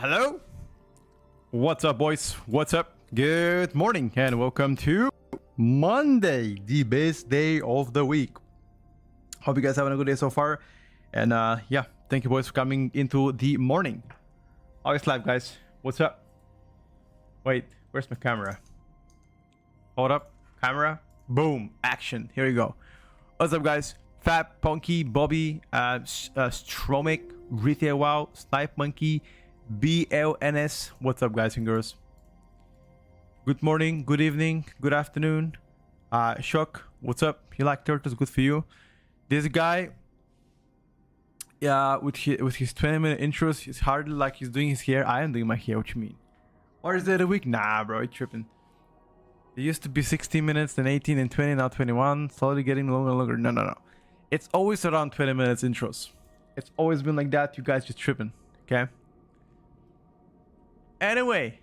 Hello? What's up, boys? What's up? Good morning and welcome to Monday, the best day of the week. Hope you guys having a good day so far. And yeah, thank you, boys, for coming into the morning. August Live, guys. What's up? Wait, where's my camera? Hold up, camera. Boom, action. Here you go. What's up, guys? Fab, Punky, Bobby, Stromic, Rithia Wow, Snipe Monkey, BLNS. What's up, guys and girls? Good morning, good evening, good afternoon. Shock, what's up? You like turtles? Good for you. This guy, yeah, with his 20-minute intros, it's hardly like he's doing his hair. I am doing my hair. What you mean? Or is it a week? Nah, bro, you're tripping. It used to be 16 minutes, then 18 and 20, now 21. Slowly getting longer and longer. No. It's always around 20 minutes intros. It's always been like that. You guys just tripping, okay? Anyway,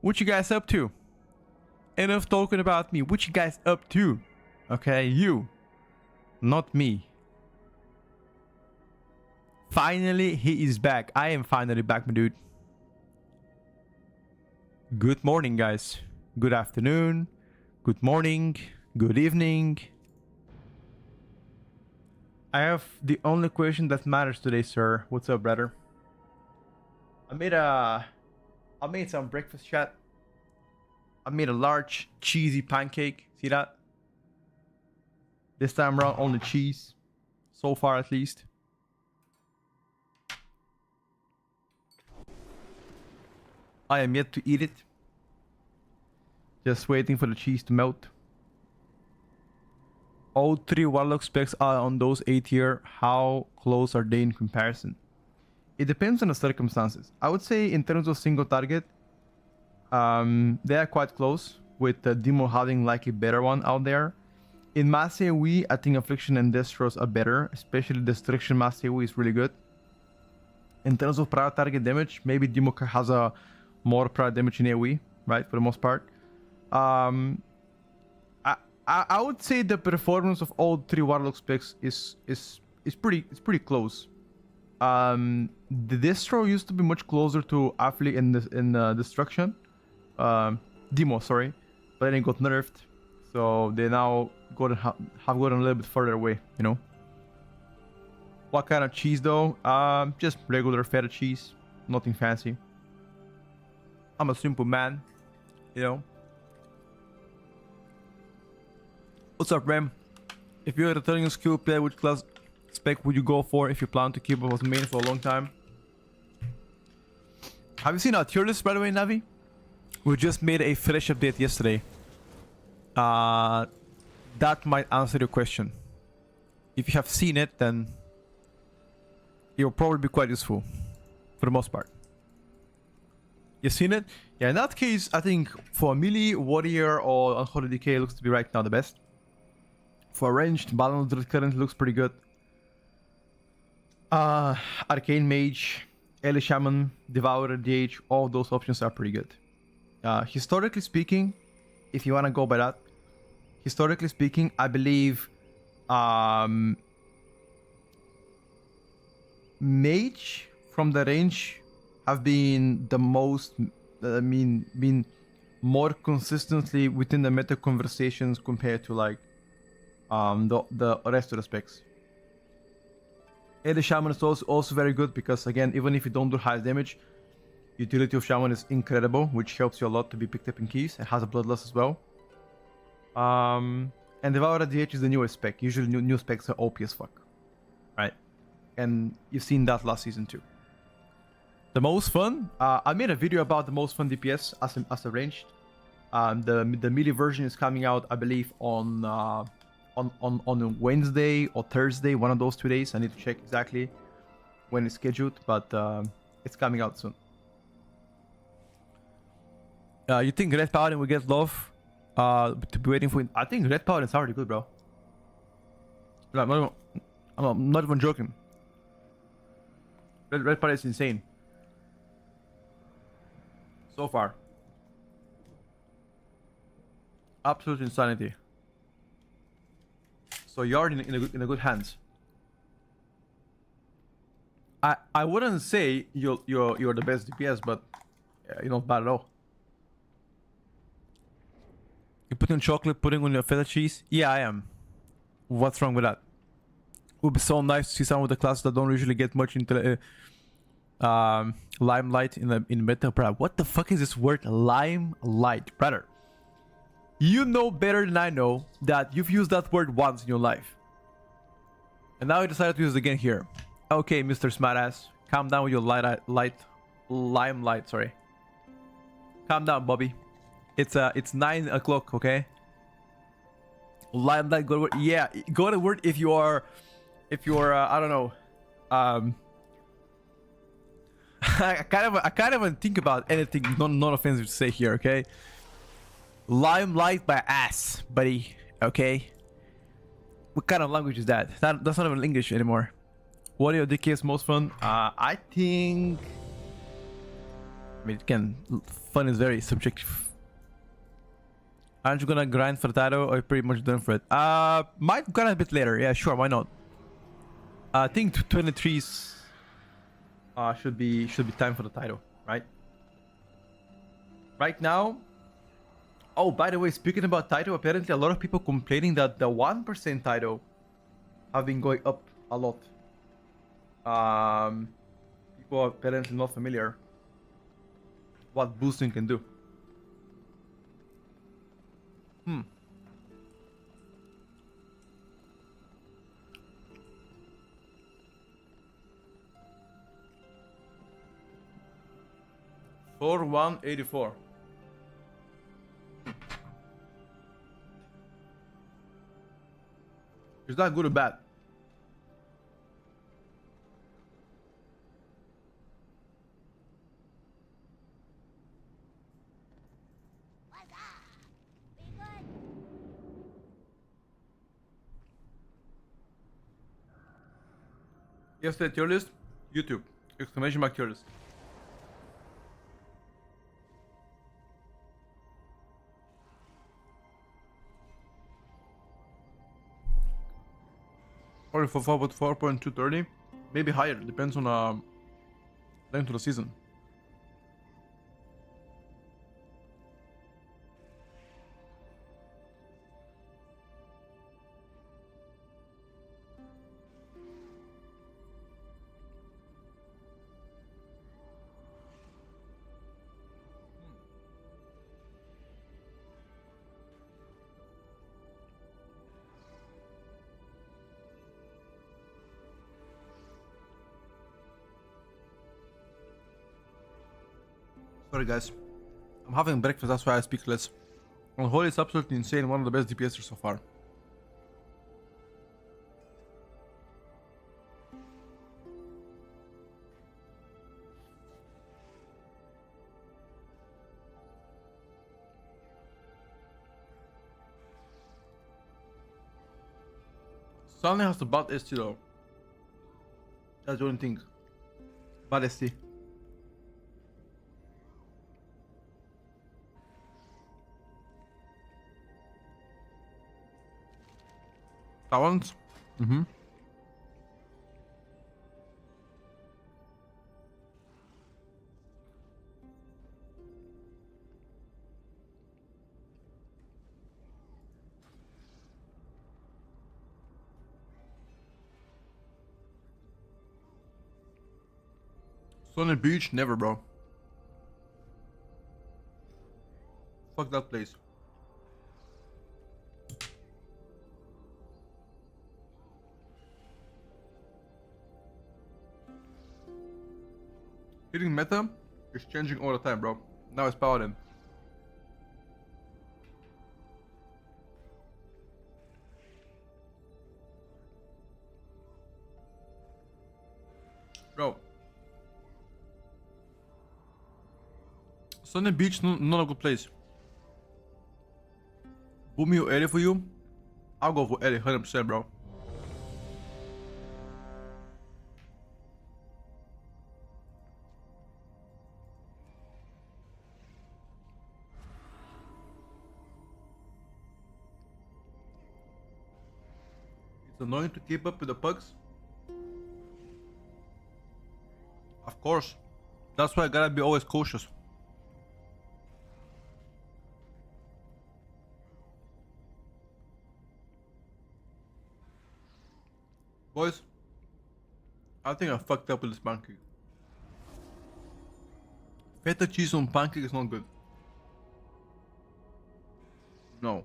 what you guys up to? Enough talking about me. What you guys up to? Okay, you, not me. Finally, he is back. I am finally back, my dude. Good morning, guys. Good afternoon. Good morning. Good evening. I have the only question that matters today, sir. What's up, brother? I made some breakfast, chat. I made a large cheesy pancake. See that? This time around, only cheese. So far, at least. I am yet to eat it. Just waiting for the cheese to melt. All three Warlock specs are on those A tier. How close are they in comparison? It depends on the circumstances. I would say in terms of single target, they are quite close, with Demo having like a better one out there. In Mass AoE, I think Affliction and Destros are better, especially Destruction Mass AoE is really good. In terms of prior target damage, maybe Demo has a more prior damage in AoE, right, for the most part. I would say the performance of all three Warlock specs is pretty close. The Destro used to be much closer to Affli in Destruction. Demo, sorry, but then it got nerfed, so they now have gotten a little bit further away, you know. What kind of cheese though? Just regular feta cheese, nothing fancy. I'm a simple man, you know. What's up, Rem? If you're a returning skill player, which class spec would you go for if you plan to keep up as main for a long time? Have you seen our tier list, by the way, Navi? We just made a fresh update yesterday. That might answer your question. If you have seen it, then it'll probably be quite useful for the most part. You've seen it? Yeah, in that case, I think for melee, warrior, or unholy decay looks to be right now the best. For ranged, balanced current looks pretty good. Arcane Mage, Early Shaman, Devourer, DH, all those options are pretty good. Historically speaking, if you want to go by that, historically speaking, I believe Mage from the range have been the most, been more consistently within the meta conversations compared to like the rest of the specs. The Shaman is also very good because, again, even if you don't do high damage, utility of Shaman is incredible, which helps you a lot to be picked up in keys. It has a Bloodlust as well. And Devourer DH is the newest spec. Usually new specs are OP as fuck, right? And you've seen that last season too. The most fun, I made a video about the most fun DPS as a ranged. The melee version is coming out, I believe, on Wednesday or Thursday, one of those 2 days. I need to check exactly when it's scheduled, but it's coming out soon. You think Red Paladin will get love? To be waiting for it? I think Red Paladin is already good, bro. I'm not even joking. Red Paladin is insane. So far. Absolute insanity. So you're in a good hands. I wouldn't say you're the best DPS, but you're not bad at all. You putting chocolate pudding on your feta cheese? Yeah, I am. What's wrong with that? It would be so nice to see some of the classes that don't usually get much into limelight in the meta. Brother, what the fuck is this word limelight, brother? You know better than I know that you've used that word once in your life, and now you decided to use it again here. Okay, Mr. Smartass, calm down with your limelight. Sorry, calm down, Bobby. It's 9 o'clock, okay? Limelight, go to word. Yeah, go to word if you're I don't know. I can't even think about anything non-offensive to say here, okay? Limelight by ass, buddy. Okay. What kind of language is that? That's not even English anymore. What are your DKs most fun? I think. I mean, again, fun is very subjective. Aren't you gonna grind for the title, or pretty much done for it? Might grind a bit later. Yeah, sure. Why not? I think 23's should be time for the title, right? Right now. Oh, by the way, speaking about title, apparently a lot of people complaining that the 1% title have been going up a lot. People are apparently not familiar what boosting can do. 4184. Is that good or bad? Yes, the tier list. YouTube. Exclamation mark tier list. Or for 4.230, maybe higher. Depends on length of the season. Sorry guys, I'm having breakfast, that's why I speak less. On whole, it's absolutely insane, one of the best DPSers so far. Stanley has the bad ST though. That's the only thing. Bad ST. Talent. Sunny Beach, never, bro. Fuck that place. Hitting meta is changing all the time, bro. Now it's Paladin. Bro. Sunny Beach, not a good place. Boomy or Ellie for you? I'll go for Ellie, 100%, bro. It's annoying to keep up with the pugs. course. That's why I gotta be always cautious. Boys, I think I fucked up with this pancake. Feta cheese on pancake is not good. No.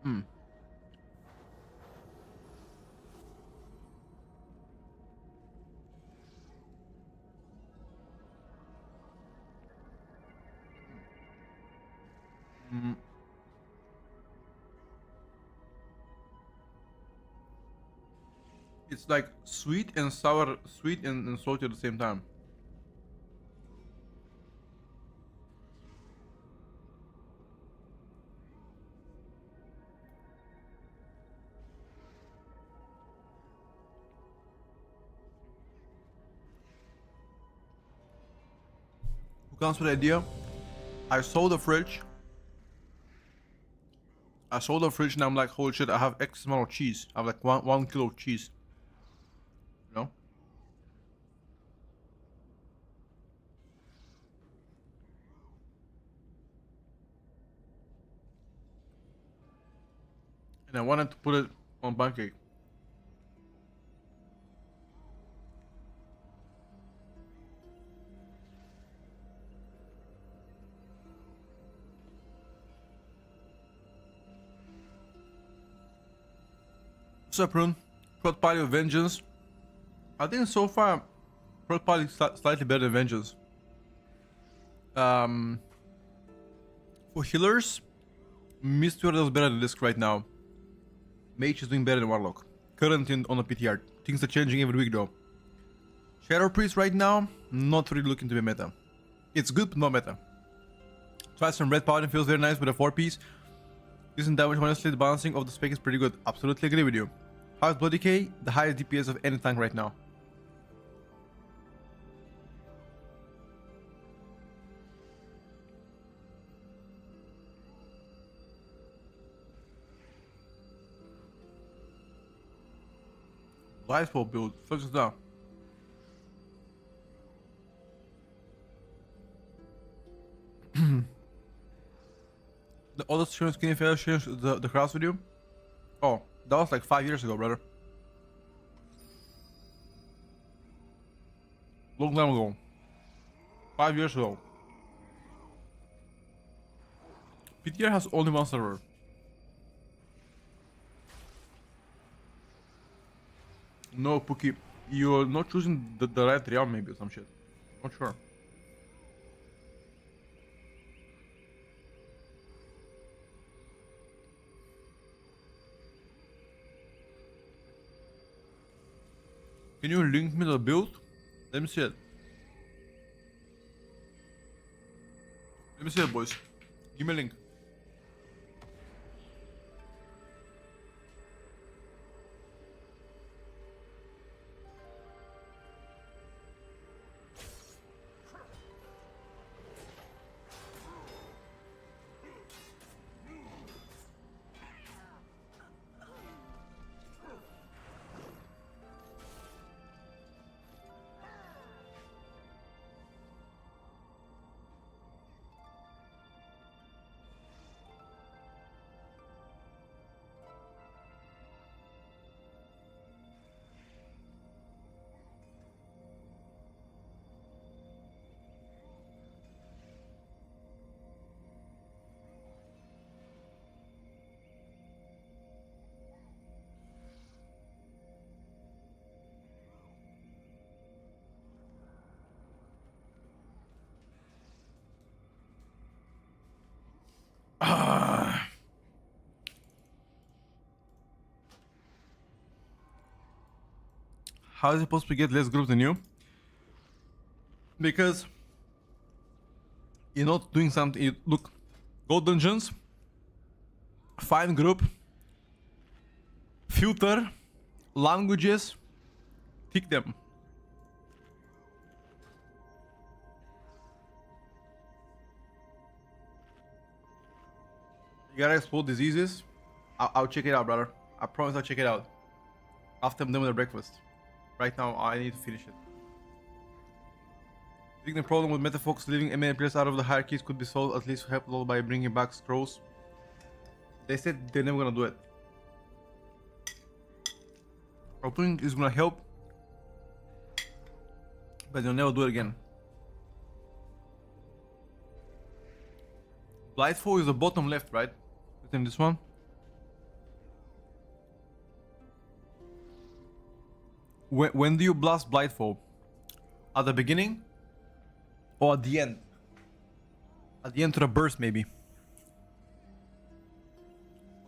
Mm-mm. Mm. It's like sweet and sour, sweet and salty at the same time. Who comes with the idea? I saw the fridge. And I'm like, holy shit, I have X amount of cheese. I have like one kilo of cheese. You know? And I wanted to put it on pancake. What's up, Rune? Prod Party with Vengeance. I think so far, Prod Party is slightly better than Vengeance. For healers, Mistwear does better than Disc right now. Mage is doing better than Warlock. Currently on the PTR. Things are changing every week though. Shadow Priest right now, not really looking to be meta. It's good, but not meta. Try some Red Paladin, feels very nice with a 4-piece. Decent damage, honestly, the balancing of the spec is pretty good. Absolutely agree with you. Highest Blood Decay, the highest DPS of any tank right now. Lifeball build, focus down. The other streamers can you change the cross video? Oh, that was like 5 years ago, brother. Long time ago. 5 years ago. PTR has only one server. No, Pookie, you're not choosing the right realm maybe or some shit. Not sure. Can you link me the build? Let me see it. Let me see it, boys. Give me a link. How is it supposed to get less groups than you? Because you're not doing something. You look, go dungeons, find group, filter, languages, tick them. You gotta explore diseases. I'll check it out, brother. I promise I'll check it out after I'm done with the breakfast. Right now, I need to finish it. I think the problem with Metafox leaving many players out of the hierarchies could be solved at least help a little by bringing back scrolls. They said they're never gonna do it. I think it's gonna help, but they'll never do it again. Blightfall is the bottom left, right? Within this one. When do you blast Blightfall? At the beginning? Or at the end? At the end to the burst, maybe.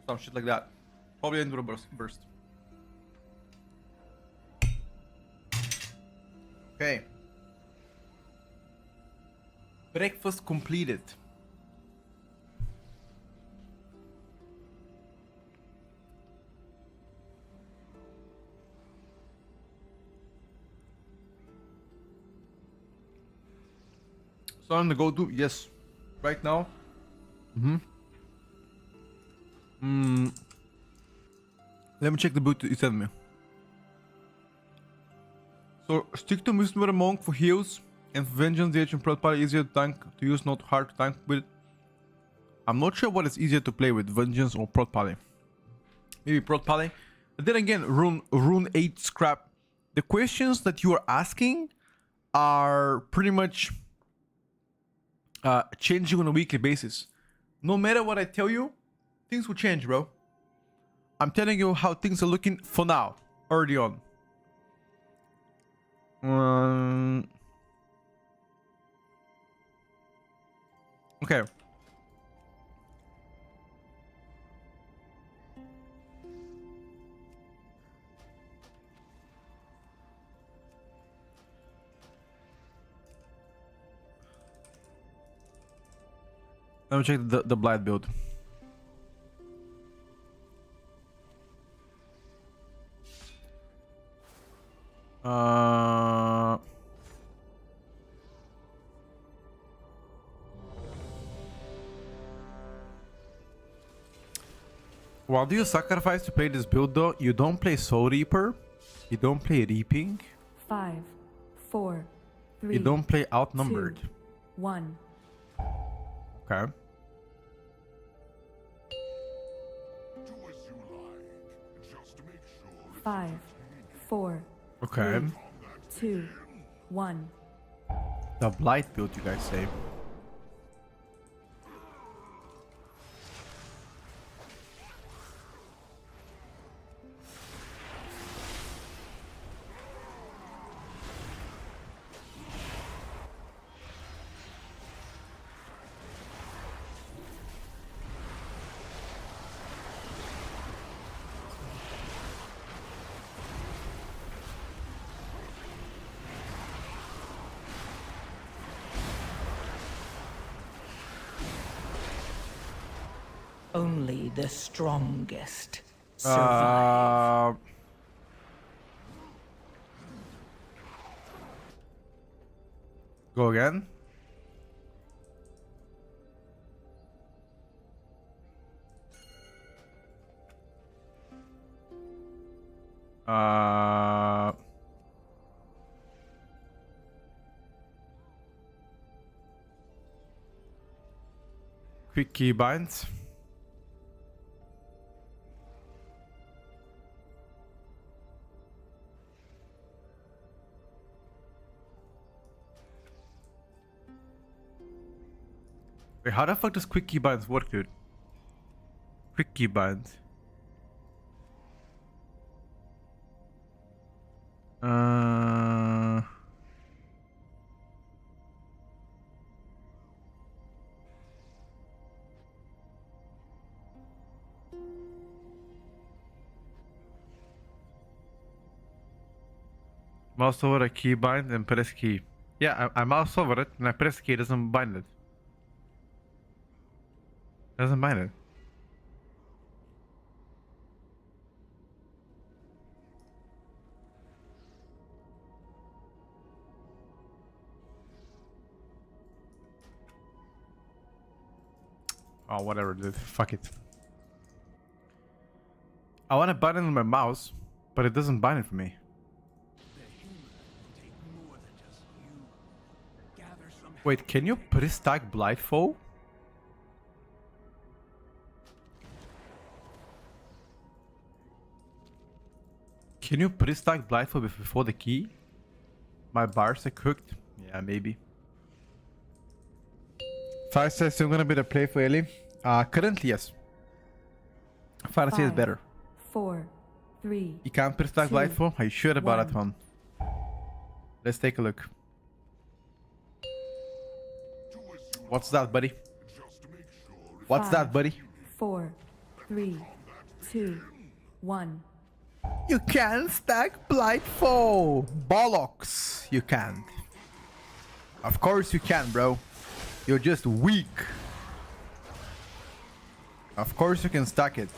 Some shit like that. Probably end to the burst. Okay. Breakfast completed. So I'm gonna go to yes. Right now. Let me check the boot you sent me. So stick to Mr. Monk for heals and for vengeance. The ancient prod party easier to tank to use, not hard to tank with. I'm not sure what is easier to play with, vengeance or prod party. Maybe prod party. But then again, rune 8 scrap. The questions that you are asking are pretty much changing on a weekly basis. No matter what I tell you, things will change, bro. I'm telling you how things are looking for now, early on. Okay. Let me check the blight build. While do you sacrifice to play this build though? You don't play Soul Reaper. You don't play Reaping. 5, 4, 3. You don't play Outnumbered. 2, 1. Okay. Do as you like, just to make sure 5, 4, Okay. 2, 1. The blight build, you guys say. Only the strongest survive. Go again. Quick key binds. Wait, how the fuck does quick key binds work, dude? Quick key binds. Mouse over a key bind and press key. Yeah, I mouse over it and I press key, it doesn't bind it. Doesn't bind it. Oh, whatever, dude. Fuck it. I want to bind it with my mouse, but it doesn't bind it for me. Wait, can you pre-stack Blightfall? Can you pre-stack Blightfall before the key? My bars are cooked? Yeah, maybe. Fire says still gonna be the play for Ellie. Currently, yes. Fire says 5, better. 4, 3, You can't pre-stack 2, Blightfall? Are you sure about that 1. one? Let's take a look. What's that, buddy? What's that, 5, buddy? 4, 3, 2, 1. You can't stack Blightfall! Bollocks! You can't. Of course you can, bro. You're just weak. Of course you can stack it.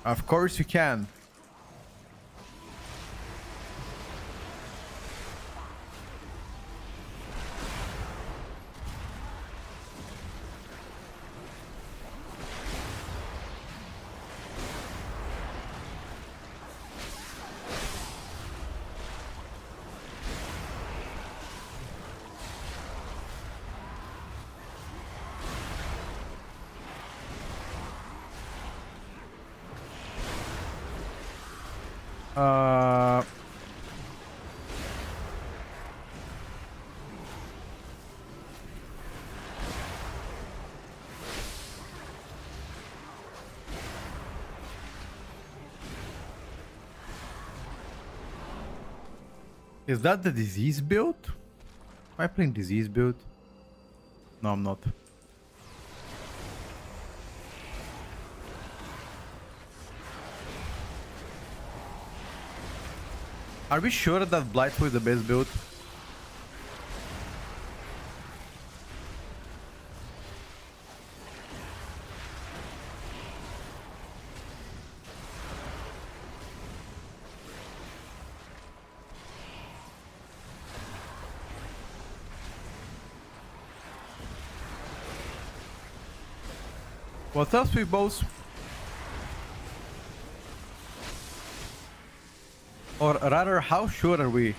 Of course you can. Uh... Is that the disease build? Am I playing disease build? No, I'm not. Are we sure that Blightfall is the best build? What's up, sweet bows? Or rather, how sure are we?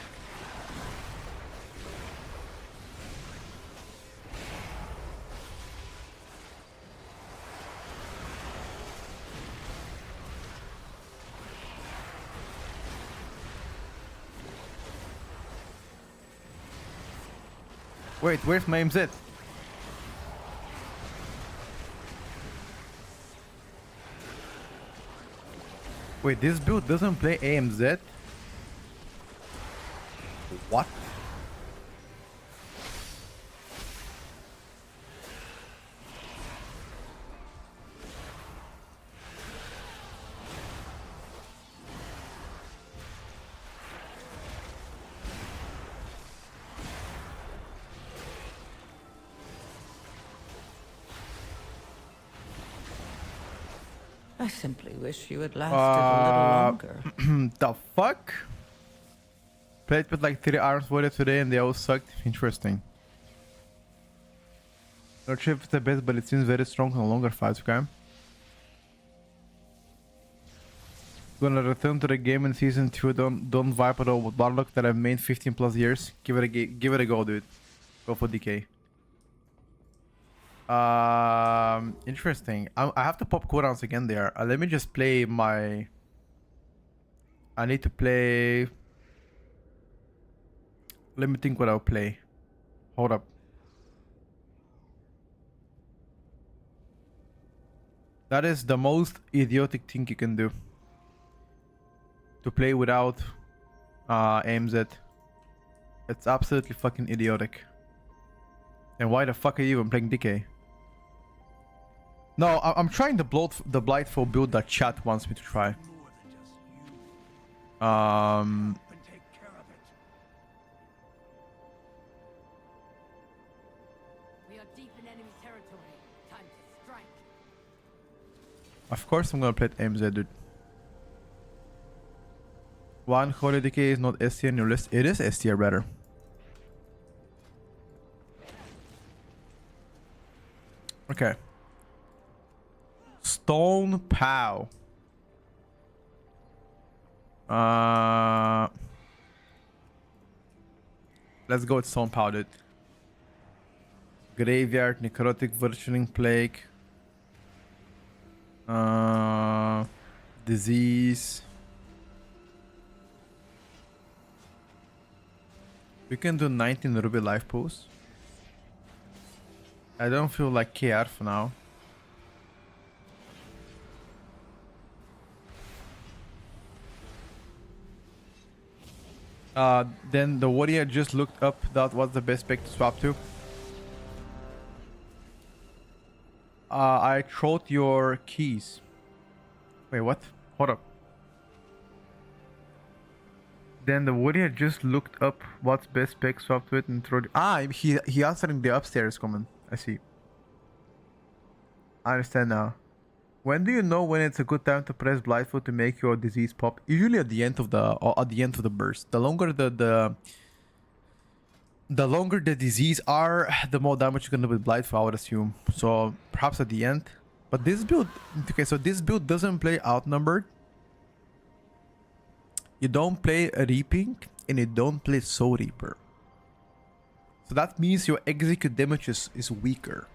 Wait, where's my MZ? Wait, this build doesn't play AMZ? What? I simply wish you had lasted a little longer. The fuck? Played with like 3 arms warrior today and they all sucked. Interesting. Not sure if it's the best, but it seems very strong on longer fights, okay? Gonna return to the game in season 2. Don't vibe at all with Barlock that I've made 15 plus years. Give it a go, dude. Go for DK. Interesting. I have to pop cooldowns again there. Let me just play my... I need to play... Let me think what I'll play. Hold up. That is the most idiotic thing you can do. To play without AMZ. It's absolutely fucking idiotic. And why the fuck are you even playing DK? No, I'm trying the Blightfall build that chat wants me to try. Of course I'm gonna play AMZ, dude. One Holy Decay is not S tier in your list. It is S tier, better. Okay. Stone Pow. Let's go with Stone Powdered. Graveyard, Necrotic, Virtuing Plague. Disease. We can do 19 Ruby Life Pools. I don't feel like KR for now. Then the warrior just looked up that what's the best spec to swap to. I trolled your keys. Wait, what? Hold up. Then the warrior just looked up what's best spec swap to it and throw. He answering the upstairs comment. I see. I understand now. When do you know when it's a good time to press blindfold to make your disease pop? Usually at the end of the burst. The longer the longer the disease are, the more damage you're gonna do with blindfold, I would assume. So perhaps at the end. But this build, okay, so this build doesn't play outnumbered. You don't play a Reaping and you don't play Soul Reaper. So that means your execute damage is weaker.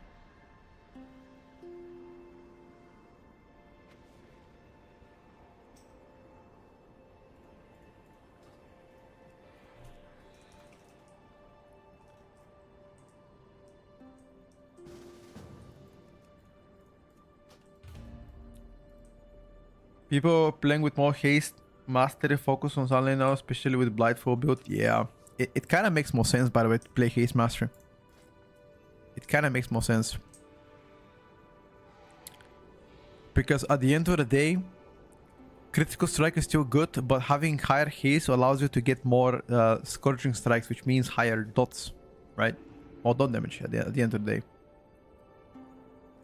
People playing with more haste, mastery, focus on something now, especially with Blindfold build. Yeah, it kind of makes more sense, by the way, to play haste mastery. It kind of makes more sense. Because at the end of the day, critical strike is still good, but having higher haste allows you to get more scourging strikes, which means higher dots, right? Or dot damage at the end of the day.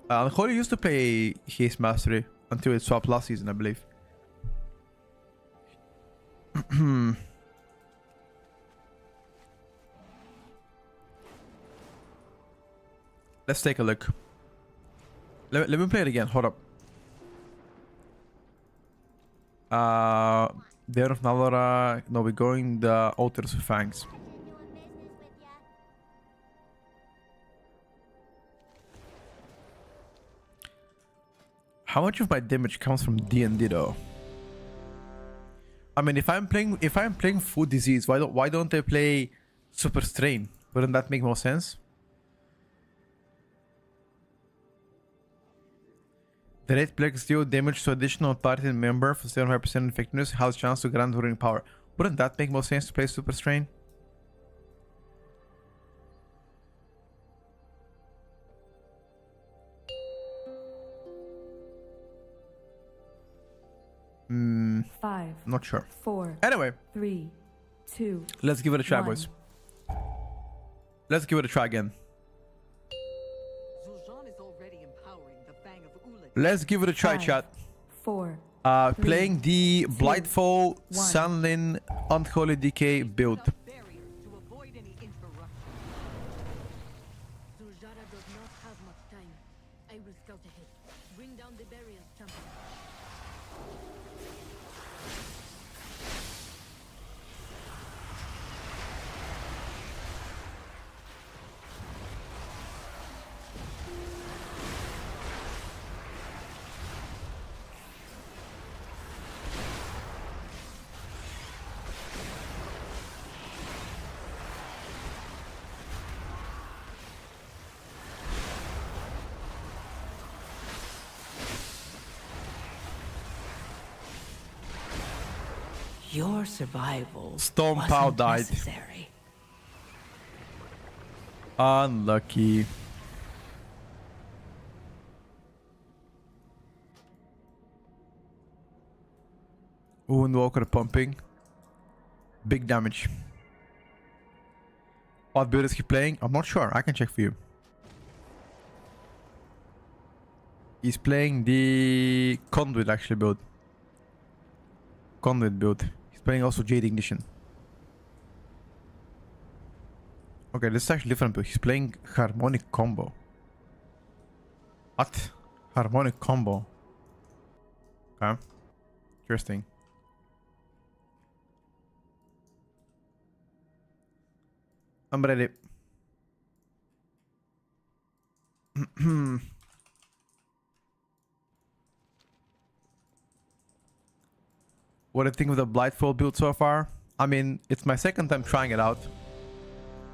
Holy used to play haste mastery until it swapped last season, I believe. Let's take a look. Let me play it again. Hold up. Bear of Nalora. No, we're going the Altars of Fangs. How much of my damage comes from D&D though? I mean, if I'm playing Food Disease, why don't I play Super Strain? Wouldn't that make more sense? The red plague deal damage to additional party member for 75% effectiveness, has chance to grant ruling power. Wouldn't that make more sense to play Super Strain? Five. Not sure. 4. Anyway, 3, 2. let's give it a try, 1. boys. Let's give it a try again. Let's give it a try, 5, chat. 4. Playing the 2, Blightfall 1. Sunlin Unholy Decay build. Your survival Storm wasn't Pow died. necessary. Unlucky. Woundwalker pumping. Big damage. What build is he playing? I'm not sure. I can check for you. He's playing the Conduit actually build. Conduit build. He's playing also Jade Ignition. Okay, this is actually different build. He's playing Harmonic Combo. What? Harmonic Combo. Okay. Interesting. I'm ready. What do you think of the Blightful build so far? I mean, it's my second time trying it out.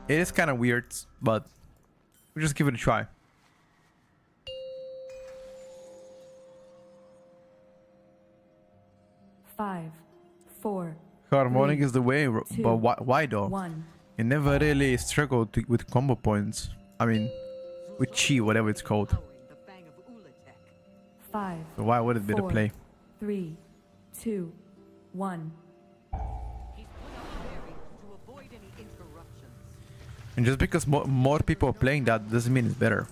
It is kind of weird, but we'll just give it a try. Five, four, Harmonic three, is the way, two, but why though? 1. You never really struggled with combo points. I mean, with chi, whatever it's called. 5, So why would it be the 4, play? 3, 2, 1. And just because more people are playing that doesn't mean it's better.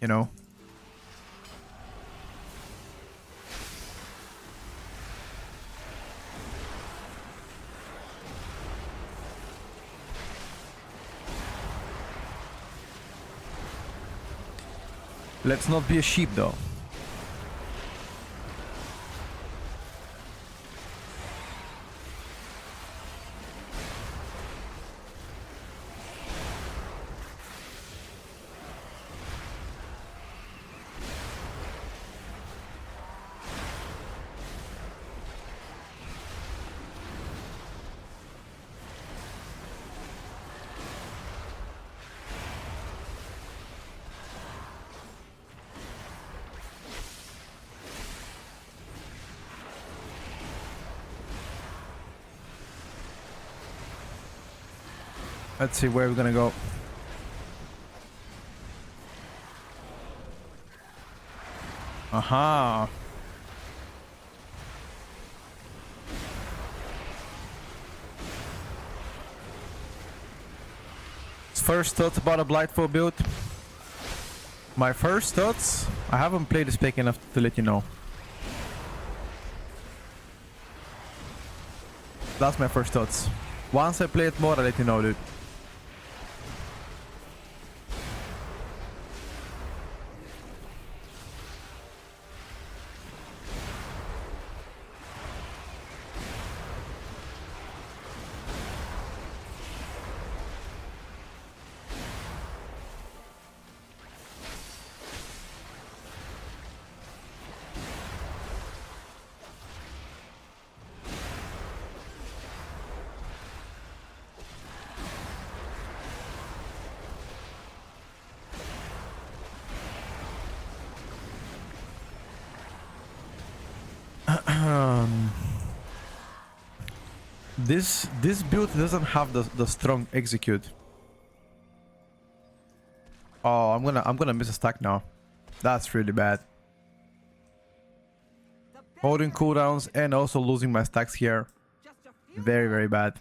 You know? Let's not be a sheep though. Let's see where we're gonna go. Aha. First thoughts about a Blightful build. My first thoughts, I haven't played this spec enough to let you know. That's my first thoughts. Once I play it more, I'll let you know, dude. This build doesn't have the strong execute. Oh, I'm gonna miss a stack now. That's really bad. Holding cooldowns and also losing my stacks here. Very, very bad.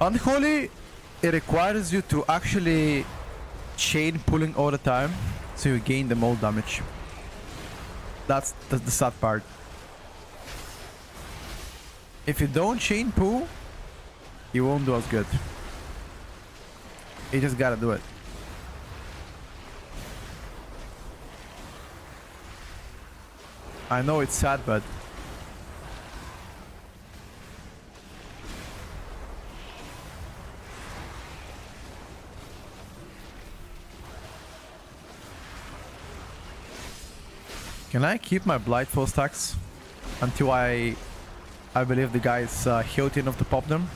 Unholy, it requires you to actually chain pulling all the time, so you gain the mold damage. That's the sad part. If you don't chain pull, you won't do as good. You just gotta do it. I know it's sad, but can I keep my Blightful stacks until I believe the guy is healthy enough to pop them?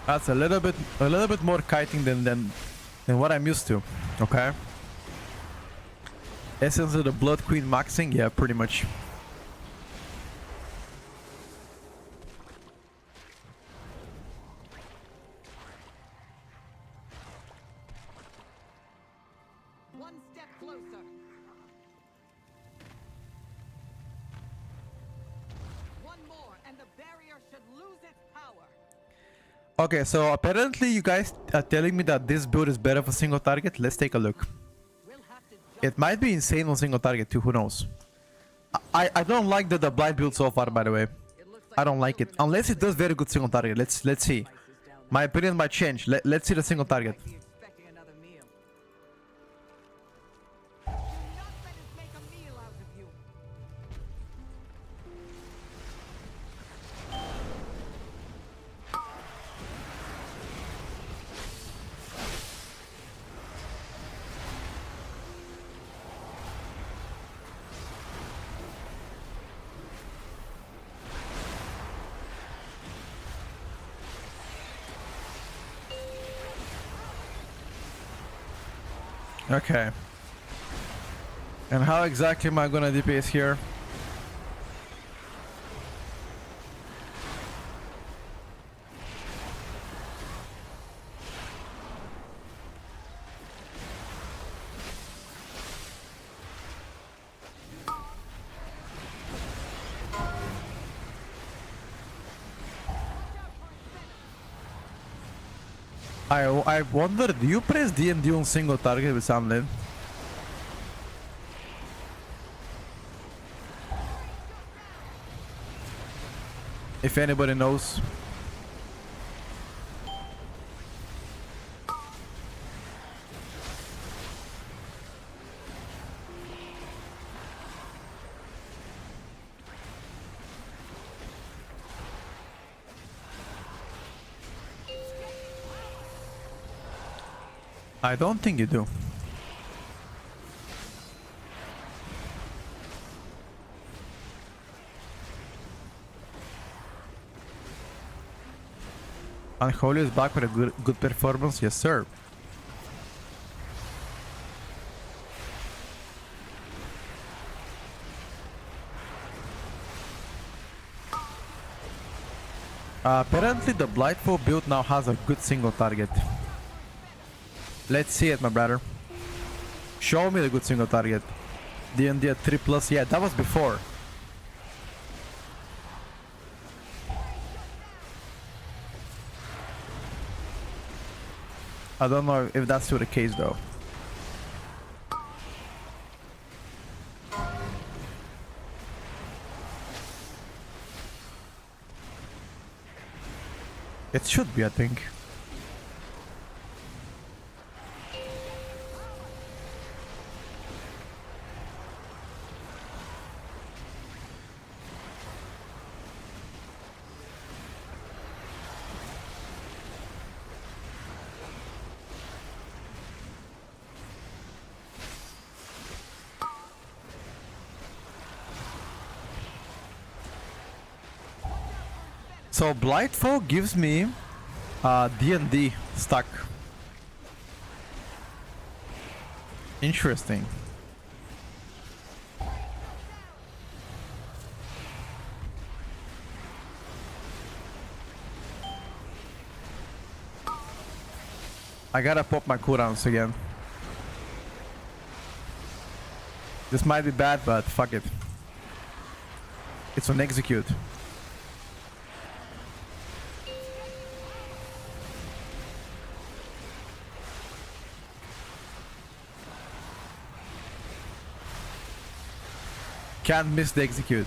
That's a little bit more kiting than what I'm used to. Okay. Essence of the Blood Queen maxing, yeah, pretty much. One step closer. One more, and the barrier should lose its power. Okay, so apparently you guys are telling me that this build is better for single target. Let's take a look. We'll have to It might be insane on single target too, who knows. I don't like the blind build so far, by the way. I don't like it. Unless it does very good single target. Let's see. My opinion might change. Let's see the single target. be expecting another meal. Do not let us make a meal out of you. Okay. And how exactly am I gonna DPS here? I wonder, do you press D&D on single target with Sunlit? If anybody knows. I don't think you do. Unholy is back with a good performance, yes sir. Apparently the Blightful build now has a good single target. Let's see it, my brother. Show me the good single target. D&D at 3+, yeah, that was before. I don't know if that's still the case though. It should be, I think. So Blightful gives me D&D stack. Interesting. I gotta pop my cooldowns again. This might be bad, but fuck it. It's on execute. Can't miss the execute.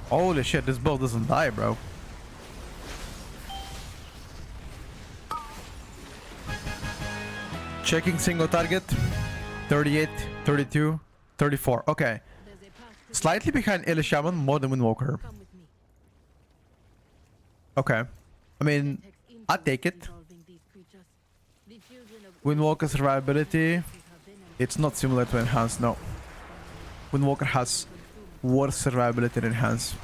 Holy shit, this build doesn't die, bro. Checking single target. 38, 32, 34. Okay. Slightly behind Ellie Shaman, more than Windwalker. Okay. I mean, I take it. Windwalker survivability. It's not similar to Enhance, no. Windwalker has worse survivability than Enhance.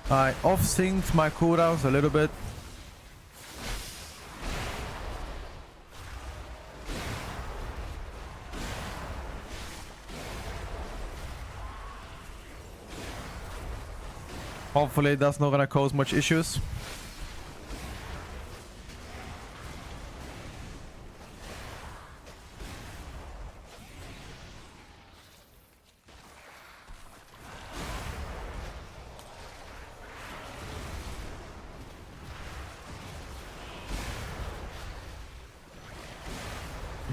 I off-synced my cooldowns a little bit. Hopefully that's not gonna cause much issues.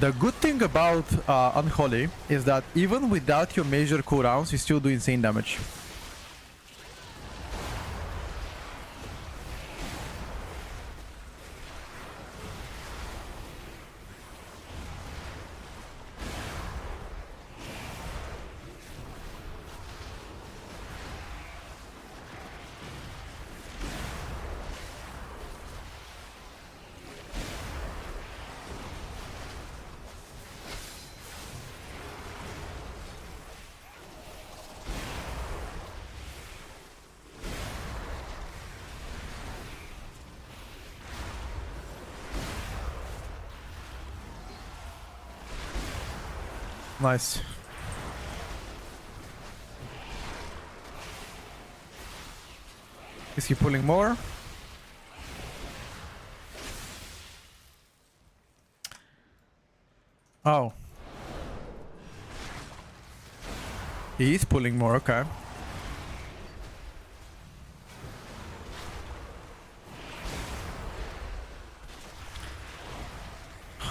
The good thing about Unholy is that even without your major cooldowns, you still do insane damage. Nice. Is he pulling more? Oh. He is pulling more, okay.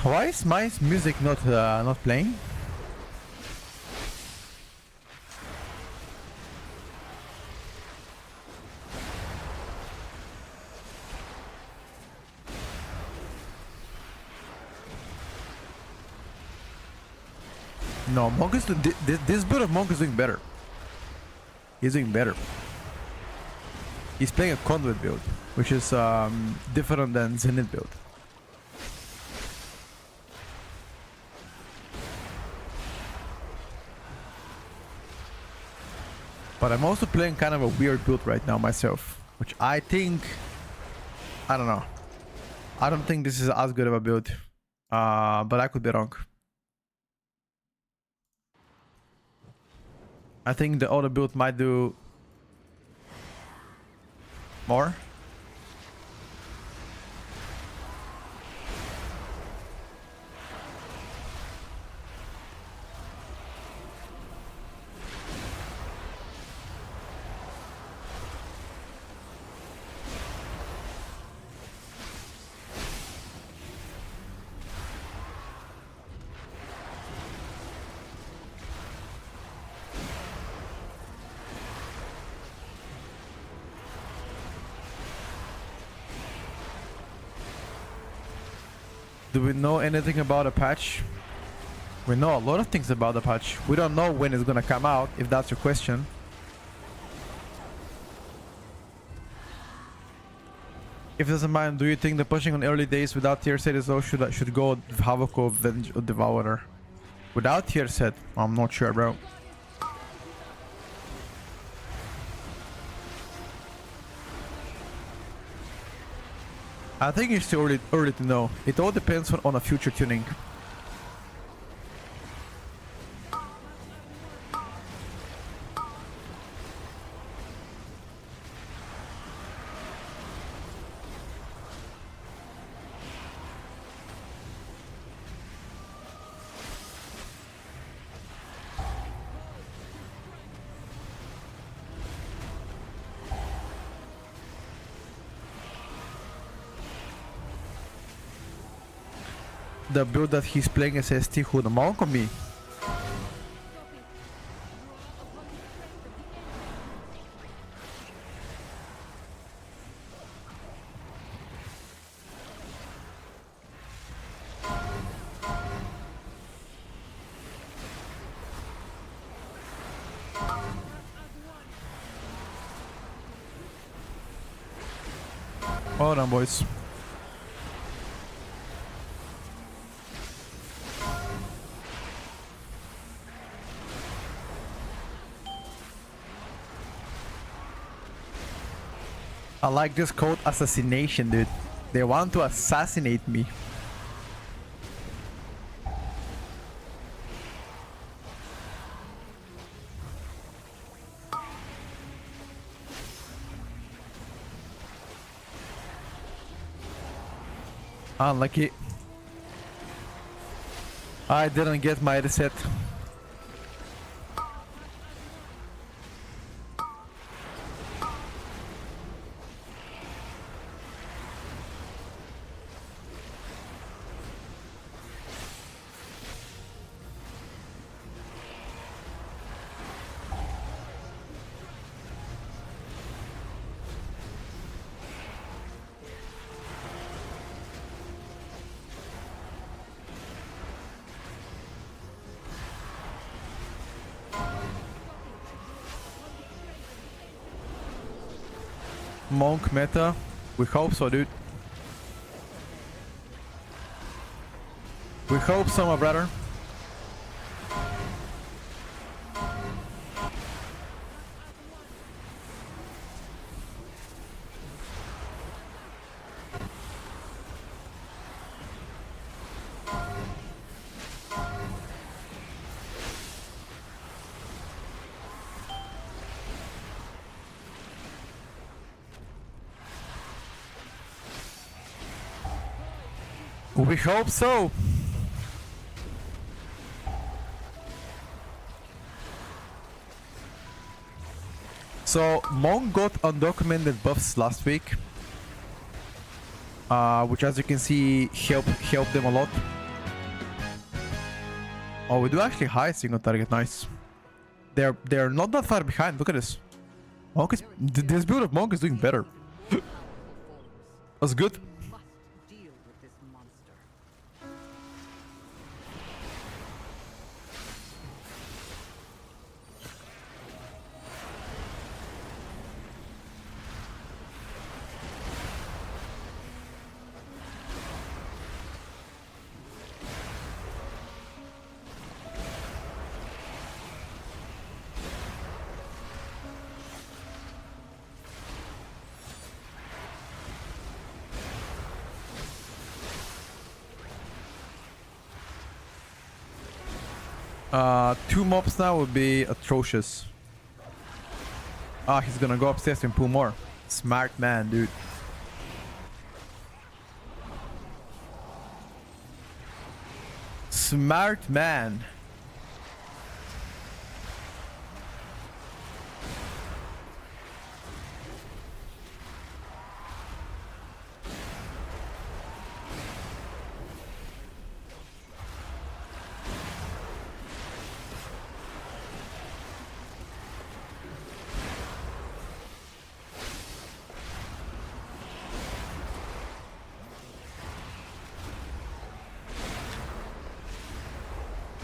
Why is my music not playing? No, Monk is this build of Monk is doing better. He's doing better. He's playing a conduit build, which is different than Zenith build. But I'm also playing kind of a weird build right now myself, which I think, I don't know. I don't think this is as good of a build, but I could be wrong. I think the other build might do more. Do we know anything about a patch? We know a lot of things about the patch. We don't know when it's gonna come out, if that's your question. If it doesn't mind, do you think the pushing on early days without tier set is low should go with Havoc or Devourer? Without tier set? I'm not sure, bro. I think it's too early to know. It all depends on a future tuning. the build that he's playing is ST who the monk on me. Hold on, boys. I like this code assassination, dude. They want to assassinate me. Unlucky. I didn't get my reset. Monk meta. We hope so, dude. We hope so, my brother. We hope so. So Monk got undocumented buffs last week, which, as you can see, helped them a lot. Oh, we do actually high single target. Nice. They're not that far behind. Look at this. Monk is this build of Monk is doing better. That's good. Must deal with this monster. Two mobs now would be atrocious. Ah, he's gonna go upstairs and pull more. Smart man, dude. Smart man.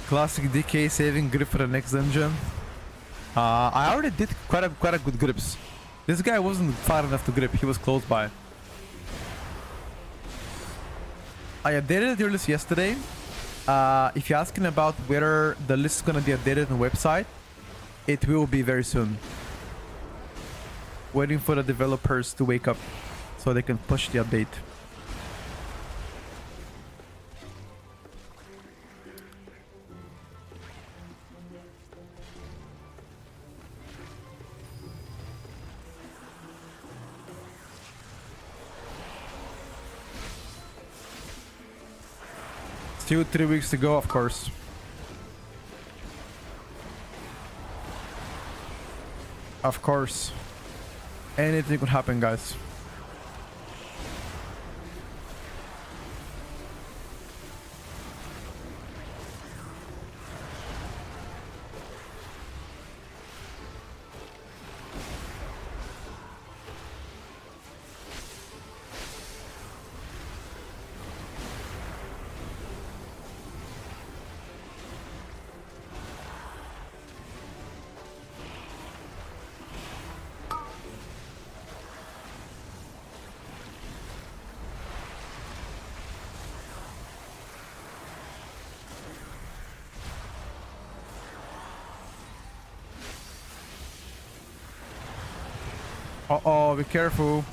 Classic DK saving grip for the next dungeon. I already did quite a good grips. This guy wasn't far enough to grip. He was close by. I updated the tier list yesterday. If you're asking about whether the list is gonna be updated on the website, it will be very soon. Waiting for the developers to wake up so they can push the update. Still 3 weeks to go, of course. Of course. Anything could happen, guys. Your bottom tower is under attack. 1 Uh-oh, be careful.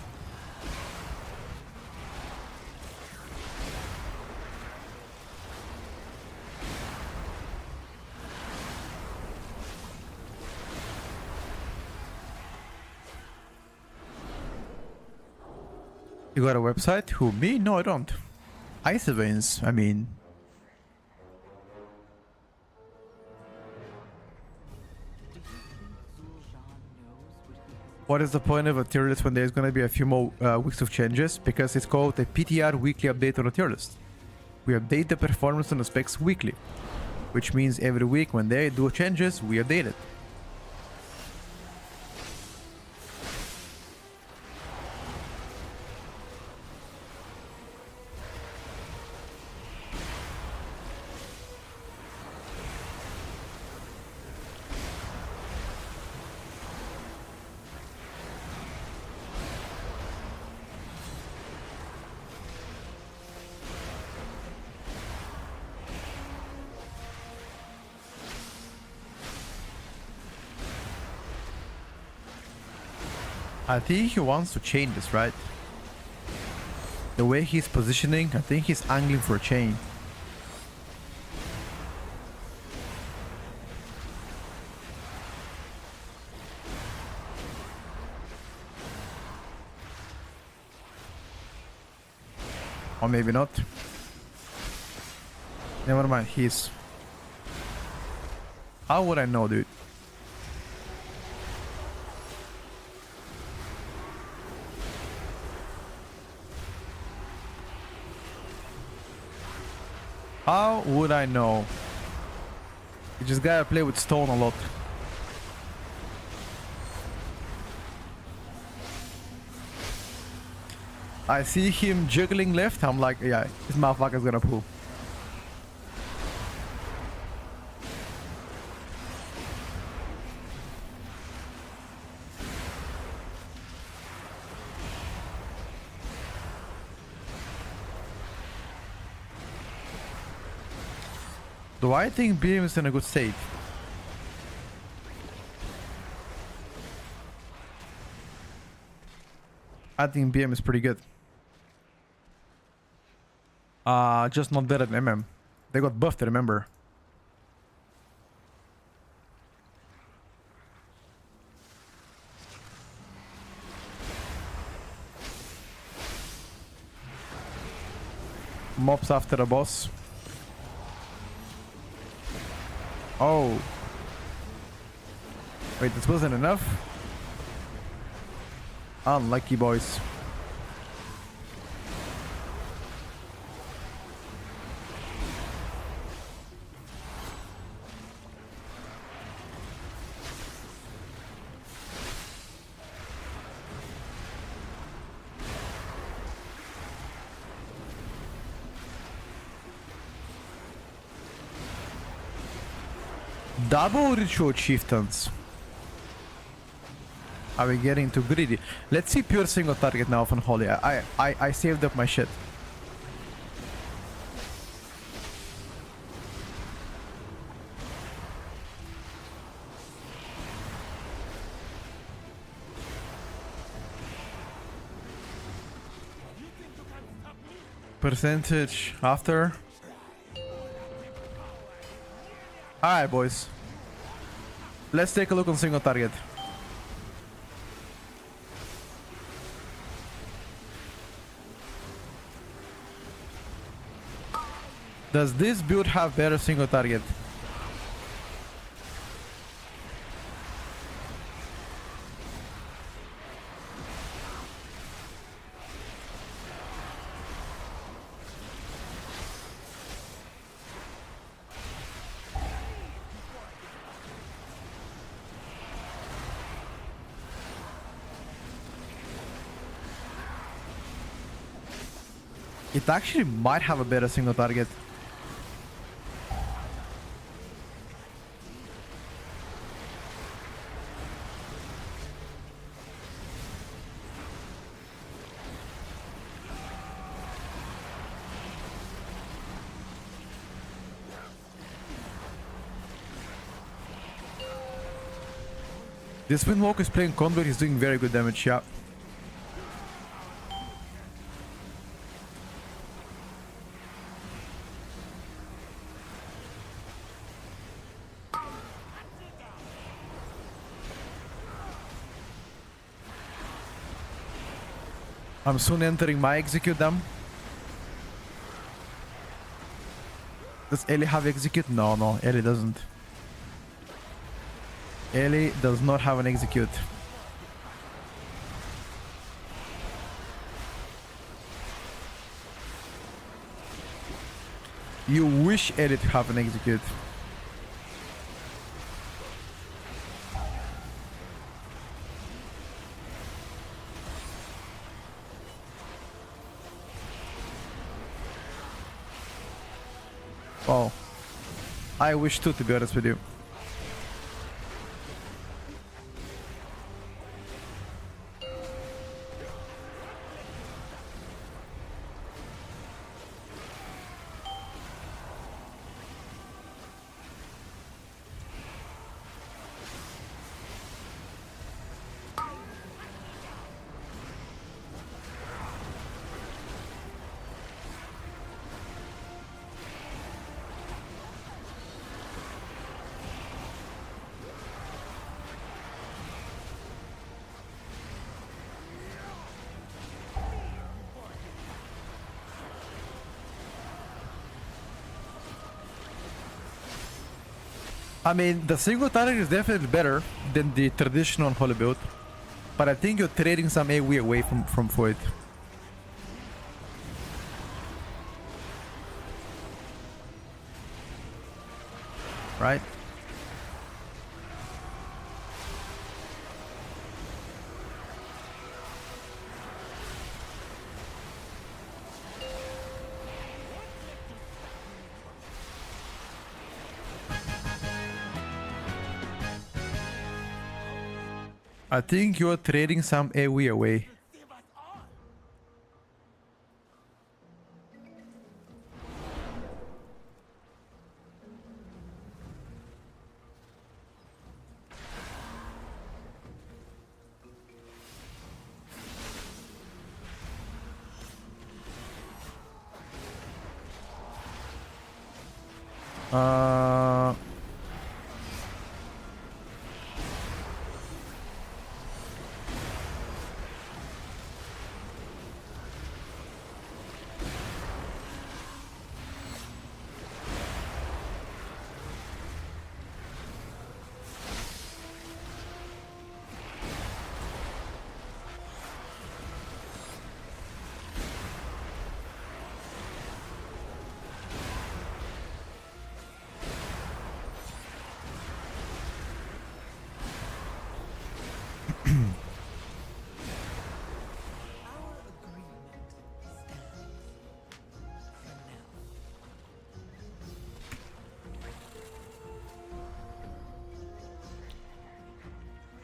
You got a website? Who, me? No, I don't. Ice Veins, I mean. What is the point of a tier list when there's going to be a few more weeks of changes? Because it's called a PTR weekly update on a tier list. We update the performance and the specs weekly, which means every week when they do changes, we update it. I think he wants to chain this, right? The way he's positioning, I think he's angling for a chain. Or maybe not. Never mind, he's... How would I know, dude? How would I know? You just gotta play with stone a lot. I see him juggling left, I'm like, yeah, this motherfucker's gonna pull. Do I think BM is in a good state? I think BM is pretty good. Just not better than MM. They got buffed, remember? Mops after the boss. Oh. Wait, this wasn't enough? Unlucky boys. Double ritual chieftains. Are we getting too greedy? Let's see pure single target now from Holy. I saved up my shit. Percentage after. Alright, boys. Let's take a look on single target. Does this build have better single target? It actually might have a better single target. This Windwalker is playing Convert, he's doing very good damage, yeah. I'm soon entering my execute them. Does Ellie have execute? No, Ellie doesn't. Ellie does not have an execute. You wish Ellie to have an execute. Wow. I wish too, to be honest with you. I mean, the single target is definitely better than the traditional holy build, but I think you're trading some AoE away from for it. Right? I think you're trading some AoE away.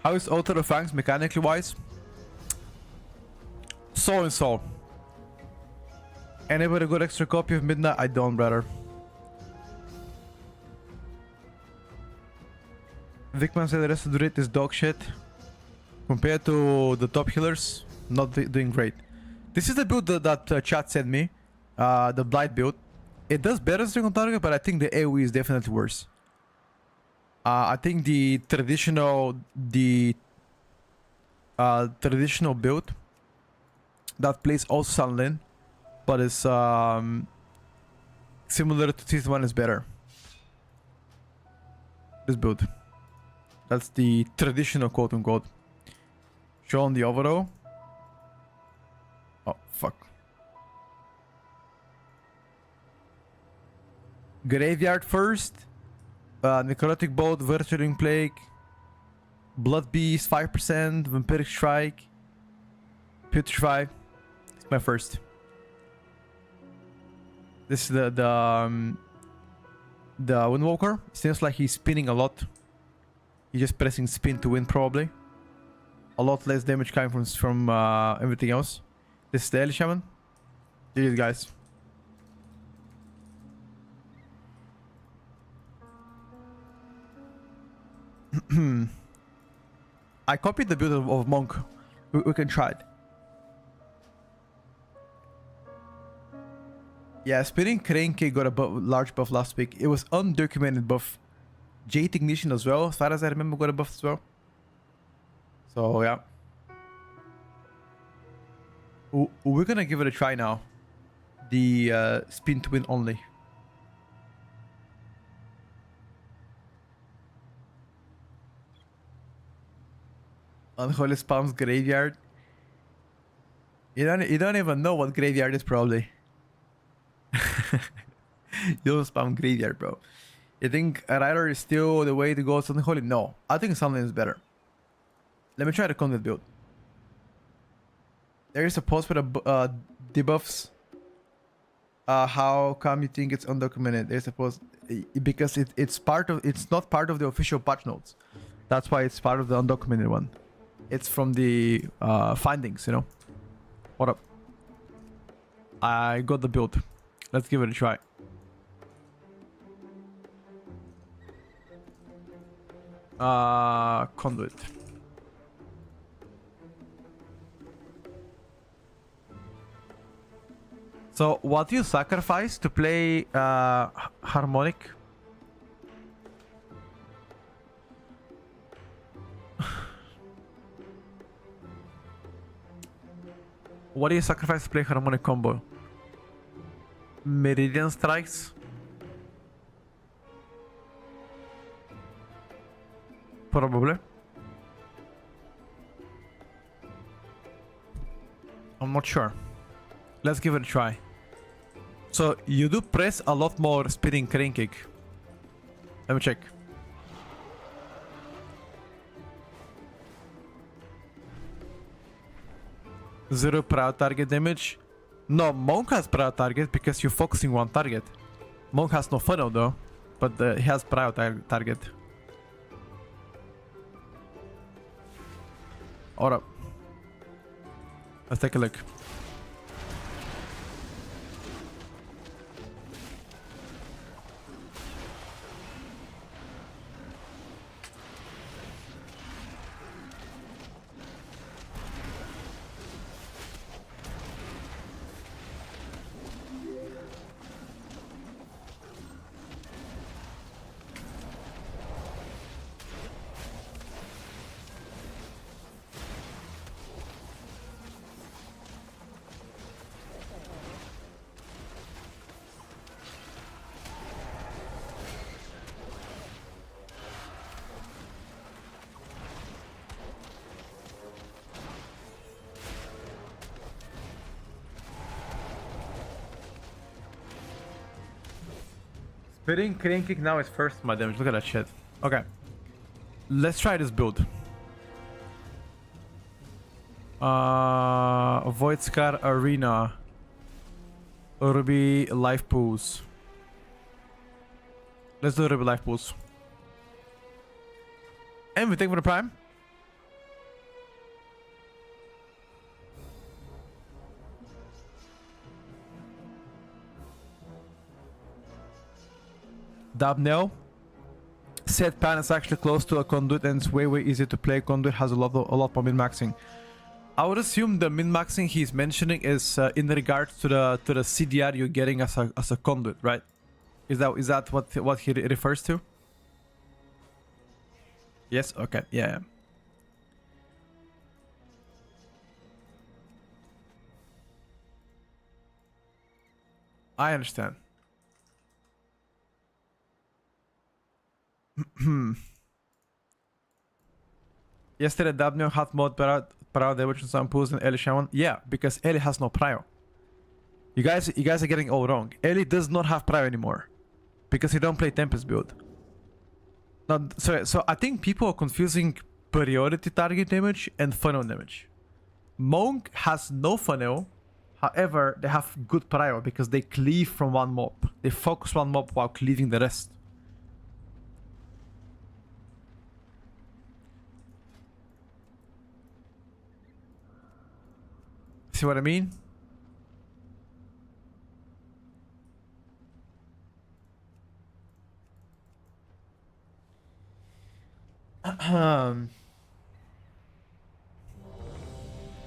How is Altar of Fangs mechanically wise? So and so. Anybody got extra copy of Midnight? I don't, brother. Vickman said the rest of the rate is dog shit. Compared to the top healers, not doing great. This is the build that chat sent me. The Blight build. It does better string on target, but I think the AoE is definitely worse. I think the traditional build that plays also Sunlin, but is similar to this one, is better. This build. That's the traditional quote unquote. Show on the overall. Oh fuck. Graveyard first. Necrotic Bolt, Verturing Plague, Blood Beast, 5%, Vampiric Strike, Putrefy. It's my first. This is the Windwalker. Seems like he's spinning a lot. He's just pressing spin to win probably. A lot less damage coming from everything else. This is the Ellie Shaman. GG's guys. I copied the build of Monk. We can try it. Yeah, Spinning Cranky got a large buff last week. It was undocumented buff. Jade Ignition as well, as far as I remember, got a buff as well. So yeah. We're gonna give it a try now. The spin to win only. Unholy spams graveyard. You don't even know what graveyard is probably. You don't spam graveyard, bro. You think a Rider is still the way to go to Unholy? No, I think Sunland is better. Let me try the Conduit build. There is a post with a debuffs. How come you think it's undocumented? There's a post because it's not part of the official patch notes. That's why it's part of the undocumented one. It's from the findings, you know. What up? I got the build. Let's give it a try. Conduit. So what do you sacrifice to play Harmonic? What do you sacrifice to play Harmonic combo? Meridian Strikes? Probably. I'm not sure. Let's give it a try. So you do press a lot more Spinning Crane Kick. Let me check. Zero proud target damage. No, Monk has proud target because you're focusing one target. Monk has no funnel though, but he has proud target. Alright. Let's take a look. Spitting Crane Kick now is first my damage. Look at that shit. Okay. Let's try this build. Void Scar Arena. Ruby Life Pools. Let's do Ruby Life Pools. And we take for the Prime. Dabnell. Set pan is actually close to a Conduit and it's way easier to play. Conduit has a lot more min-maxing. I would assume the min-maxing he's mentioning is in regards to the CDR you're getting as a Conduit, right? Is that what he refers to? Yes. Okay. Yeah. I understand. Yesterday, Dabneo had more prior damage on some pools than Ellie Shaman. Yeah, because Ellie has no prior. You guys are getting all wrong. Ellie does not have prior anymore because he don't play Tempest build. No, so I think people are confusing priority target damage and funnel damage. Monk has no funnel. However, they have good prior because they cleave from one mob. They focus one mob while cleaving the rest. See what I mean?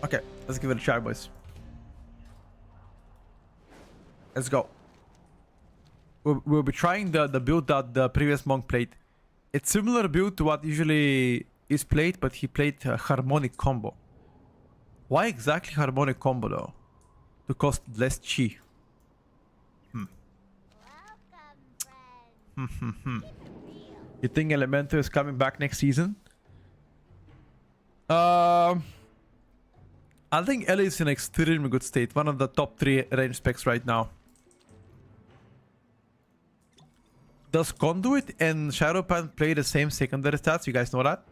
Okay, let's give it a try, boys. Let's go. We'll be trying the build that the previous monk played. It's similar build to what usually is played, but he played a harmonic combo. Why exactly harmonic combo though? To cost less chi. You think Elemental is coming back next season? I think Ellie is in extremely good state. One of the top 3 range specs right now. Does Conduit and Shadowpan play the same secondary stats? You guys know that?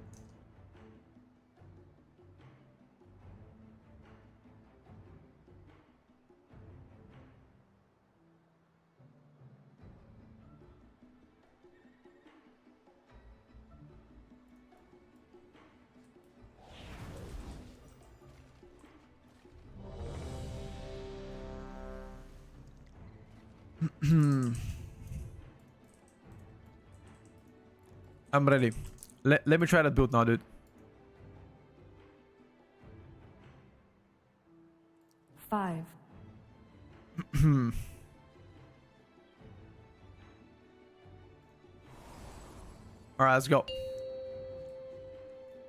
I'm ready. Let me try that build now, dude. 5, Alright, let's go.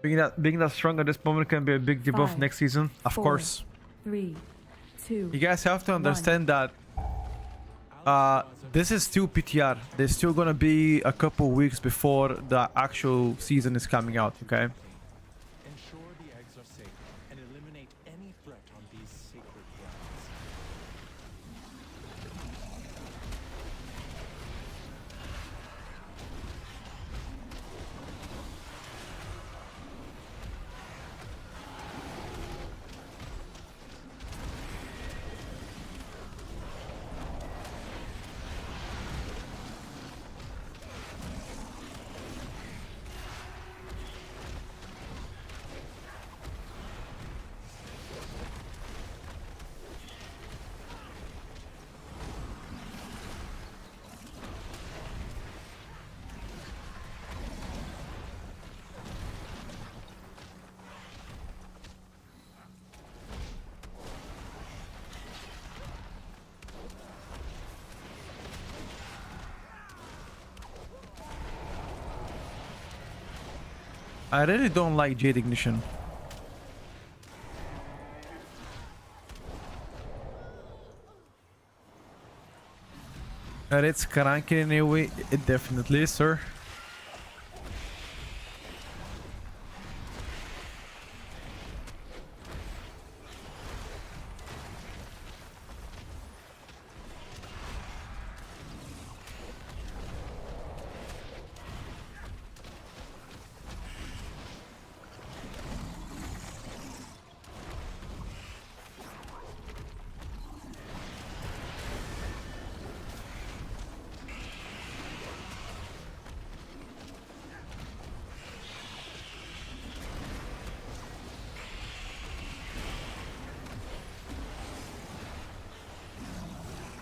Being that strong at this moment can be a big debuff 5, next season. Of 4, course. 3, 2. You guys have to understand that this is still PTR. There's still gonna be a couple weeks before the actual season is coming out, okay? Ensure the eggs are safe and eliminate any threat on these sacred grounds. I really don't like Jade Ignition. And it's cranky in a way. It definitely is, sir.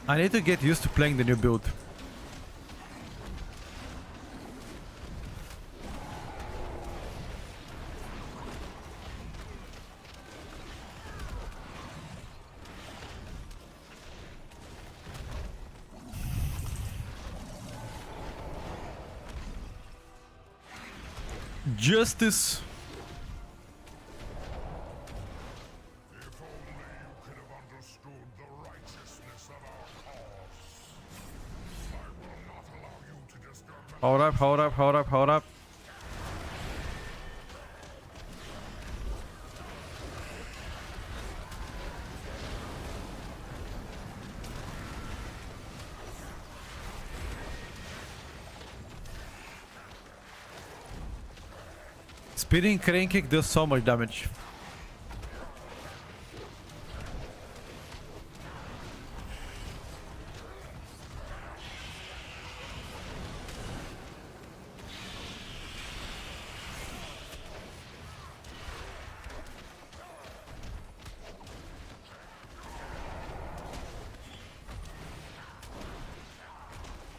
I need to get used to playing the new build. Justice. If only you could have understood the righteousness of our cause. I will not allow you to disturb us. Hold up, hold up, hold up, hold up. Spinning crane kick does so much damage.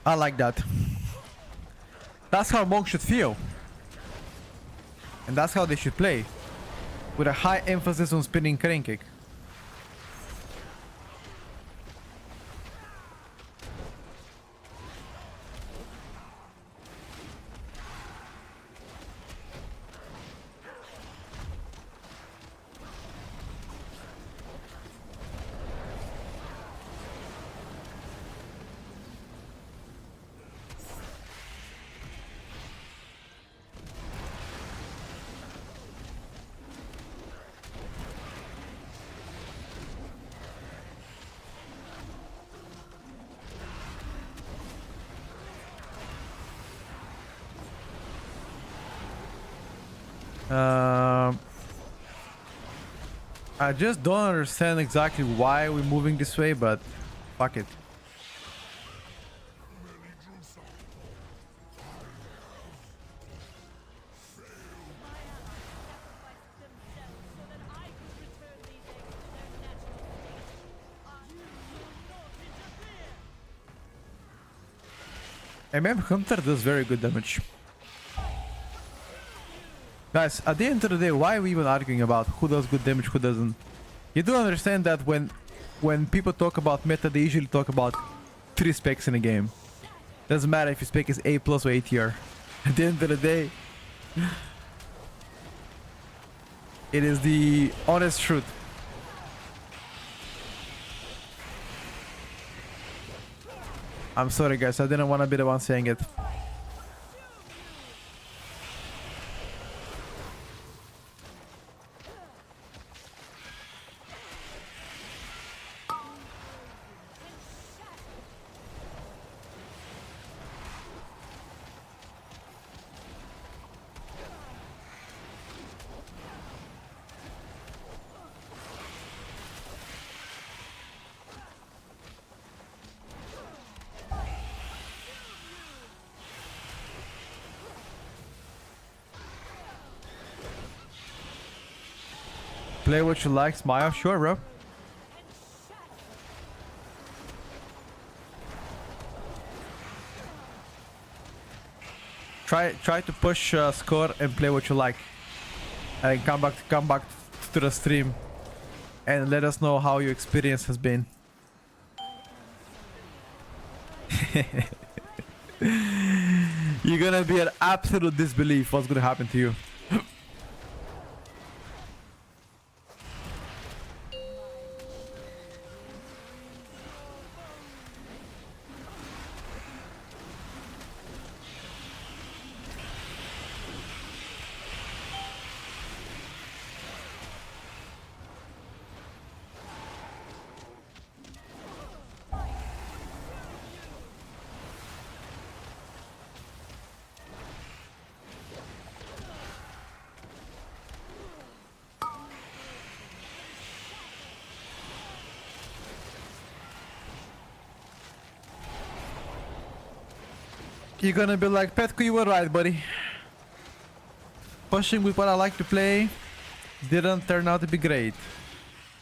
I like that. That's how monks should feel. And that's how they should play. with a high emphasis on spinning crane kick. I just don't understand exactly why we're moving this way, but fuck it. Hunter does very good damage. Guys, at the end of the day, why are we even arguing about who does good damage, who doesn't? You do understand that when people talk about meta, they usually talk about 3 specs in a game. Doesn't matter if your spec is A+ or A tier. At the end of the day, it is the honest truth. I'm sorry guys, I didn't want to be the one saying it. Play what you like, smile, sure, bro. Try to push score and play what you like, and come back to the stream and let us know how your experience has been. You're gonna be an absolute disbelief what's gonna happen to you. You're gonna be like, Petko, you were right, buddy. Pushing with what I like to play didn't turn out to be great.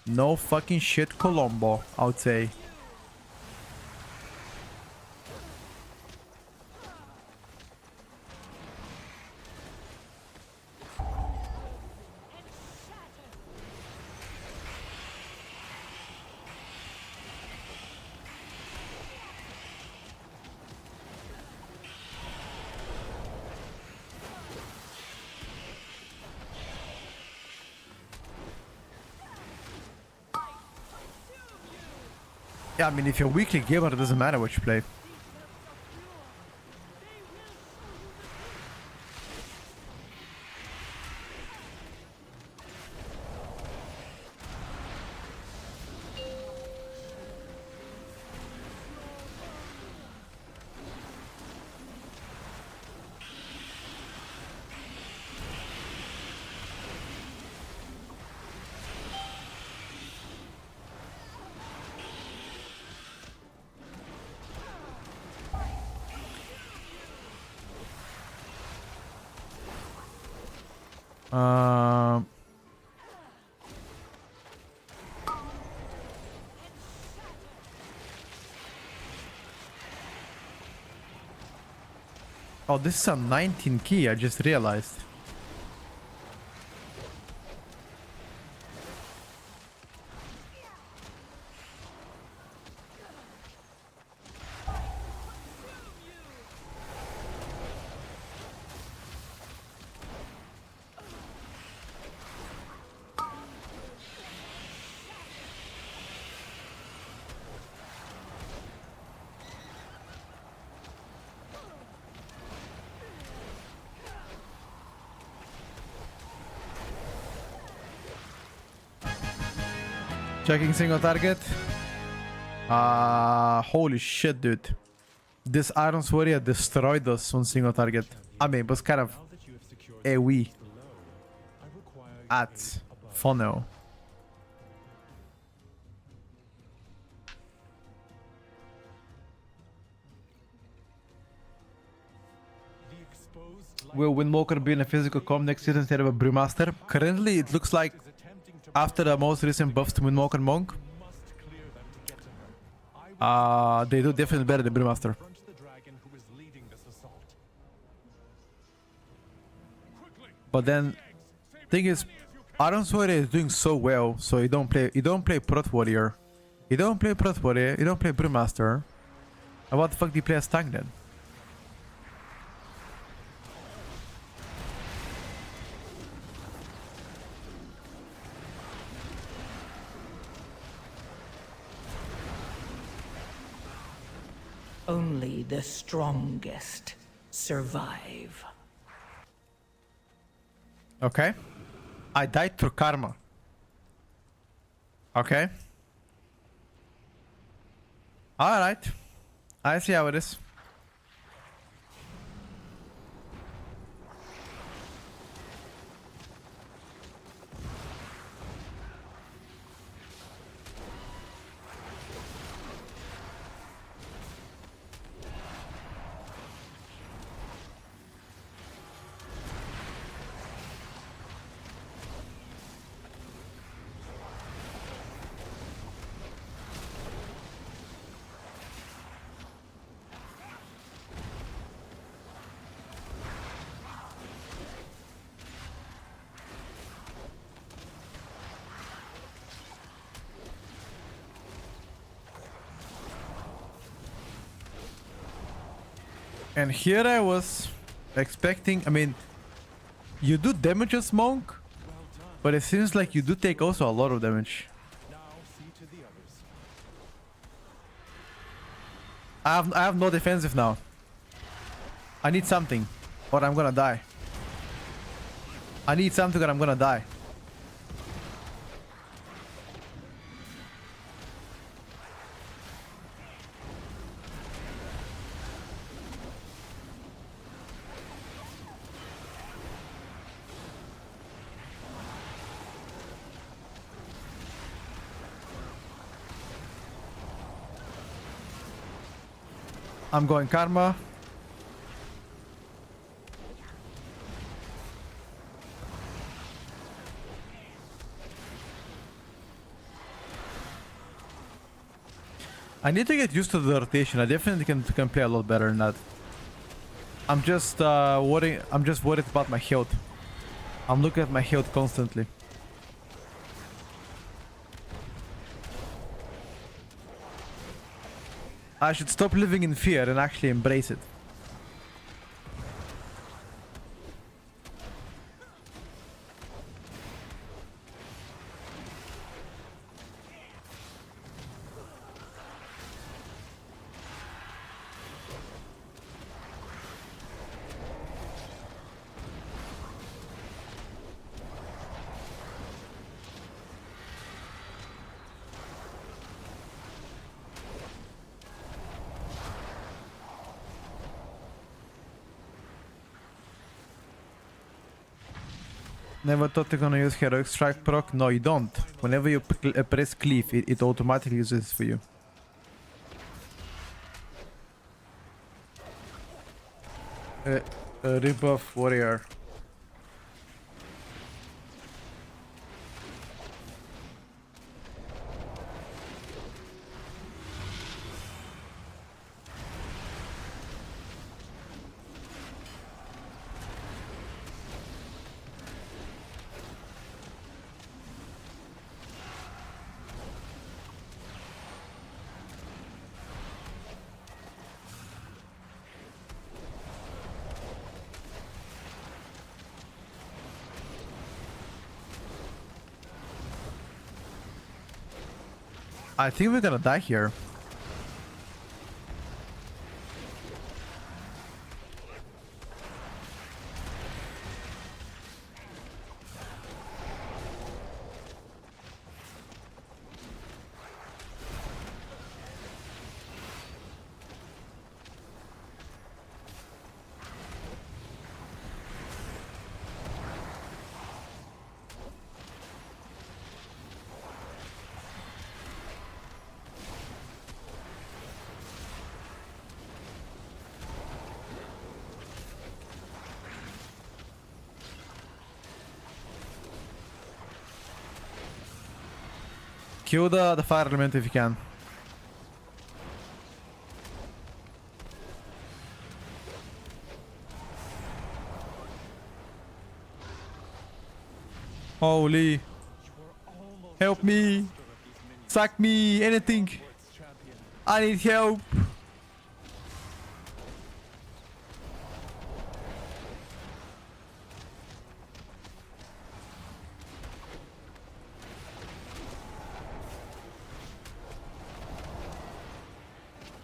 No fucking shit Colombo, I would say. Yeah, I mean, if you're a weekly gamer, it doesn't matter what you play. Oh, this is a 19 key, I just realized. Checking single target. Holy shit, dude. This Iron Warrior destroyed us on single target. I mean, it was kind of Now that you have secured a wee below, I require you at to move above. funnel. The exposed light Will Windwalker be in a physical comp next season instead of a Brewmaster? Currently, it looks like is attempting to after the most recent buffs to Windwalker Monk, must clear them to get to her. I will they do definitely better than Brewmaster. confront the dragon who is leading this assault. But then, thing is, Iron Warrior is doing so well, so you don't play Prot Warrior. You don't play Prot Warrior, you don't play Brewmaster. And what the fuck do you play as tank then? Only the strongest survive. Okay. I died through karma. Okay. Alright. I see how it is. And here I was expecting, I mean, you do damage as Monk, but it seems like you do take also a lot of damage. Now see to the others. I have no defensive now. I need something, or I'm gonna die. I need something or I'm gonna die. I'm going karma. I need to get used to the rotation. I definitely can play a lot better than that. I'm just worried. I'm just worried about my health. I'm looking at my health constantly. I should stop living in fear and actually embrace it. Never thought you're gonna use Heroic Strike proc? No, you don't. Whenever you press Cleave, it automatically uses for you. Rebuff Warrior. I think we're gonna die here. Kill the fire element if you can. Holy. Help me. Sack me. Anything. I need help.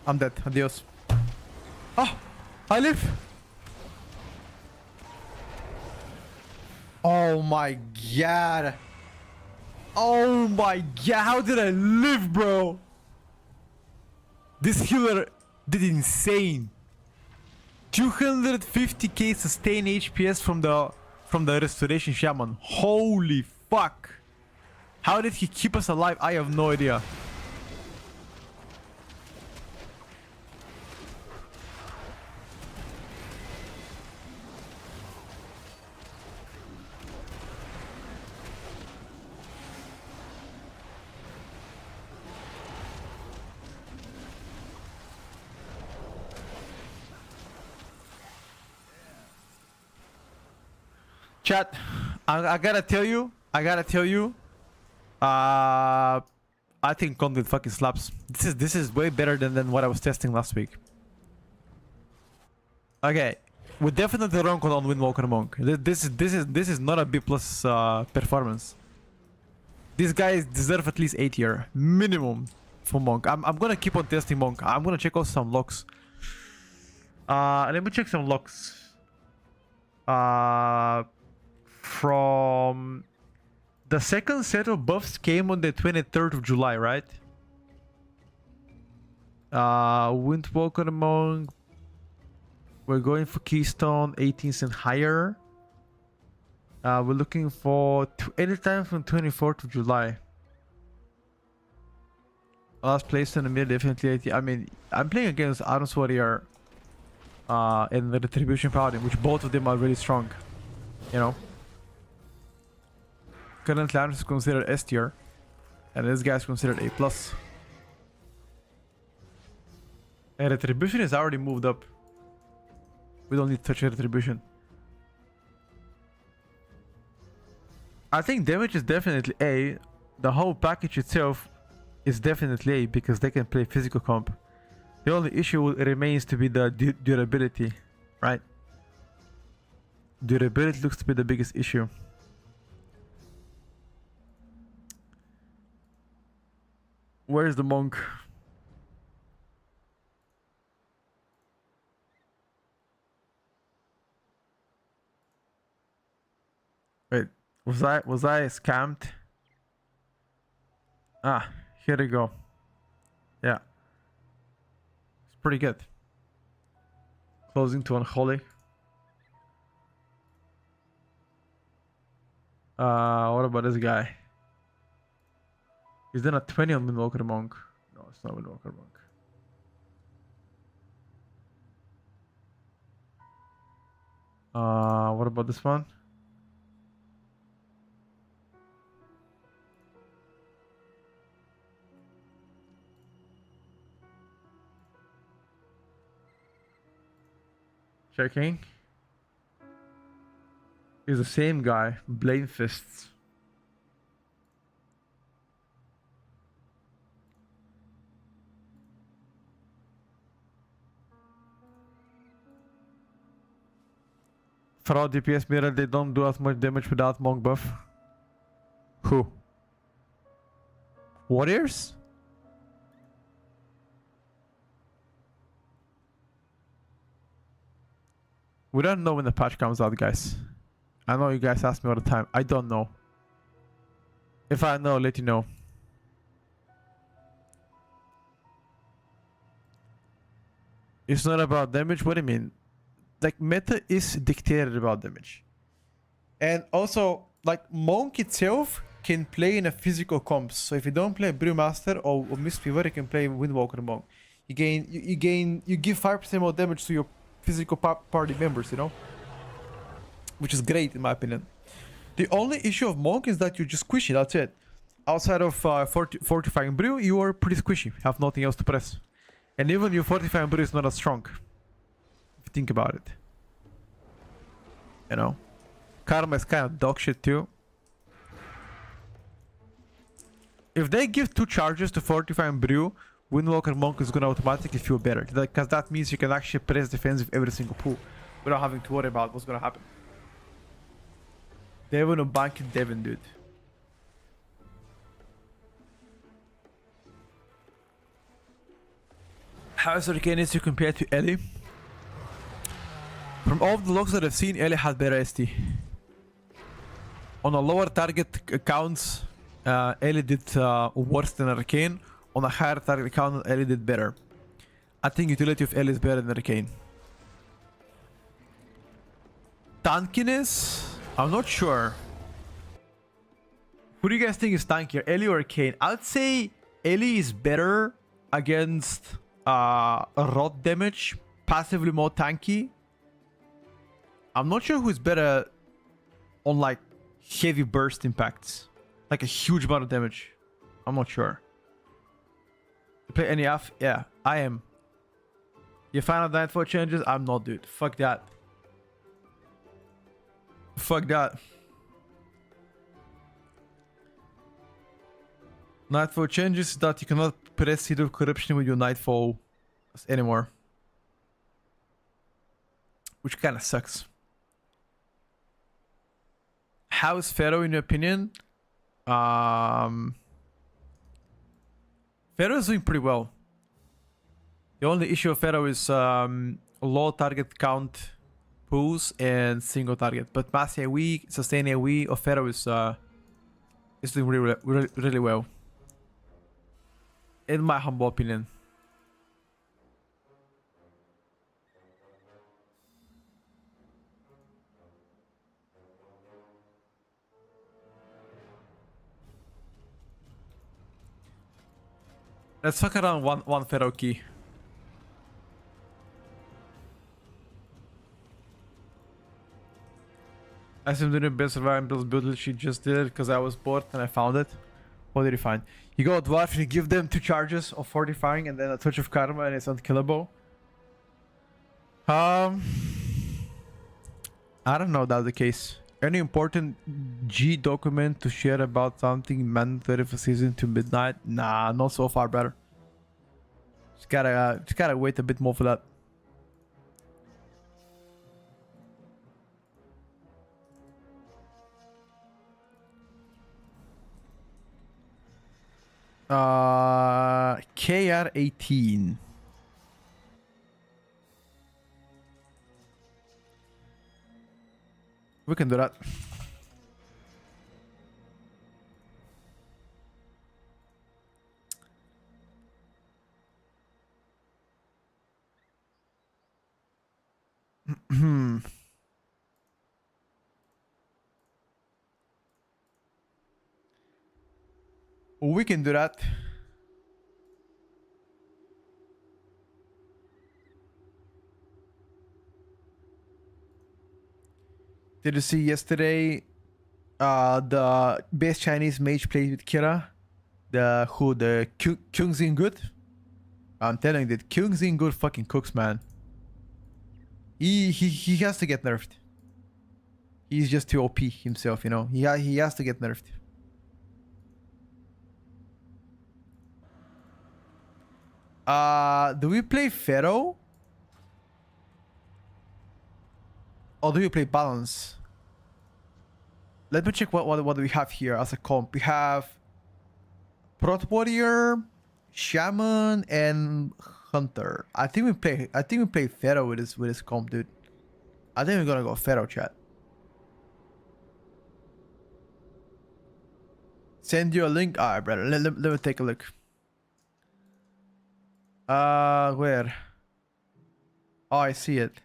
I'm dead. Adios. Oh, I live. Oh my god. Oh my god. How did I live, bro? This healer did insane. 250k sustained HPS from the restoration shaman. Holy fuck. How did he keep us alive? I have no idea. Chat, I gotta tell you, I think content fucking slaps. This is way better than what I was testing last week. Okay, we're definitely wrong on Windwalker Monk. This is not a B plus performance. These guys deserve at least 8 tier minimum for Monk. I'm gonna keep on testing Monk. I'm gonna check out some logs. Let me check some logs. From the second set of buffs came on the 23rd of July, right? Windwalker Monk. We're going for Keystone 18th and higher. We're looking for anytime from 24th of July. Last place in the mid, definitely 80. I mean, I'm playing against Arms Warrior and the Retribution Paladin, which both of them are really strong. You know? Currently, Arms is considered S tier, and this guy is considered A plus. And Retribution is already moved up. We don't need to touch Retribution. I think damage is definitely A. The whole package itself is definitely A because they can play physical comp. The only issue remains to be the durability, right? Durability looks to be the biggest issue. Where's the monk? Wait, was I scammed? Ah, here we go. Yeah. It's pretty good. Closing to unholy. What about this guy? He's done a 20 on Windwalker Monk. No, it's not Windwalker Monk. What about this one? Checking. He's the same guy. Blade Fists. For all DPS mirror, they don't do as much damage without monk buff. Who? Warriors? We don't know when the patch comes out, guys. I know you guys ask me all the time. I don't know. If I know, I'll let you know. It's not about damage? What do you mean? Like, meta is dictated about damage. And also, like, Monk itself can play in a physical comp. So if you don't play Brewmaster or Mistweaver, you can play Windwalker Monk. You give 5% more damage to your physical party members, you know? Which is great in my opinion. The only issue of Monk is that you just squish it, that's it. outside of fortifying brew, you are pretty squishy. Have nothing else to press. And even your fortifying brew is not as strong. If you think about it. You know? Karma is kind of dog shit too. If they give 2 charges to fortifying brew, Windwalker Monk is gonna automatically feel better. Because that means you can actually press defensive every single pool without having to worry about what's gonna happen. Devon or Bank Devon, dude. How is Arcane to compare to Ellie? From all the logs that I've seen, Ellie has better ST. On a lower target counts, Ellie did worse than Arcane. On a higher target count, Ellie did better. I think utility of Ellie is better than Arcane. Tankiness? I'm not sure. Who do you guys think is tankier, Ellie or Arcane? I'd say Ellie is better against rot damage, passively more tanky. I'm not sure who's better on like heavy burst impacts, like a huge amount of damage. I'm not sure. You play any F? Yeah, I am. You fan of Nightfall changes? I'm not, dude. Fuck that. Fuck that. Nightfall changes that you cannot press Seed of Corruption with your Nightfall anymore. Which kind of sucks. How is Pharaoh in your opinion? Pharaoh is doing pretty well. The only issue of Pharaoh is low target count pulls and single target. But mass AoE, sustain AoE of Pharaoh is doing really well. In my humble opinion. Let's fuck around one Pharaoh key. I assume the new best survival build she just did because I was bored and I found it. What did you find? You go dwarf and you give them 2 charges of fortifying and then a touch of karma and it's unkillable. I don't know if that's the case. Any important G document to share about something mandatory for season to midnight? Nah, not so far, brother. Just gotta wait a bit more for that. KR18. We can do that. We can do that. Did you see yesterday the best Chinese mage played with Kira? The Kyung Xin Good? I'm telling you, that Kyung Xin Good fucking cooks, man. He has to get nerfed. He's just too OP himself, you know. He has to get nerfed. Do we play Pharaoh? Or do we play Balance? Let me check what do we have here as a comp. We have Prot Warrior, Shaman, and Hunter. I think we play Pharaoh with his comp, dude. I think we're gonna go Pharaoh, chat. Send you a link. Alright, brother. Let me take a look. Where? Oh, I see it.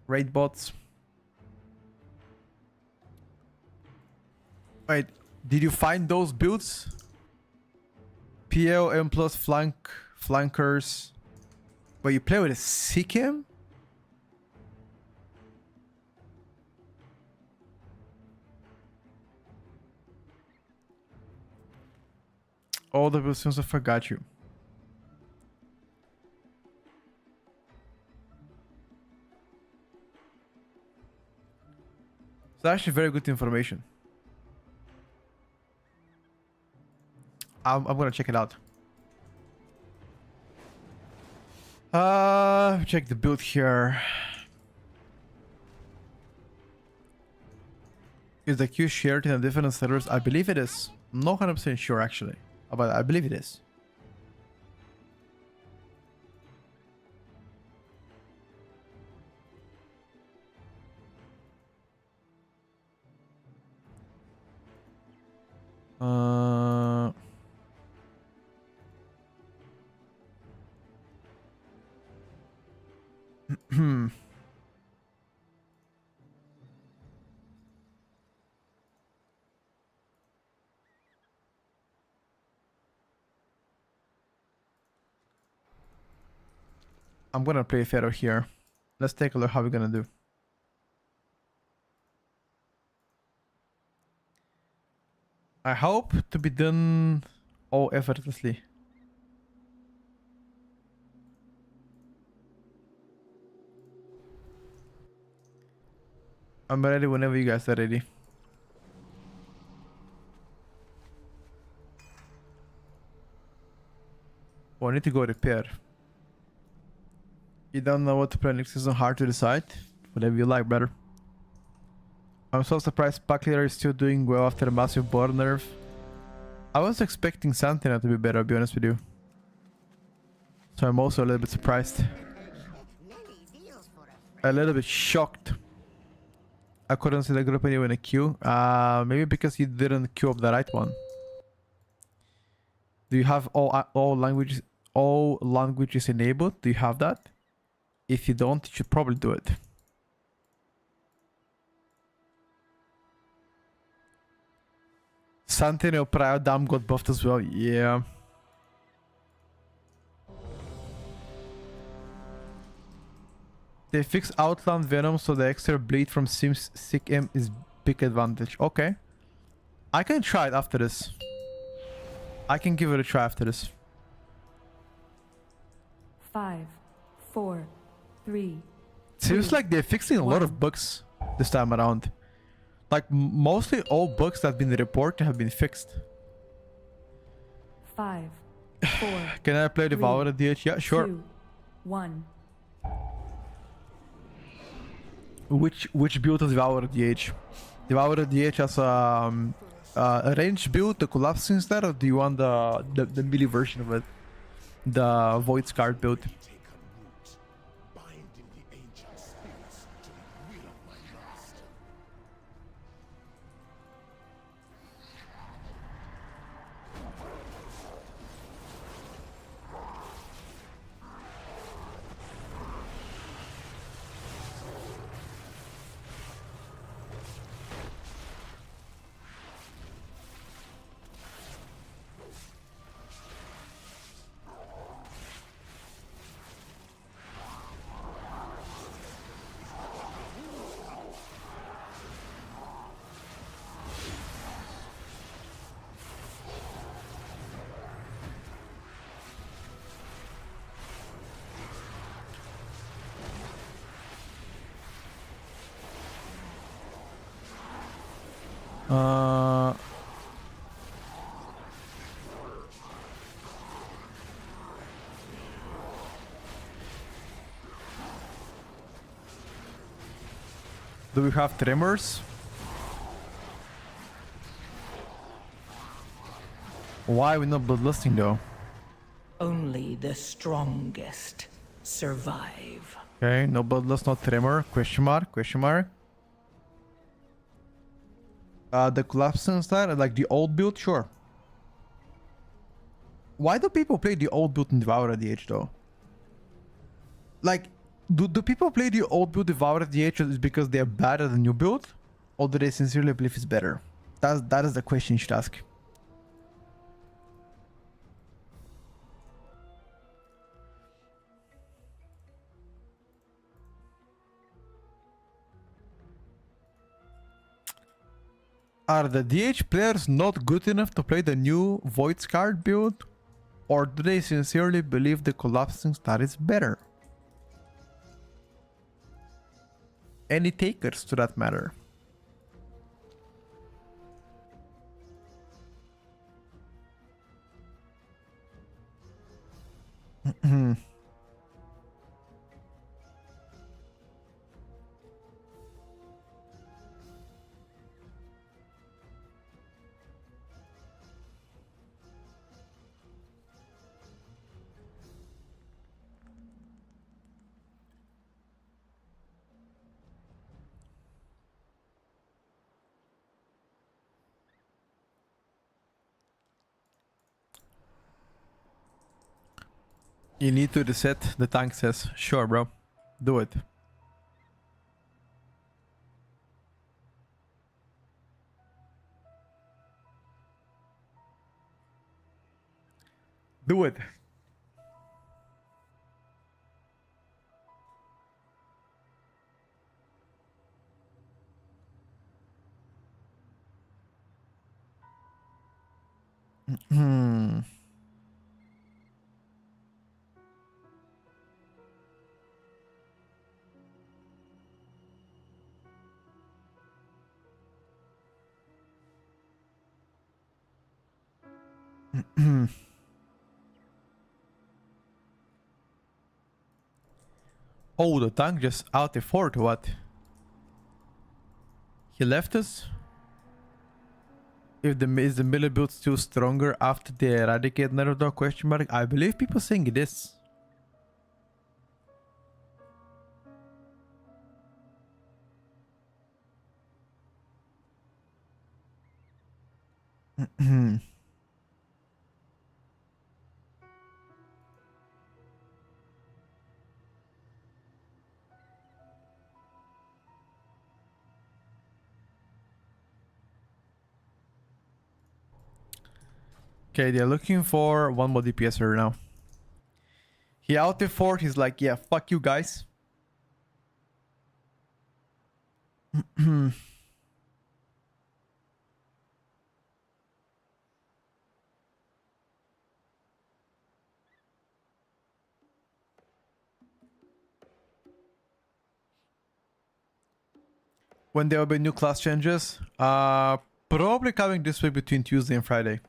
Raid bots. Wait, did you find those builds? PL, M plus, flankers. But you play with a Sikkim? All the buildings, I got you. It's actually very good information. I'm gonna check it out. Check the build here. Is the queue shared in the different servers? I believe it is. I'm not 100% sure actually, but I believe it is. I'm gonna play Pharaoh here. Let's take a look how we're gonna do. I hope to be done all effortlessly. I'm ready whenever you guys are ready. Oh, I need to go repair. You don't know what to play next season? Hard to decide. Whatever you like, brother. I'm so surprised Buckler is still doing well after a massive board nerf. I was expecting Santina to be better, I'll be honest with you. So I'm also a little bit surprised. A little bit shocked. I couldn't see the group anyway in a queue. Maybe because you didn't queue up the right one. Do you have all languages enabled? Do you have that? If you don't, you should probably do it. Sentinel Prior Dam got buffed as well. Yeah. They fix Outland Venom so the extra bleed from Sims Sick M is big advantage. Okay. I can try it after this. I can give it a try after this. 5, 4, 3. Seems like they're fixing a lot of bugs this time around. Like mostly all bugs that have been reported have been fixed. 5, 4. Can I play Devour DH? Yeah, sure. 2, 1. Which build is Devour DH? Devour DH as a range build, the collapse instead, or do you want the melee version of it? The Void Scarred build. Do we have tremors? Why are we not bloodlusting though? Only the strongest survive. Okay, no bloodlust, no tremor. Question mark? Question mark? The collapsing style, like the old build, sure. Why do people play the old build in Devour DH though? Like, do people play the old build Devour DH is because they're bad at the new build? Or do they sincerely believe it's better? That is the question you should ask. Are the DH players not good enough to play the new Void Scarred build? Or do they sincerely believe the collapsing stat is better? Any takers to that matter? You need to reset, the tank says. Sure, bro. Do it. Do it. Hmm. Oh, the tank just out the fort, what? He left us? If is the melee build still stronger after they eradicate Naruto? Question mark. I believe people saying it is. Okay, they're looking for one more DPSer now. He out the fort, he's like, yeah, fuck you guys. When there will be new class changes? Probably coming this week between Tuesday and Friday.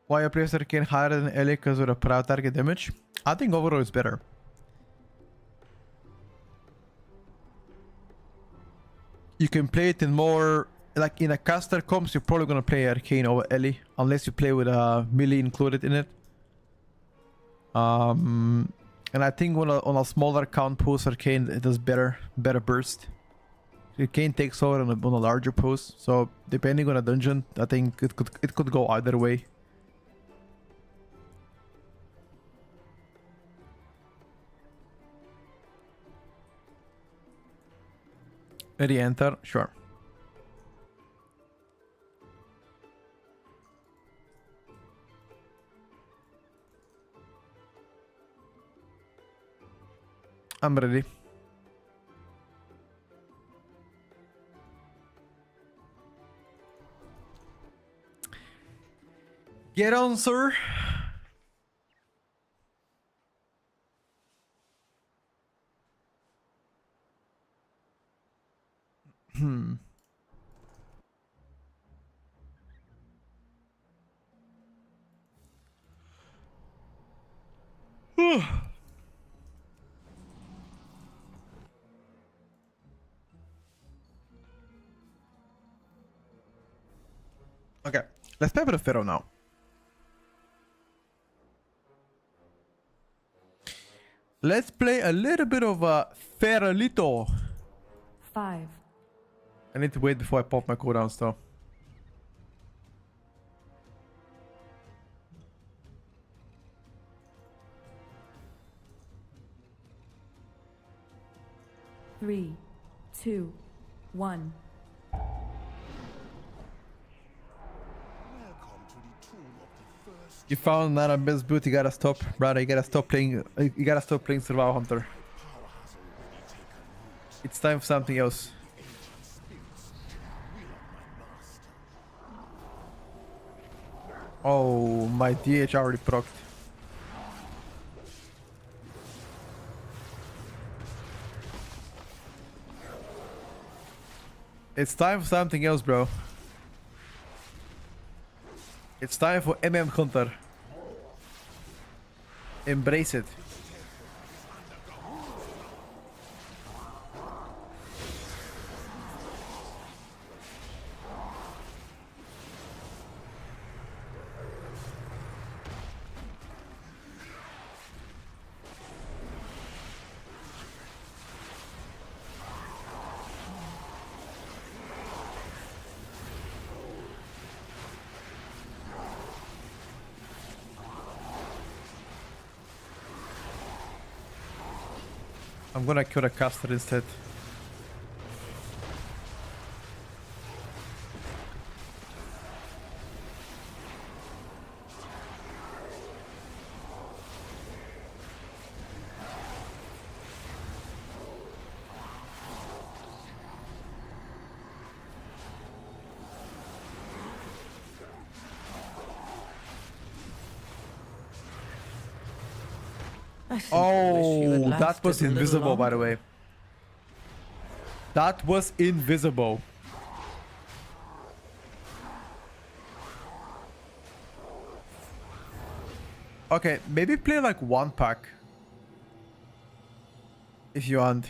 Why a player can higher than LA because of the proud target damage? I think overall it's better. You can play it in more, like in a caster comps, you're probably gonna play Arcane over Ellie, unless you play with a melee included in it. And I think on a smaller count post, Arcane it does better burst. Arcane takes over on a larger post, so depending on a dungeon, I think it could go either way. Re-enter, sure. I'm ready. Get on, sir. Okay, let's play with a Pharaoh now. Let's play a little bit of a Feralito. 5, I need to wait before I pop my cooldowns though. 3, 2, 1. You found not a best boot. You gotta stop, brother. You gotta stop playing. You gotta stop playing Survival Hunter. It's time for something else. Oh, my DH already procced. It's time for something else, bro. It's time for Hunter. Embrace it. I'm gonna kill a caster instead. I simply wish you had Oh, that lasted was a little invisible, by the longer. way. That was invisible. Okay, maybe play like one pack. If you want.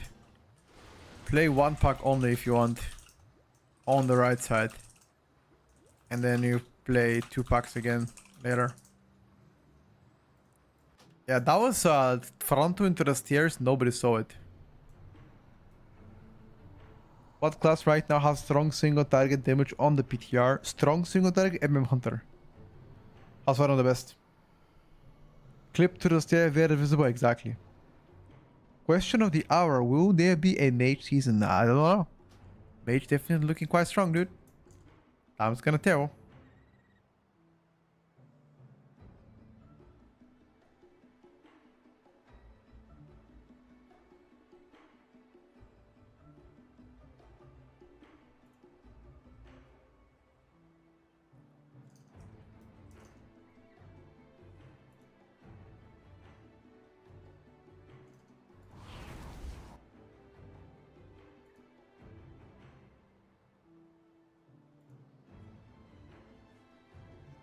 Play one pack only if you want. On the right side. And then you play two packs again later. Yeah, that was Fronto into the stairs. Nobody saw it. What class right now has strong single target damage on the PTR? Strong single target Hunter. That's one of the best. Clip to the stair, very visible, exactly. Question of the hour, will there be a mage season? I don't know. Mage definitely looking quite strong, dude. Time's gonna tell.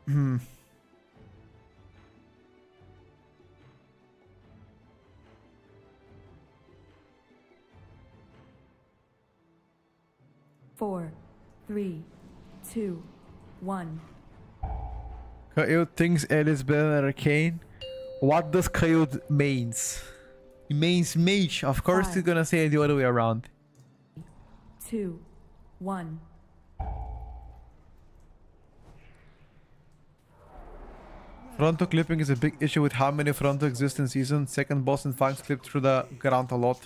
Hmm. Four, three, two, one. Coyote thinks L is better than Arcane. What does Coyote means? It means mage. Of course he's gonna say it the other way around. 2, 1. Fronto clipping is a big issue with how many Fronto exist in season. Second boss and Fangs clip through the ground a lot.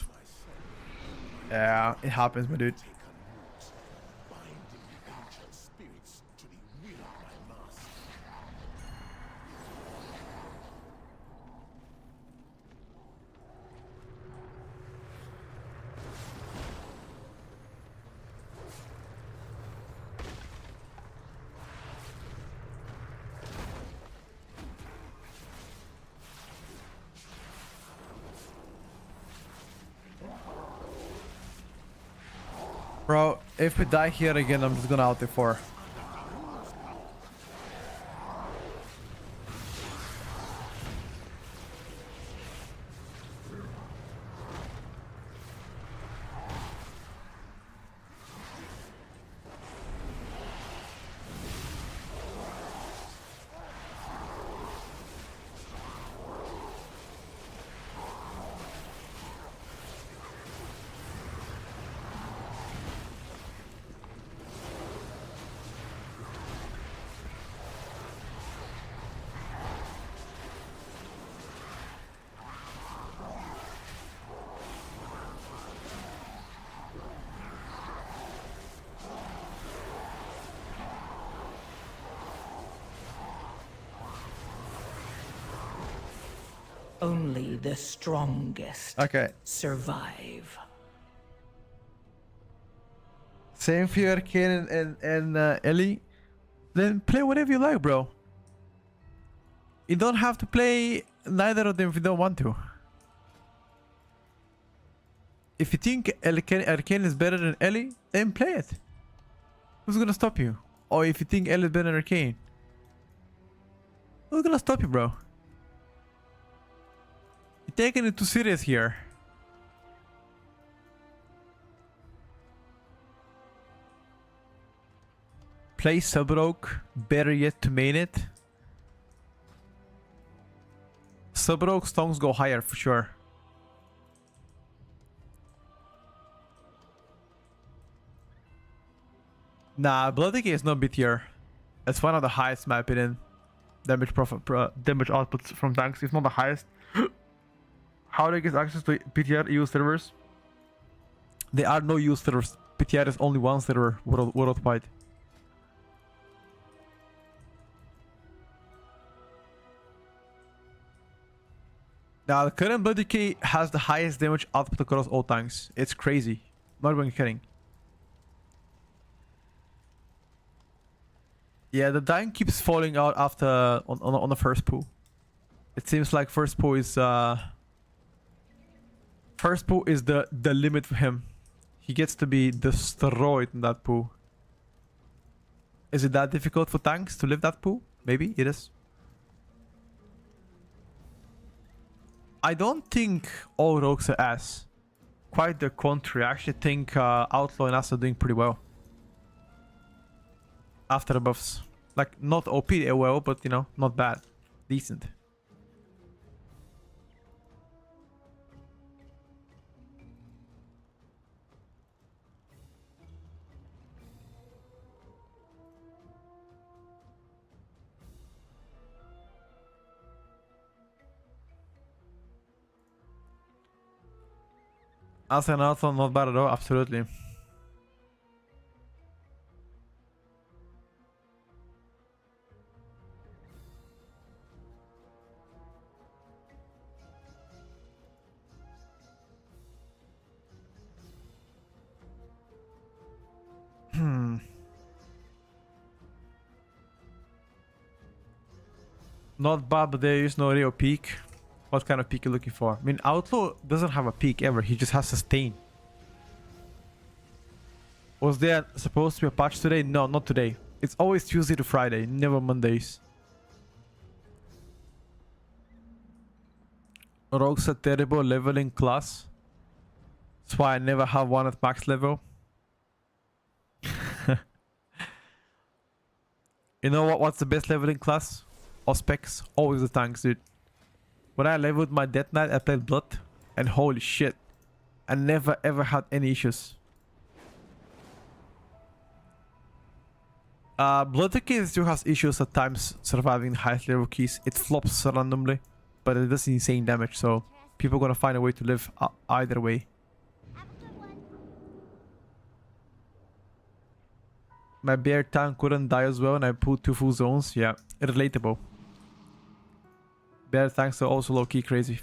Yeah, it happens, my dude. Bro, if we die here again, I'm just gonna out the 4. Only the strongest Okay. survive. Same for Arcane and Ellie. Then play whatever you like, bro. You don't have to play neither of them if you don't want to. If you think Arcane is better than Ellie, then play it. Who's gonna stop you? Or if you think Ellie is better than Arcane, who's gonna stop you, bro? You're taking it too serious here. Play Subrogue, better yet to main it. Subrogue songs go higher for sure. Nah, Bloody Gate is not B tier. It's one of the highest in my opinion. Damage damage outputs from tanks. It's not the highest. How do I get access to PTR EU servers? There are no EU servers. PTR is only one server worldwide. Now, the current Bloody Key has the highest damage output across all tanks. It's crazy. Not even kidding. Yeah, the tank keeps falling out after on the first pool. It seems like first pool is the limit for him. He gets to be destroyed in that pool. Is it that difficult for tanks to live that pool? Maybe it is. I don't think all rogues are ass. Quite the contrary. I actually think Outlaw and us are doing pretty well. After the buffs. Like, not OP well, but you know, not bad. Decent. As an Outlaw, not bad at all, absolutely. Not bad, but there is no real peak. What kind of peak are you looking for? I mean, Outlaw doesn't have a peak ever. He just has sustain. Was there supposed to be a patch today? No, not today. It's always Tuesday to Friday, never Mondays. Rogue's a terrible leveling class. That's why I never have one at max level. You know what's the best leveling class? Auspex. Always the tanks, dude. When I leveled my Death Knight, I played Blood. And holy shit. I never ever had any issues. Blood Case still has issues at times surviving highest level keys. It flops randomly. But it does insane damage, so people are gonna find a way to live either way. My bear tank couldn't die as well and I pulled 2 full zones. Yeah, relatable. Bear tanks are also low-key crazy.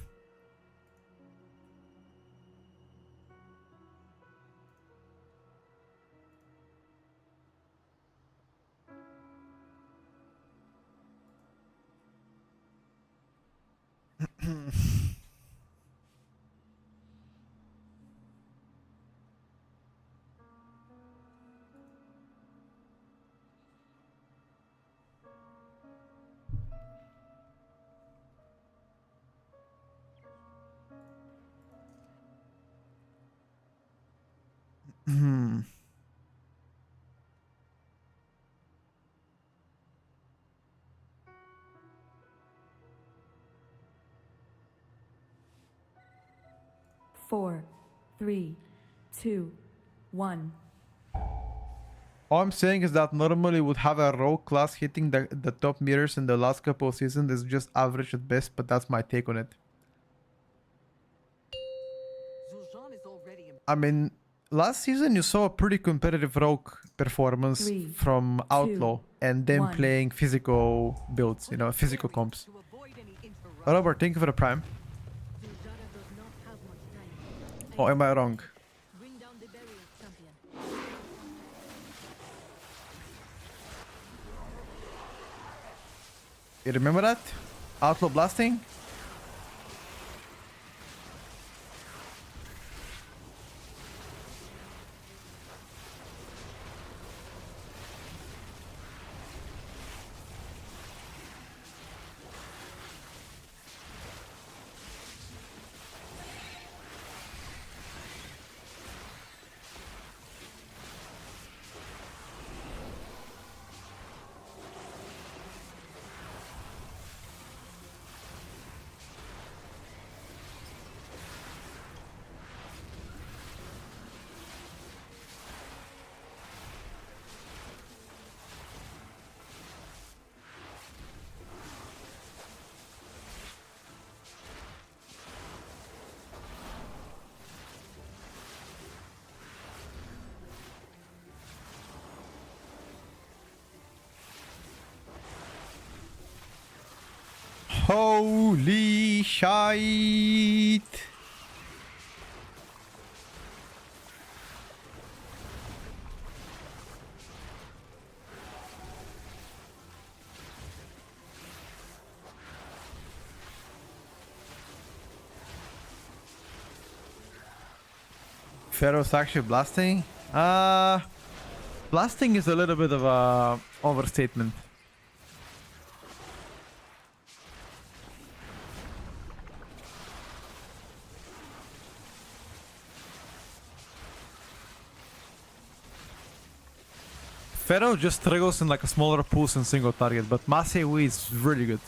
Four, three, two, one. All I'm saying is that normally would have a rogue class hitting the top mirrors in the last couple of seasons is just average at best, but that's my take on it. I mean, last season you saw a pretty competitive rogue performance from Outlaw and them playing physical builds, you know, physical comps. Robert, thank you for the prime. Or am I wrong? Bring down the barrier, champion. You remember that? Outlaw blasting? Holy shite! Pharaoh's actually blasting? Blasting is a little bit of a overstatement. Pharaoh just struggles in like a smaller pools and single target, but Mass AoE is really good.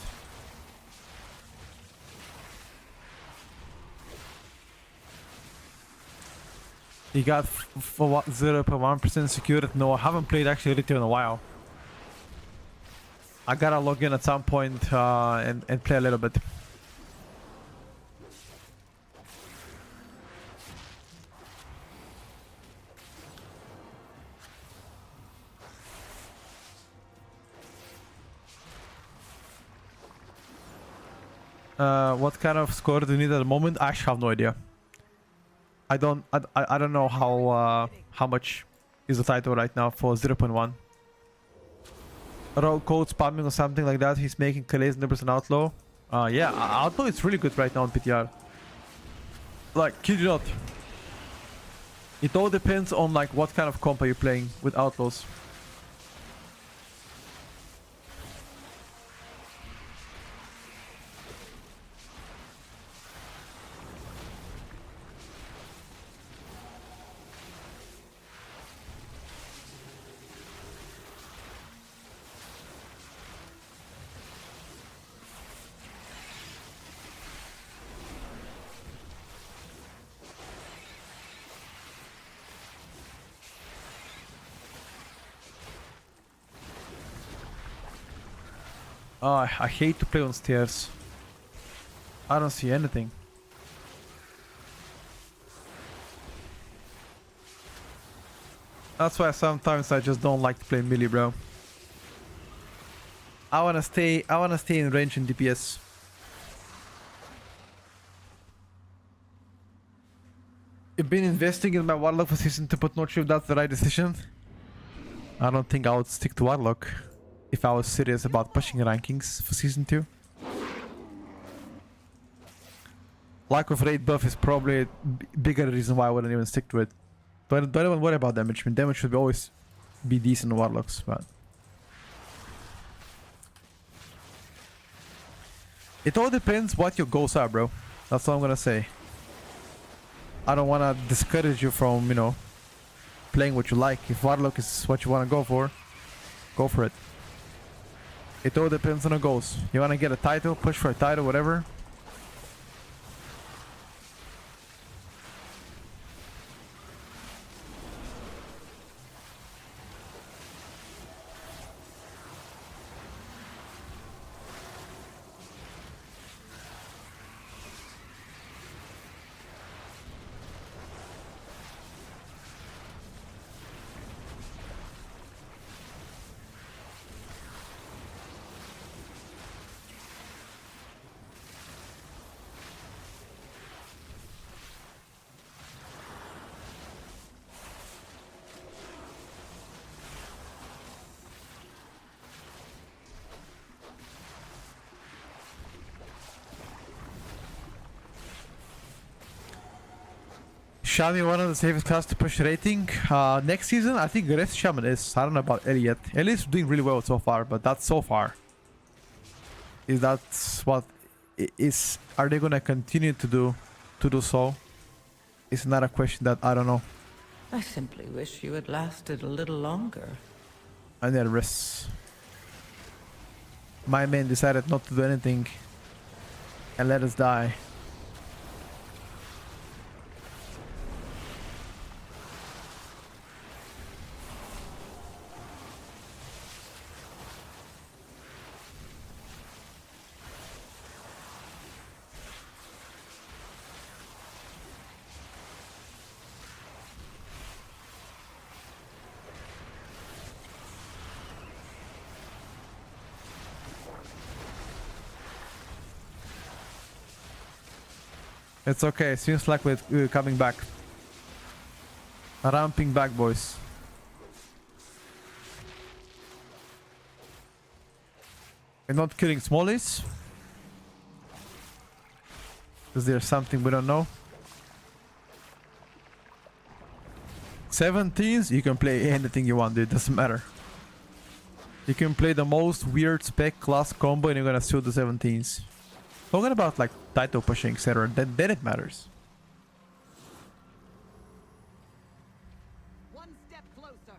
He got 0.1% secured. No, I haven't played actually retail in a while. I gotta log in at some point and play a little bit. What kind of score do you need at the moment? I actually have no idea. I don't know how much is the title right now for 0.1. Roll code spamming or something like that. He's making Calais numbers an outlaw. Yeah, outlaw is really good right now on PTR. Like, kid you not. It all depends on like what kind of comp are you playing with outlaws. Oh, I hate to play on stairs. I don't see anything. That's why sometimes I just don't like to play melee, bro. I wanna stay in range and DPS. I've been investing in my Warlock for season 2, but not sure if that's the right decision. I don't think I would stick to Warlock if I was serious about pushing rankings for season 2. Lack of raid buff is probably a bigger reason why I wouldn't even stick to it. Don't even worry about damage. I mean, damage should always be decent in Warlocks, but it all depends what your goals are, bro. That's all I'm gonna say. I don't wanna discourage you from, you know, playing what you like. If Warlock is what you wanna go for it. It all depends on the goals. You wanna get a title, push for a title, whatever. Shaman one of the safest classes to push rating. Next season, I think Rest Shaman is. I don't know about Ellie yet. Ellie is doing really well so far, but that's so far. Is that what is? Are they gonna continue to do so? It's not a question that I don't know. I simply wish you had lasted a little longer. And then Rest. My man decided not to do anything and let us die. It's okay, seems like we're coming back. Ramping back, boys. We're not killing smallies. Is there something we don't know? 17s, you can play anything you want, dude, doesn't matter. You can play the most weird spec class combo and you're gonna still do 17s. Talking about like title pushing, etc., then it matters. One step closer.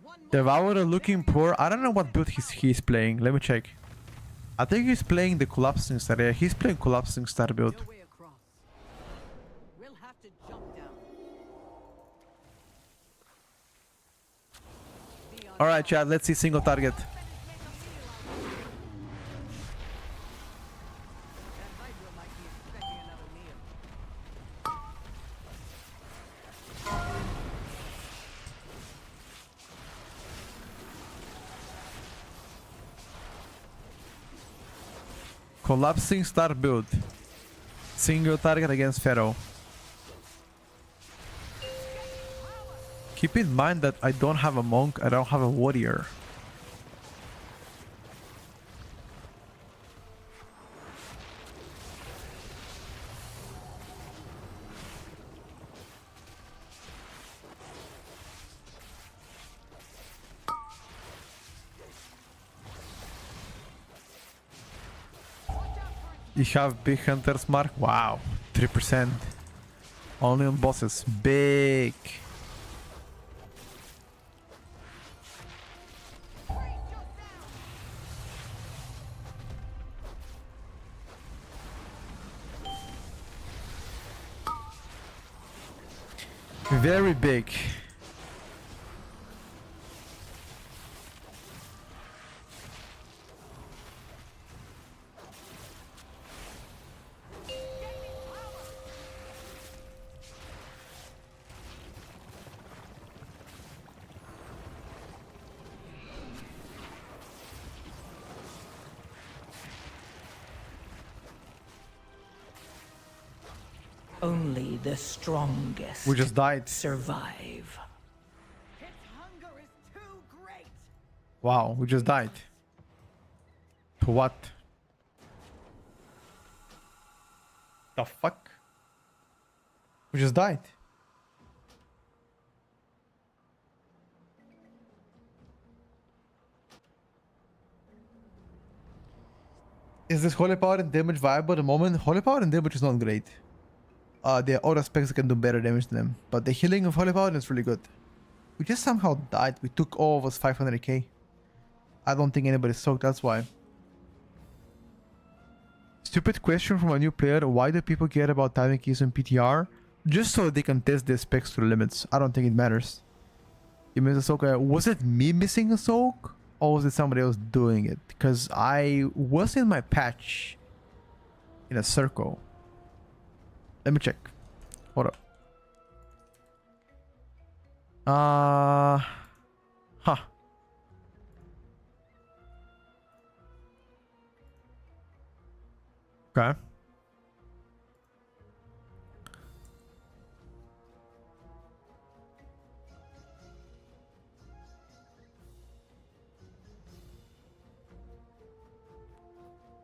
One more. Devourer looking poor. I don't know what build he's playing. Let me check. I think he's playing the collapsing star. Yeah, he's playing collapsing star build. No way across. We'll have to jump down. All right, Chad. Let's see single target. That Hydra might be expecting another meal. Collapsing star build. Single target against Pharaoh. Keep in mind that I don't have a monk. I don't have a warrior. You have big hunter's mark? Wow, 3%. Only on bosses. Big. Very big. Only the strongest We just died. survive. Its hunger is too great. Wow, we just died. To what? The fuck? We just died. Is this holy power and damage viable at the moment? Holy power and damage is not great. There are other specs that can do better damage than them. But the healing of holy power is really good. We just somehow died. We took all of us 500k. I don't think anybody's soaked, that's why. Stupid question from a new player. Why do people care about timing keys on PTR? Just so they can test their specs to the limits. I don't think it matters. You missed a soak. Was it me missing a soak? Or was it somebody else doing it? Because I was in my patch in a circle. Let me check. Hold up. Huh. Okay.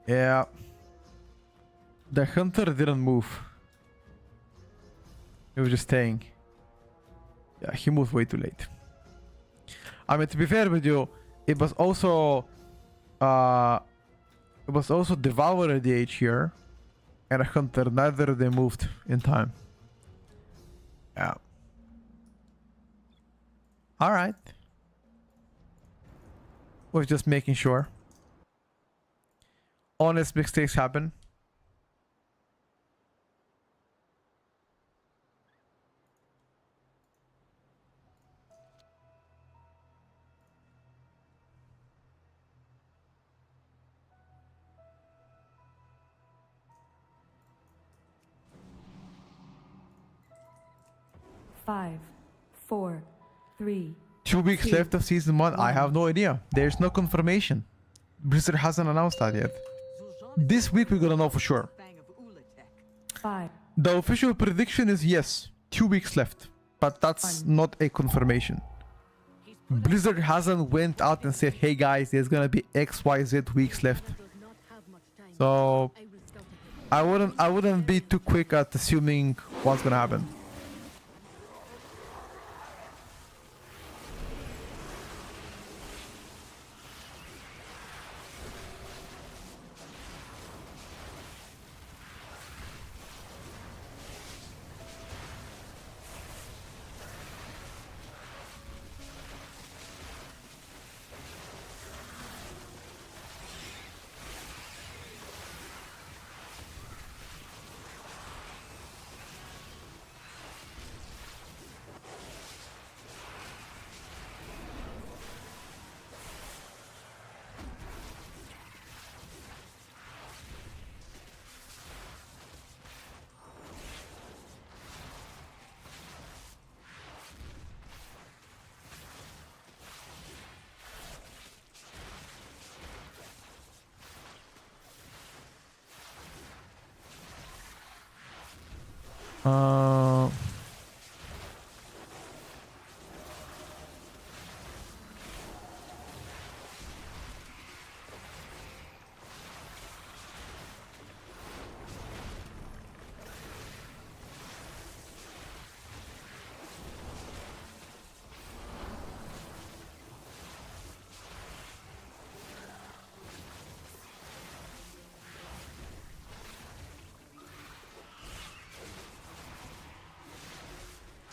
Yeah. The hunter didn't move. He was just staying. Yeah, he moved way too late. I mean, to be fair with you, it was also Devourer DH here and a Hunter. Neither of them moved in time. Yeah. All right. Was just making sure. Honest mistakes happen. Five, four, 3. 2 weeks 2, left of season 1. I have no idea. There's no confirmation. Blizzard hasn't announced that yet. This week we're gonna know for sure. 5, The official prediction is yes, 2 weeks left, but that's not a confirmation. Blizzard hasn't went out and said, hey guys, there's gonna be XYZ weeks left. So I wouldn't be too quick at assuming what's gonna happen. Uh,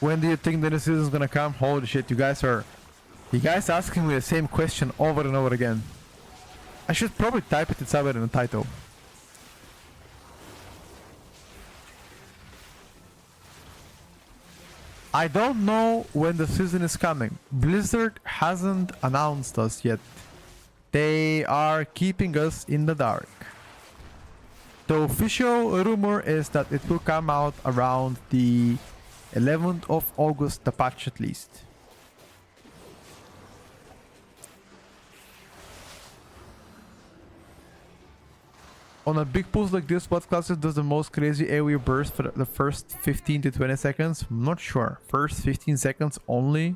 when do you think the new season's gonna come? Holy shit, you guys asking me the same question over and over again. I should probably type it somewhere in the title. I don't know when the season is coming. Blizzard hasn't announced us yet. They are keeping us in the dark. The official rumor is that it will come out around the 11th of August, the patch at least. On a big pulse like this, what classes does the most crazy AoE burst for the first 15 to 20 seconds? I'm not sure. First 15 seconds only?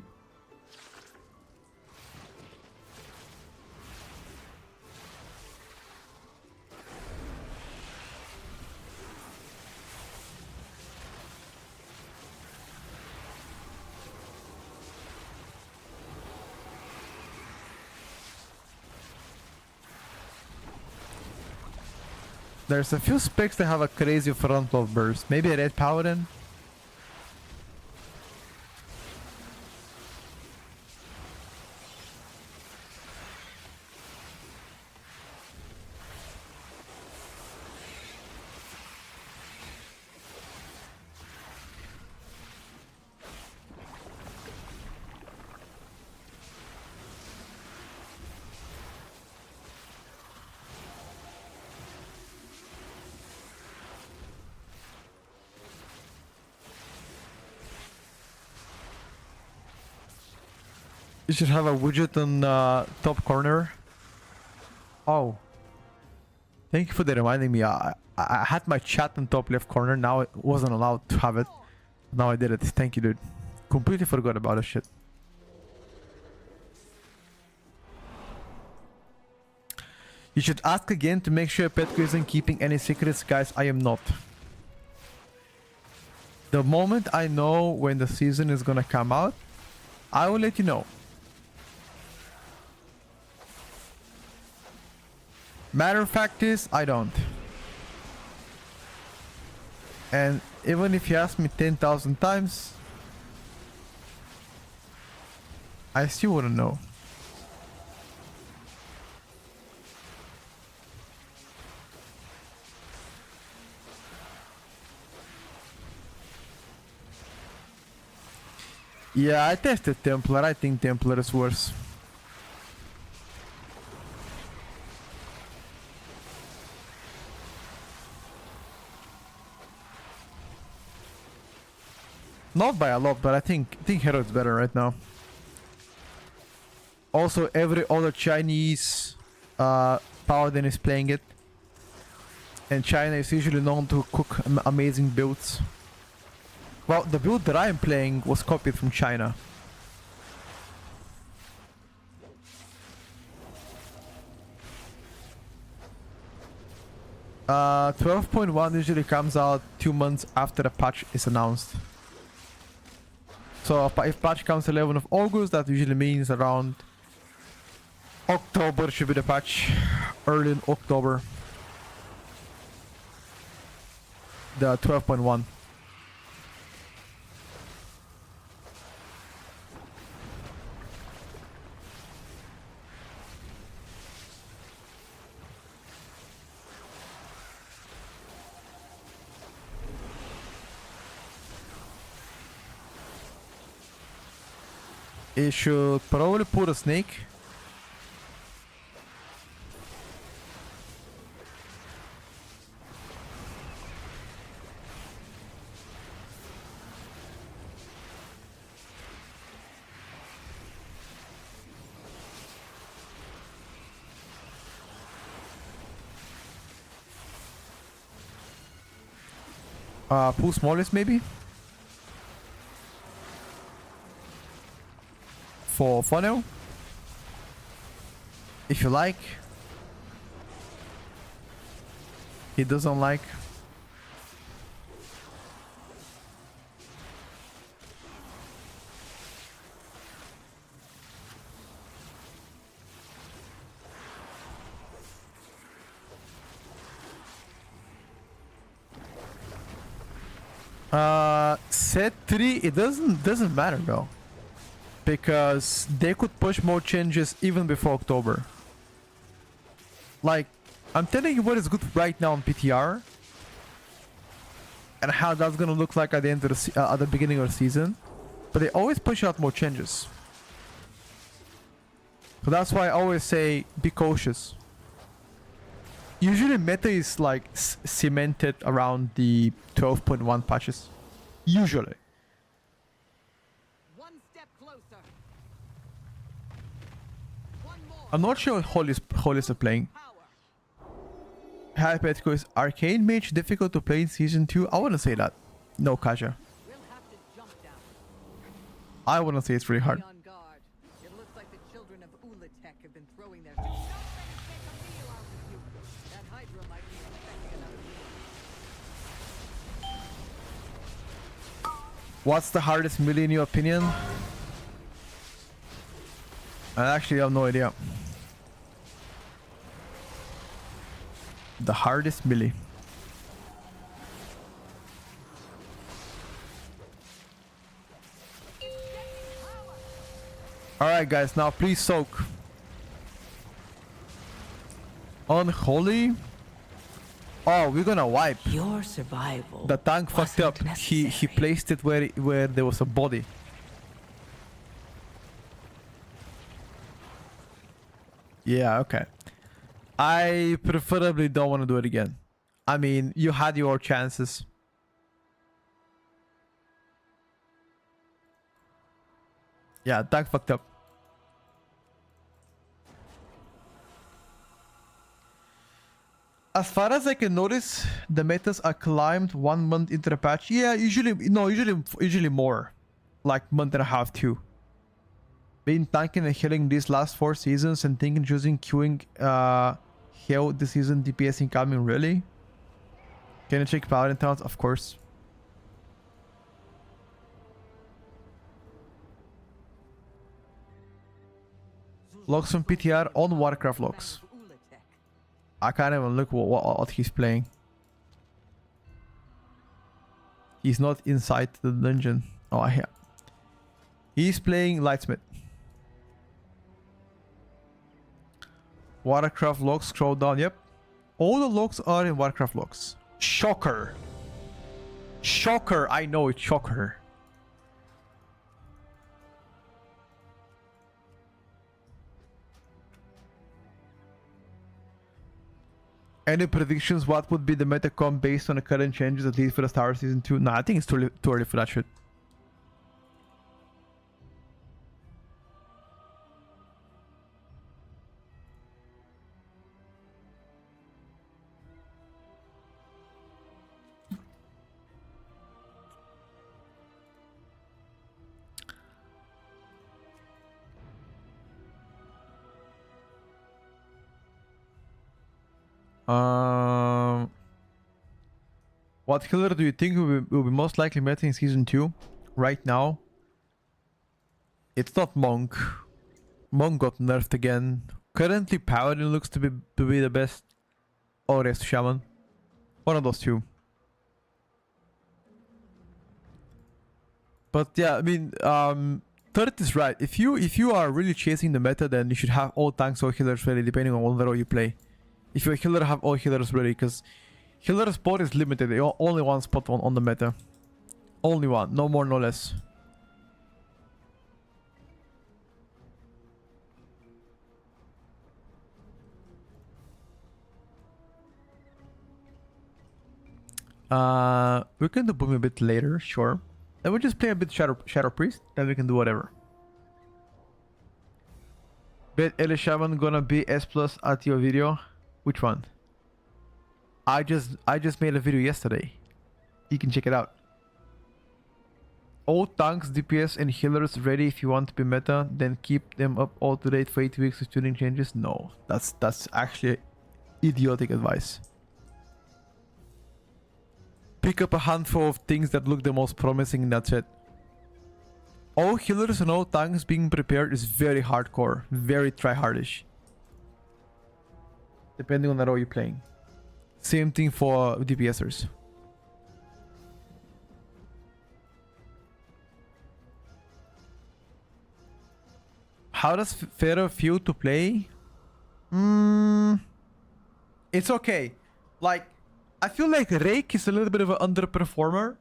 There's a few specs that have a crazy front load burst. Maybe a red paladin? You should have a widget on top corner. Oh. Thank you for that reminding me. I had my chat on top left corner. Now it wasn't allowed to have it. Now I did it. Thank you, dude. Completely forgot about this shit. You should ask again to make sure Petko isn't keeping any secrets. Guys, I am not. The moment I know when the season is gonna come out, I will let you know. Matter of fact is, I don't. And even if you ask me 10,000 times, I still wouldn't know. Yeah, I tested Templar. I think Templar is worse. Not by a lot, but I think Hero is better right now. Also, every other Chinese paladin is playing it, and China is usually known to cook amazing builds. Well, the build that I am playing was copied from China. Uh, 12.1 usually comes out 2 months after the patch is announced. So if patch comes 11th of August, that usually means around October should be the patch. Early in October. The 12.1. It should probably put a snake. Pull smallest maybe? For funnel? If you like. He doesn't like. Set 3, it doesn't matter though. Because they could push more changes even before October. Like, I'm telling you what is good right now on PTR. And how that's gonna look like at the end of the at the beginning of the season. But they always push out more changes. So that's why I always say be cautious. Usually meta is like cemented around the 12.1 patches. Usually. One step closer. One more. I'm not sure Hollis are playing. Power. Hypothetical is Arcane Mage difficult to play in Season 2? I wouldn't say that. No, Kaja. We'll have to jump down. I wouldn't say it's really hard. Be on guard. It looks like the children of Ulatek have been throwing their... Don't let it take a meal out of you. That Hydra might be expecting another meal. What's the hardest melee in your opinion? I actually have no idea. The hardest melee. Alright guys, now please soak. Unholy? Oh, we're gonna wipe. Your survival. The tank fucked up. wasn't He necessary. placed it where there was a body. Yeah, okay. I preferably don't want to do it again. I mean, you had your chances. Yeah, tank fucked up. As far as I can notice, the metas are climbed 1 month into the patch. Yeah, usually more. Like month and a half too. Been tanking and healing these last 4 seasons and thinking choosing queuing heal this season DPS incoming, really? Can you check Paladin towns? Of course. Logs from PTR on Warcraft logs. Of Ulatech. I can't even look what he's playing. He's not inside the dungeon. Oh, yeah. He's playing Lightsmith. Warcraft logs, scroll down. Yep. All the logs are in Warcraft logs. Shocker. Shocker. I know it's shocker. Any predictions? What would be the metacom based on the current changes, at least for the Star Season 2? Nah, I think it's too early for that shit. What healer do you think will be most likely meta in Season 2? Right now, it's not Monk. Monk got nerfed again. Currently, Paladin looks to be the best. Or Rest Shaman. One of those two. But yeah, I mean, Third is right. If you are really chasing the meta, then you should have all tanks or healers ready, depending on what role you play. If you're a healer, have all healers ready, because healer spot is limited. Only one spot on the meta. Only one. No more, no less. We can do boom a bit later, sure. Then we just play a bit Shadow Priest, then we can do whatever. Bet Elishaman gonna be S+ at your video. Which one? I just made a video yesterday. You can check it out. All tanks, DPS and healers ready if you want to be meta, then keep them up all to date for 8 weeks with tuning changes. No, that's actually idiotic advice. Pick up a handful of things that look the most promising and that's it. All healers and all tanks being prepared is very hardcore, very tryhardish. Depending on the role you're playing. Same thing for DPSers. How does Pharaoh feel to play? It's okay. Like, I feel like Rake is a little bit of an underperformer.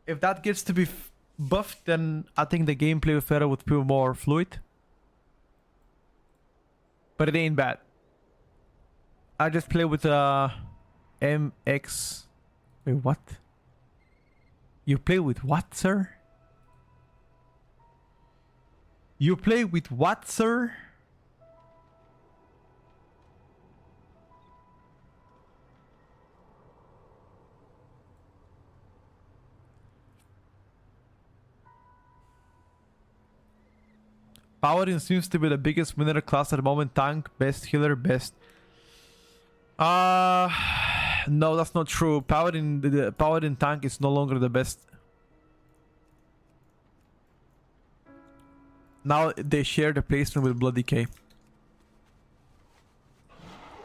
If that gets to be buffed, then I think the gameplay with Pharaoh would feel more fluid. But it ain't bad. I just play with MX. Wait, what? You play with what, sir? You play with what, sir? Paladin seems to be the biggest winner class at the moment. Tank, best healer, best. No, that's not true. Paladin, the Paladin tank is no longer the best. Now they share the placement with Blood Decay.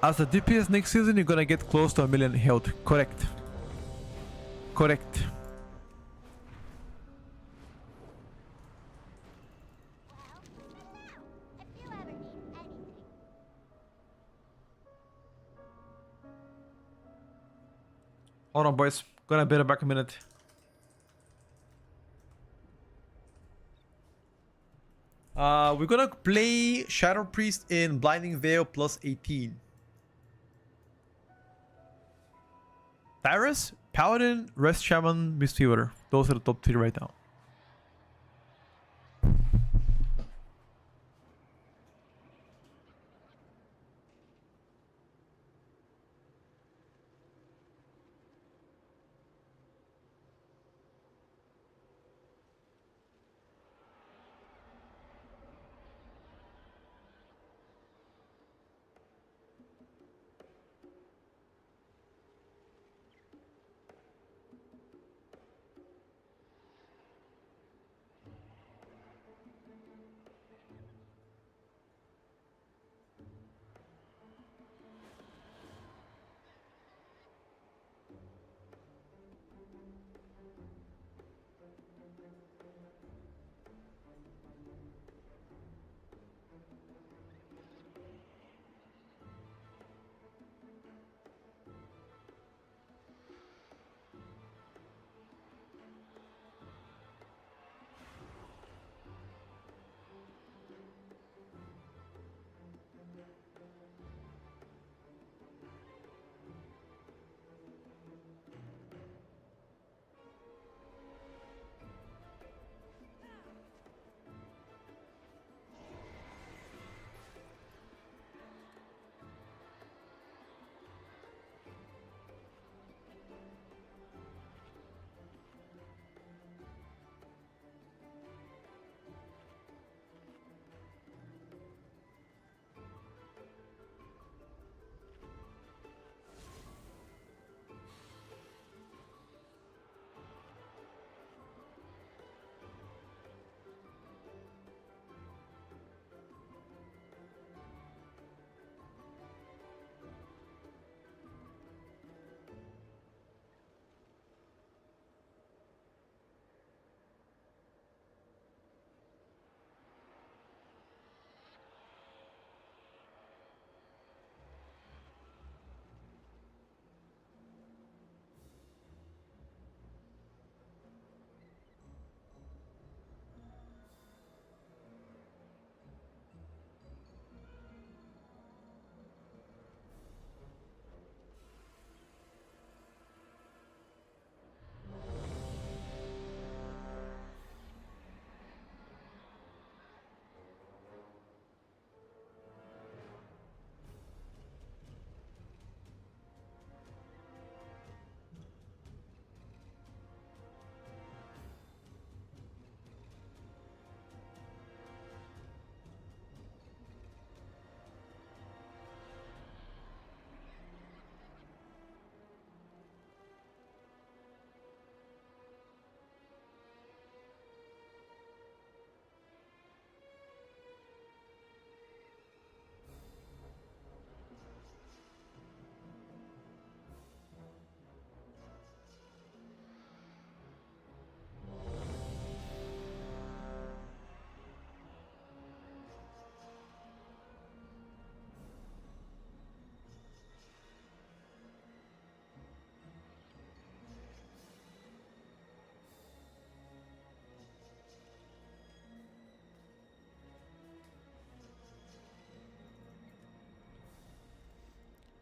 As a DPS next season, you're gonna get close to 1 million health. Correct. Correct. Hold on, boys. Gonna be back a minute. We're gonna play Shadow Priest in Blinding Veil plus 18. Tyrus, Paladin, Rest Shaman, Mistweaver. Those are the top 3 right now.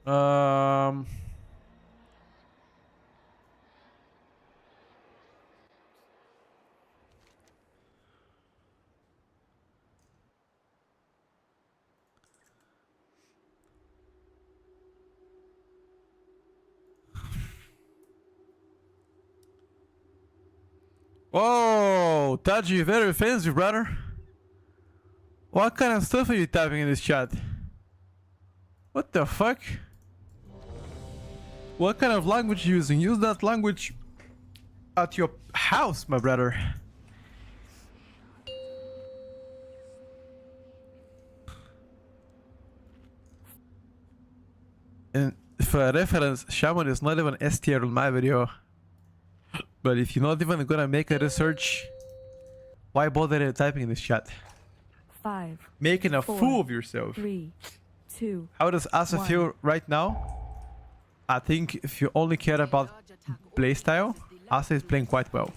Um. Whoa, Taji, very fancy, brother. What kind of stuff are you typing in this chat? What the fuck? What kind of language you using? Use that language at your house, my brother. And for a reference, Shaman is not even S tier on my video. But if you're not even gonna make a research, why bother typing in this chat? 5, Making a 4, fool of yourself. 3, 2. How does Asa feel right now? I think if you only care about playstyle, Asa is playing quite well.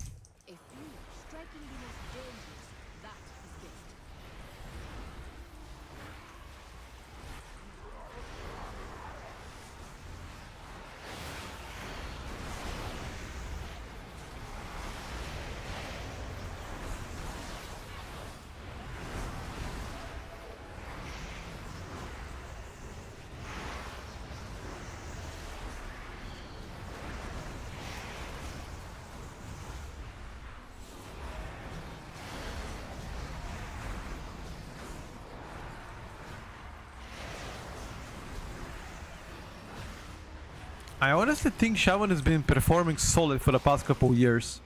I honestly think Shaman has been performing solid for the past couple years.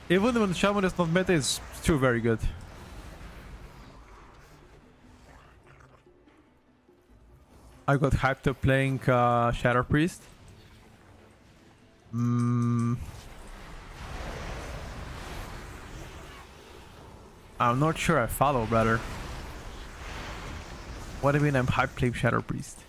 Even when Shaman is not meta, it's still very good. I got hyped up playing Shadow Priest. I'm not sure I follow, brother. What do you mean I'm hyped playing Shadow Priest?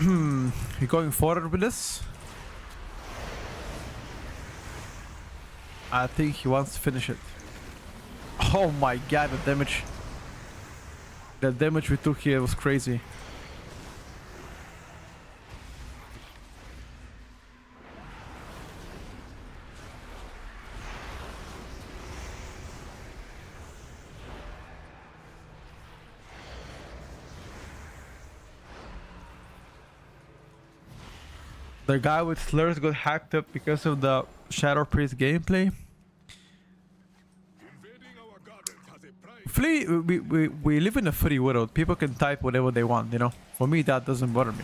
You going forward with this? I think he wants to finish it. Oh my god, the damage. The damage we took here was crazy. The guy with slurs got hacked up because of the Shadow Priest gameplay. We live in a free world. People can type whatever they want, you know. For me, that doesn't bother me.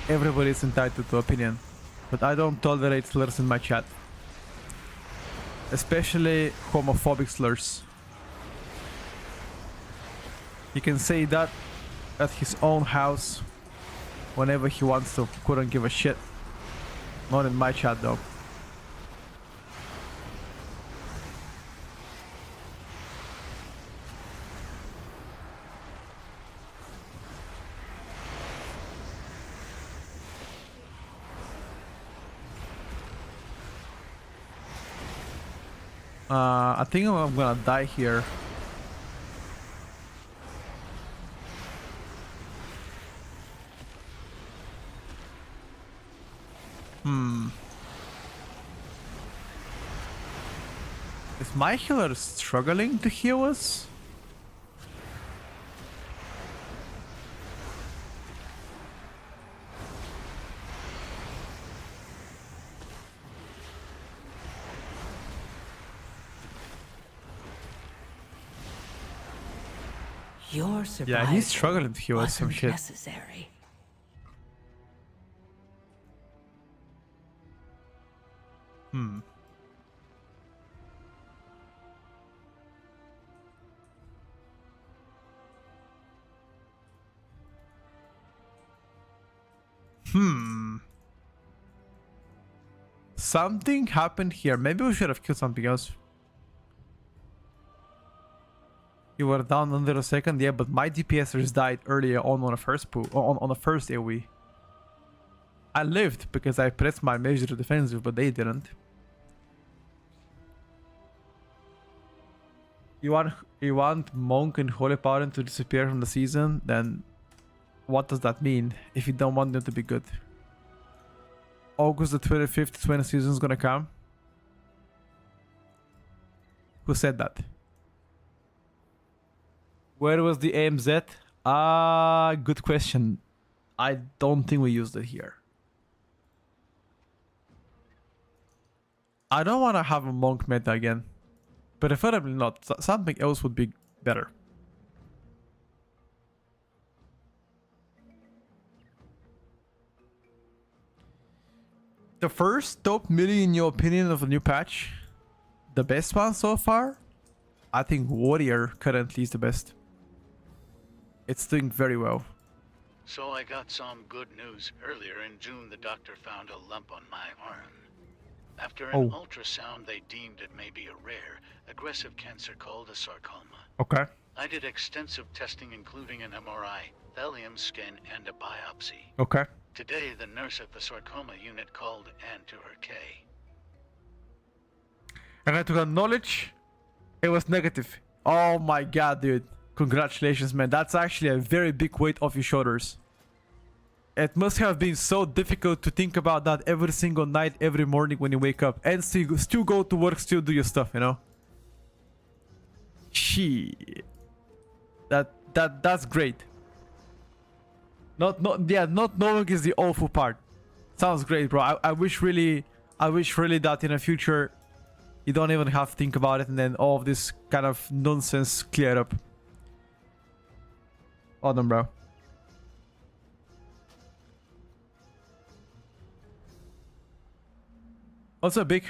Everybody is entitled to opinion. But I don't tolerate slurs in my chat. Especially homophobic slurs. He can say that at his own house whenever he wants to. Couldn't give a shit. Not in my chat though. I think I'm gonna die here. Is my healer struggling to heal us? Your survival Yeah, he's struggling to heal us some wasn't shit. necessary. Something happened here. Maybe we should have killed something else. You were down under a second, yeah, but my DPSers died earlier on the first on the first AoE. I lived because I pressed my major defensive, but they didn't. You want Monk and Holy Paladin to disappear from the season? Then what does that mean if you don't want them to be good? August the 25th, 20 season is gonna come. Who said that? Where was the AMZ? Good question. I don't think we used it here. I don't want to have a monk meta again. Preferably not. Something else would be better. The first top melee in your opinion of the new patch? The best one so far? I think Warrior currently is the best. It's doing very well. So I got some good news. Earlier in June, the doctor found a lump on my arm. After an ultrasound, they deemed it may be a rare, aggressive cancer called a sarcoma. Okay. I did extensive testing, including an MRI, thallium scan, and a biopsy. Okay. Today, the nurse at the sarcoma unit called Anne to her K. And I took acknowledge. It was negative. Oh my god, dude. Congratulations, man. That's actually a very big weight off your shoulders. It must have been so difficult to think about that every single night, every morning when you wake up. And still go to work, still do your stuff, you know? Shit. That's great. Not knowing is the awful part. Sounds great, bro. I wish really that in the future you don't even have to think about it and then all of this kind of nonsense clear up. Awesome, bro. What's up, Big?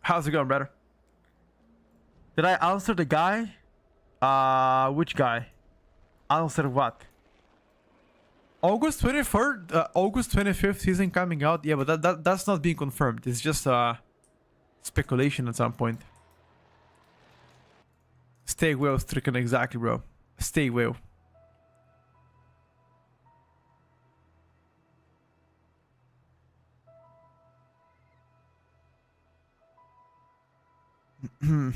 How's it going, brother? Did I answer the guy? Which guy? Answer what? August 23rd, August 25th season coming out. Yeah, but that's not being confirmed. It's just speculation at some point. Stay well, Stricken. Exactly, bro. Stay well. I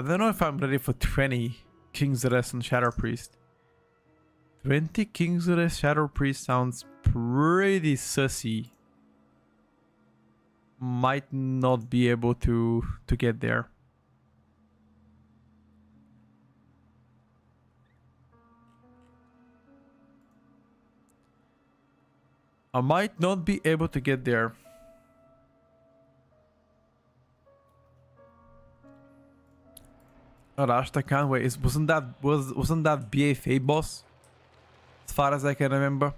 don't know if I'm ready for 20 King's Rest and Shadow Priest. 20 King's Rest Shadow Priest sounds pretty sussy. Might not be able to get there. I might not be able to get there. Rashta Conway wasn't that BFA boss? As far as I can remember.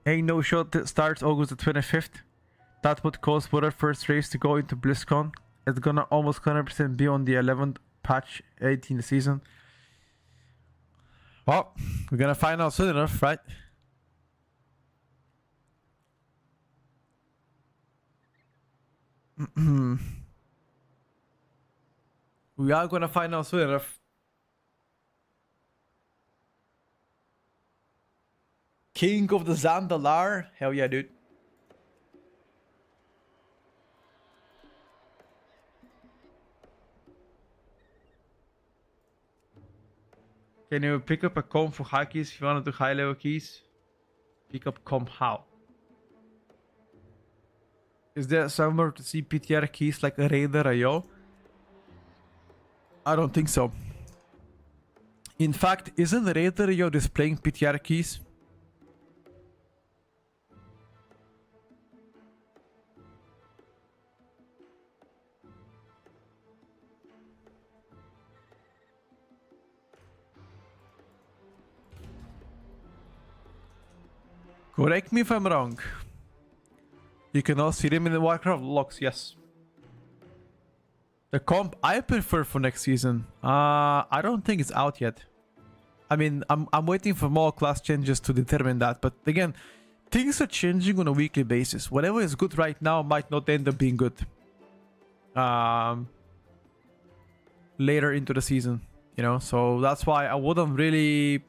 Ain't no shot that starts August the 25th. That would cause for the first race to go into BlizzCon. It's gonna almost 100% be on the 11th patch 18th season. Well, we're gonna find out soon enough, right? We are gonna find out soon enough. King of the Zandalar? Hell yeah, dude. Can you pick up a comb for high keys if you want to do high level keys? Pick up comb how? Is there somewhere to see PTR keys like a Raider IO? I don't think so. In fact, isn't Raider IO displaying PTR keys? Correct me if I'm wrong. You can also see them in the Warcraft locks, yes. The comp I prefer for next season, I don't think it's out yet. I mean, I'm waiting for more class changes to determine that, but again, things are changing on a weekly basis. Whatever is good right now might not end up being good later into the season, you know? So that's why I wouldn't really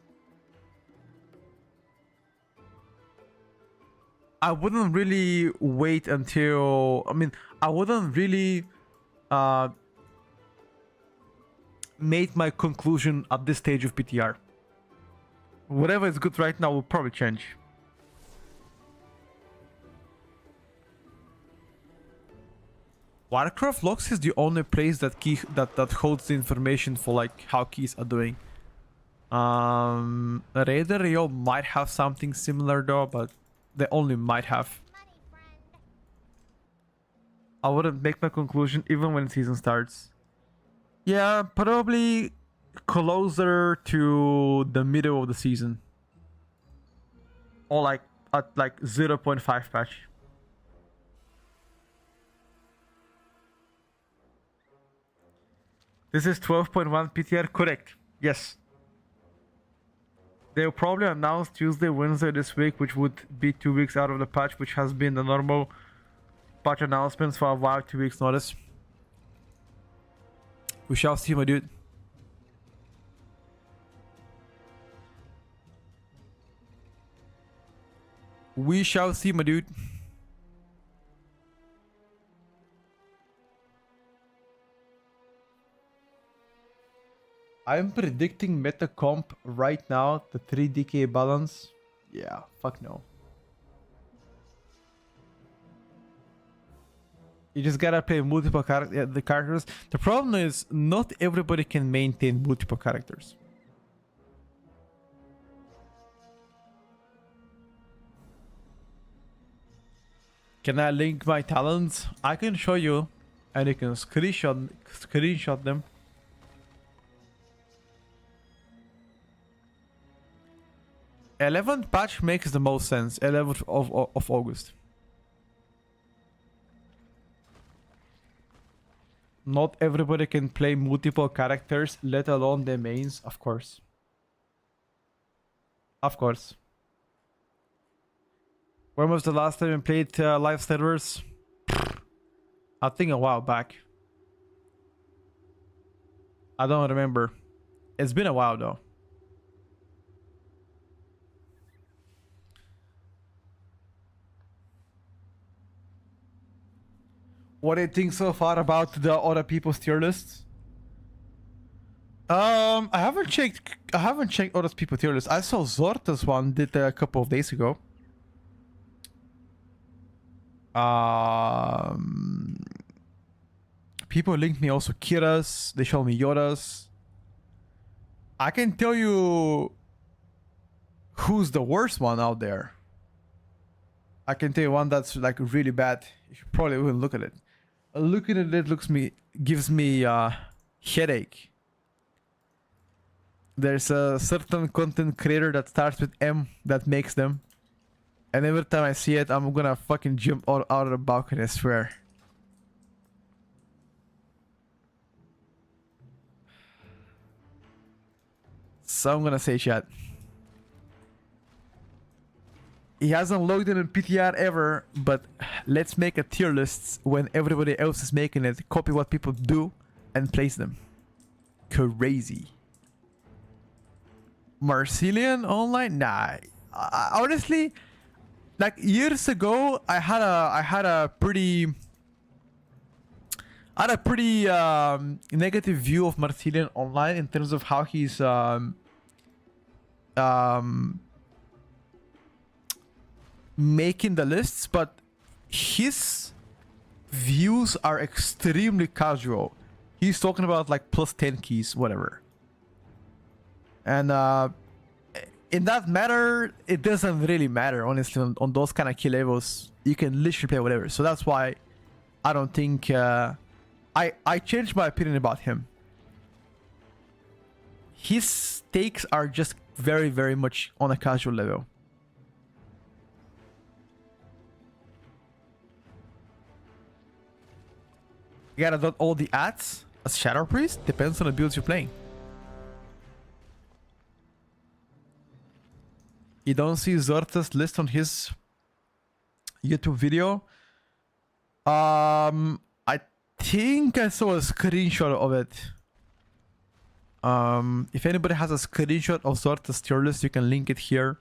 wait until, I mean, I wouldn't really make my conclusion at this stage of PTR. Whatever is good right now will probably change. Warcraft Logs is the only place that that holds the information for like how keys are doing. Raider Rio might have something similar though, but they only might have. I wouldn't make my conclusion even when season starts. Yeah, probably closer to the middle of the season. Or like at like 0.5 patch. This is 12.1 PTR, correct? Yes. They'll probably announce Tuesday, Wednesday this week, which would be 2 weeks out of the patch, which has been the normal patch announcements for a while, 2 weeks notice. We shall see, my dude. We shall see, my dude. I'm predicting meta comp right now, the 3 DK balance. Yeah, fuck no. You just gotta play multiple characters. The problem is not everybody can maintain multiple characters. Can I link my talents? I can show you, and you can screenshot them. 11th patch makes the most sense. 11th of August. Not everybody can play multiple characters, let alone their mains, of course. Of course. When was the last time you played live servers? I think a while back. I don't remember. It's been a while though. What do you think so far about the other people's tier lists? I haven't checked other people's tier lists. I saw Zorta's one did a couple of days ago. People linked me also Kira's. They showed me Yoda's. I can tell you who's the worst one out there. I can tell you one that's like really bad. You should probably even look at it. Looking at it gives me headache. There's a certain content creator that starts with M that makes them. And every time I see it, I'm gonna fucking jump out of the balcony, I swear. So I'm gonna say chat. He hasn't logged in PTR ever, but let's make a tier list when everybody else is making it. Copy what people do and place them. Crazy. Marcelian online? Nah. Honestly, like years ago, I had a pretty negative view of Marcelian online in terms of how he's making the lists, but his views are extremely casual. He's talking about like plus 10 keys, whatever. And in that matter, it doesn't really matter, honestly, on those kind of key levels. You can literally play whatever. So that's why I don't think... I changed my opinion about him. His takes are just very, very much on a casual level. You gotta do all the ads as Shadow Priest. Depends on the builds you're playing. You don't see Zorta's list on his YouTube video. I think I saw a screenshot of it. If anybody has a screenshot of Zorta's tier list, you can link it here.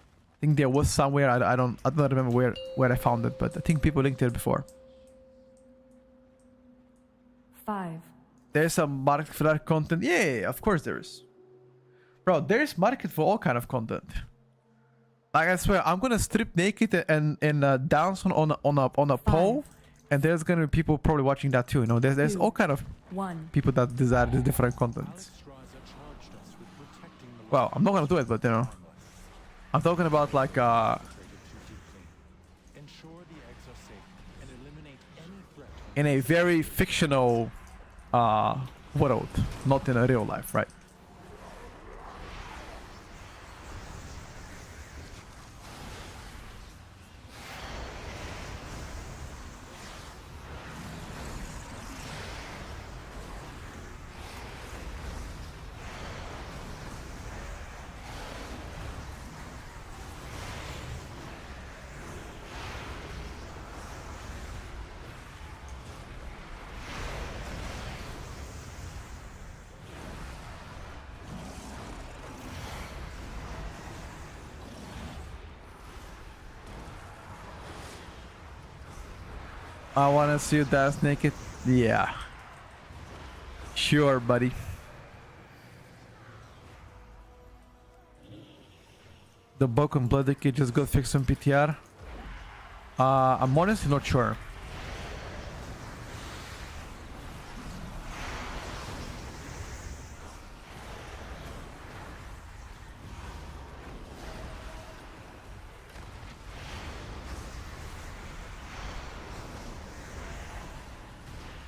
I think there was somewhere. I don't remember where I found it, but I think people linked it before. 5, There's a market for that content. Yeah, of course there is. Bro, there's market for all kind of content. Like I swear, I'm gonna strip naked and dance on a pole, and there's gonna be people probably watching that too. You know, there's all kind of 1. people that desire the different contents. Well, I'm not gonna do it, but you know, I'm talking about like Ensure the eggs are safe and eliminate any threat. in a very fictional world, not in a real life, right? I wanna see you dance naked. Yeah. Sure, buddy. The bug on Bloody Kid just got fixed on PTR. I'm honestly not sure.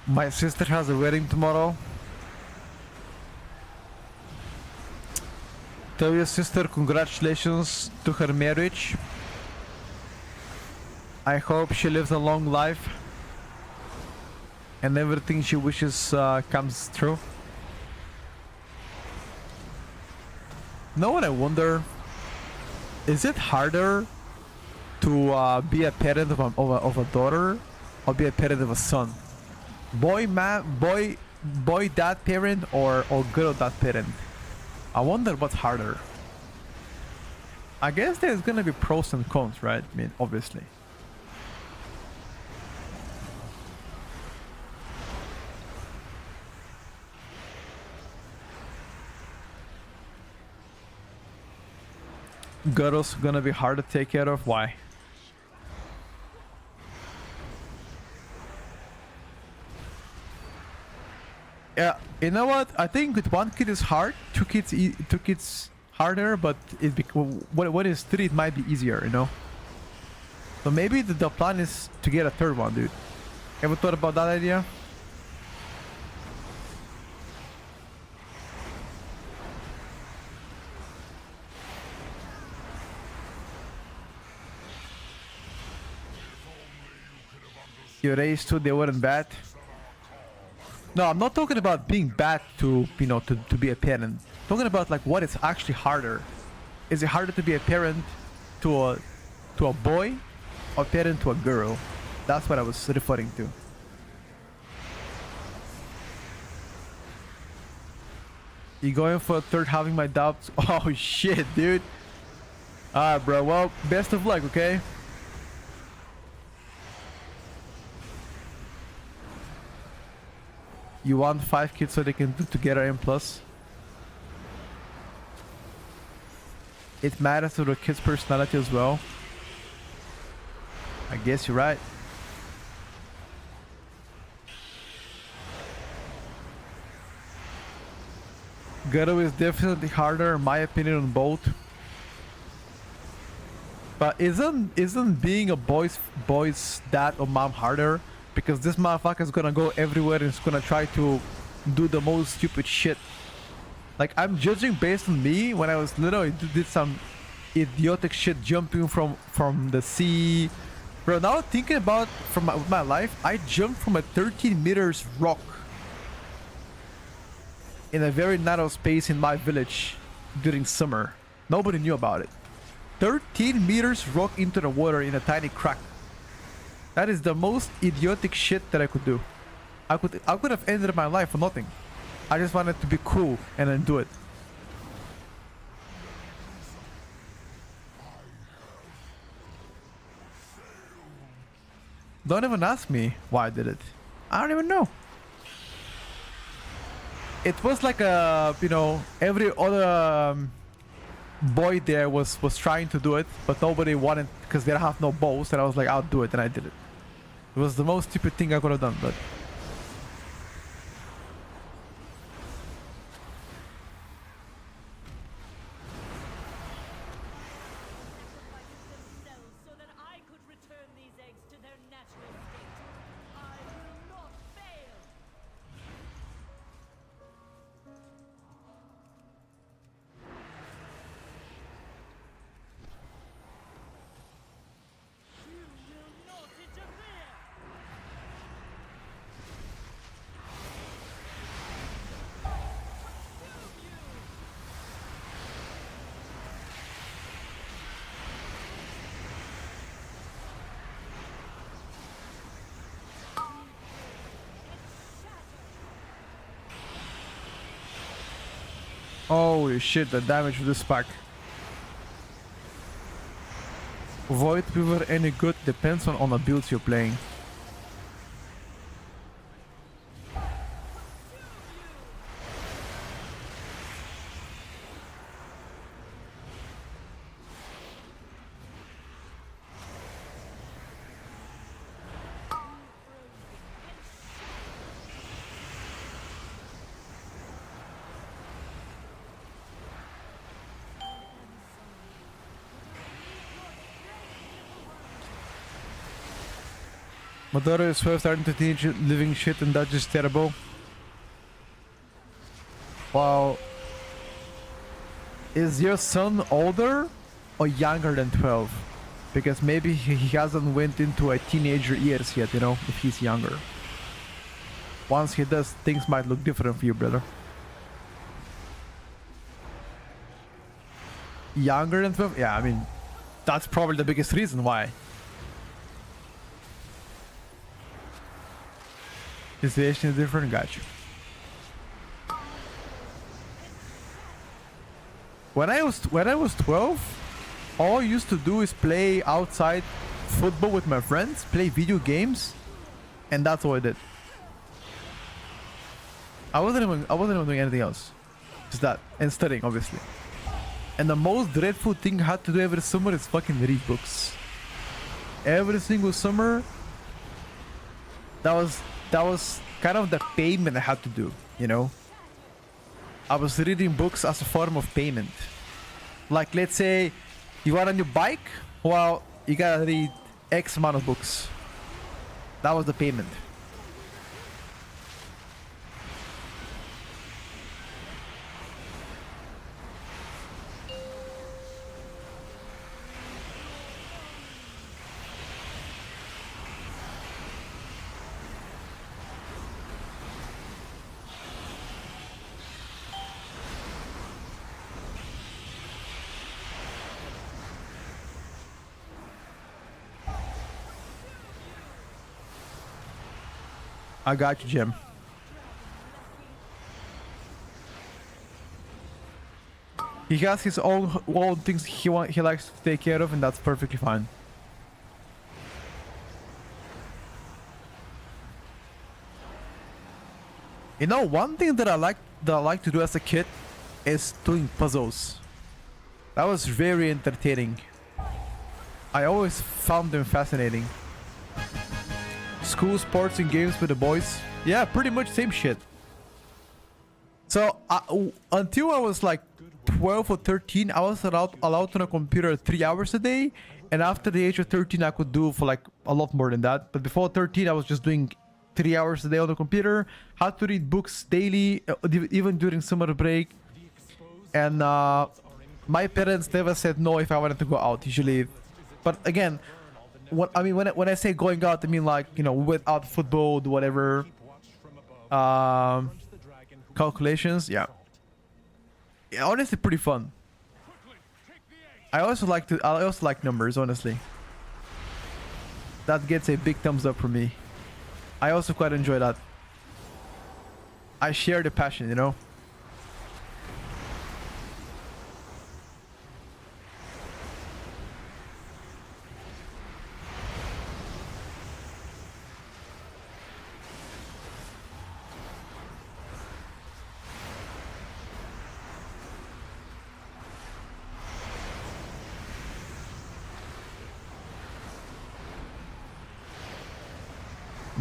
My sister has a wedding tomorrow. Tell your sister congratulations to her marriage. I hope she lives a long life and everything she wishes comes true. Know what I wonder? Is it harder to be a parent of a daughter or be a parent of a son? Boy dad parent or girl dad parent? I wonder what's harder. I guess there's gonna be pros and cons, right? I mean, obviously. Girls gonna be hard to take care of. Why? Yeah, you know what? I think with one kid is hard, two kids harder, but what is three? It might be easier, you know. So maybe the plan is to get a third one, dude. Ever thought about that idea? You raised two, they weren't bad. No, I'm not talking about being bad to, you know, to be a parent. I'm talking about like what is actually harder. Is it harder to be a parent to a boy or parent to a girl? That's what I was referring to. You going for a third, having my doubts? Oh shit, dude. Alright, bro. Well, best of luck, okay? You want 5 kids so they can do together M+. It matters to the kid's personality as well. I guess you're right. Ghetto is definitely harder, in my opinion, on both. But isn't being a boy's dad or mom harder? Because this motherfucker is gonna go everywhere and is gonna try to do the most stupid shit. Like, I'm judging based on me. When I was little, I did some idiotic shit, jumping from the sea. Bro, now thinking about from my life, I jumped from a 13 meters rock in a very narrow space in my village during summer. Nobody knew about it. 13 meters rock into the water in a tiny crack. That is the most idiotic shit that I could do. I could have ended my life for nothing. I just wanted to be cool and then do it. Don't even ask me why I did it. I don't even know. It was like a, you know, every other boy there was trying to do it, but nobody wanted because they have no balls, and I was like, I'll do it, and I did it. It was the most stupid thing I could have done, but themselves so that I could return these eggs to their natural state. I will not fail. You will not interfere. Consume you. holy shit, the damage of this pack. Void Weaver any good depends on the builds you're playing. My daughter is 12, starting to teach living shit, and that's just terrible. Wow. Is your son older or younger than 12? Because maybe he hasn't went into a teenager years yet, you know, if he's younger. Once he does, things might look different for you, brother. Younger than 12? Yeah, I mean, that's probably the biggest reason why. The situation is different, got you. When I was 12, all I used to do is play outside football with my friends, play video games, and that's all I did. I wasn't even doing anything else. Just that, and studying, obviously. And the most dreadful thing I had to do every summer is fucking read books. Every single summer, that was kind of the payment I had to do, you know? I was reading books as a form of payment. Like, let's say you want a new bike, well, you gotta read X amount of books. That was the payment. I got you, Jim. He has his own things he likes to take care of, and that's perfectly fine. You know, one thing that I like to do as a kid is doing puzzles. That was very entertaining. I always found them fascinating. School, sports, and games with the boys. Yeah, pretty much same shit. So until I was like 12 or 13, I was allowed on a computer 3 hours a day. And after the age of 13, I could do for like a lot more than that. But before 13, I was just doing 3 hours a day on the computer. Had to read books daily, even during summer break. And my parents never said no if I wanted to go out, usually. But again, what I mean when I say going out, I mean like, you know, without football, do whatever Keep watch from above. Crunch the dragon who calculations. Yeah. Yeah, honestly, pretty fun. I also like numbers, honestly. That gets a big thumbs up from me. I also quite enjoy that. I share the passion, you know.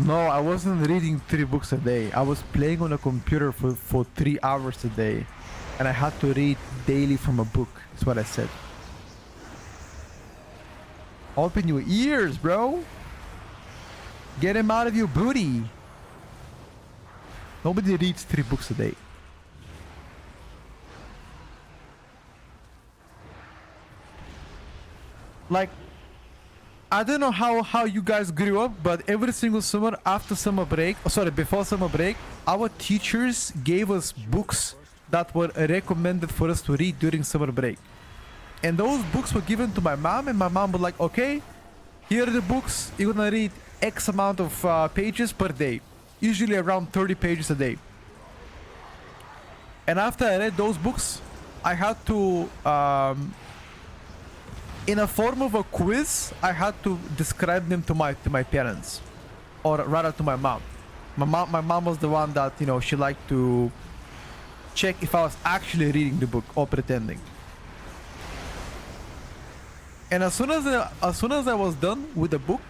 No, I wasn't reading 3 books a day. I was playing on a computer for 3 hours a day. And I had to read daily from a book. That's what I said. Open your ears, bro. Get him out of your booty. Nobody reads 3 books a day. Like, I don't know how you guys grew up, but every single summer after summer break, before summer break, our teachers gave us books that were recommended for us to read during summer break. And those books were given to my mom, and my mom was like, okay, here are the books. You're gonna read X amount of pages per day. Usually around 30 pages a day. And after I read those books, I had to in a form of a quiz, I had to describe them to my parents, or rather to my mom. My mom was the one that, you know, she liked to check if I was actually reading the book or pretending. And as soon as I was done with the book,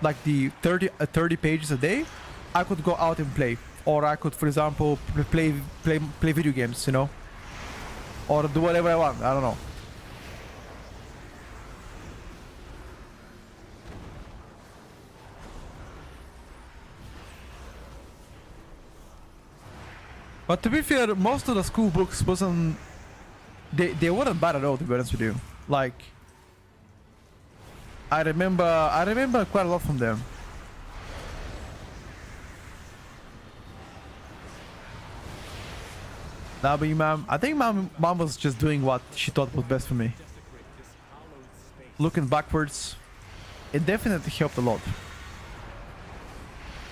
like the 30 pages a day, I could go out and play, or I could, for example, play video games, you know, or do whatever I want. I don't know. But to be fair, most of the school books wasn't... They weren't bad at all, to be honest with you. Like... I remember quite a lot from them. Nah, but mom, I think mom was just doing what she thought was best for me. Looking backwards, it definitely helped a lot.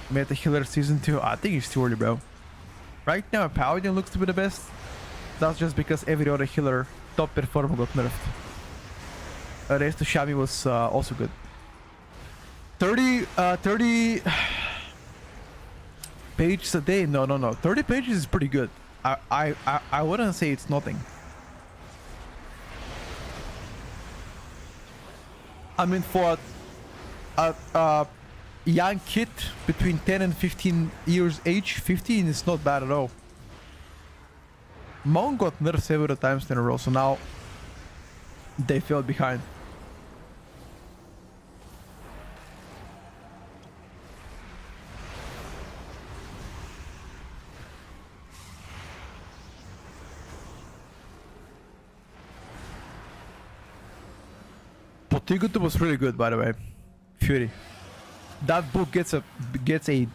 Meta Healer Season 2, I think it's too early, bro. Right now, Paladin looks to be the best. That's just because every other healer top performer got nerfed. Race to Shami was also good. 30 pages a day. No. 30 pages is pretty good. I wouldn't say it's nothing. I mean, for a young kid between 10 and 15 years age, 15 is not bad at all. Mon got nerfed several times in a row, so now they fell behind. Potigutu was really good, by the way. Fury. That book gets a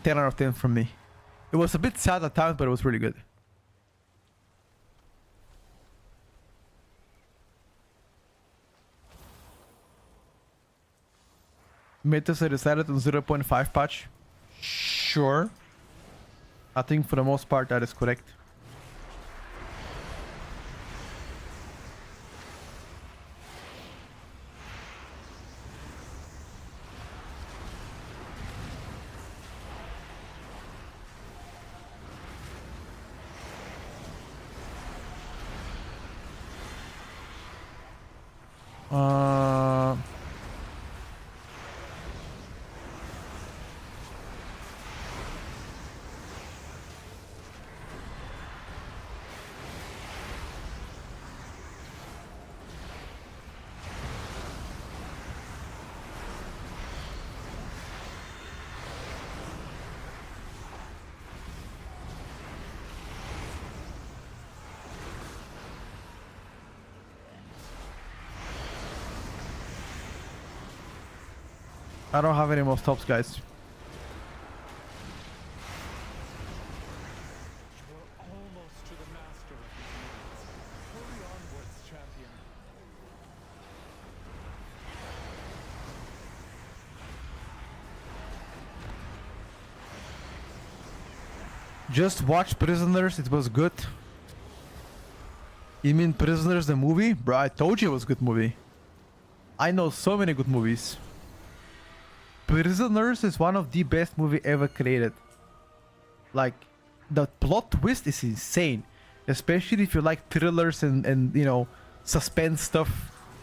10 out of 10 from me. It was a bit sad at times, but it was really good. Metas are decided on 0.5 patch. Sure. I think for the most part that is correct. I don't have any more stops, guys. We're almost to the master of these moves. Hurry onwards, champion. Just watch Prisoners. It was good. You mean Prisoners the movie? Bro, I told you it was a good movie. I know so many good movies. Prisoners is one of the best movie ever created. Like, the plot twist is insane. Especially if you like thrillers and you know, suspense stuff.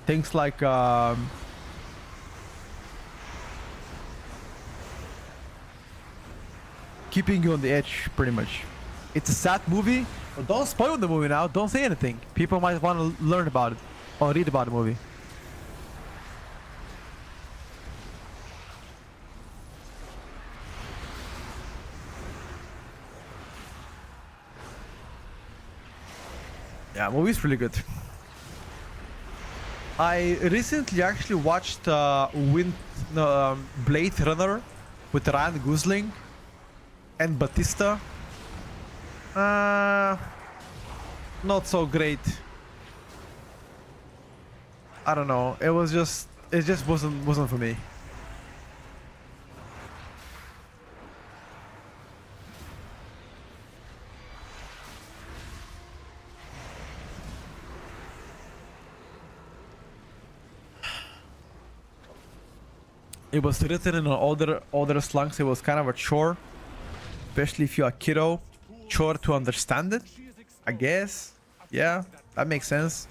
Things like keeping you on the edge, pretty much. It's a sad movie. But don't spoil the movie now. Don't say anything. People might want to learn about it or read about the movie. Yeah, movie's really good. I recently actually watched Blade Runner with Ryan Gosling and Batista. Not so great. I don't know. It just wasn't for me. It was written in an older slang, so it was kind of a chore, especially if you're a kiddo. Chore to understand it, I guess. Yeah, that makes sense.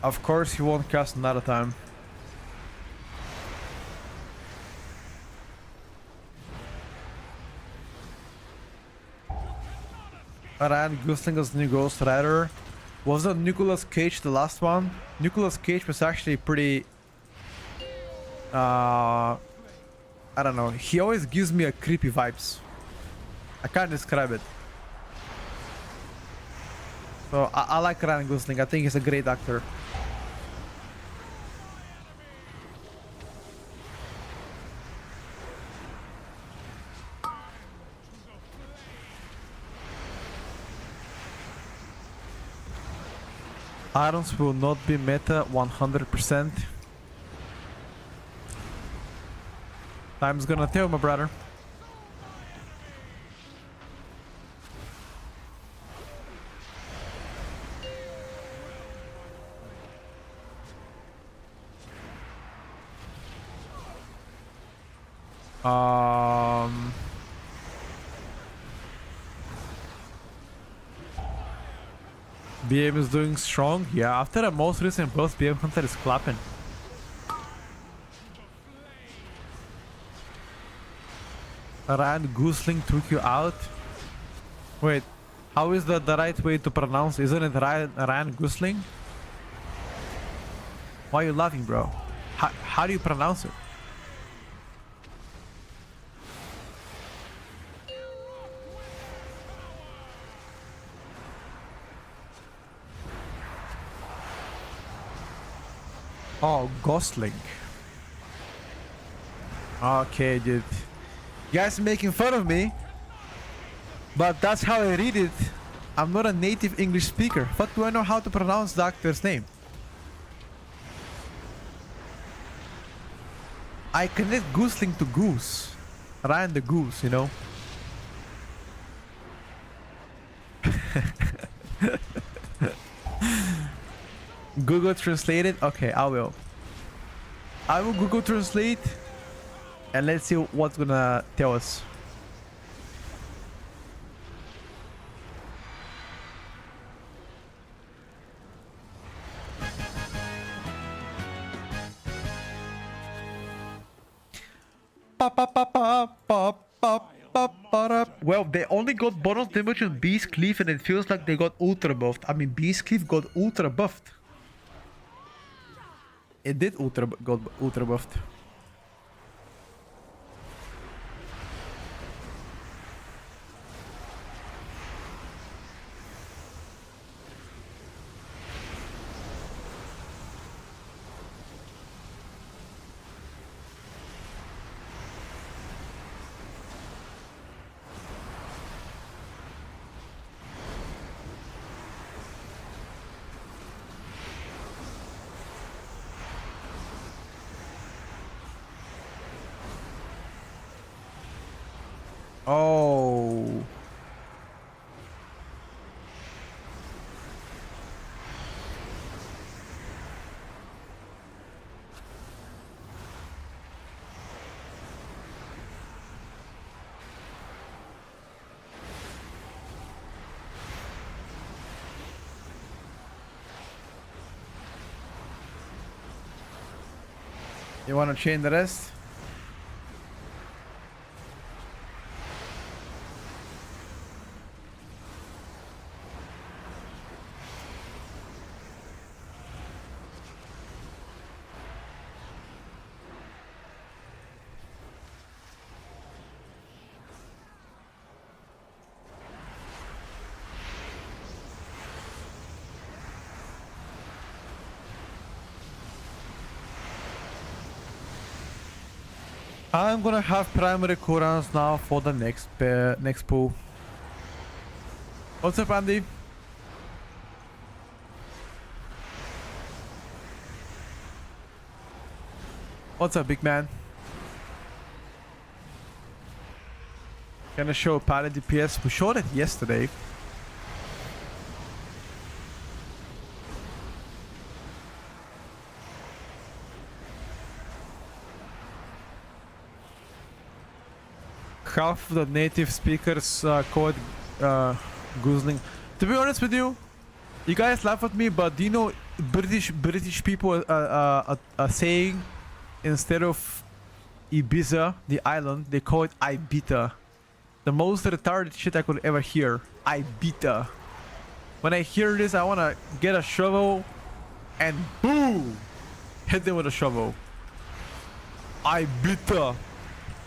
Of course, he won't cast another time. Ryan Gosling as new Ghost Rider. Wasn't Nicolas Cage the last one? Nicolas Cage was actually pretty... I don't know. He always gives me a creepy vibes. I can't describe it. So I like Ryan Gosling. I think he's a great actor. Items will not be meta 100%. Time's gonna tell, my brother. BM is doing strong. Yeah, after the most recent build, BM Hunter is clapping. Ryan Gosling took you out. Wait, how is that the right way to pronounce? Isn't it Ryan Gosling? Why are you laughing, bro? How do you pronounce it? Oh, Gosling. Okay, dude. You guys are making fun of me, but that's how I read it. I'm not a native English speaker. What do I know how to pronounce the actor's name? I connect Gosling to Goose. Ryan the Goose, you know? Google Translate it? Okay, I will. I will Google Translate and let's see what's gonna tell us. Well, they only got bonus damage on Beast Cleave, and it feels like they got ultra buffed. I mean, Beast Cleave got ultra buffed. It did got ultra buffed. Oh. You want to chain the rest? I'm gonna have primary cooldowns now for the next pool. What's up, Andy? What's up, big man? Gonna show party DPS. We showed it yesterday. Half the native speakers code goosling. To be honest with you, you guys laugh at me, but do you know British people are saying instead of Ibiza, the island, they call it Ibiza. The most retarded shit I could ever hear. Ibiza. When I hear this, I wanna get a shovel and boom, hit them with a shovel. Ibiza.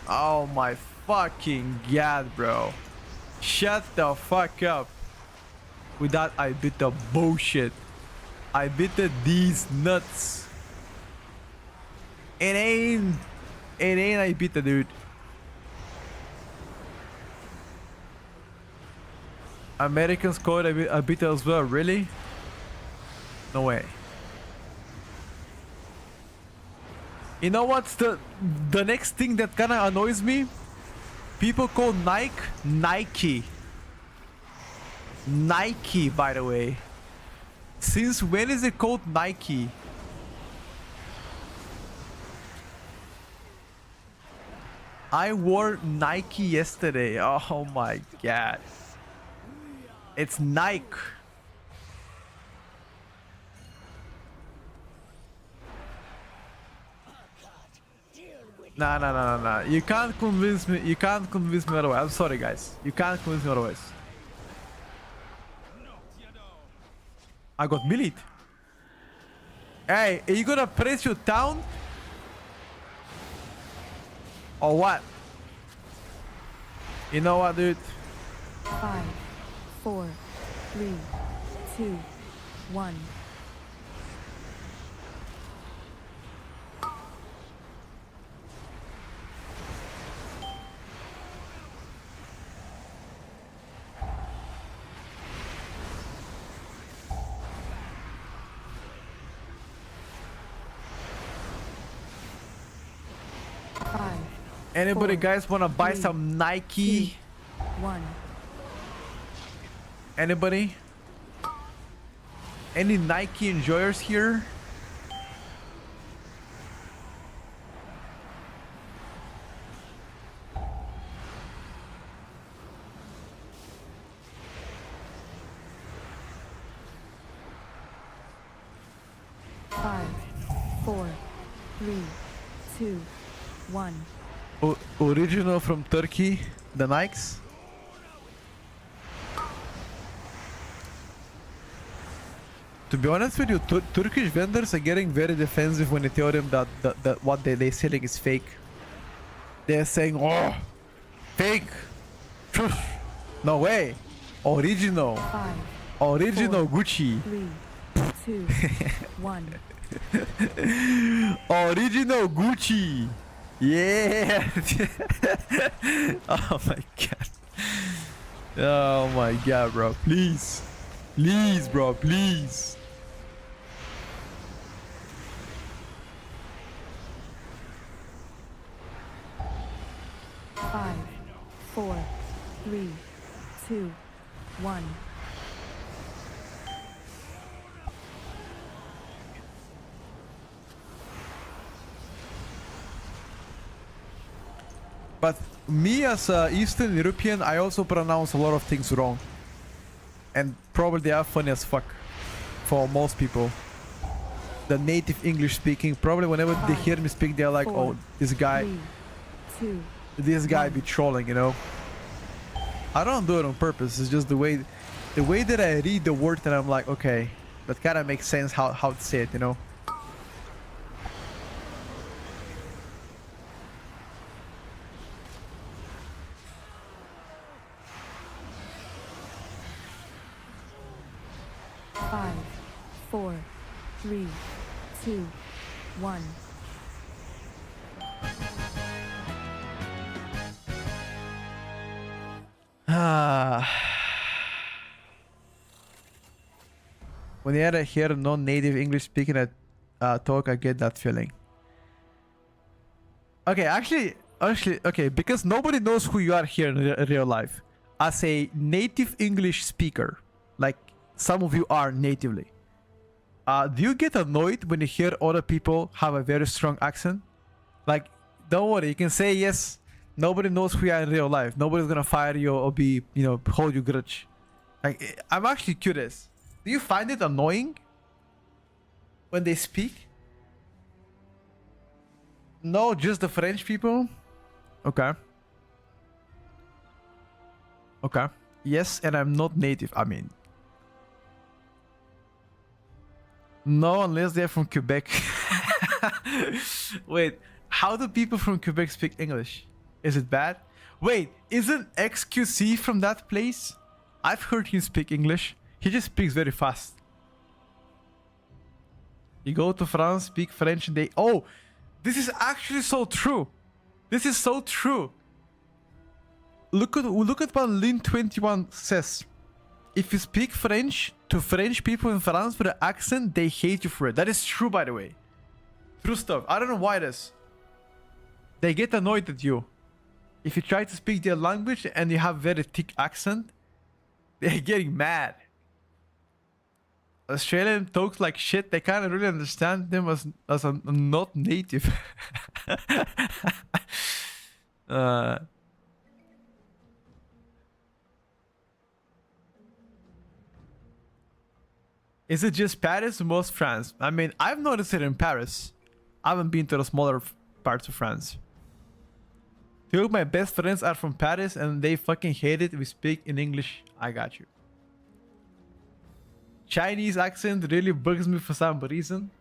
Oh my fucking god, bro. Shut the fuck up with that Ibiza bullshit. Ibiza these nuts. It ain't Ibiza, dude. Americans call it Ibiza as well, really? No way. You know what's the next thing that kinda annoys me? People call Nike. Nike, by the way. Since when is it called Nike? I wore Nike yesterday. Oh my god. It's Nike. Nah. You can't convince me. You can't convince me otherwise. I'm sorry, guys. You can't convince me otherwise. I got millied. Hey, are you gonna press your town? Or what? You know what, dude? 5, 4, 3, 2, 1. Anybody 4, guys wanna buy 3, some Nike? 1. Anybody? Any Nike enjoyers here? Five, 4, 3, 2, 1. Original from Turkey, the Nikes. To be honest with you, Turkish vendors are getting very defensive when you tell them that what they're selling is fake. They're saying, oh, fake. No way. Original. 5, Original 4, Gucci. 3, 2, 1. Original Gucci. Yeah. Oh my god. Oh my god, bro. Please. Please, bro. Please. Five, 4, 3, 2, 1. But me as a Eastern European, I also pronounce a lot of things wrong. And probably they are funny as fuck for most people. The native English speaking, probably whenever they hear me speak, they're like, 4, oh, this guy, 3, 2, this guy be trolling, you know? I don't do it on purpose. It's just the way that I read the word, and I'm like, okay, that kind of makes sense how to say it, you know? Five, 4, 3, 2, 1. Whenever I hear non-native English speaking talk, I get that feeling. Okay, actually, okay, because nobody knows who you are here in real life. As a native English speaker, like some of you are natively, do you get annoyed when you hear other people have a very strong accent? Like, don't worry, you can say yes. Nobody knows who you are in real life. Nobody's gonna fire you or be, you know, hold you grudge. Like, I'm actually curious. Do you find it annoying when they speak? No, just the French people? Okay. Okay. Yes, and I'm not native. I mean, no, unless they're from Quebec. Wait, how do people from Quebec speak English? Is it bad? Wait, isn't XQC from that place? I've heard him speak English. He just speaks very fast. You go to France, speak French, and they... Oh, this is actually so true. This is so true. Look at what Lin21 says. If you speak French to French people in France with an accent, they hate you for it. That is true, by the way. True stuff. I don't know why it is. They get annoyed at you. If you try to speak their language and you have very thick accent, they're getting mad. Australian talks like shit. They can't really understand them as a not native. Is it just Paris or most France? I mean, I've noticed it in Paris. I haven't been to the smaller parts of France. Two of my best friends are from Paris and they fucking hate it. We speak in English. I got you. Chinese accent really bugs me for some reason.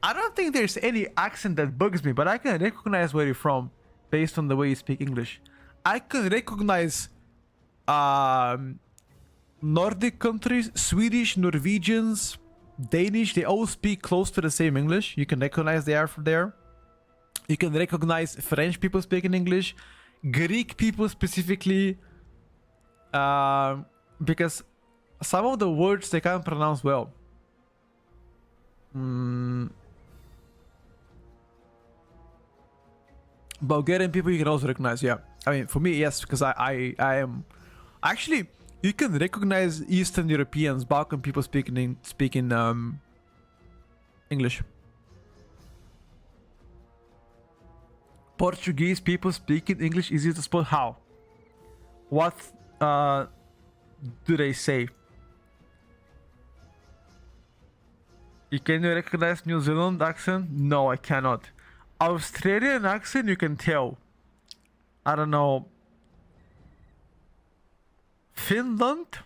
I don't think there's any accent that bugs me, but I can recognize where you're from based on the way you speak English. I can recognize Nordic countries, Swedish, Norwegians, Danish. They all speak close to the same English. You can recognize they are from there. You can recognize French people speaking English, Greek people specifically, because some of the words they can't pronounce well. Bulgarian people you can also recognize, yeah. I mean, for me, yes, because I am... Actually, you can recognize Eastern Europeans, Balkan people speaking English. Portuguese people speaking English easy to spell. How? What do they say? Can you recognize New Zealand accent? No, I cannot. Australian accent, you can tell. I don't know. Finland?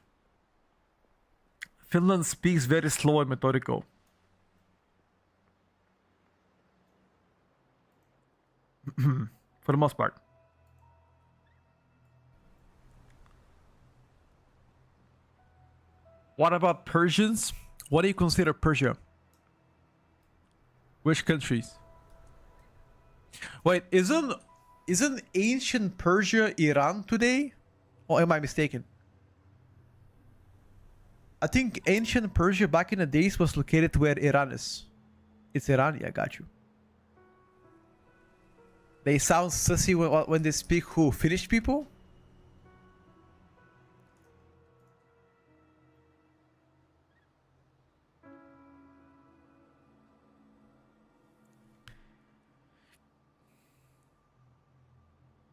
Finland speaks very slow and methodical. For the most part. What about Persians? What do you consider Persia? Which countries? Wait, isn't ancient Persia Iran today? Or am I mistaken? I think ancient Persia back in the days was located where Iran is. It's Iran, yeah, got you. They sound sussy when they speak who? Finnish people?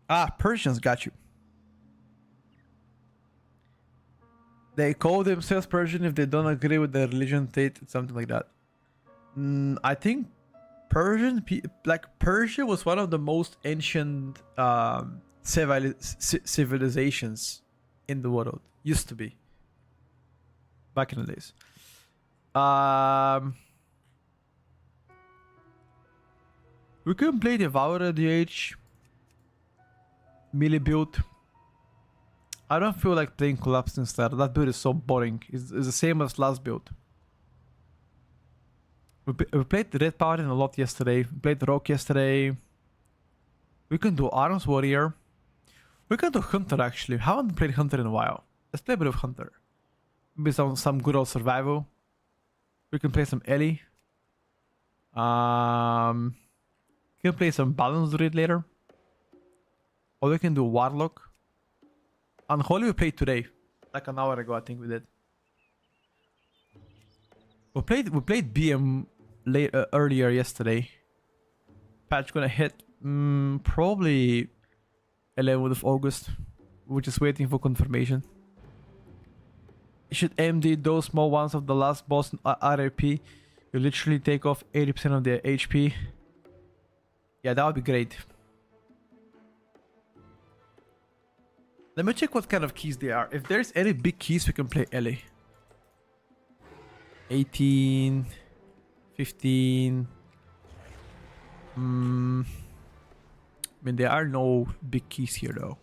Ah, Persians, got you. They call themselves Persian if they don't agree with their religion, faith, something like that. I think Persia was one of the most ancient civilizations in the world. Used to be. Back in the days. We can play Devourer DH. Melee build. I don't feel like playing Collapse instead. That build is so boring. It's the same as last build. We played the Red Paladin a lot yesterday. We played the Rogue yesterday. We can do Arms Warrior. We can do Hunter actually. Haven't played Hunter in a while. Let's play a bit of Hunter. Maybe some good old survival. We can play some Ellie. Can play some Balance Druid later. Or we can do Warlock. Unholy we played today. Like an hour ago I think we did. We played BM earlier yesterday. Patch gonna hit probably 11th of August. We're just waiting for confirmation. You should MD those small ones of the last boss RRP. You literally take off 80% of their HP. Yeah, that would be great. Let me check what kind of keys they are. If there's any big keys, we can play Ellie. 18, 15. I mean, there are no big keys here though.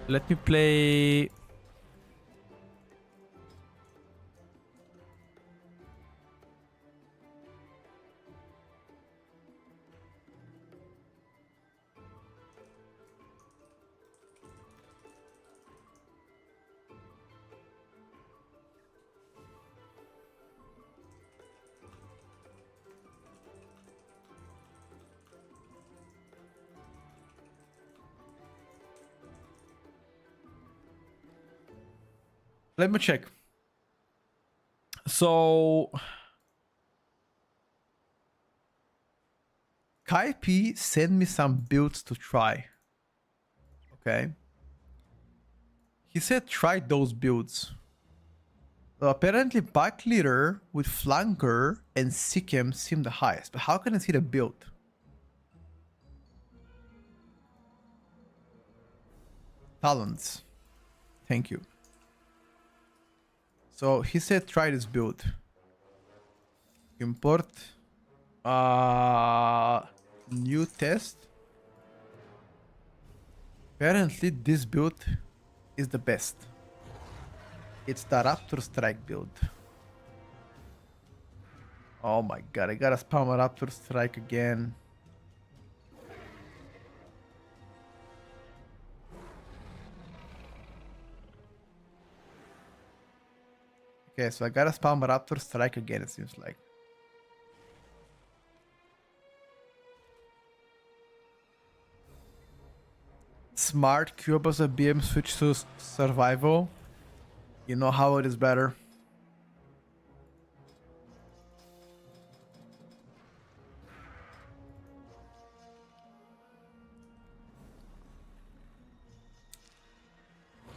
Let me play. Let me check. So Kai P sent me some builds to try. Okay. He said try those builds. So apparently Pack Leader with Flanker and Sikkim seem the highest. But how can I see the build? Talents. Thank you. So he said try this build. Import new test. Apparently this build is the best. It's the Raptor Strike build. Oh my god, I gotta spam a Raptor Strike again. Okay, so I gotta spam a Raptor Strike again, it seems like. Smart Cube as a BM switch to survival. You know how it is better.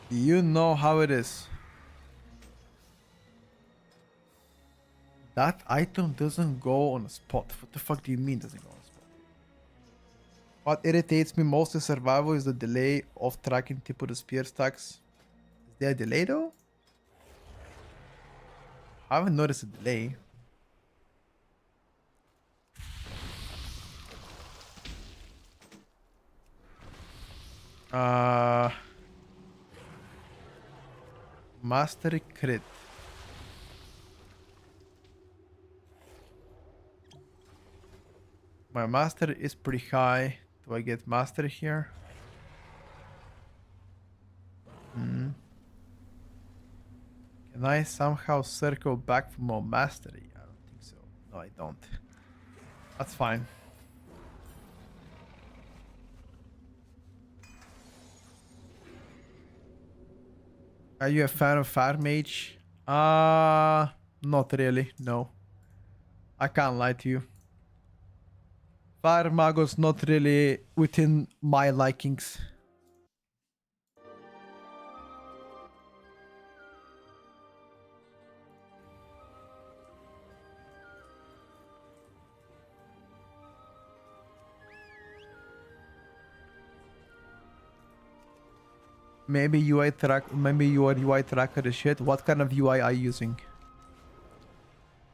You know how it is. That item doesn't go on a spot. What the fuck do you mean doesn't go on a spot? What irritates me most in survival is the delay of tracking tip of the spear stacks. Is there a delay though? I haven't noticed a delay. Mastery crit. My master is pretty high. Do I get master here? Can I somehow circle back for more mastery? I don't think so. No, I don't. That's fine. Are you a fan of Fire Mage? Not really, no. I can't lie to you. Fire Magos not really within my likings. Maybe UI track, maybe your UI tracker is shit. What kind of UI are you using?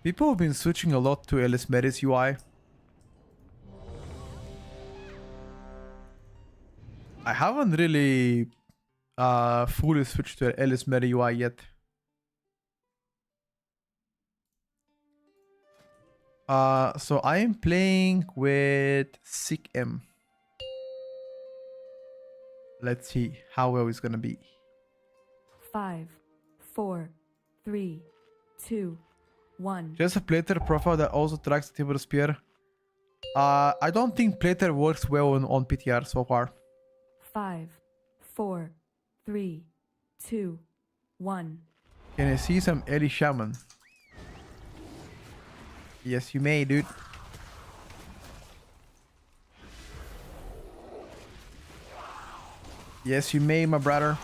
People have been switching a lot to Alice Mary's UI. I haven't really fully switched to Alice Mary UI yet. So I am playing with Sick M. Let's see how well it's gonna be. 5, 4, 3, 2, 1. Just a plater profile that also tracks the tip of the spear. I don't think plater works well on PTR so far. 5, 4, 3, 2, 1. Can I see some Ellie Shaman? Yes, you may, dude. Yes, you may, my brother.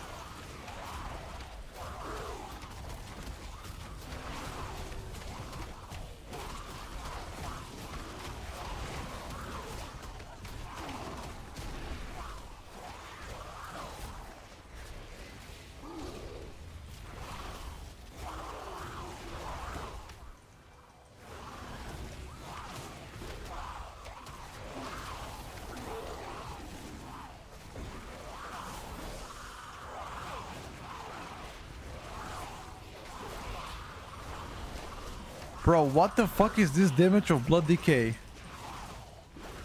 Bro, what the fuck is this damage of Blood Decay?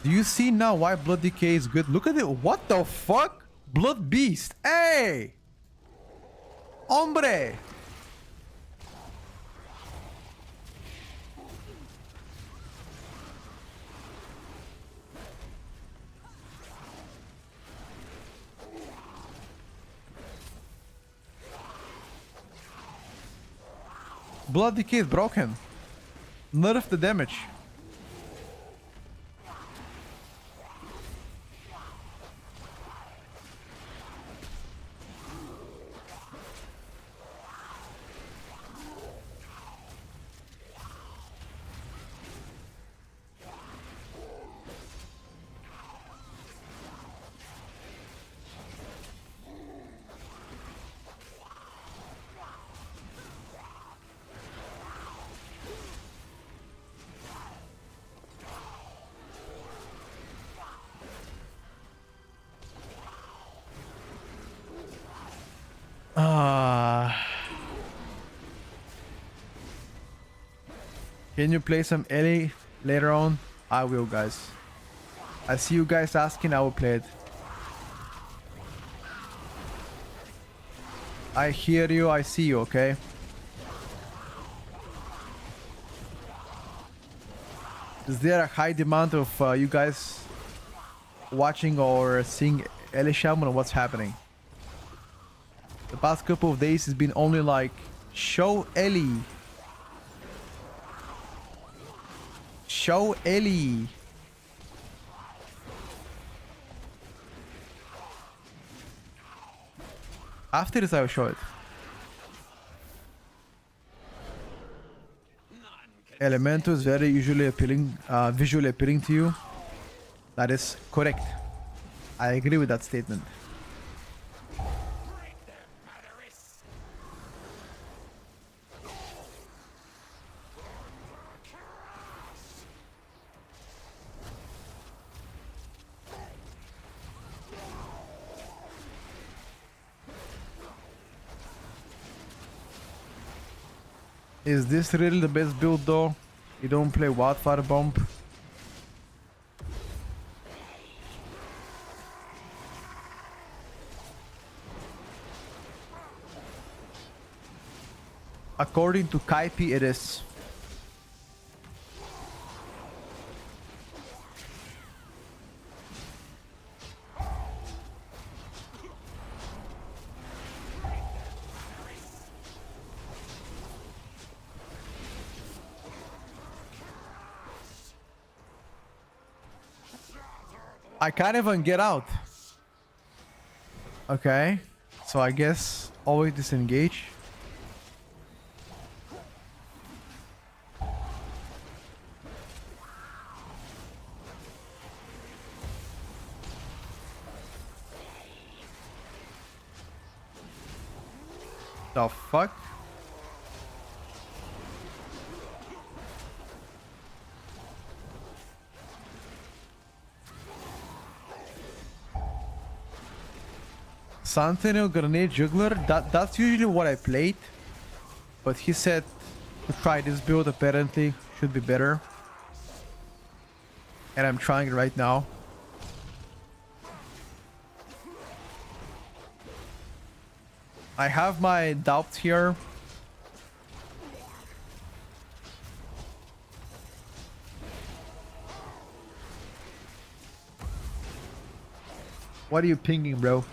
Do you see now why Blood Decay is good? Look at it. What the fuck? Blood Beast. Hey! Hombre! Blood Decay is broken. Nerf the damage. Can you play some Ellie later on? I will, guys. I see you guys asking, I will play it. I hear you, I see you, okay? Is there a high demand of you guys watching or seeing Ellie Shaman, or what's happening? The past couple of days has been only like, show Ellie. Show Ellie. After this, I will show it. Elemento is very usually appealing, visually appealing to you. That is correct. I agree with that statement. Is this really the best build though? You don't play Wildfire Bomb? According to Kaipi, it is. I can't even get out. Okay, so I guess always disengage. The fuck? Sentinel Grenade Juggler, that's usually what I played. But he said to try this build, apparently should be better. And I'm trying it right now. I have my doubts here. What are you pinging, bro?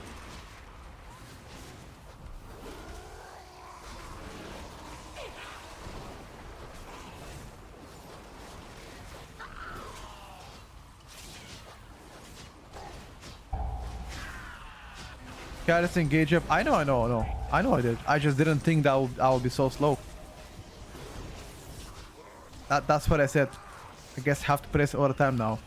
Gotta engage up. I know I did. I just didn't think that I would be so slow. That's what I said. I guess have to press all the time now.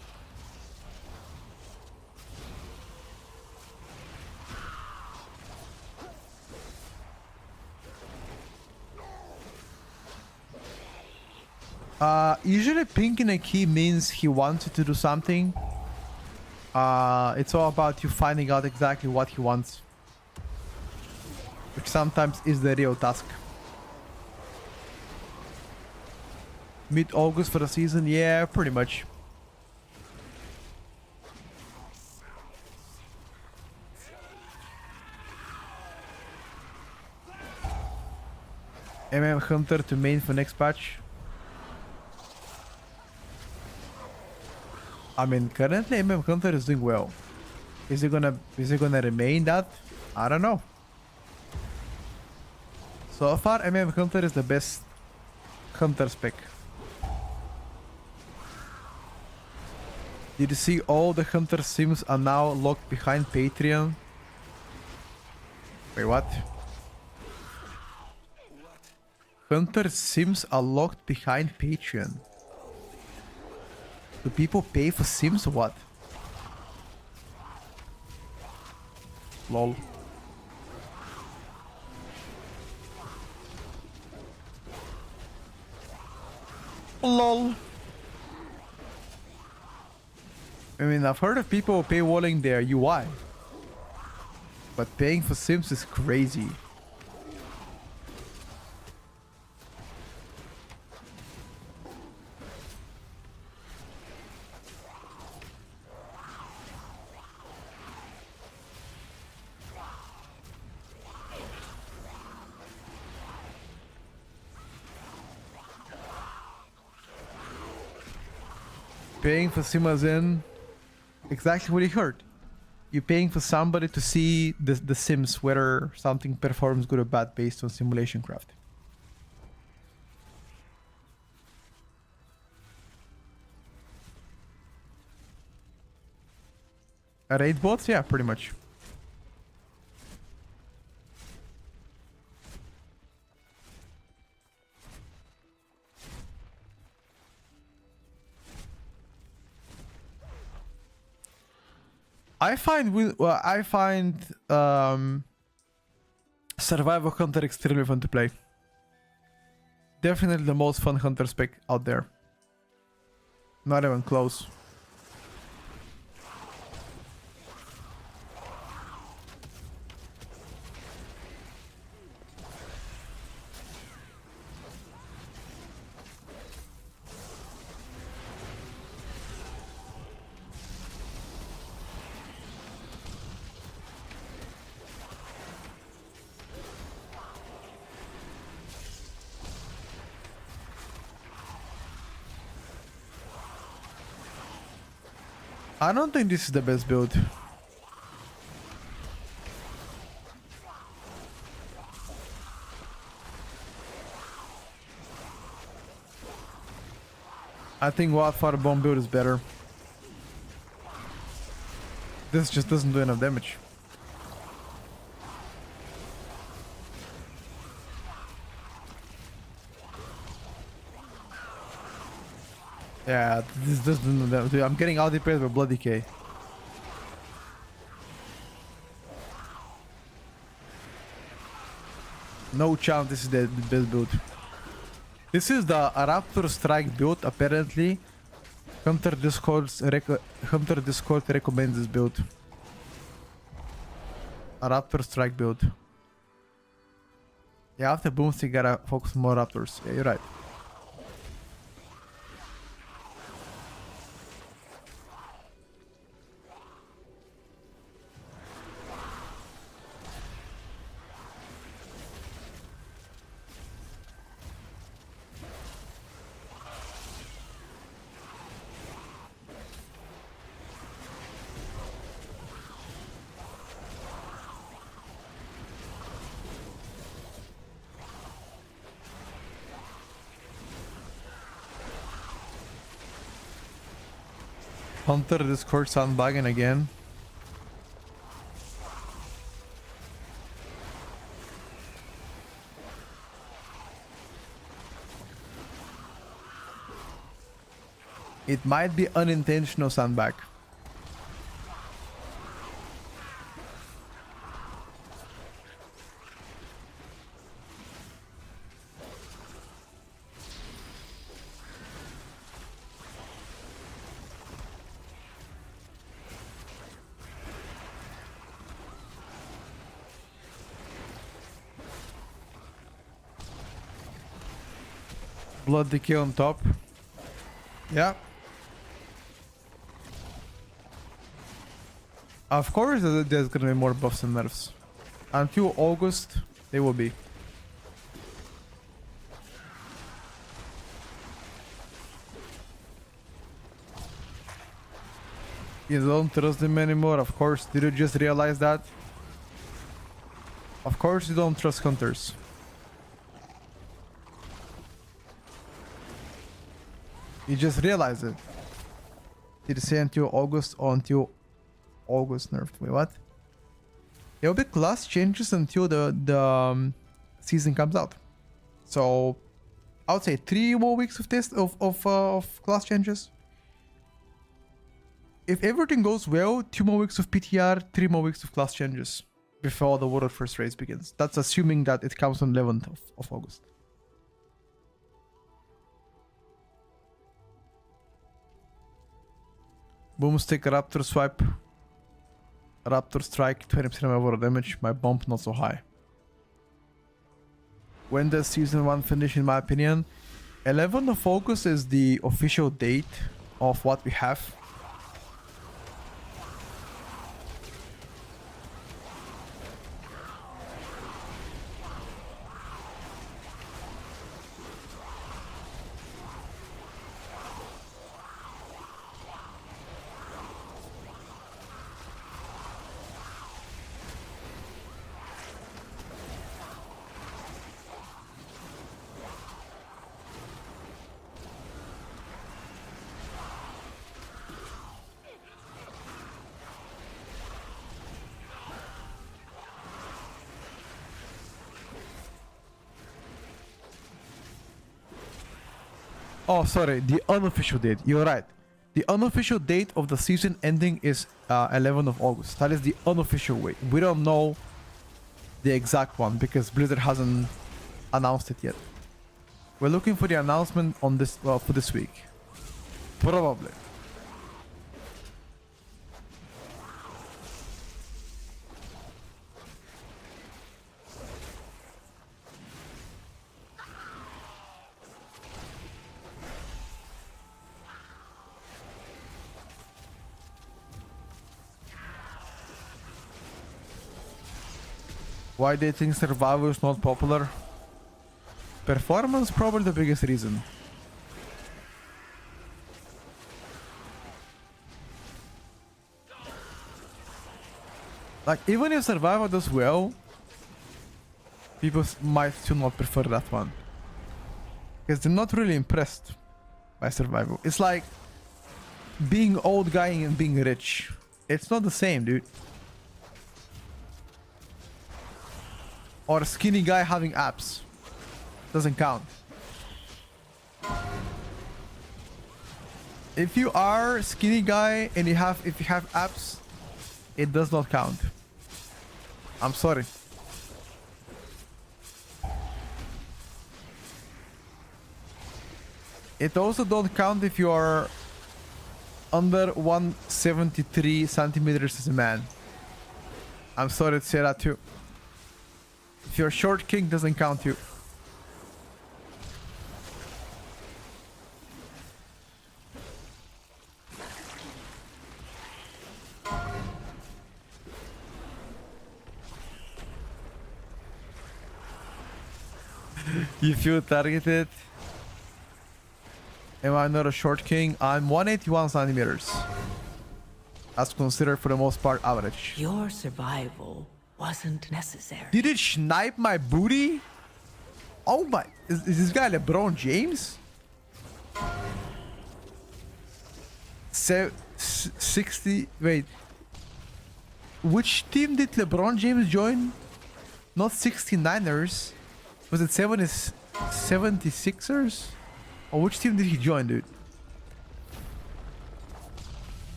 Usually pinging a key means he wants you to do something. It's all about you finding out exactly what he wants, which sometimes is the real task. Mid-August for the season? Yeah, pretty much. Hunter to main for next patch. I mean, currently Hunter is doing well. Is he gonna remain that? I don't know. So far, Hunter is the best Hunter spec. Did you see all the Hunter sims are now locked behind Patreon? Wait, what? Hunter sims are locked behind Patreon. Do people pay for sims or what? Lol. LOL. I mean, I've heard of people paywalling their UI, but paying for sims is crazy. Paying for simmers in exactly what you heard. You're paying for somebody to see the sims, whether something performs good or bad based on simulation craft. Raid bots? Yeah, pretty much. I find Survival Hunter extremely fun to play. Definitely the most fun hunter spec out there. Not even close. I don't think this is the best build. I think Wildfire Bomb build is better. This just doesn't do enough damage. Yeah, this doesn't do damage. Dude, I'm getting out DPS by Blood Decay. No chance this is the best build. This is the Raptor Strike build, apparently. Hunter Discord recommends this build. A Raptor Strike build. Yeah, after Boomstick, gotta focus more Raptors. Yeah, you're right. Hunter Discord sandbagging again. It might be unintentional sandbag. Blood Decay on top. Yeah. Of course there's gonna be more buffs and nerfs. Until August, they will be. You don't trust them anymore, of course. Did you just realize that? Of course you don't trust hunters. You just realize it. Did you say until August or until August nerfed? Wait, what? There will be class changes until the season comes out. So I would say 3 more weeks of test of class changes. If everything goes well, 2 more weeks of PTR, 3 more weeks of class changes before the World First Race begins. That's assuming that it comes on 11th of August. Boomstick, Raptor Swipe, Raptor Strike, 20% of overall damage. My bump not so high. When does Season 1 finish in my opinion? 11th of August is the official date of what we have. Oh, sorry, the unofficial date. You're right. The unofficial date of the season ending is 11th of August. That is the unofficial way. We don't know the exact one because Blizzard hasn't announced it yet. We're looking for the announcement on this, well, for this week. Probably. Why they think survival is not popular? Performance, probably the biggest reason. Like, even if survival does well, people might still not prefer that one. Because they're not really impressed by survival. It's like being old guy and being rich. It's not the same, dude. Or a skinny guy having abs. Doesn't count. If you are a skinny guy and if you have abs, it does not count. I'm sorry. It also don't count if you are under 173 centimeters as a man. I'm sorry to say that too. If you're a short king, doesn't count you. You feel targeted? Am I not a short king? I'm 181 centimeters. That's considered for the most part average. Your survival wasn't necessary. Did it snipe my booty? Oh my... Is this guy LeBron James? 60... Wait. Which team did LeBron James join? Not 69ers. Was it 76ers? Or which team did he join, dude?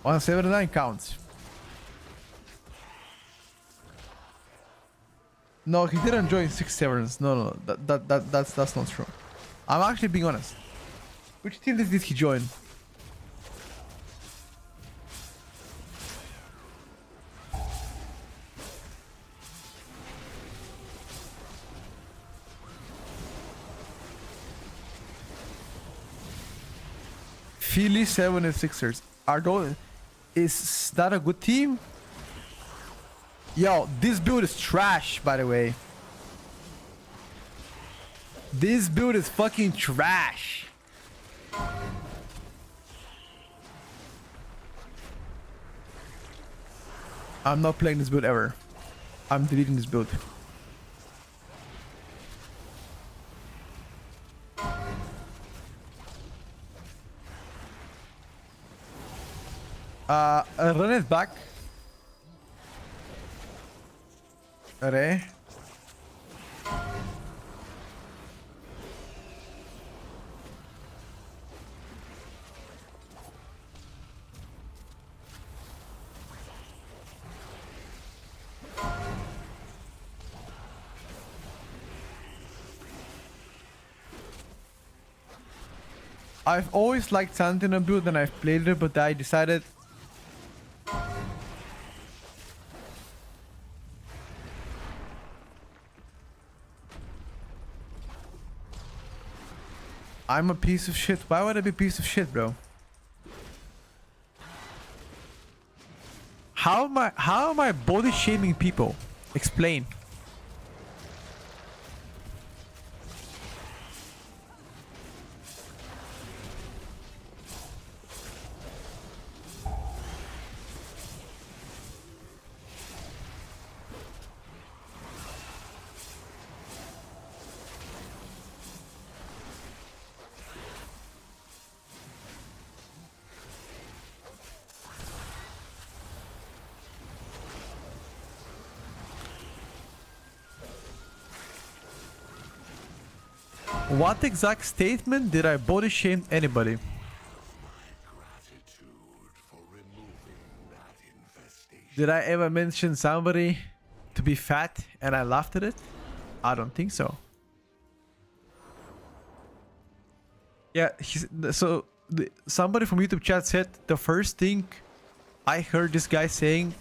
Well, 79 counts. No, he didn't join 6-7s. No, that's not true. I'm actually being honest. Which team did he join? Philly 76ers. Are those... Is that a good team? Yo, this build is trash, by the way. This build is fucking trash. I'm not playing this build ever. I'm deleting this build. Run it back. Array. I've always liked Sentinel build and I've played it, but I decided I'm a piece of shit. Why would I be a piece of shit, bro? How am I body shaming people? Explain. What exact statement did I body shame anybody? Did I ever mention somebody to be fat and I laughed at it? I don't think so. Yeah, somebody from YouTube chat said the first thing I heard this guy saying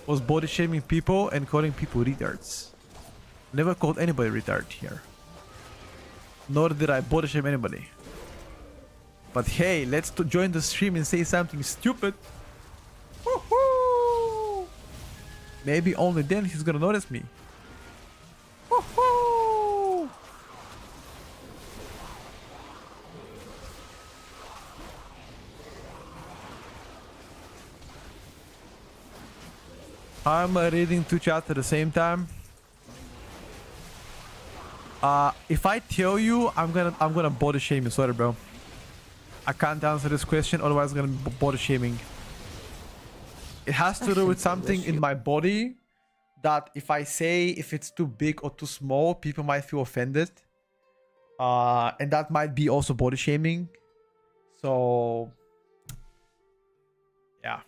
was body shaming people and calling people retards. Never called anybody retard here. Nor did I body shame anybody. But hey, let's join the stream and say something stupid. Woohoo! Maybe only then he's gonna notice me. Woohoo! I'm reading two chats at the same time. If I tell you, I'm gonna body shame you. Sorry, bro. I can't answer this question, otherwise I'm gonna be body shaming. It has to do with something in my body that if I say if it's too big or too small, people might feel offended. And that might be also body shaming. So yeah,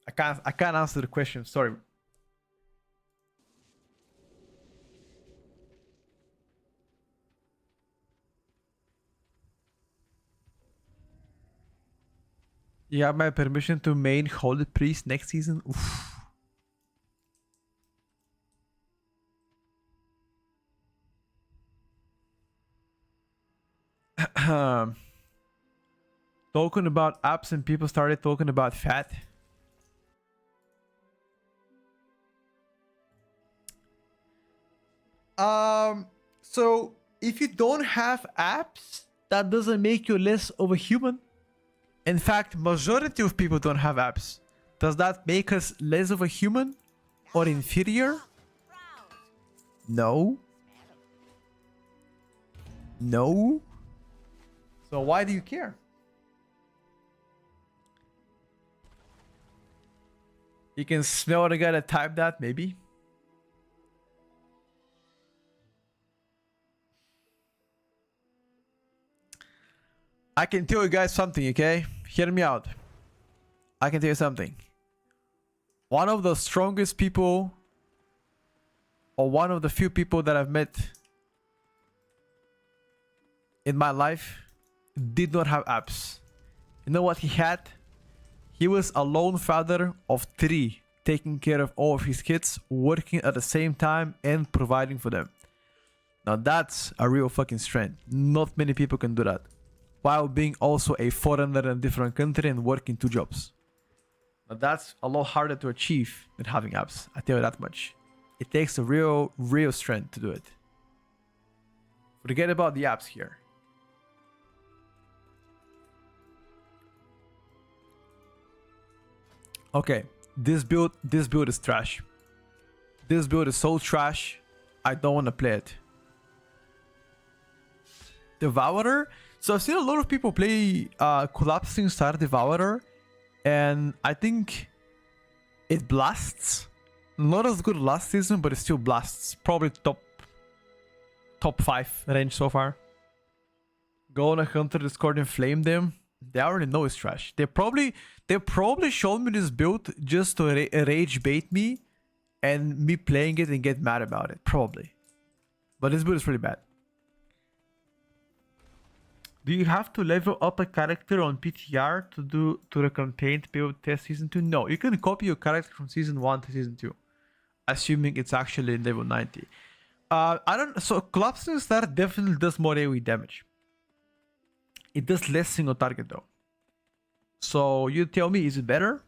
I can't answer the question. Sorry. You have my permission to main Holy Priest next season? Oof. Talking about apps and people started talking about fat. So if you don't have apps, that doesn't make you less of a human. In fact, majority of people don't have apps. Does that make us less of a human or inferior? No. No. So why do you care? You can smell the guy that typed that, maybe. I can tell you guys something, okay? Hear me out. I can tell you something. One of the strongest people, or one of the few people that I've met in my life, did not have apps. You know what he had? He was a lone father of 3, taking care of all of his kids, working at the same time and providing for them. Now that's a real fucking strength. Not many people can do that, while being also a foreigner in a different country and working 2 jobs. Now that's a lot harder to achieve than having apps. I tell you that much. It takes a real strength to do it. Forget about the apps here. Okay, this build is trash. This build is so trash, I don't want to play it. Devourer? So I've seen a lot of people play Collapsing Star Devourer, and I think it blasts. Not as good last season, but it still blasts. Probably top 5 range so far. Go on a hunter Discord and flame them. They already know it's trash. They probably showed me this build just to rage bait me and me playing it and get mad about it. Probably. But this build is really bad. Do you have to level up a character on PTR to the campaign to be able to test season 2? No, you can copy your character from season 1 to season 2, assuming it's actually level 90. So Collapsing Star definitely does more AoE damage. It does less single target though. So you tell me, is it better?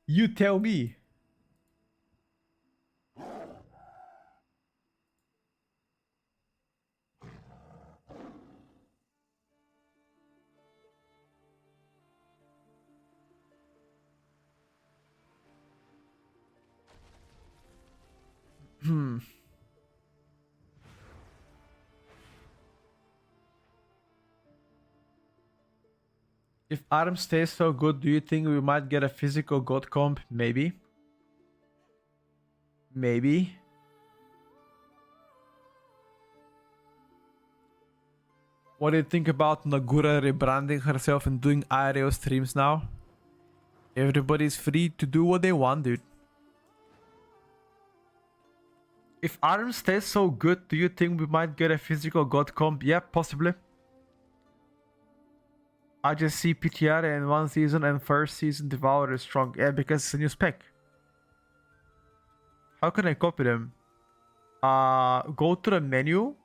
You tell me. If Arm stays so good, do you think we might get a physical god comp? Maybe. Maybe. What do you think about Nagura rebranding herself and doing IRL streams now? Everybody's free to do what they want, dude. If ARMS stays so good, do you think we might get a physical god comp? Yeah, possibly. I just see PTR in one season and first season Devourer is strong. Yeah, because it's a new spec. How can I copy them? Go to the menu.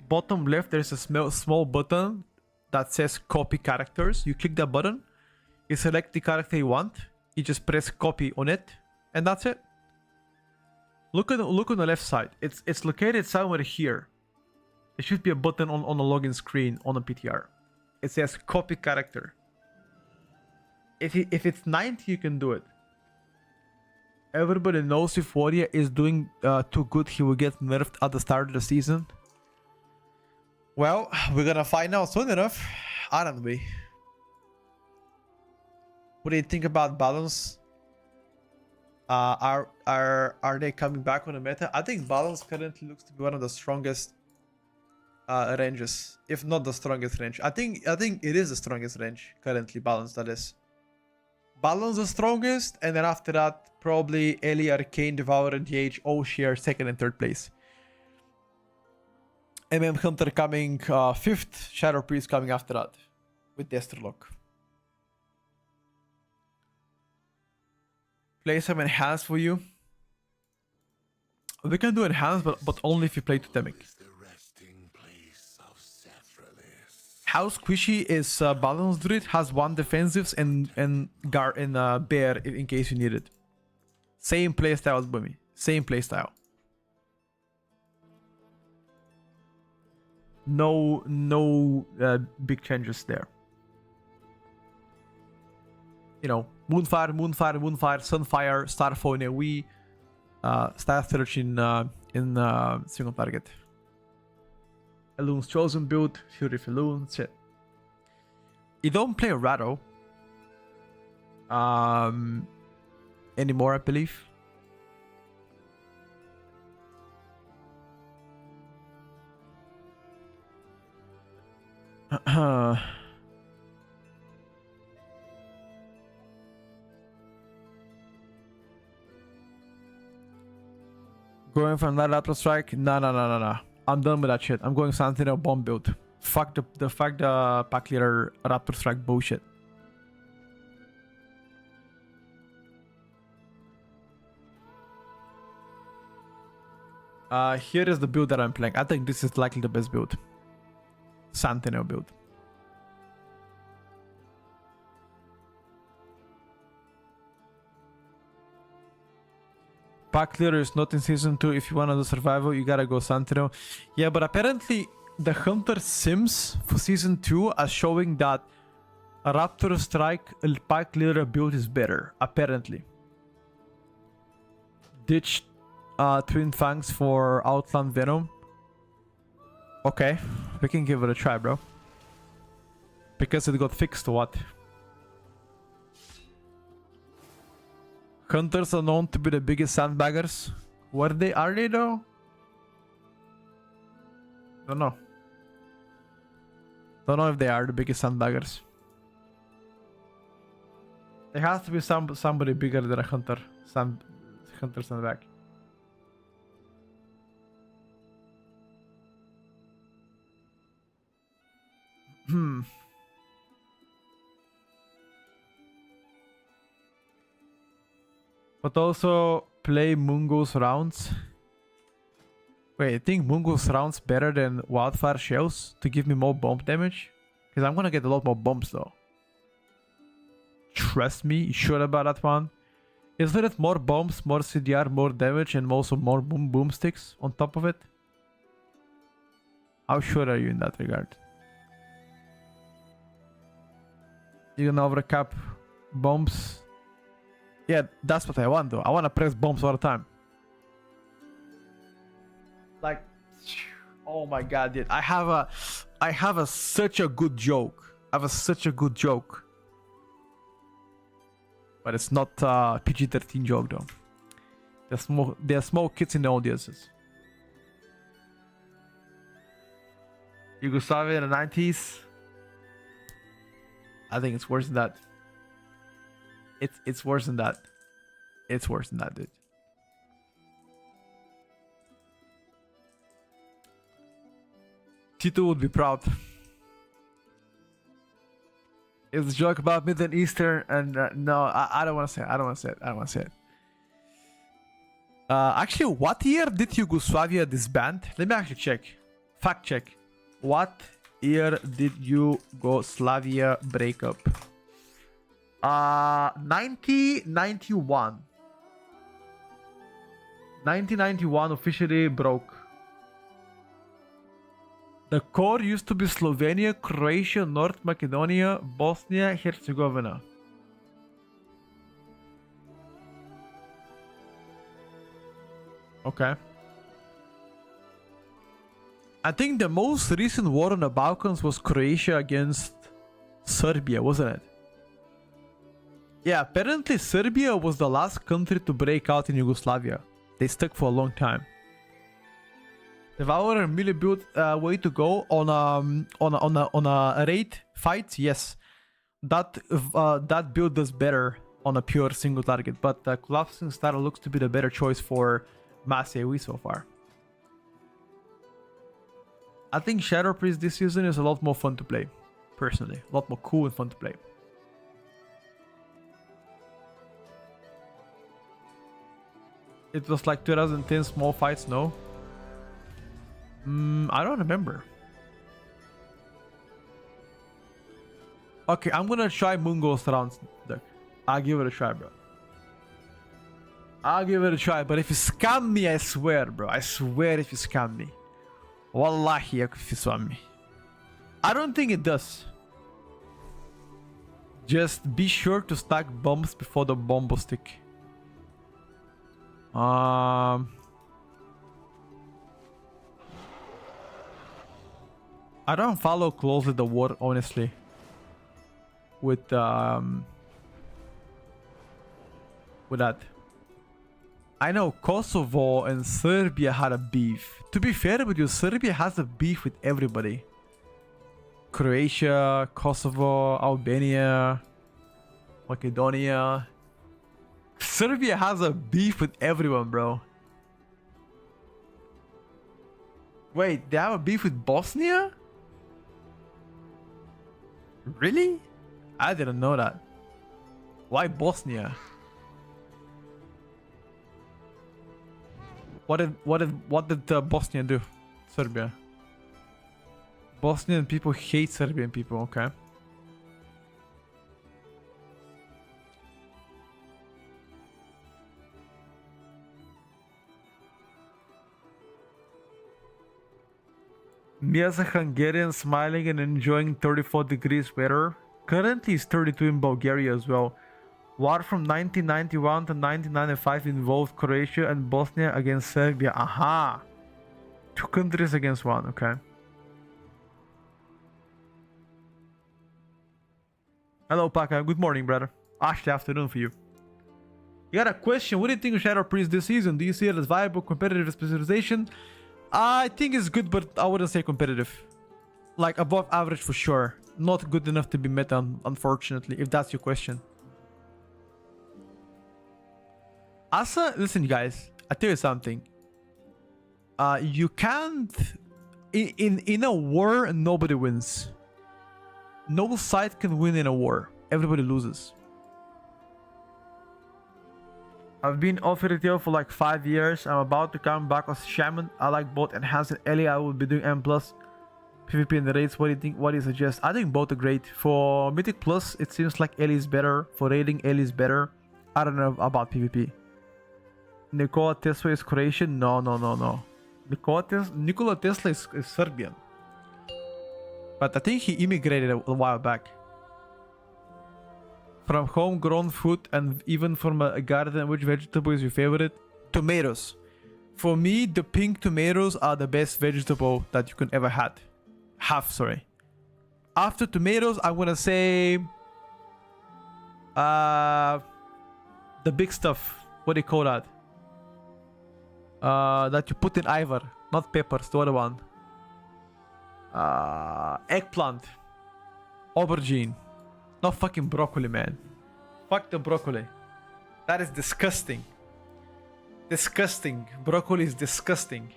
Bottom left, there's a small button that says copy characters. You click that button. You select the character you want. You just press copy on it. And that's it. Look on the left side. It's located somewhere here. There should be a button on the login screen on the PTR. It says copy character. If it's 90, you can do it. Everybody knows if Warrior is doing too good, he will get nerfed at the start of the season. Well, we're gonna find out soon enough, aren't we? What do you think about balance? Are they coming back on the meta? I think balance currently looks to be one of the strongest ranges, if not the strongest range. I think it is the strongest range currently. Balance, that is. Balance the strongest, and then after that probably Ellie, Arcane, Devourer, DH all share second and third place. Hunter coming 5th, Shadow Priest coming after that with Desterlock. Play some enhanced for you. We can do enhanced, but only if you play Totemic. How squishy is Balance Druid? Has 1 defensives and Bear in case you need it. Same playstyle as Boomy. Same playstyle. No big changes there. You know, Moonfire, Sunfire, Starfall in AoE, Star Search in single target. Elun's Chosen build, Fury of Elun, shit. You don't play Rattle anymore, I believe. Going from that Raptor Strike? No. I'm done with that shit. I'm going Sentinel bomb build. Fuck the pack leader Raptor Strike bullshit. Here is the build that I'm playing. I think this is likely the best build. Sentinel build. Pack leader is not in season 2. If you want to do survival, you gotta go Sentinel. Yeah, but apparently the Hunter Sims for season 2 are showing that a Raptor Strike pack leader build is better. Apparently. Ditch Twin Fangs for Outland Venom. Okay, we can give it a try, bro. Because it got fixed or what? Hunters are known to be the biggest sandbaggers. Are they though? Don't know. Don't know if they are the biggest sandbaggers. There has to be somebody bigger than a hunter. Hunter sandbag. But also play Mungo's rounds. Wait, I think Mungo's rounds better than Wildfire Shells to give me more bomb damage? Because I'm gonna get a lot more bombs though. Trust me, you sure about that one? Isn't it more bombs, more CDR, more damage, and also more boomsticks on top of it? How sure are you in that regard? You can overcap bombs. Yeah, that's what I want though. I want to press bombs all the time. Like, oh my god, dude. I have such a good joke. Such a good joke. But it's not a PG-13 joke though. There's small kids in the audiences. Yugoslavia in the 90s. I think it's worse than that. It's worse than that. It's worse than that, dude. Tito would be proud. It's a joke about Middle Eastern, and no, I don't want to say it. I don't want to say it. I don't want to say it. Actually, what year did Yugoslavia disband? Let me actually check. Fact check. What year did Yugoslavia break up? 1991. 1991 officially broke. The core used to be Slovenia, Croatia, North Macedonia, Bosnia, Herzegovina. Okay. I think the most recent war on the Balkans was Croatia against Serbia, wasn't it? Yeah, apparently Serbia was the last country to break out in Yugoslavia. They stuck for a long time. If I were a really built way to go on a raid fight, yes, that build does better on a pure single target. But collapsing style looks to be the better choice for mass AoE so far. I think Shadow Priest this season is a lot more fun to play, personally, a lot more cool and fun to play. It was like 2010 small fights, no? I don't remember. Okay, I'm gonna try Moon Ghost rounds, Duck. I'll give it a try, bro. I'll give it a try, but if you scam me, I swear, bro. I swear if you scam me. Wallahi, if you scam me. I don't think it does. Just be sure to stack bombs before the bomb stick. I don't follow closely the war, honestly. With that. I know Kosovo and Serbia had a beef. To be fair with you, Serbia has a beef with everybody. Croatia, Kosovo, Albania, Macedonia. Serbia has a beef with everyone, bro. Wait, they have a beef with Bosnia? Really? I didn't know that. Why Bosnia? What did Bosnia do? Serbia. Bosnian people hate Serbian people, okay. Mia's a Hungarian smiling and enjoying 34 degrees weather. Currently it's 32 in Bulgaria as well. War from 1991 to 1995 involved Croatia and Bosnia against Serbia. Aha! 2 countries against 1, okay. Hello Paka, good morning brother. Actually afternoon for you. You got a question, what do you think of Shadow Priest this season? Do you see it as viable competitive specialization? I think it's good, but I wouldn't say competitive. Like above average for sure. Not good enough to be meta, unfortunately, if that's your question. Asa, listen guys, I tell you something. You can't... In a war, nobody wins. No side can win in a war. Everybody loses. I've been off retail for like 5 years. I'm about to come back as Shaman. I like both Enhanced and Ellie. I will be doing M+. PvP in the raids. What do you think? What do you suggest? I think both are great. For Mythic Plus, it seems like Ellie is better. For raiding, Ellie is better. I don't know about PvP. Nikola Tesla is Croatian? No. Nikola Tesla is Serbian. But I think he immigrated a while back. From homegrown food and even from a garden, which vegetable is your favorite? Tomatoes. For me, the pink tomatoes are the best vegetable that you can ever have, sorry. After tomatoes, I'm gonna say... the big stuff. What do you call that? That you put in Ivor. Not peppers, the other one. Eggplant. Aubergine. Not fucking broccoli, man. Fuck the broccoli. That is disgusting. Disgusting. Broccoli is disgusting.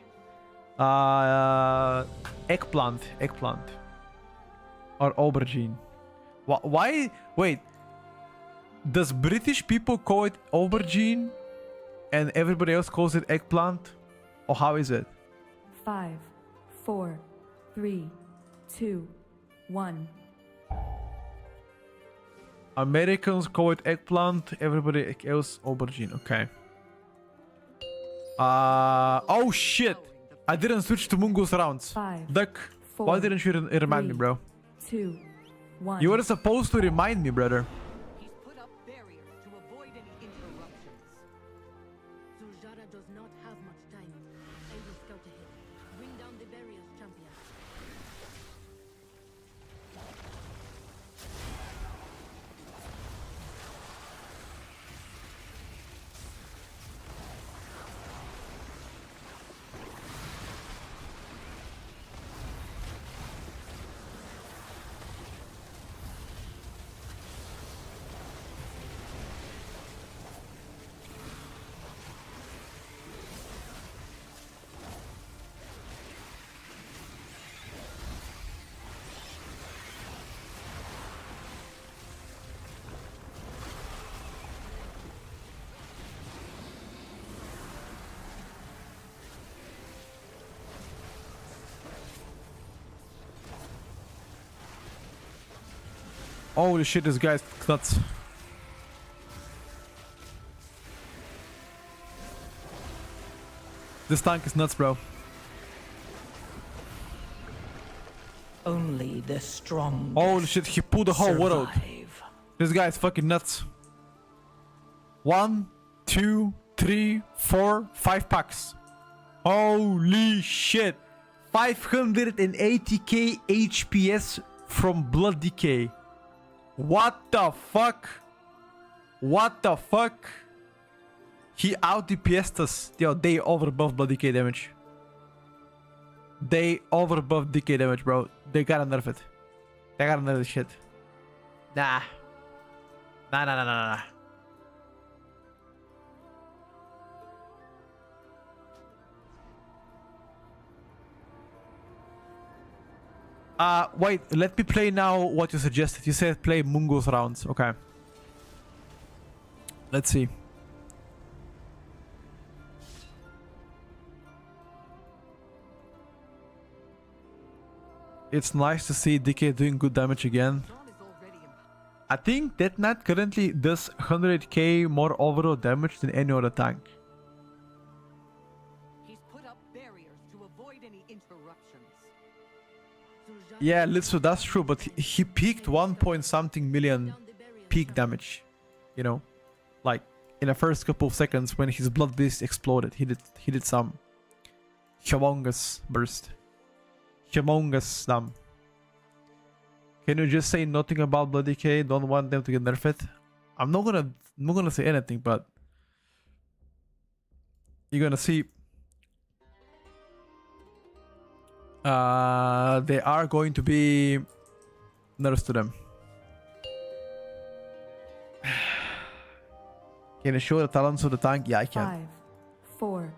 Eggplant. Eggplant. Or aubergine. Why? Wait. Does British people call it aubergine and everybody else calls it eggplant? Or how is it? 5, 4, 3, 2, 1. Americans call it eggplant, everybody else aubergine. Okay. Oh shit! I didn't switch to Mungo's rounds. 5, Duck, why didn't you remind me, bro? 2, 1. You were supposed to remind me, brother. He's put up barriers to avoid any interruptions. Zuljara does not have much time. I will scout ahead. Bring down the barriers, champion. Holy shit, this guy's nuts. This tank is nuts, bro. Only the strong. Holy shit, he pulled the whole world. survive. This guy is fucking nuts. 1, 2, 3, 4, 5 packs. Holy shit. 580k HPS from Blood Decay. What the fuck? What the fuck? He out DPS'd us. Yo, they overbuffed Blood Decay damage. They overbuffed decay damage, bro. They gotta nerf it. They gotta nerf this shit. Nah. Nah. Wait, let me play now what you suggested. You said play Mungo's rounds. Okay. Let's see. It's nice to see DK doing good damage again. Dawn is already in. I think Death Knight currently does 100k more overall damage than any other tank. He's put up barriers to avoid any interruptions. Yeah, Litsu, that's true, but he peaked 1 point something million peak damage. You know, like in the first couple of seconds when his blood beast exploded, he did some humongous burst. Humongous damn. Can you just say nothing about Blood Decay? Don't want them to get nerfed? I'm not gonna say anything, but you're gonna see. They are going to be nerfs to them. Can you show the talents of the tank? Yeah, I can. 5, 4,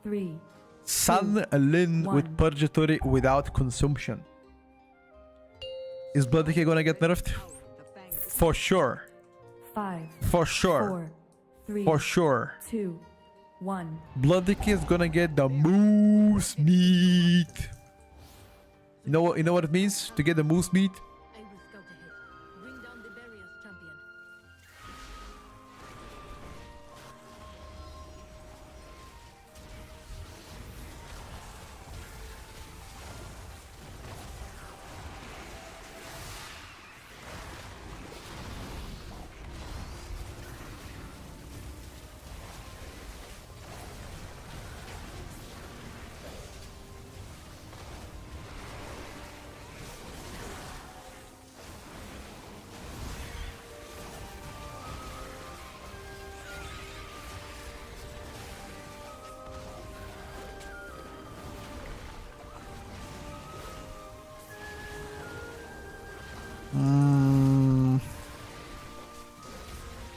3, Sun Lin with 1. Purgatory without consumption. Is Blood Decay gonna get nerfed? The fangs For sure. 5, For sure. 4, 3, For sure. 2, 1. Blood Decay is gonna get the moose meat. You know what it means to get the moose meat? I will scout ahead. Bring down the barriers, champion.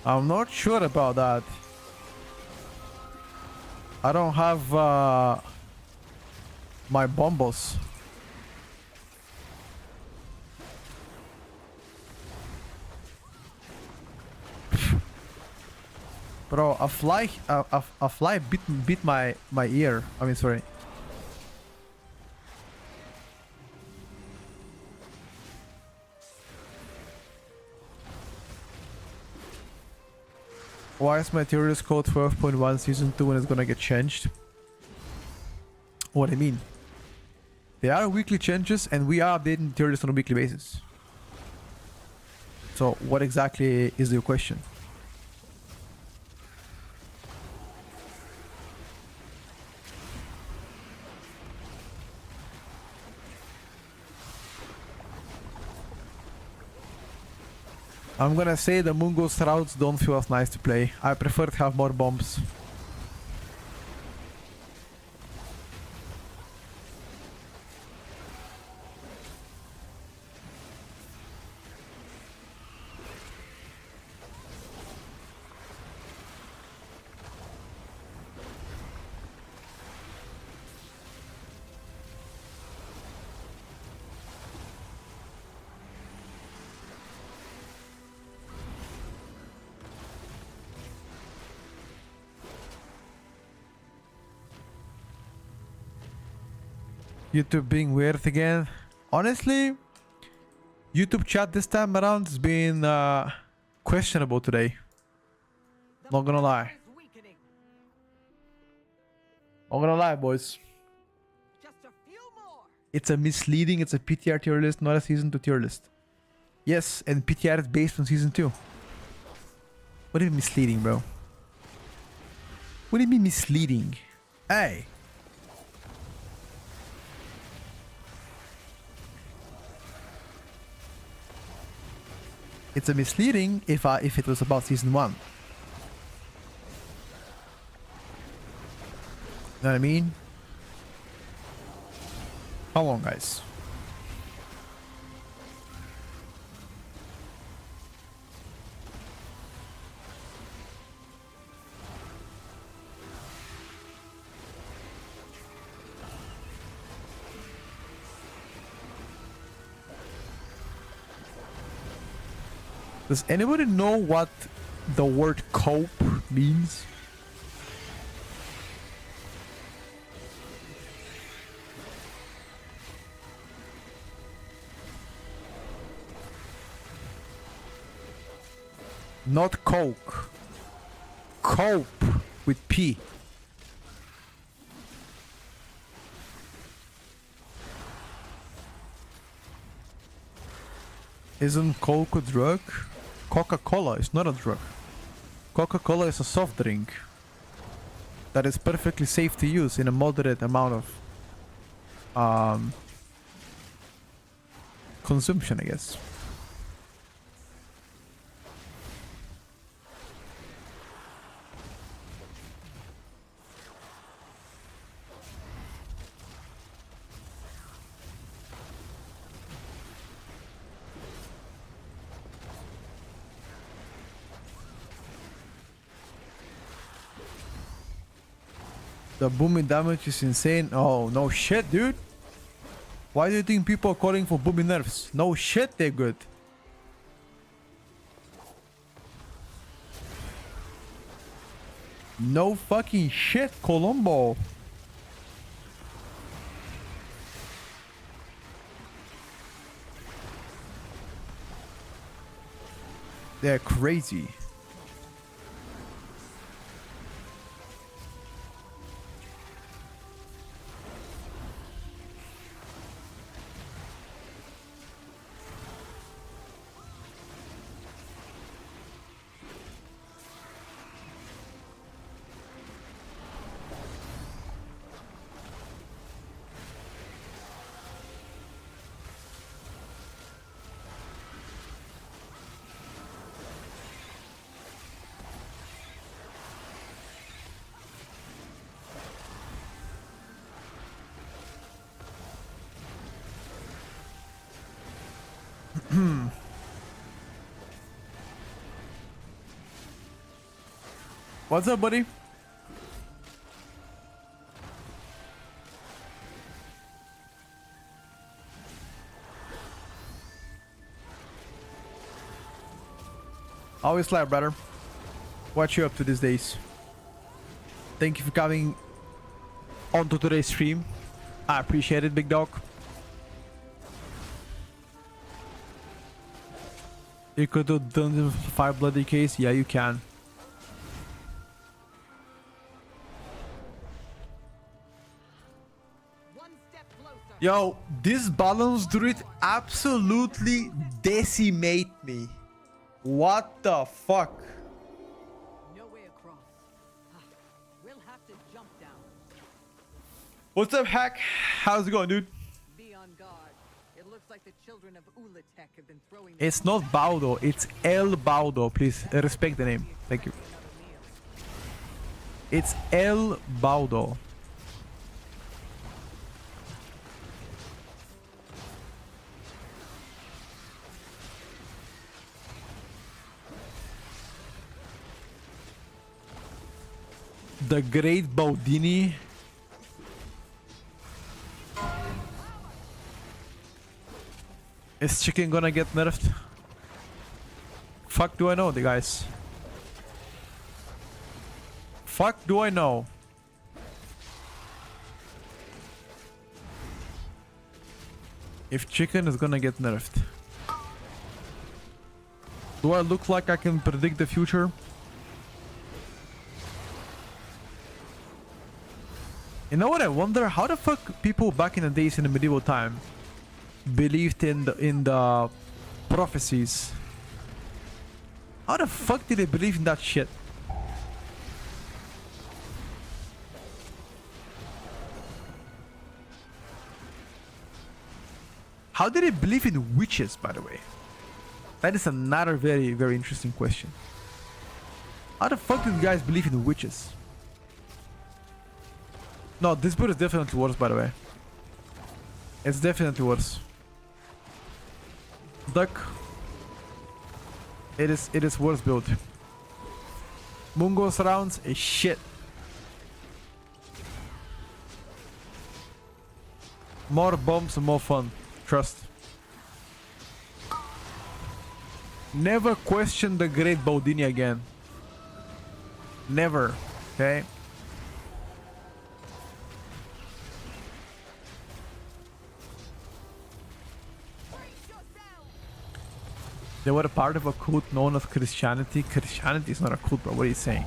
I'm not sure about that. I don't have my bombos. Bro, a fly bit my ear. I mean, sorry. Why is my Tierlist code 12.1 season 2 when it's gonna get changed? What I mean? There are weekly changes and we are updating Tierlist on a weekly basis. So what exactly is your question? I'm gonna say the Mungo's routes don't feel as nice to play. I prefer to have more bombs. YouTube being weird again. Honestly, YouTube chat this time around has been questionable today. Not gonna lie. Not gonna lie, boys. Just a few more. It's a misleading, it's a PTR tier list, not a season 2 tier list. Yes, and PTR is based on season 2. What do you mean misleading, bro? What do you mean misleading? Hey! It's a misleading if it was about season 1. Know what I mean? How long, guys? Does anybody know what the word cope means? Not coke. Cope with P. Isn't coke a drug? Coca-Cola is not a drug. Coca-Cola is a soft drink that is perfectly safe to use in a moderate amount of consumption, I guess. The booming damage is insane. Oh, no shit, dude. Why do you think people are calling for booming nerfs? No shit, they're good. No fucking shit, Colombo. They're crazy. What's up, buddy? Always live, brother. What you up to these days? Thank you for coming onto today's stream. I appreciate it, big dog. You could do Dungeon 5 Bloody Case? Yeah, you can. One step closer. Yo, this balance druid absolutely decimate me. What the fuck? No way across. Ah, we'll have to jump down. What's up, Hack? How's it going, dude? Be on guard. It looks like the children of Ulatech have been throwing their It's not Baudo, it's El Baudo. Please respect the name. Thank you. It's El Baudo. The Great Baudini. Is chicken gonna get nerfed? Fuck do I know, the guys. Fuck do I know? If chicken is gonna get nerfed. Do I look like I can predict the future? You know what I wonder? How the fuck people back in the days in the medieval time believed in the prophecies? How the fuck did they believe in that shit? How did they believe in witches, by the way? That is another very, very interesting question. How the fuck did you guys believe in witches? No, this build is definitely worse, by the way. It's definitely worse. Duck. It is worse build. Mungo's rounds is shit. More bombs, more fun. Trust. Never question the Great Baudini again. Never. Okay? They were a part of a cult known as Christianity. Christianity is not a cult, bro. What are you saying?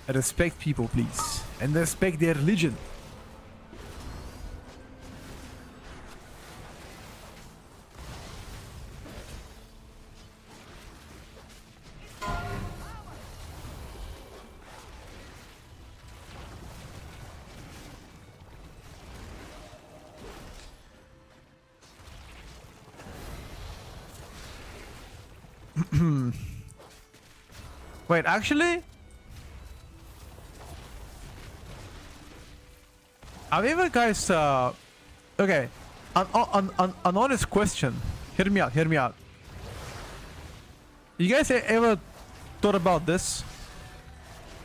Respect people, please. And respect their religion. Wait, actually? Have you ever guys, okay, an honest question. Hear me out, hear me out. You guys ever thought about this?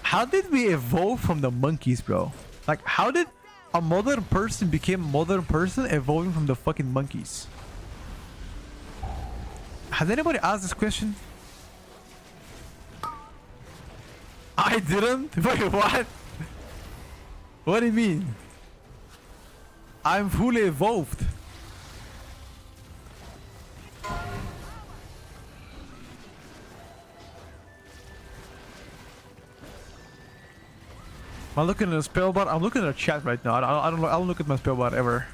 How did we evolve from the monkeys, bro? Like, how did a modern person become a modern person evolving from the fucking monkeys? Has anybody asked this question? I didn't? Wait, what? What do you mean? I'm fully evolved. Am I looking at a spell bar? I'm looking at a chat right now. I don't look at my spell bar ever.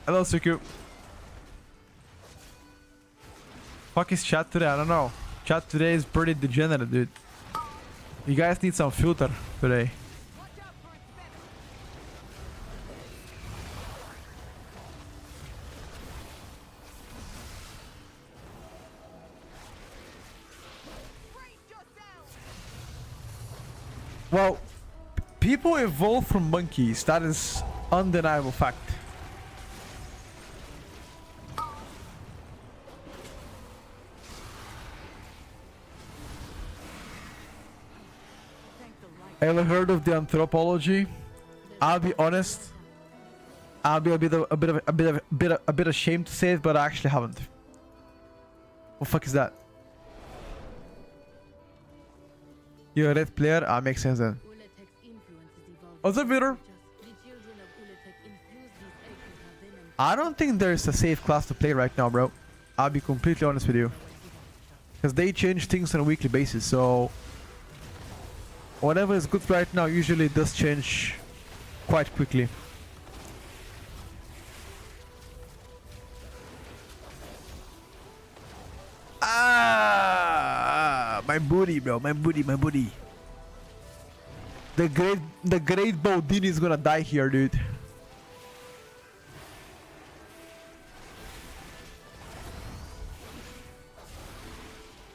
Hello, Suku. Fuck is chat today? I don't know. Chat today is pretty degenerate, dude. You guys need some filter today. Well, people evolve from monkeys. That is undeniable fact. Ever heard of the anthropology? I'll be honest. I'll be a bit ashamed to say it, but I actually haven't. What the fuck is that? You're a red player? Ah, makes sense then. Uletek's influence is evolving. What's up, Peter? The children of Uletek infuse these eggs with her venom. I don't think there's a safe class to play right now, bro. I'll be completely honest with you. Because they change things on a weekly basis, so... whatever is good right now usually does change quite quickly. Ah, my booty, bro, my booty, my booty. The great Baudini is gonna die here, dude.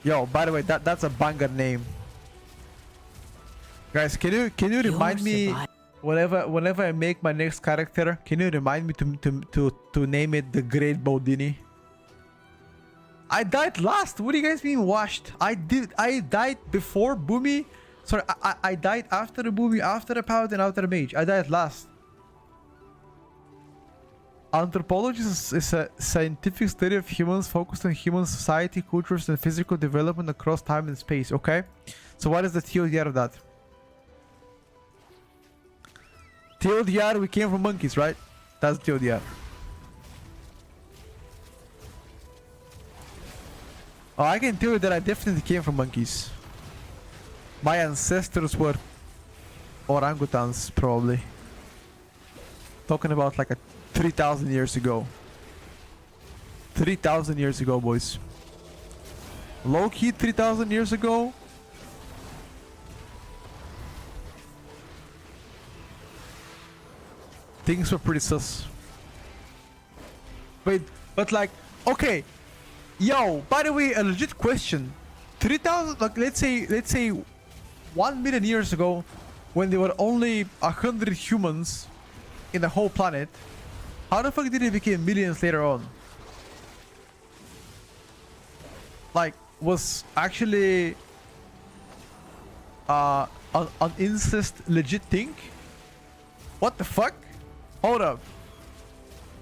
Yo, by the way, that's a banger name. Guys, can you remind me whenever I make my next character, can you remind me to name it the Great Baudini? I died last. What do you guys mean washed? I died before Boomy. Sorry, I died after the Boomy, after the Paladin, after the Mage. I died last. Anthropology is a scientific study of humans focused on human society, cultures, and physical development across time and space. Okay, so what is the TLDR of that? TLDR, we came from monkeys, right? That's TLDR. Oh, I can tell you that I definitely came from monkeys. My ancestors were orangutans, probably. Talking about like a 3,000 years ago. 3,000 years ago, boys. Low-key 3,000 years ago. Things were pretty sus. Wait, but like, okay. Yo, by the way, a legit question. 3,000, like let's say 1 million years ago, when there were only 100 humans in the whole planet, how the fuck did it become millions later on? Like, was actually an incest legit thing? What the fuck? Hold up.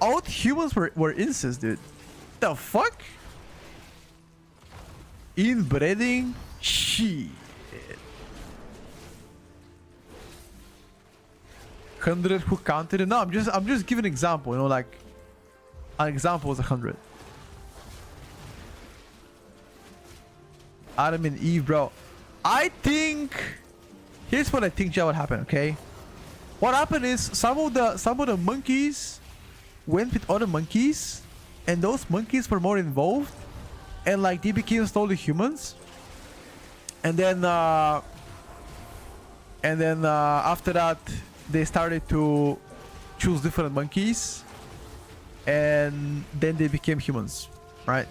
All humans were incest, dude. The fuck? Inbreeding? Shit. 100 who counted it? No, I'm just giving an example, you know, like an example was 100. Adam and Eve, bro. I think here's what I think would happen, okay? What happened is some of the monkeys went with other monkeys, and those monkeys were more involved, and like they became slowly humans, and then after that they started to choose different monkeys, and then they became humans, right?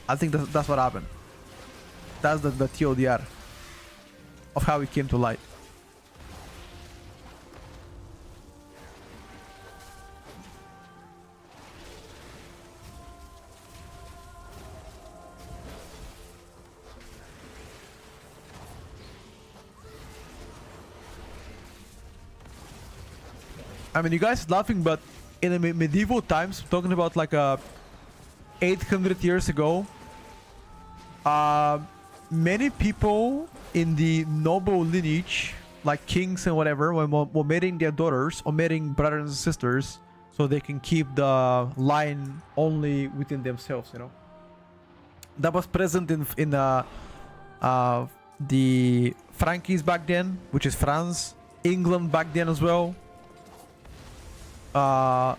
I think that's what happened. That's the TLDR of how it came to light. I mean, you guys are laughing, but in the medieval times, talking about like 800 years ago, many people in the noble lineage, like kings and whatever, were marrying their daughters or marrying brothers and sisters, so they can keep the line only within themselves, you know. That was present in the Frankies back then, which is France, England back then as well.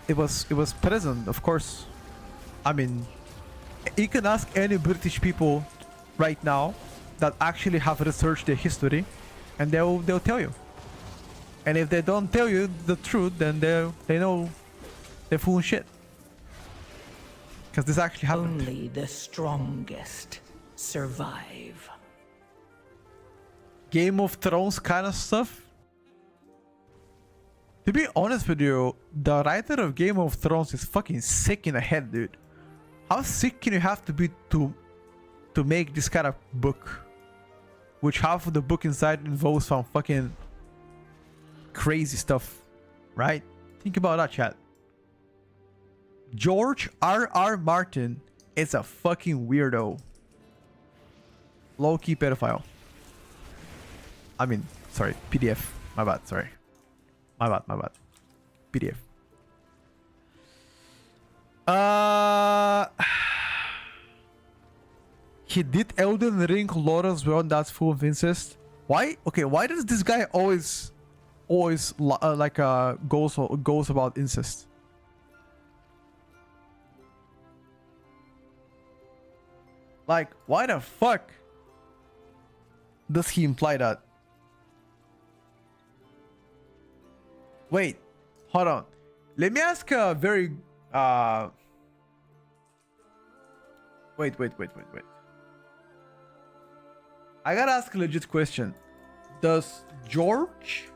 It was present, of course. I mean, you can ask any British people right now that actually have researched their history, and they'll tell you. And if they don't tell you the truth, then they know they're full of shit. Because this actually happened. Only the strongest survive. Game of Thrones kind of stuff. To be honest with you, the writer of Game of Thrones is fucking sick in the head, dude. How sick can you have to be to make this kind of book? which half of the book inside involves some fucking crazy stuff, right? Think about that, chat. George R.R. Martin is a fucking weirdo. Low-key pedophile. I mean, sorry, PDF. My bad, sorry. My bad. PDF. He did Elden Ring lore as well, and that's full of incest. Why? Okay, why does this guy always goes about incest? Like, why the fuck does he imply that? Wait, hold on. Let me ask a very wait. I gotta ask a legit question. Does George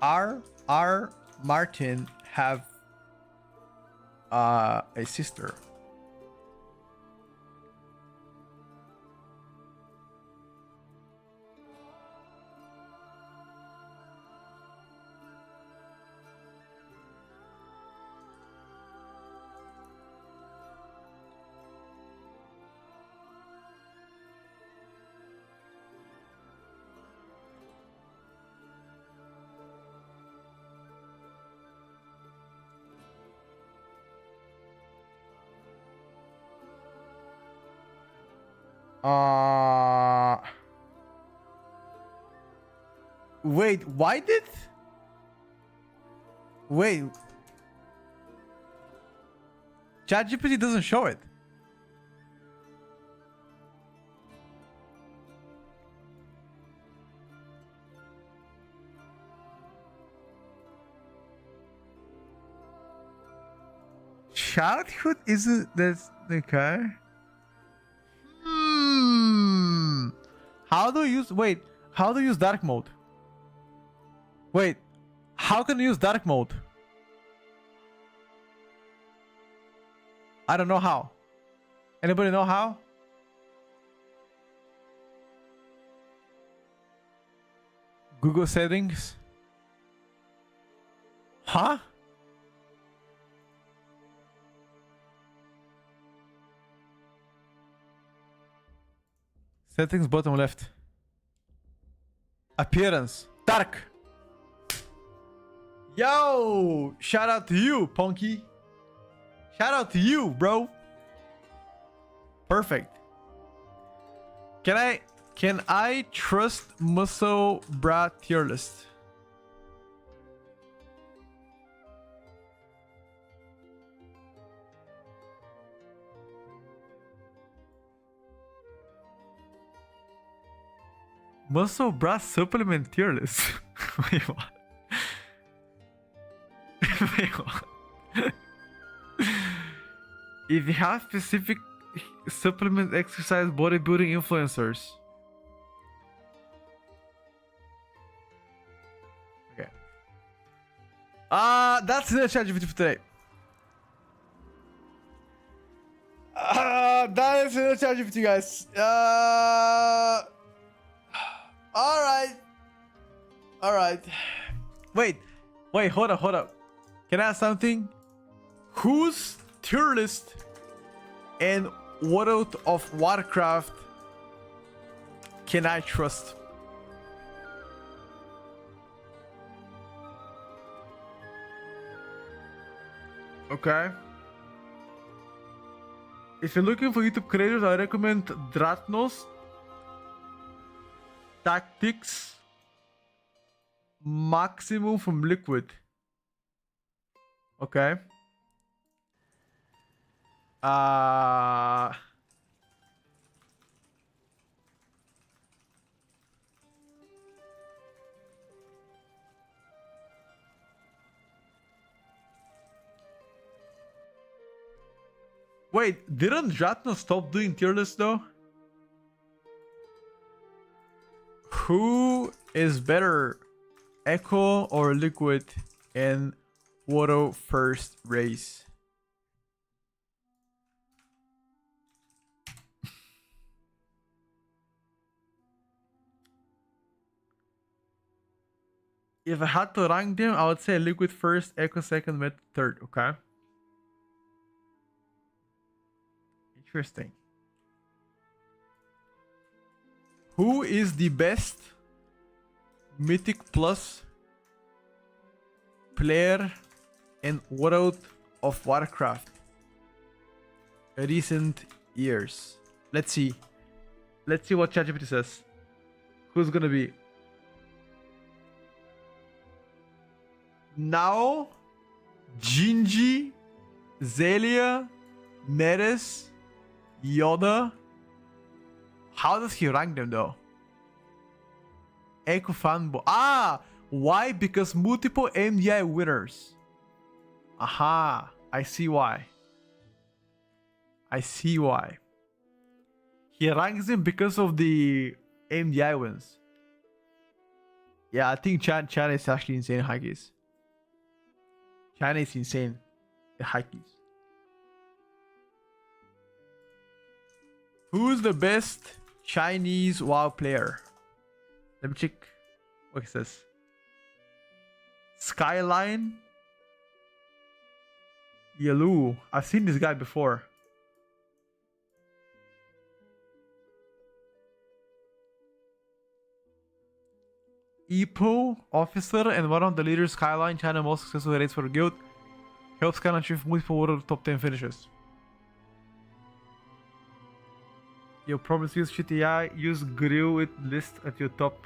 R.R. Martin have a sister? Wait, why did? Wait. ChatGPT doesn't show it. Childhood isn't this okay? How do you use? Wait, how do you use dark mode? Wait, how can you use dark mode? I don't know how. Anybody know how? Google settings. Huh? Settings bottom left. Appearance. Dark. Yo! Shout out to you, Punky. Shout out to you, bro. Perfect. Can I trust Muscle Bra Tierlist? Muscle Bra Supplement Tierlist. Wait, what? Wait, what? If you have specific supplement, exercise, bodybuilding influencers. Okay. That's the chat GPT for today. That is the chat GPT, guys. All right. Wait, hold up. Can I ask something? Whose tier list and World of Warcraft can I trust? Okay. If you're looking for YouTube creators, I recommend Dratnos Tactics Maximum from Liquid. Okay. Wait, didn't Dratno stop doing tier lists though? Who is better, Echo or Liquid in Water first race? If I had to rank them, I would say Liquid first, Echo second, Met third. Okay. Interesting. Who is the best Mythic Plus player in World of Warcraft recent years? Let's see. Let's see what ChatGPT says. Who's gonna be? Now, Jinji, Zelia, Neres, Yoda. How does he rank them though? Echo fanboy. Ah! Why? Because multiple MDI winners. Aha! I see why. I see why. He ranks them because of the MDI wins. Yeah, I think China is actually insane hikes. China is insane. The hikes. Who's the best Chinese WoW player? Let me check what it says. Skyline. Yalu. I've seen this guy before. Ipo, officer, and one of the leaders, Skyline, China most successful race for a guild. Helps Skyline achieve multiple world top 10 finishes. Your problems use shit AI, use grill it list at your top.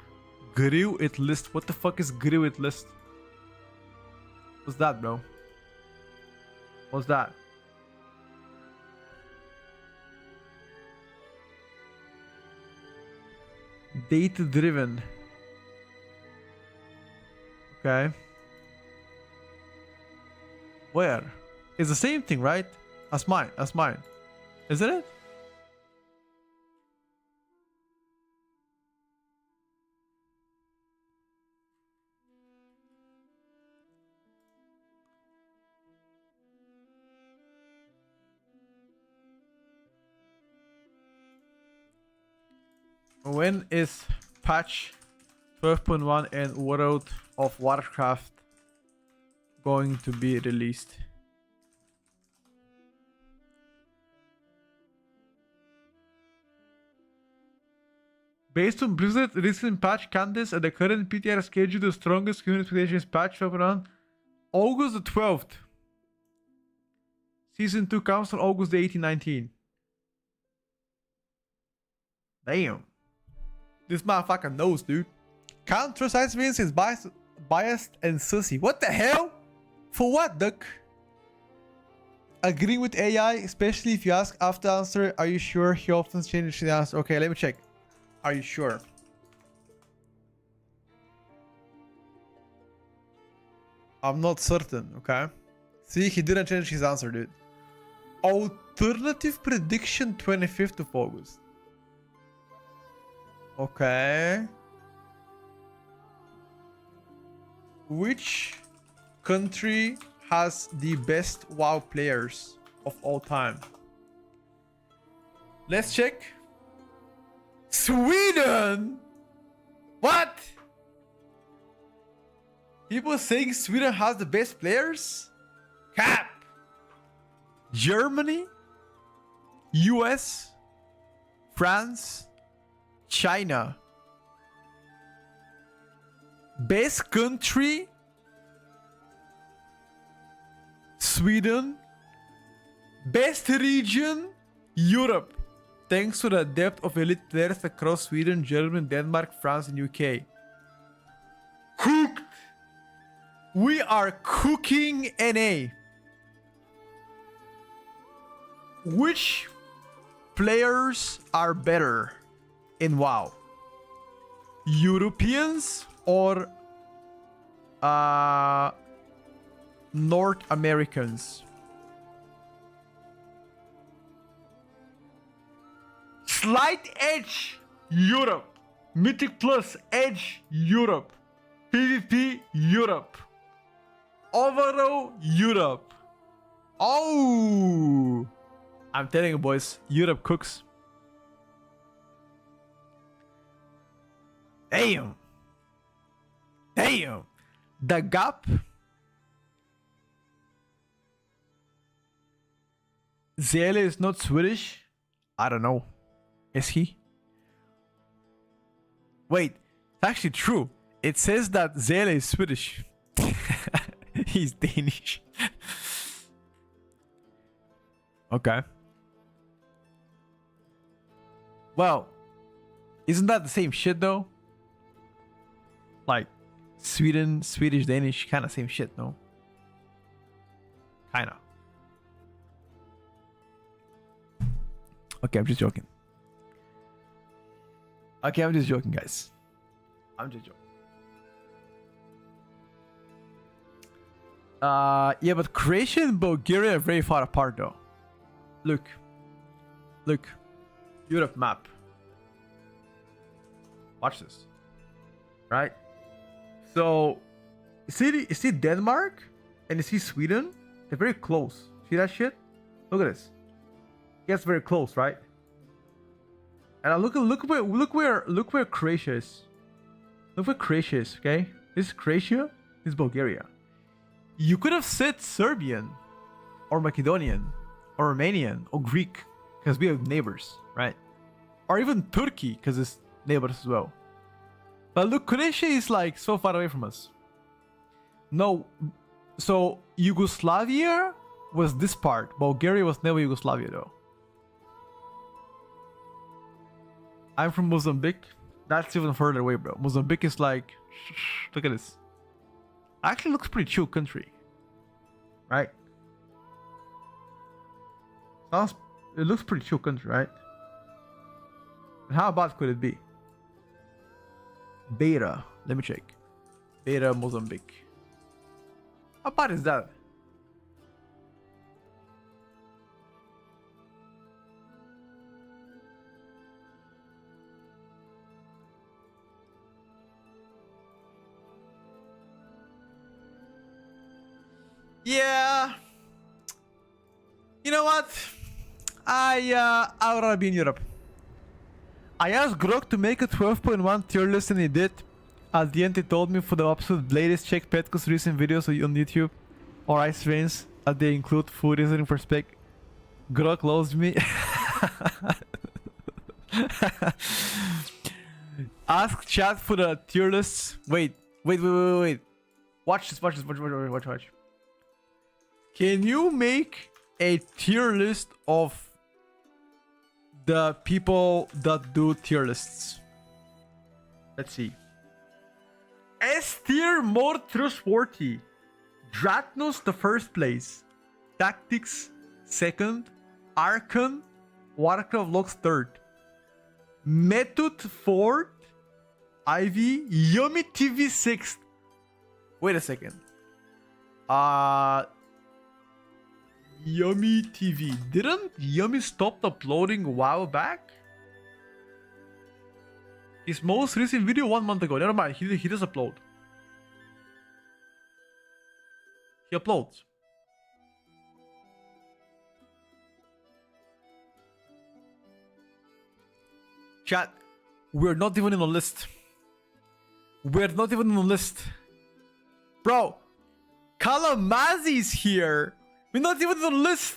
Grill it list? What the fuck is grill it list? What's that, bro? What's that? Data driven. Okay. Where? It's the same thing, right? That's mine. That's mine. Isn't it? When is patch 12.1 and World of Warcraft going to be released? Based on Blizzard's recent patch candidates and the current PTR schedule, the strongest community expectation is patch 12.1 August the 12th. Season 2 comes on August the 18th, 19. Damn. This motherfucker knows, dude. Can't trust Ice Vince is biased and sussy. What the hell? For what, duck? Agreeing with AI, especially if you ask after answer, are you sure? He often changes the answer. Okay, let me check. Are you sure? I'm not certain, okay? See, he didn't change his answer, dude. Alternative prediction 25th of August. Okay. Which country has the best WoW players of all time? Let's check. Sweden! What? People saying Sweden has the best players? Cap! Germany? US? France? China. Best country? Sweden. Best region? Europe. Thanks to the depth of elite players across Sweden, Germany, Denmark, France, and UK. Cooked. We are cooking NA. Which players are better in WoW? Europeans or North Americans? Slight edge Europe. Mythic Plus edge Europe. PvP Europe. Overall Europe. Oh, I'm telling you, boys, Europe cooks. Damn. Damn. The Gap. Zele is not Swedish. I don't know. Is he? Wait, it's actually true. It says that Zele is Swedish. He's Danish. Okay. Well, isn't that the same shit though? Like Sweden, Swedish, Danish, kind of same shit, no? Kinda. Okay, I'm just joking. Okay, I'm just joking, guys. I'm just joking. Yeah, but Croatia and Bulgaria are very far apart, though. Look. Europe map. Watch this. Right? So, you see Denmark and you see Sweden? They're very close. See that shit? Look at this. It gets very close, right? And look where Croatia is. Look where Croatia is, okay? This is Croatia, this is Bulgaria. You could have said Serbian, or Macedonian, or Romanian, or Greek, because we have neighbors, right? Or even Turkey, because it's neighbors as well. But look, Croatia is like so far away from us. No, so Yugoslavia was this part. Bulgaria was never Yugoslavia though. I'm from Mozambique. That's even further away, bro. Mozambique is like, look at this. Actually looks pretty chill country. Right? It looks pretty chill country, right? And how bad could it be? Beira. Let me check. Beira, Mozambique. How bad is that? Yeah. You know what? I would rather be in Europe. I asked Grok to make a 12.1 tier list and he did. At the end he told me for the absolute latest check Petko's recent videos on YouTube or Ice Veins that they include food reasoning for spec. Grok loves me. Ask chat for the tier lists. Wait. Watch this. Watch. Can you make a tier list of the people that do tier lists? Let's see. S tier more trustworthy. Dratnos the first place. Tactics second. Archon. Warcraft Locks third. Method fourth. Ivy. Yummy TV sixth. Wait a second. Yummy TV. Didn't Yummy stop uploading a while back? His most recent video 1 month ago. Never mind. He does upload. He uploads. Chat. We're not even in the list. We're not even in the list. Bro. Kalamazi's here. We're not even on the list.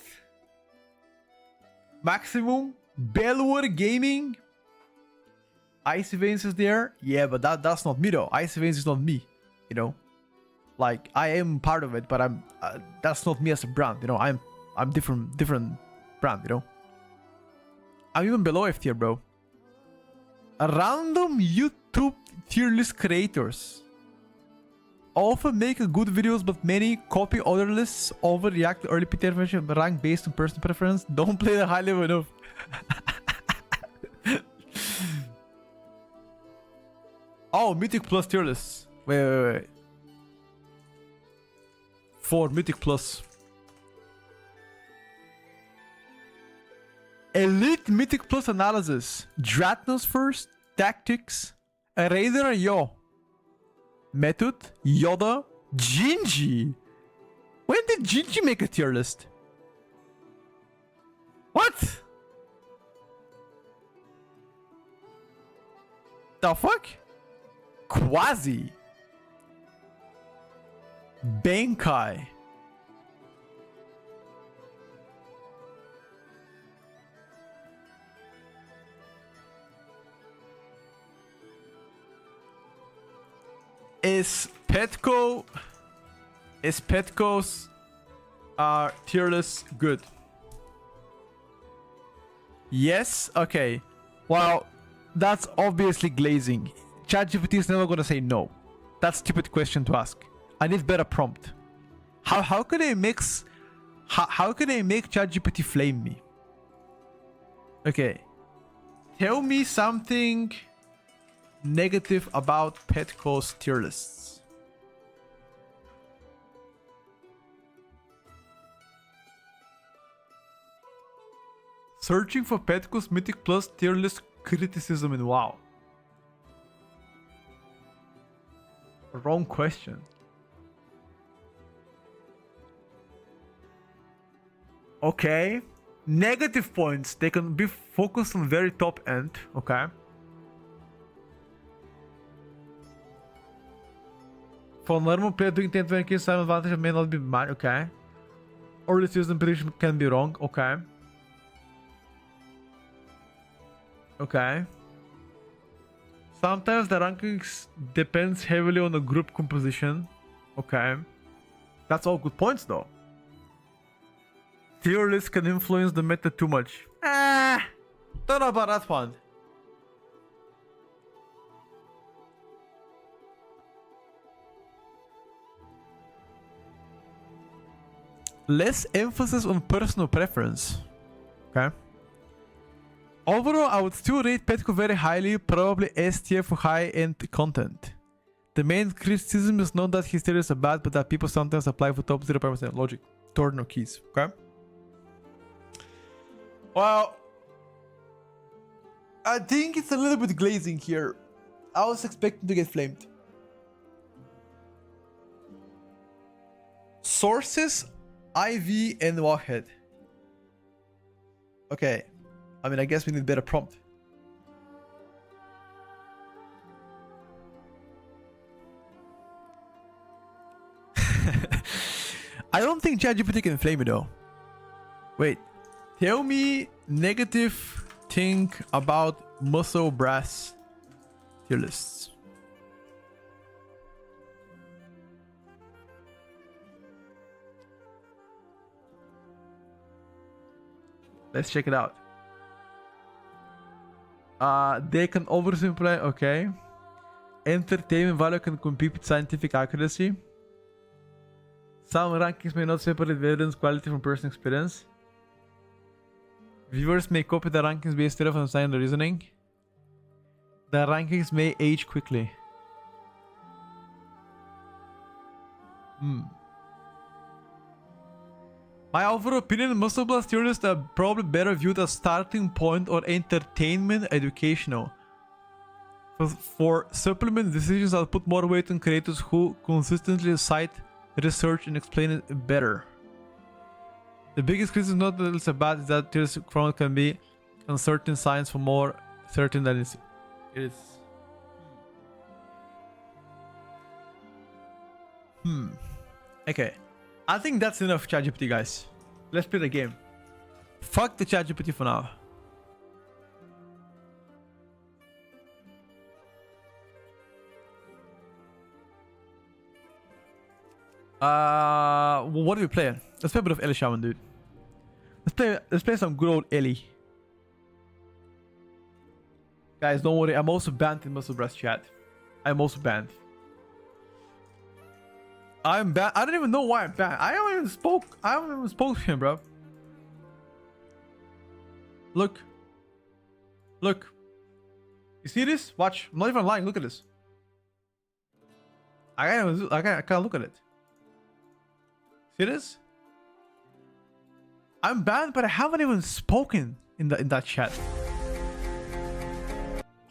Maximum, Belwar Gaming, Ice Veins is there. Yeah, but that's not me though. Ice Veins is not me. You know, like I am part of it, but I'm that's not me as a brand. You know, I'm different brand. You know, I'm even below F tier, bro. A random YouTube tier list creators. Often make good videos, but many copy other lists, overreact to early PTR version, rank based on personal preference. Don't play the high level enough. Oh, Mythic Plus tier lists. Wait. For Mythic Plus. Elite Mythic Plus analysis. Dratnos first, Tactics, a Raider and Yo. Method, Yoda, Gingy. When did Gingy make a tier list? What? The fuck? Quasi. Bankai. Is Petco's tier list good? Yes. Okay. Well, that's obviously glazing. ChatGPT is never gonna say no. That's a stupid question to ask. I need better prompt. How can I mix? How can I make ChatGPT flame me? Okay. Tell me something negative about Petco's tier lists. Searching for Petco's Mythic Plus tier list criticism in WoW. Wrong question. Okay. Negative points. They can be focused on very top end. Okay. For normal player doing 10-20 kills, time advantage may not be mine. Okay. Early season prediction can be wrong. Okay. Okay. Sometimes the rankings depends heavily on the group composition. Okay. That's all good points though. Tier list can influence the meta too much. Don't know about that one. Less emphasis on personal preference. Okay. Overall, I would still rate Petco very highly, probably S tier for high-end content. The main criticism is not that his tiers are bad, but that people sometimes apply for top 0% logic. Torno keys, okay? Well, I think it's a little bit glazing here. I was expecting to get flamed. Sources, IV, and Wahhead. Okay. I mean, I guess we need better prompt. I don't think ChatGPT can flame me though. Wait. Tell me negative thing about muscle brass tier lists. Let's check it out. They can oversimplify. Okay. Entertainment value can compete with scientific accuracy. Some rankings may not separate evidence quality from personal experience. Viewers may copy the rankings based on understanding the reasoning. The rankings may age quickly. My overall opinion, Muscle Blast tier lists are probably better viewed as starting point or entertainment educational. For supplement decisions, I'll put more weight on creators who consistently cite research and explain it better. The biggest criticism, not that it's bad, is that tiers from can be uncertain science for more certain than it is. Okay. I think that's enough ChatGPT, guys. Let's play the game. Fuck the ChatGPT for now. What are we playing? Let's play a bit of Ellie Shaman, dude. Let's play some good old Ellie. Guys, don't worry. I'm also banned in Muscle Breast chat. I'm also banned. I'm banned. I don't even know why I'm banned. I haven't even spoke to him, bro. Look. Look. You see this? Watch. I'm not even lying. Look at this. I can't look at it. See this? I'm banned, but I haven't even spoken in that chat.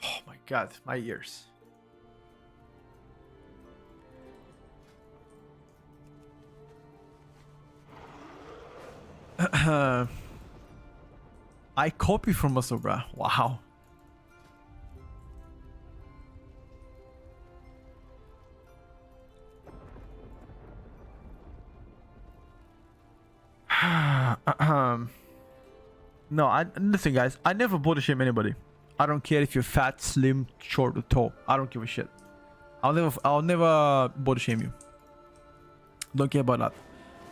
Oh my god, my ears. I copy from Masobra. Wow. No, listen, guys. I never body shame anybody. I don't care if you're fat, slim, short, or tall. I don't give a shit. I'll never body shame you. Don't care about that.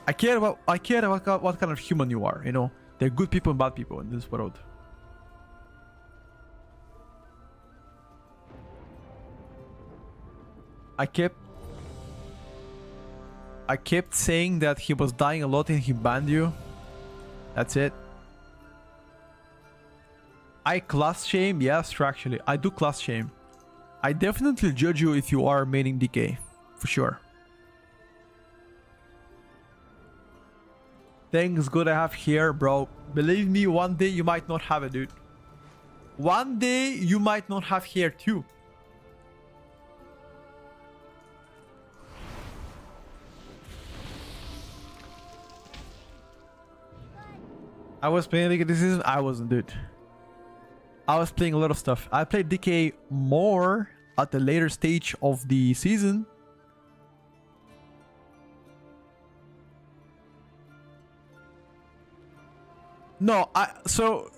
I care about what kind of human you are. You know, there are good people and bad people in this world. I kept saying that he was dying a lot and he banned you. That's it. I class shame? Yes, true, actually. I do class shame. I definitely judge you if you are maining DK. For sure. Things good I have here, bro. Believe me, one day you might not have it, dude. One day you might not have here too. I was playing League this season. I wasn't, dude. I was playing a lot of stuff. I played DK more at the later stage of the season. No, so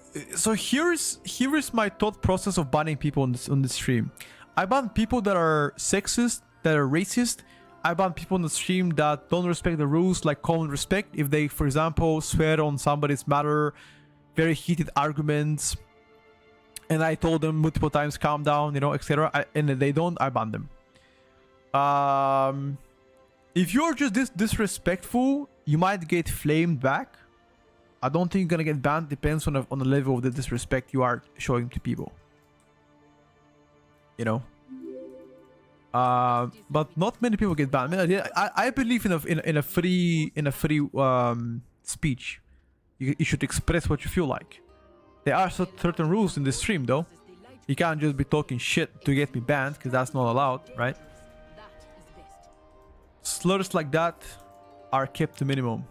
here's my thought process of banning people on this stream. I ban people that are sexist, that are racist. I ban people on the stream that don't respect the rules, like common respect. If they, for example, swear on somebody's matter, very heated arguments, and I told them multiple times, calm down, you know, etc. And they don't, I ban them. If you're just disrespectful, you might get flamed back. I don't think you're gonna get banned. Depends on the level of the disrespect you are showing to people. You know. But not many people get banned. I believe in a free speech. You should express what you feel like. There are certain rules in the stream though. You can't just be talking shit to get me banned, because that's not allowed, right? Slurs like that are kept to minimum,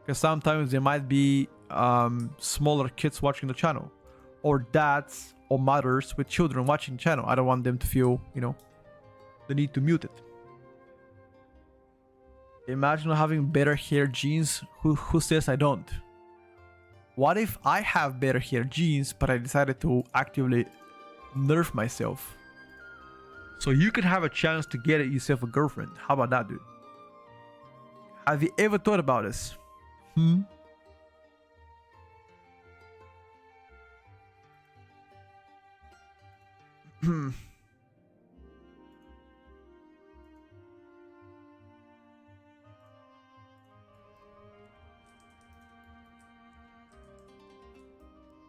because sometimes there might be smaller kids watching the channel, or dads or mothers with children watching the channel. I don't want them to feel, you know, the need to mute it. Imagine having better hair genes. Who says I don't? What if I have better hair genes, but I decided to actively nerf myself? So you can have a chance to get yourself a girlfriend. How about that, dude? Have you ever thought about this?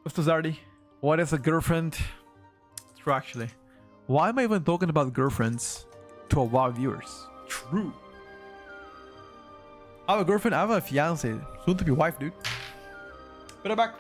Mr. Zardi, what is a girlfriend? True, actually. Why am I even talking about girlfriends to a WoW viewers? True. I have a girlfriend, I have a fiance. Soon to be wife, dude. Put it back.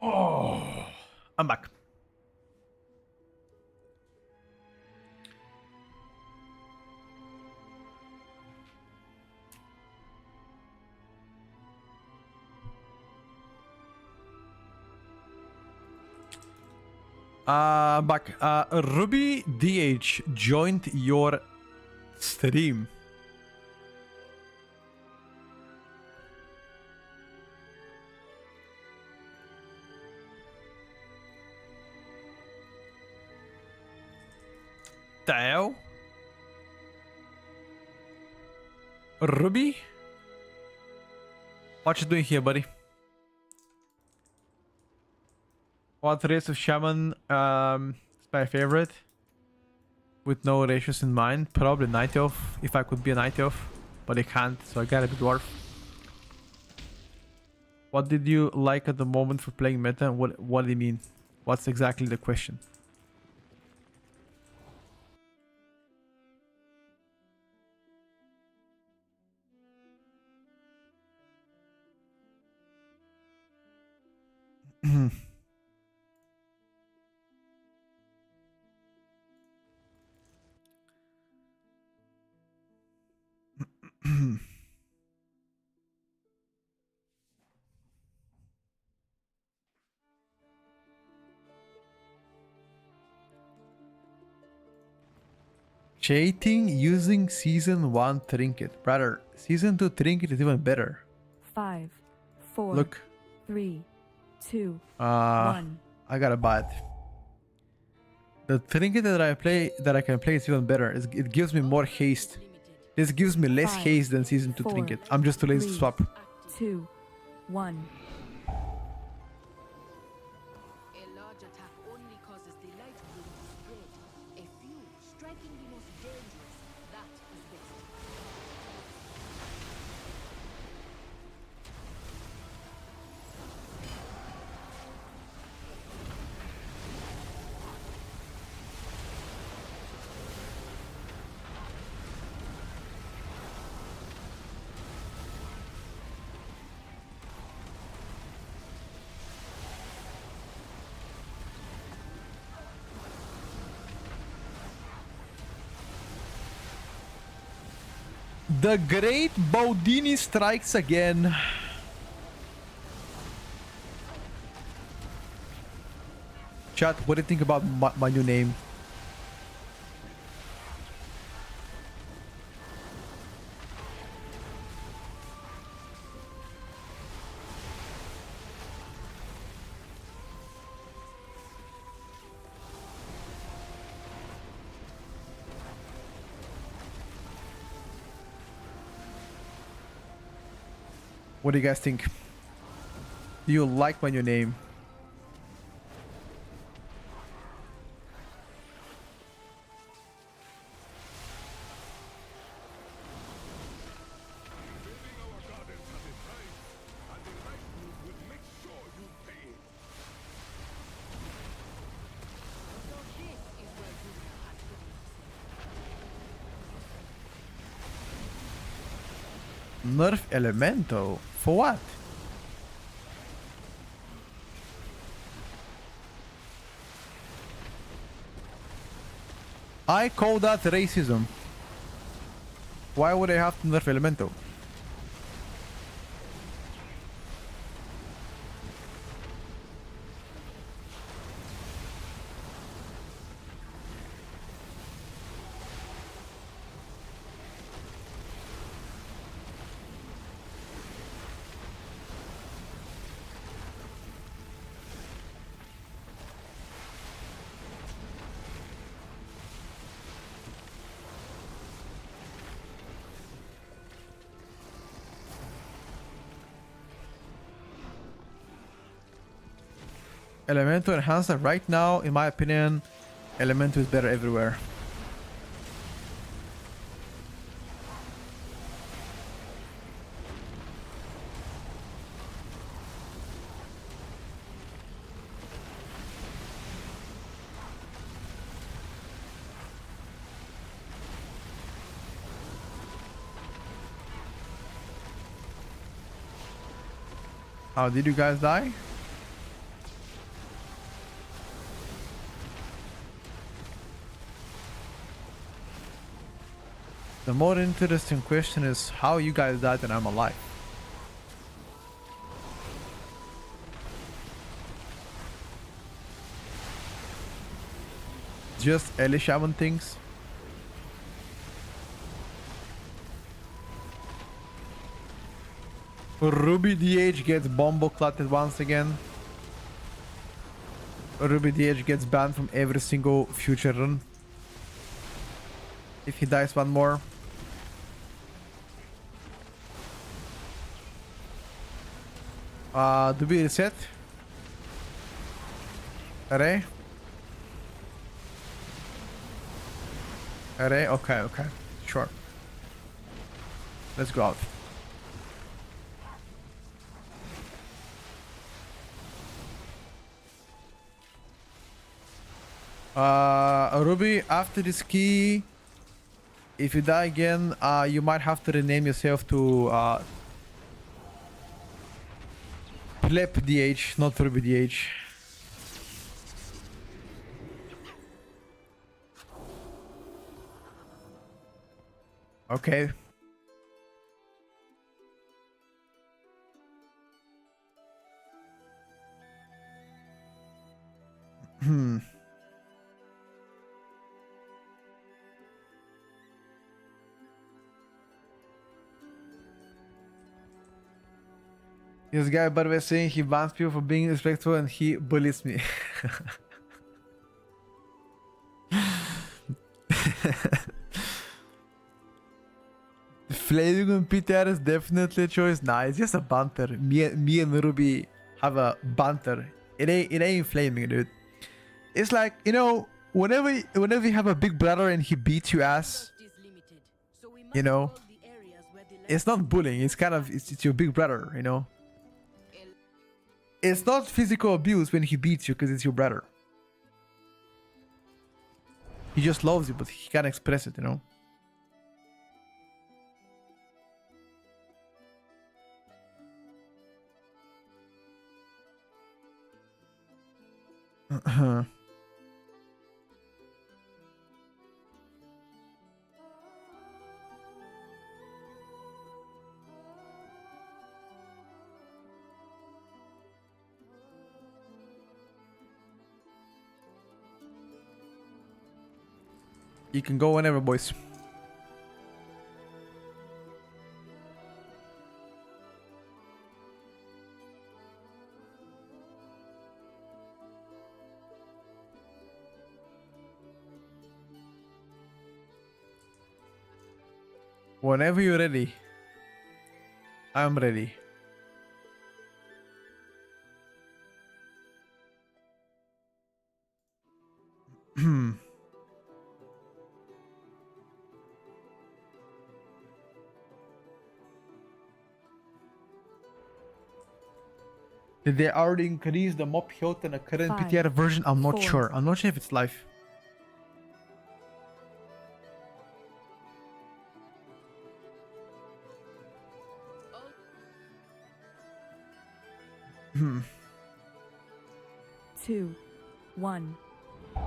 Oh, I'm back. Back. Ruby DH joined your stream. The hell? Ruby? What you doing here, buddy? What race of shaman is my favorite? With no ratios in mind. Probably Night Elf, if I could be a Night Elf. But I can't, so I gotta be Dwarf. What did you like at the moment for playing meta? What do you mean? What's exactly the question? Cheating using season 1 trinket. Brother, season 2 trinket is even better. 5, 4, Look. 3, 2, Uh, 1. I gotta buy it. The trinket that I can play is even better. It gives me more haste. This gives me less 5, haste than season 2 4, trinket. I'm just too lazy to 3, swap. 2, 1. A large attack only causes the light bloom to spread. A few striking the most dangerous. That is best. The great Baudini strikes again. Chat, what do you think about my new name? What do you guys think? Do you like my new name? Nerf Elemento? For what? I call that racism. Why would I have to nerf Elemento? Elemento enhancer right now, in my opinion, Elemento is better everywhere. How did you guys die? The more interesting question is how you guys died and I'm alive. Just Elishaman things. Ruby DH gets bombo clatted once again. Ruby DH gets banned from every single future run. If he dies one more. Do we reset? Array? Array? Okay, okay. Sure. Let's go out. Ruby, after this key, if you die again, you might have to rename yourself to Pleb DH, not Ruby DH. Okay. This guy, by the way, saying he bans people for being respectful and he bullies me. Flaming on PTR is definitely a choice. Nah, it's just a banter. Me and Ruby have a banter. It ain't flaming, dude. It's like, you know, whenever you have a big brother and he beats you ass, you know, it's not bullying. It's kind of it's your big brother, you know. It's not physical abuse when he beats you because it's your brother. He just loves you, but he can't express it, you know. You can go whenever, boys. Whenever you're ready. I'm ready. Did they already increase the mob health in the current PTR version? I'm not sure. I'm not sure if it's live. Hmm. 2, 1. A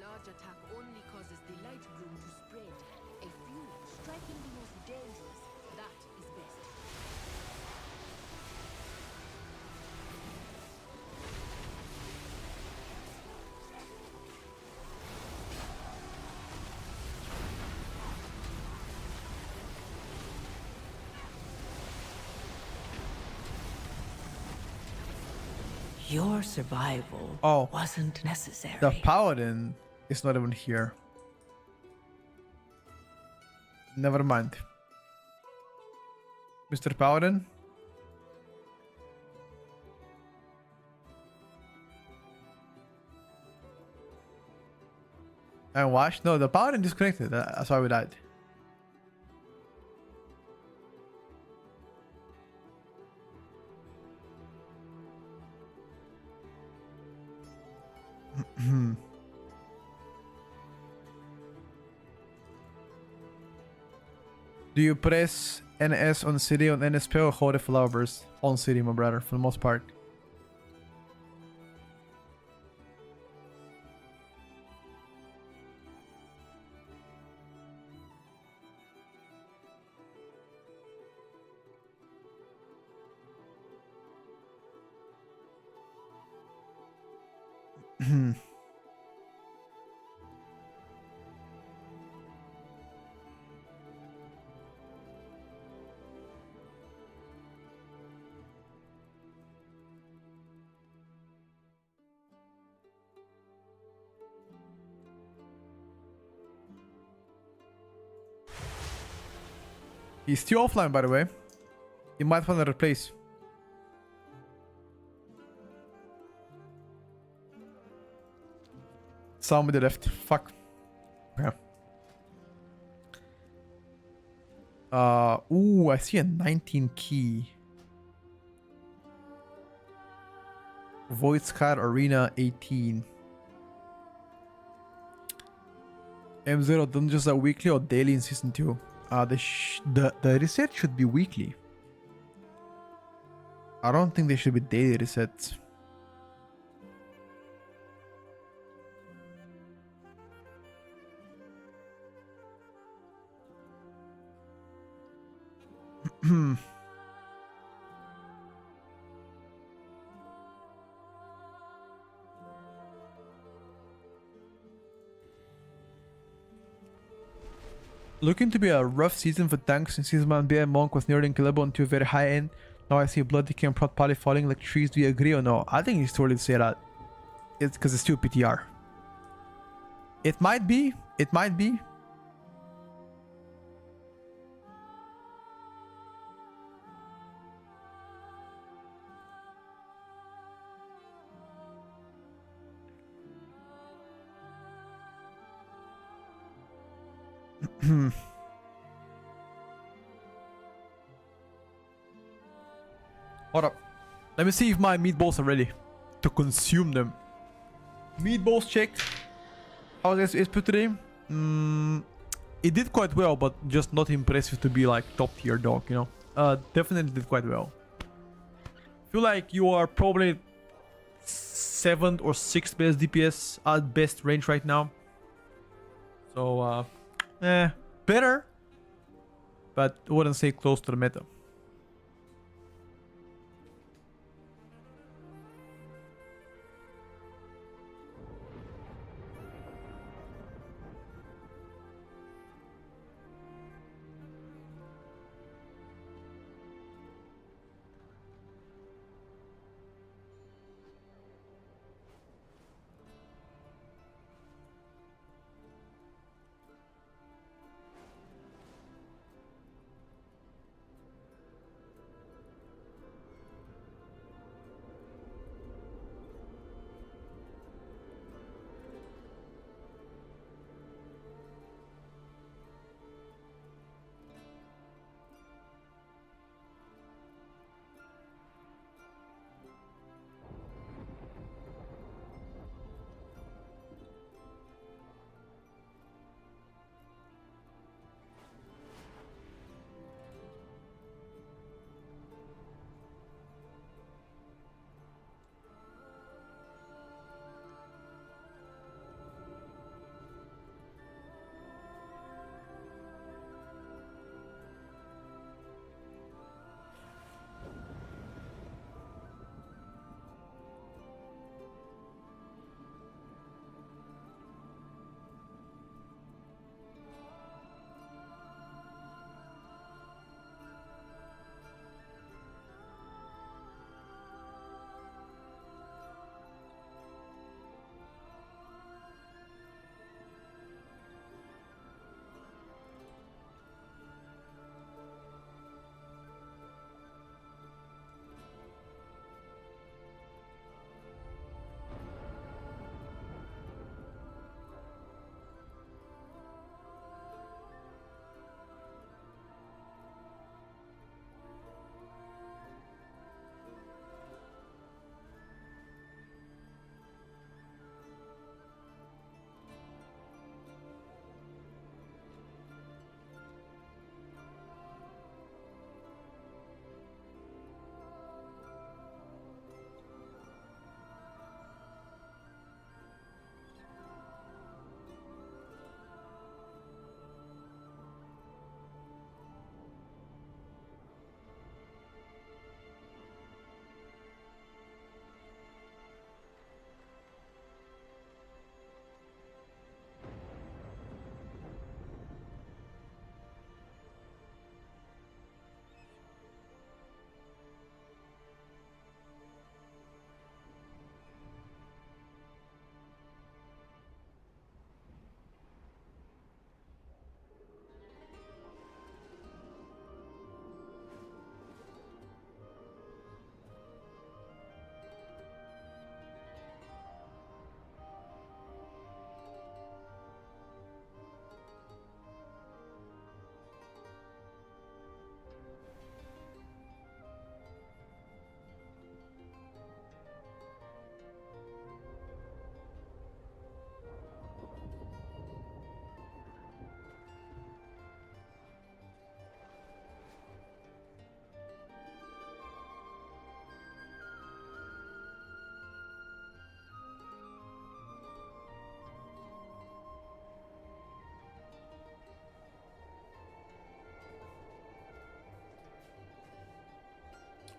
large attack only causes the light bloom to spread. A few striking the most dangerous. That is best. Your survival wasn't necessary. The paladin is not even here. Never mind. Mr. Paladin? And watch? No, the paladin disconnected. That's why we died. Do you press NS on city on NS spell or hold the flower burst on city, my brother, for the most part? He's still offline, by the way. He might find another place. Somebody left. Fuck. Okay. Ooh, I see a 19 key. Void Sky Arena 18. M0 dungeons are weekly or daily in season 2? The reset should be weekly. I don't think they should be daily resets. Looking to be a rough season for tanks since season 1 BM Monk was nearly unkillable until very high end. Now I see Blood Decay and Prot Poly falling like trees. Do you agree or no? I think it's too early to say that. It's because it's still PTR. It might be. It might be. Hold up. Let me see if my meatballs are ready to consume them. Meatballs checked. How is put today? It did quite well, but just not impressive to be like top tier dog, you know. Definitely did quite well. Feel like you are probably 7th or 6th best DPS at best range right now. So better, but I wouldn't say close to the meta.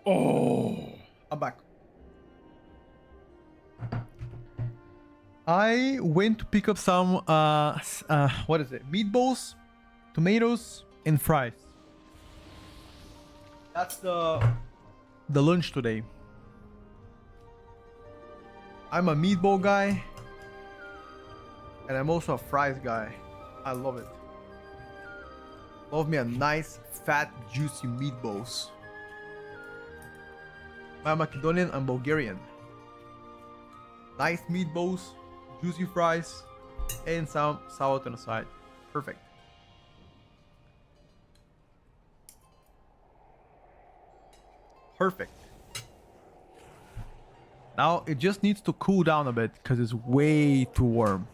Oh, I'm back. I went to pick up some what is it? Meatballs, tomatoes, and fries. That's the lunch today. I'm a meatball guy, and I'm also a fries guy. I love it. Love me a nice, fat, juicy meatballs. I'm Macedonian and Bulgarian. Nice meatballs, juicy fries, and some salad on the side. Perfect. Perfect. Now it just needs to cool down a bit because it's way too warm.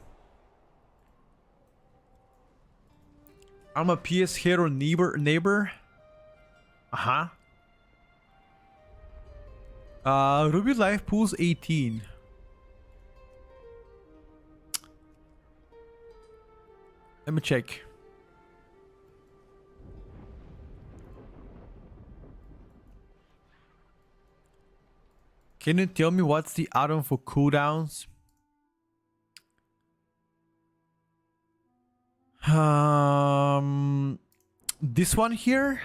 I'm a PS Hero neighbor. Uh-huh. Ruby Life Pool's 18. Let me check. Can you tell me what's the add-on for cooldowns? This one here,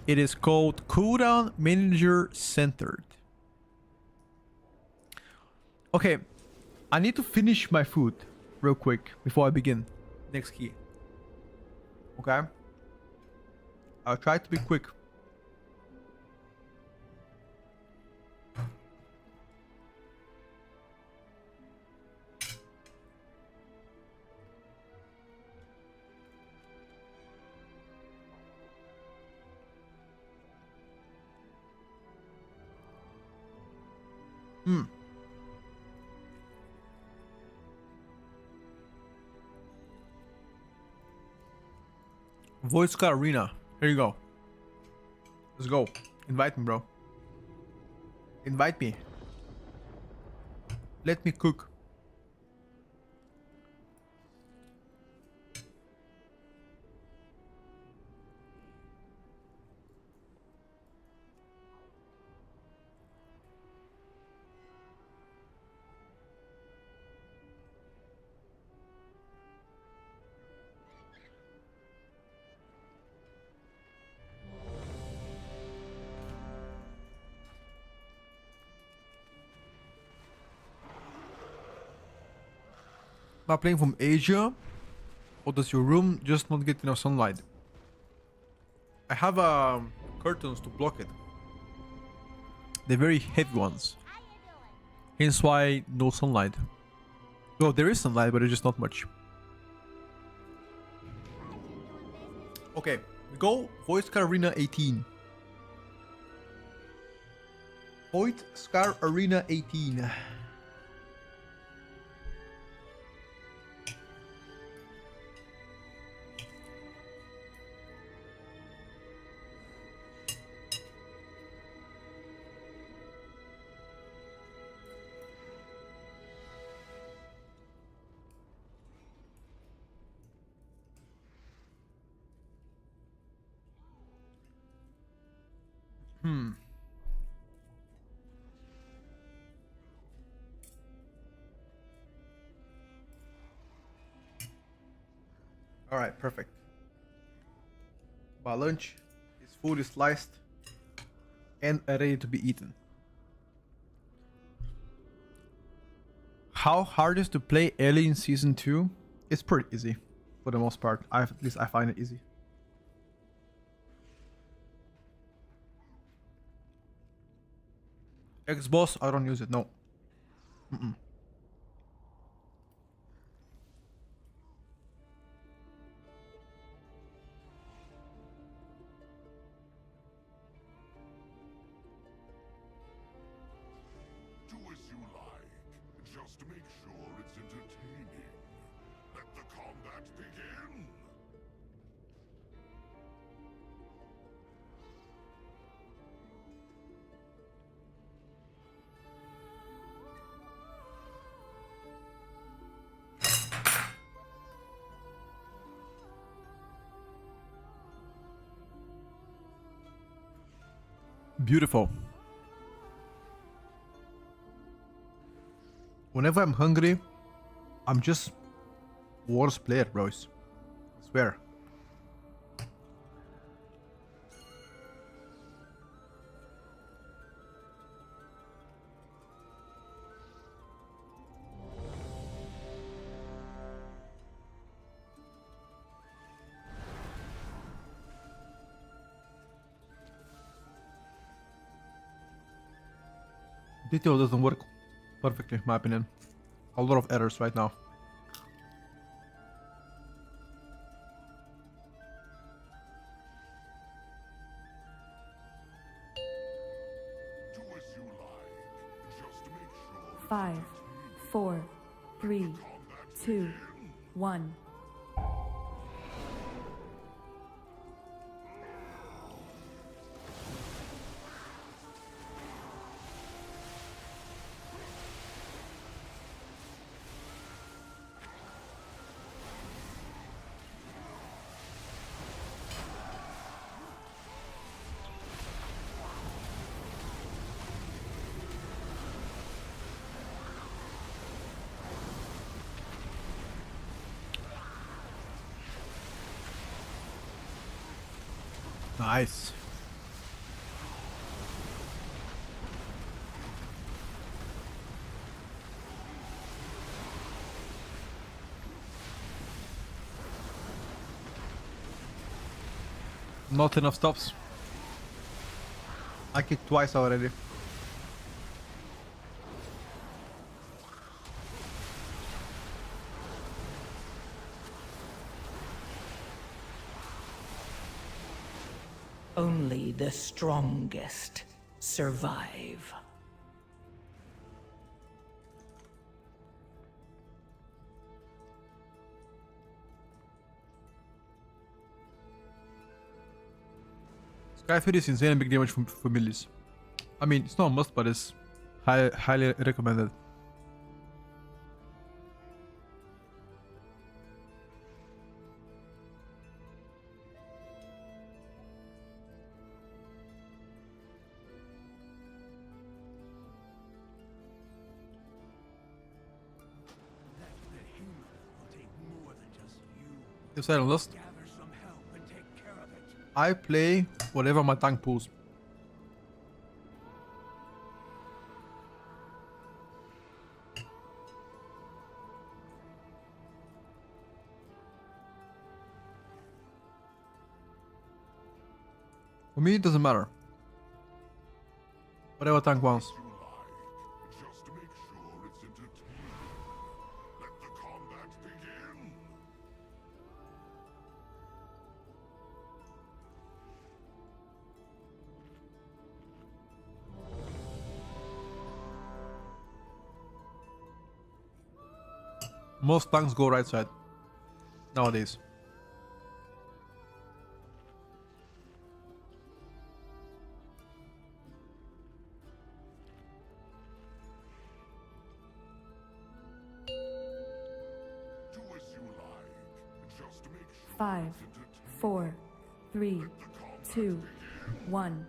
it is called Cooldown Manager Centered. Okay, I need to finish my food real quick before I begin. Next key. Okay? I'll try to be quick. Voice Card Arena. Here you go. Let's go. Invite me, bro. Invite me. Let me cook. Not playing from Asia, or does your room just not get enough sunlight? I have curtains to block it. They're very heavy ones. Hence why no sunlight. Well, there is sunlight, but it's just not much. Okay, we go Void Scar Arena 18. Void Scar Arena 18. All right, perfect. By lunch, his food is sliced and ready to be eaten. How hard is to play Alien Season 2? It's pretty easy, for the most part. At least I find it easy. Xbox, I don't use it, no. Do as you like. Just make sure it's entertaining. Let the combat begin. Beautiful. Whenever I'm hungry, I'm just worst player, bros. I swear. DTO doesn't work perfectly, in my opinion. A lot of errors right now. Do as you like. Just make sure it's 5, 4, 3, 2, 1. Nice. Not enough stops. I kicked twice already. Only the strongest survive. Skyfeed is insane big damage for millies. I mean, it's not a must, but it's highly recommended. If I lost, I play whatever my tank pulls. For me, it doesn't matter. Whatever tank wants. you like. Just make sure it's entertaining. Let the combat begin. Most tanks go right side nowadays. Do as you like. Just make sure 5, it's entertaining. 4, 3, 2, 1.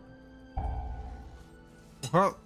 Okay.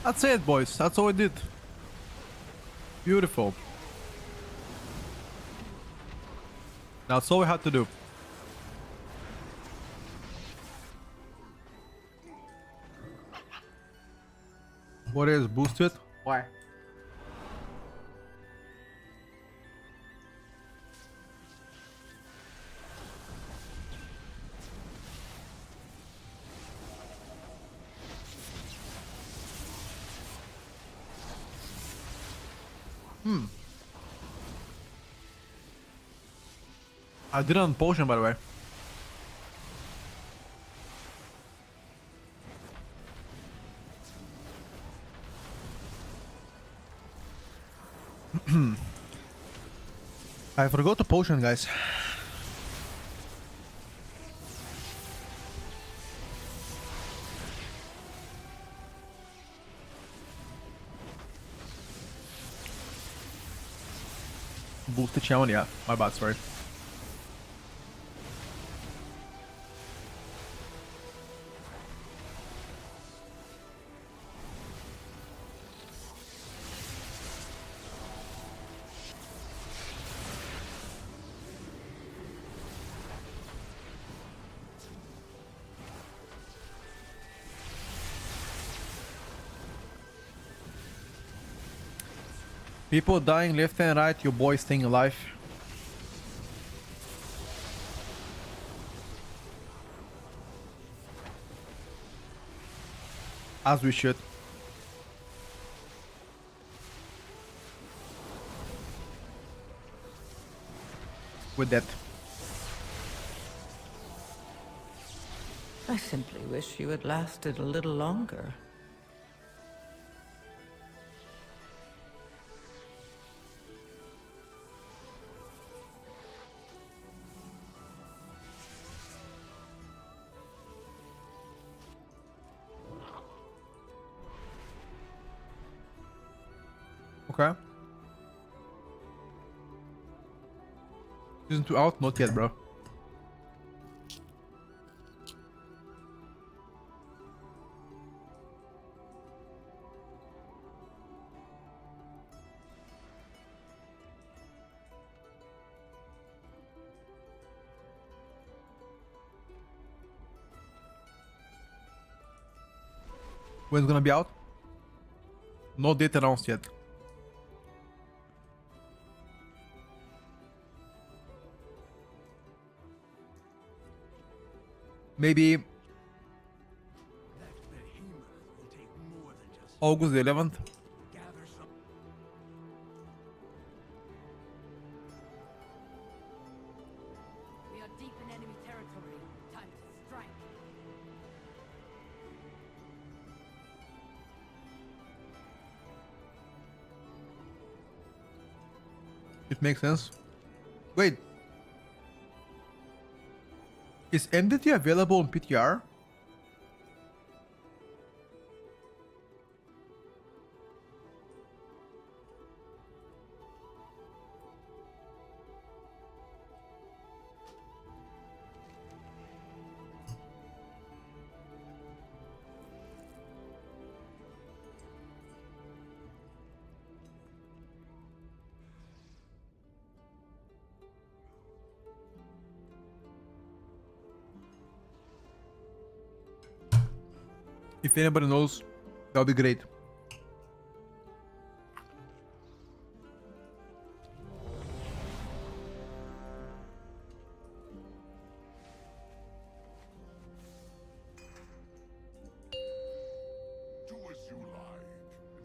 That's it, boys. That's all I did. Beautiful. That's all we had to do. What is boosted? Why? I did it on potion, by the way. I forgot the potion, guys. Boost the channel, yeah. My bad, sorry. People dying left and right, your boy staying alive. As we should. With that. I simply wish you had lasted a little longer. Okay. Season 2 out? Not yet, bro. When's it gonna be out? No date announced yet. Maybe August the 11th. We are deep in enemy territory. Time to strike. It makes sense. Wait. Is Entity available on PTR? If anybody knows, that would be great. Do as you like.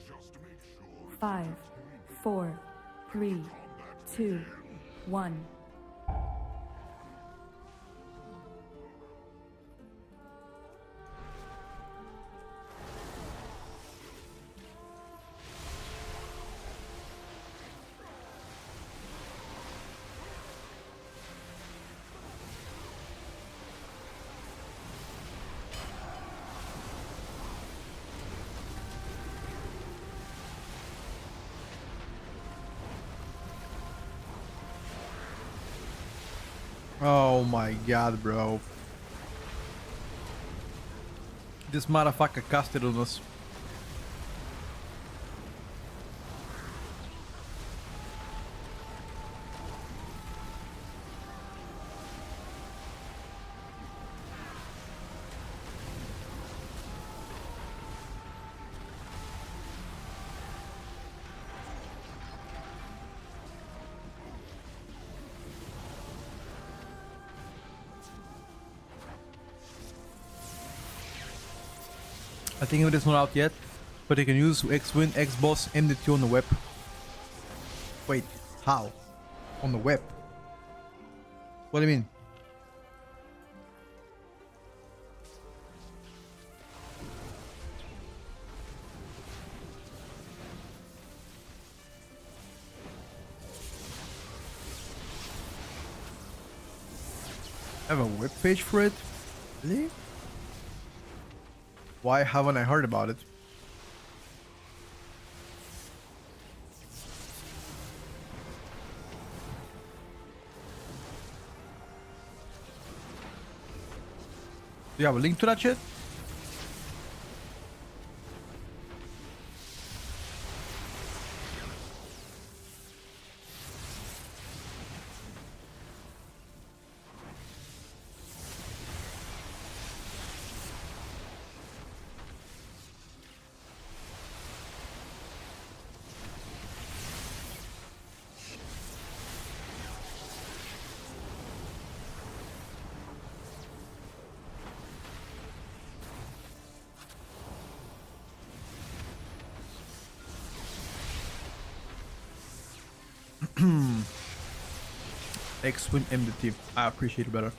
Just make sure 5, 4, 3, 2, 1. Oh my god, bro. This motherfucker casted on us. I think it is not out yet, but you can use X-Win, X-Boss, MD2 on the web. Wait, how? On the web? What do you mean? I have a web page for it? Really? Why haven't I heard about it? Do you have a link to that shit? X-Wing MDT. I appreciate it better.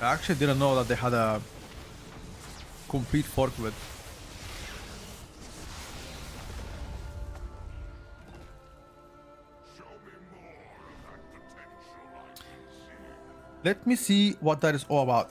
I actually didn't know that they had a complete fork with. Let me see what that is all about.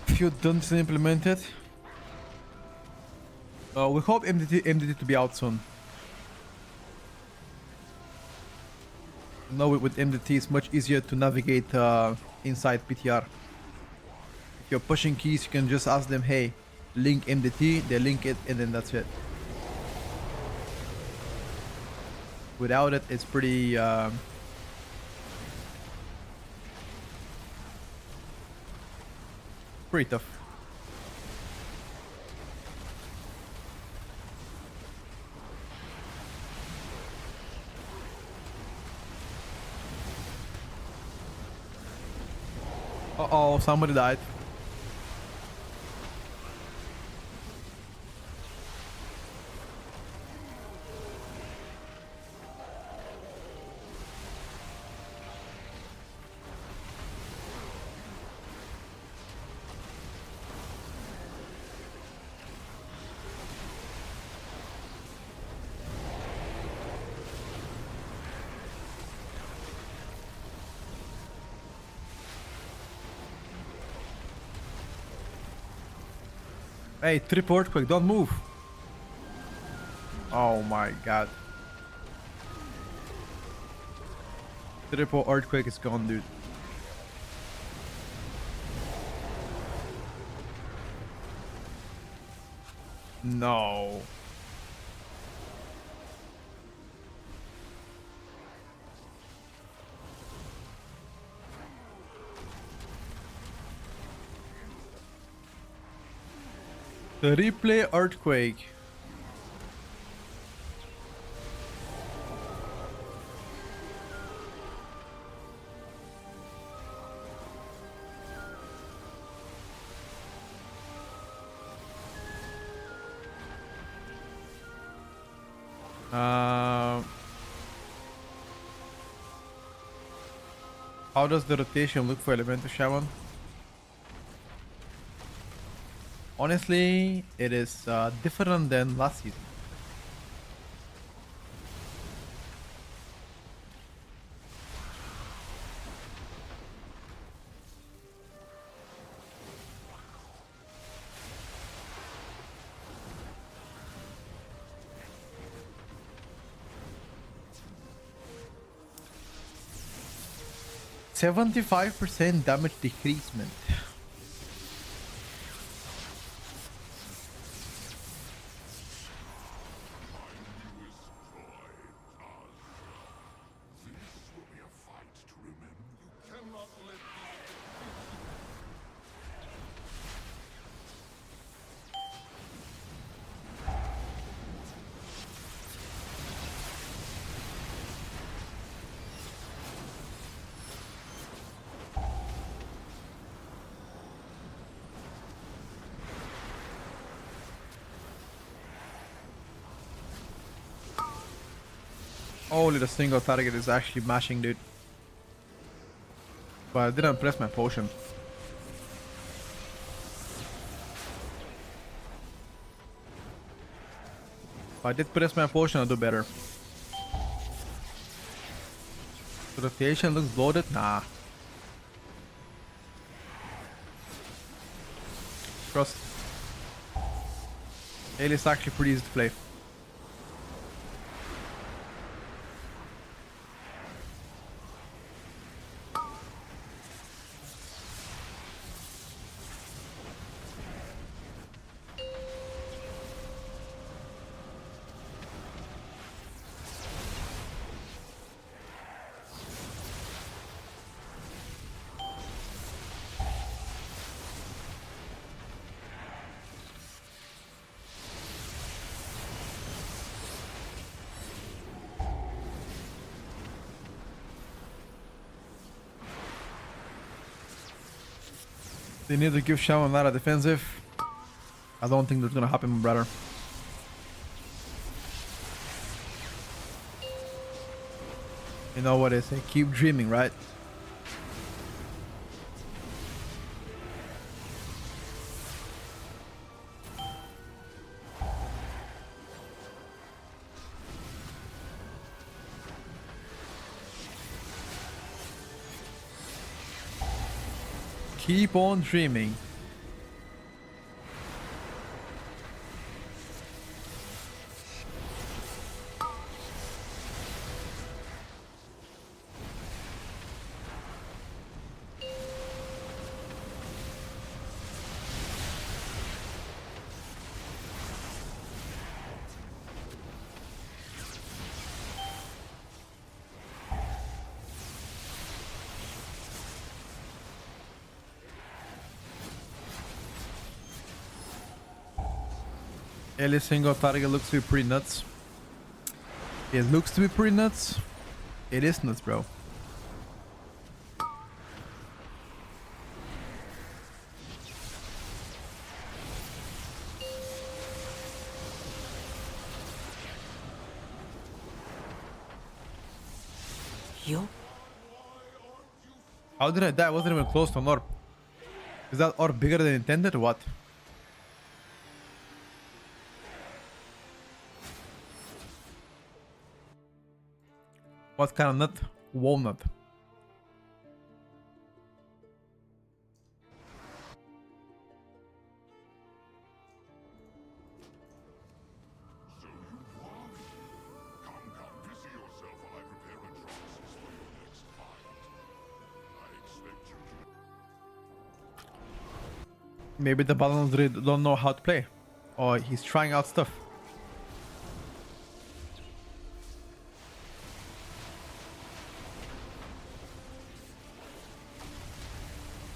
If you don't implement it, we hope MDT to be out soon. Now with MDT, it's much easier to navigate inside PTR. If you're pushing keys, you can just ask them, hey, link MDT, they link it, and then that's it. Without it, it's pretty pretty tough. Uh-oh, somebody died. Hey, triple earthquake, don't move. Oh my god. Triple earthquake is gone, dude. No. The replay earthquake. How does the rotation look for Elemental Shaman? Honestly, it is different than last season. 75% damage decreasement. Only the single target is actually mashing, dude. But I didn't press my potion. If I did press my potion, I'll do better. The rotation looks loaded? Nah. Trust. Alice actually pretty easy to play. They need to give Shaman a lot of defensive. I don't think that's gonna happen, my brother. You know what they say, keep dreaming, right? Keep on dreaming. Every single target looks to be pretty nuts. It looks to be pretty nuts. It is nuts, bro. You? How did I die? I wasn't even close to an orb. Is that orb bigger than intended or what? What kind of nut? Walnut. So you want me? Come, busy yourself while I prepare atrocities for your next fight. I expect you to... Maybe the Balance don't know how to play. Or he's trying out stuff.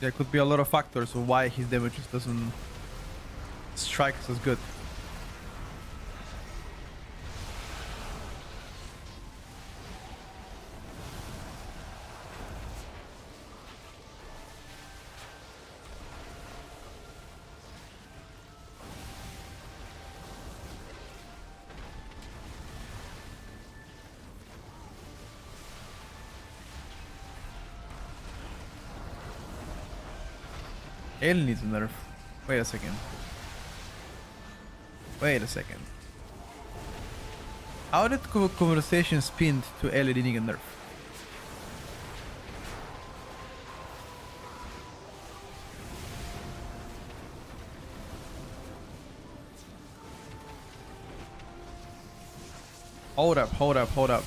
There could be a lot of factors of why his damage just doesn't strike us as good. Alien needs a nerf. Wait a second. Wait a second. How did conversation spin to Ellie needing a nerf? Hold up, hold up, hold up.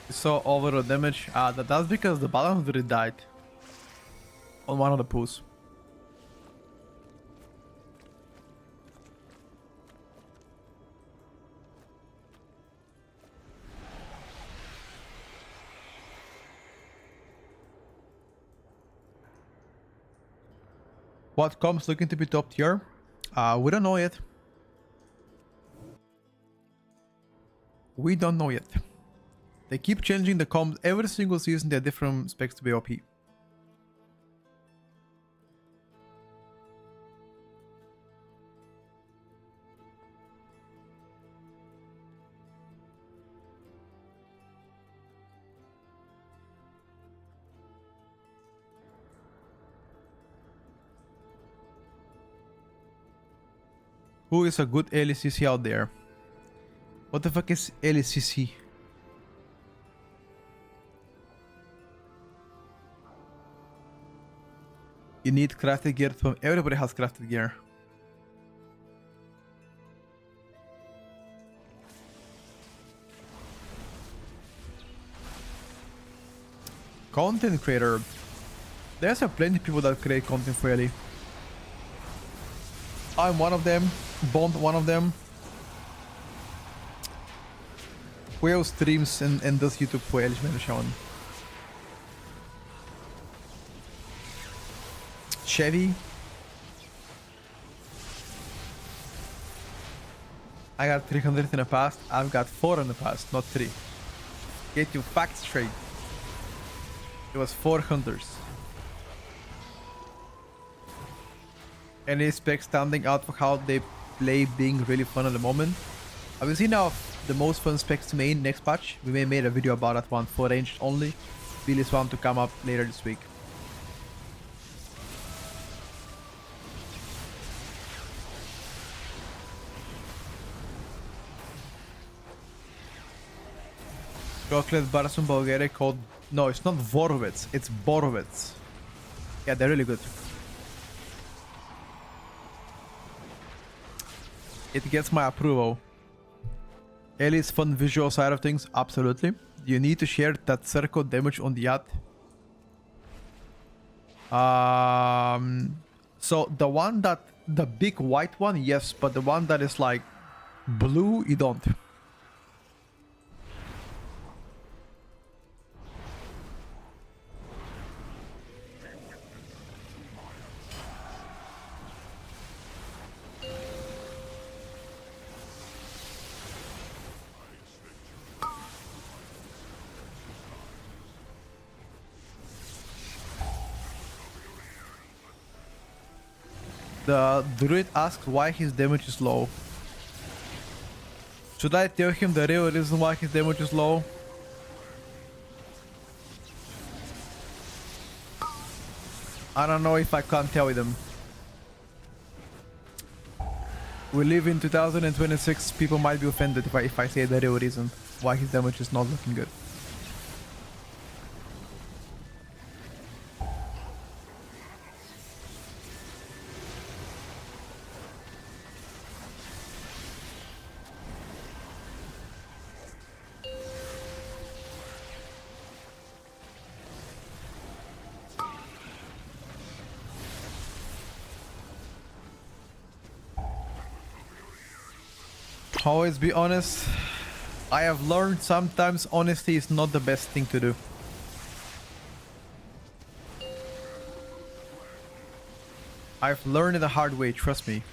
So overall damage. That's because the balance really died on one of the pools. What comes looking to be top tier? We don't know yet. We don't know yet. They keep changing the comms every single season. They're different specs to be OP. Who is a good LCC out there? What the fuck is LCC? You need crafted gear from everybody has crafted gear. Content creator. There's a plenty of people that create content for LE. I'm one of them. Bond one of them. Whale streams and does YouTube for LE Sean. Chevy. I got 300 in the past. I've got 4 in the past, not 3. Get your facts straight. It was 4 hunters. Any specs standing out for how they play being really fun at the moment? I will see now the most fun specs to main next patch. We may make a video about that one for ranged only. Billy's one to come up later this week. Chocolate bars from Bulgaria called... No, it's not Vorovets, it's Borovets. Yeah, they're really good. It gets my approval. Ellie's fun visual side of things, absolutely. You need to share that circle damage on the yacht. So the one that... The big white one, yes, but the one that is like blue, you don't. The druid asks why his damage is low. Should I tell him the real reason why his damage is low? I don't know if I can't tell them. We live in 2026, people might be offended if I say the real reason why his damage is not looking good. Always be honest. I have learned sometimes honesty is not the best thing to do. I've learned it the hard way, trust me.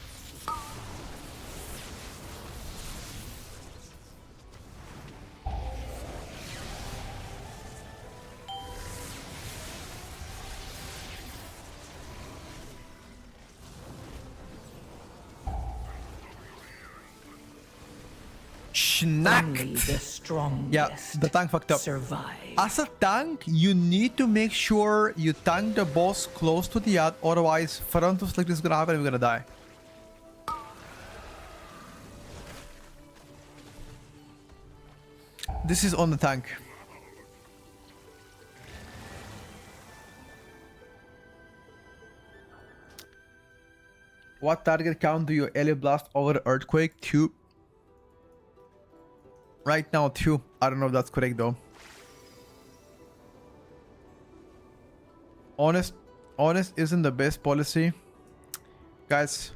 Only the strongest. Yeah, the tank fucked up. Survive. As a tank, you need to make sure you tank the boss close to the yacht, otherwise front of Slick is gonna happen and we're gonna die. This is on the tank. What target count do you LA blast over the earthquake? 2. Right now 2. I don't know if that's correct though. Honest isn't the best policy. Guys,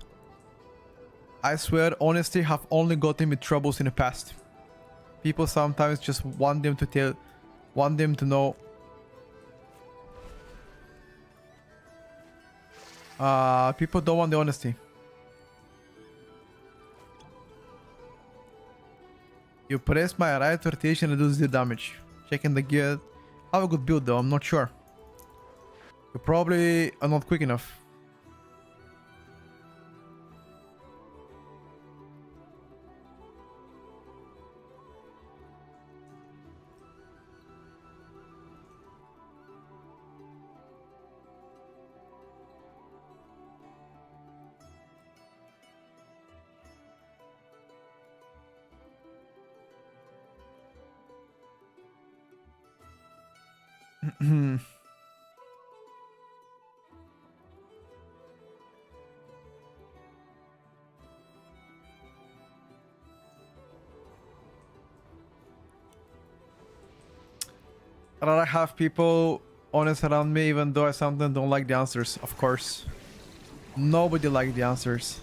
I swear honesty have only gotten me troubles in the past. People sometimes just want them to know. People don't want the honesty. You press my right rotation and reduce the damage. Checking the gear. Have a good build though, I'm not sure. You probably are not quick enough. I'd rather have people honest around me, even though I sometimes don't like the answers, of course. Nobody likes the answers.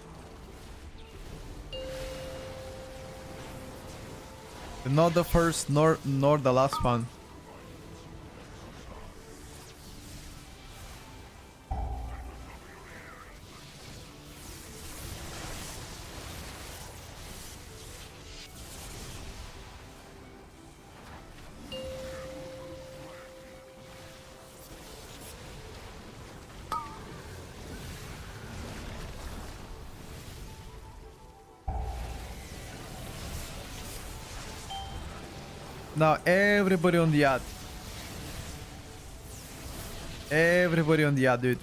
Not the first nor the last one. Now everybody on the yacht. Everybody on the yacht, dude.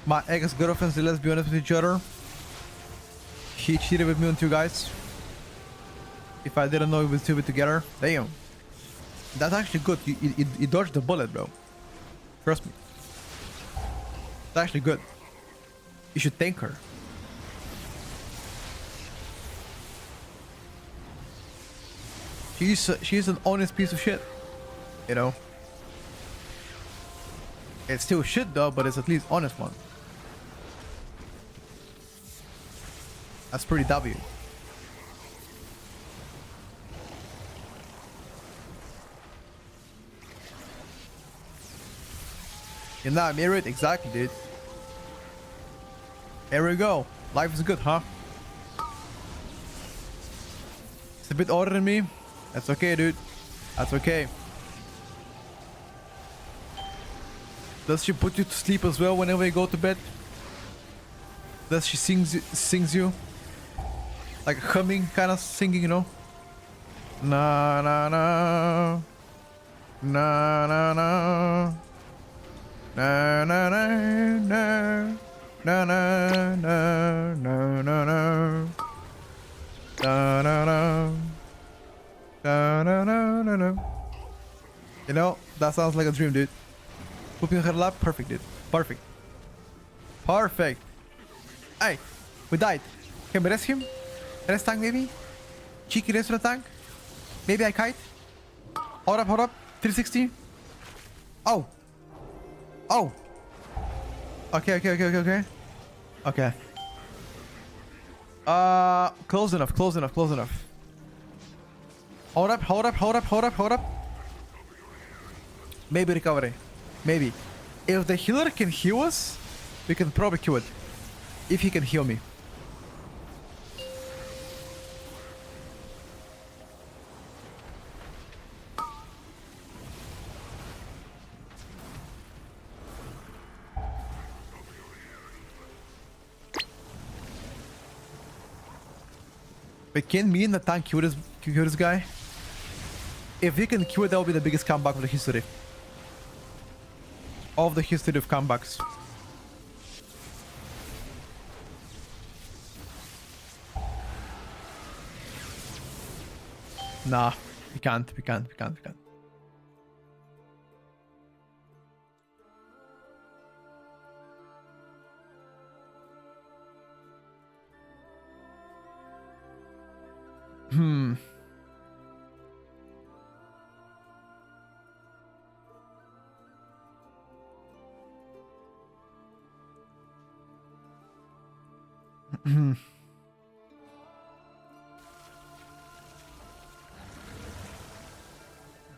My ex-girlfriends, let's be honest with each other. He cheated with me on 2 guys. If I didn't know we would still be together. Damn. That's actually good. You dodged the bullet, bro. Trust me. It's actually good. You should thank her. She's an honest piece of shit. You know? It's still shit though, but it's at least honest one. That's pretty W. You're not married? Exactly, dude. Here we go. Life is good, huh? It's a bit older than me. That's okay, dude. That's okay. Does she put you to sleep as well whenever you go to bed? Does she sings you? Like humming kind of singing, you know? Na na na. Na na na. Na na na na. Na na na na na na. Na na na. Na na na na na. You know, that sounds like a dream, dude. Pooping her lap, perfect, dude. Perfect. Perfect. Hey, we died. Can we rest him? Rest tank, maybe? Cheeky rest for the tank? Maybe I kite? Hold up, hold up. 360. Oh. Oh. Okay. Okay. Close enough. Hold up. Maybe recovery. Maybe. If the healer can heal us, we can probably kill it. If he can heal me. But can me and the tank kill this guy? If you can kill it, that will be the biggest comeback of the history. Of the history of comebacks. Nah, we can't.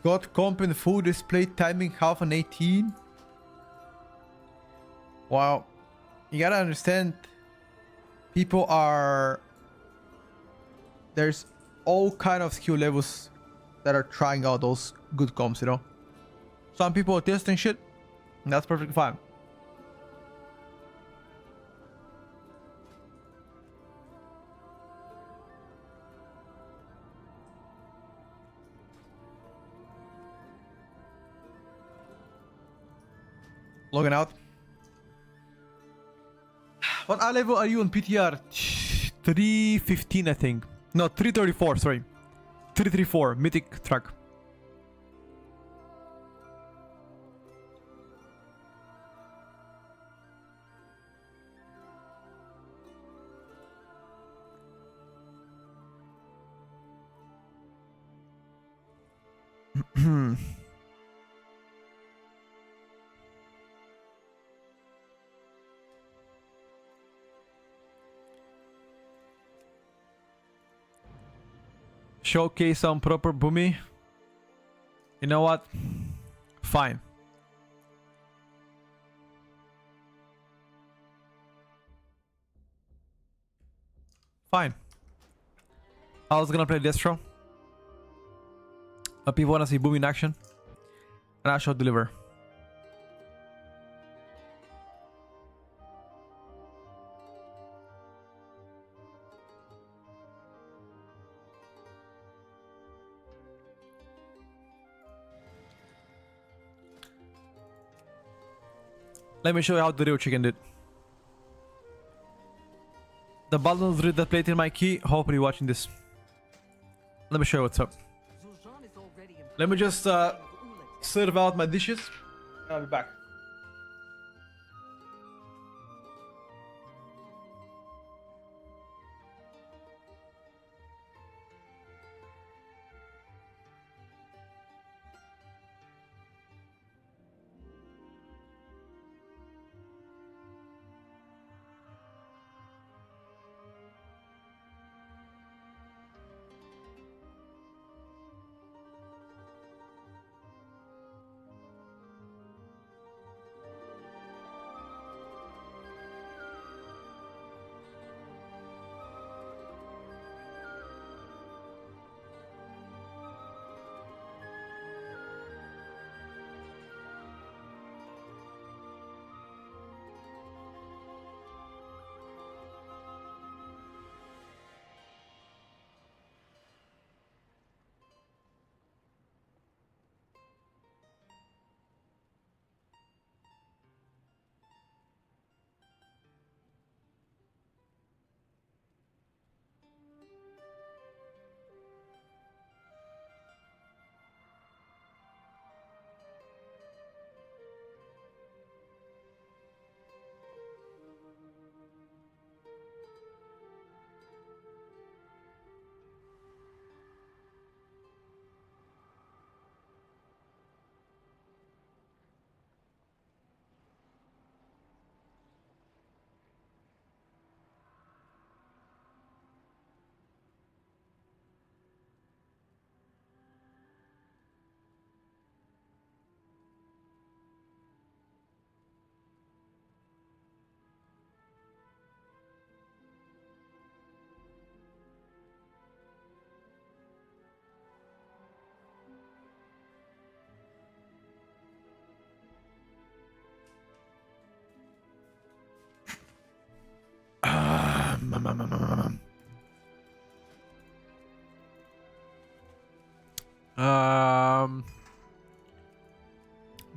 Got comp in full display timing half an 18. Wow. You gotta understand, people are... There's all kind of skill levels that are trying out those good comps, you know? Some people are testing shit, and that's perfectly fine. Logging out. What eye level are you on PTR? 315, I think. No, 334, sorry. 334, mythic track. Showcase some proper boomy. You know what? Fine. Fine. I was gonna play Destro. But people wanna see boomy in action. And I shall deliver. Let me show you how the real chicken did. The buttons read the plate in my key. Hopefully you're watching this. Let me show you what's up. Zul'Jin is already in Let me just possession of Ulatech. serve out my dishes. And I'll be back.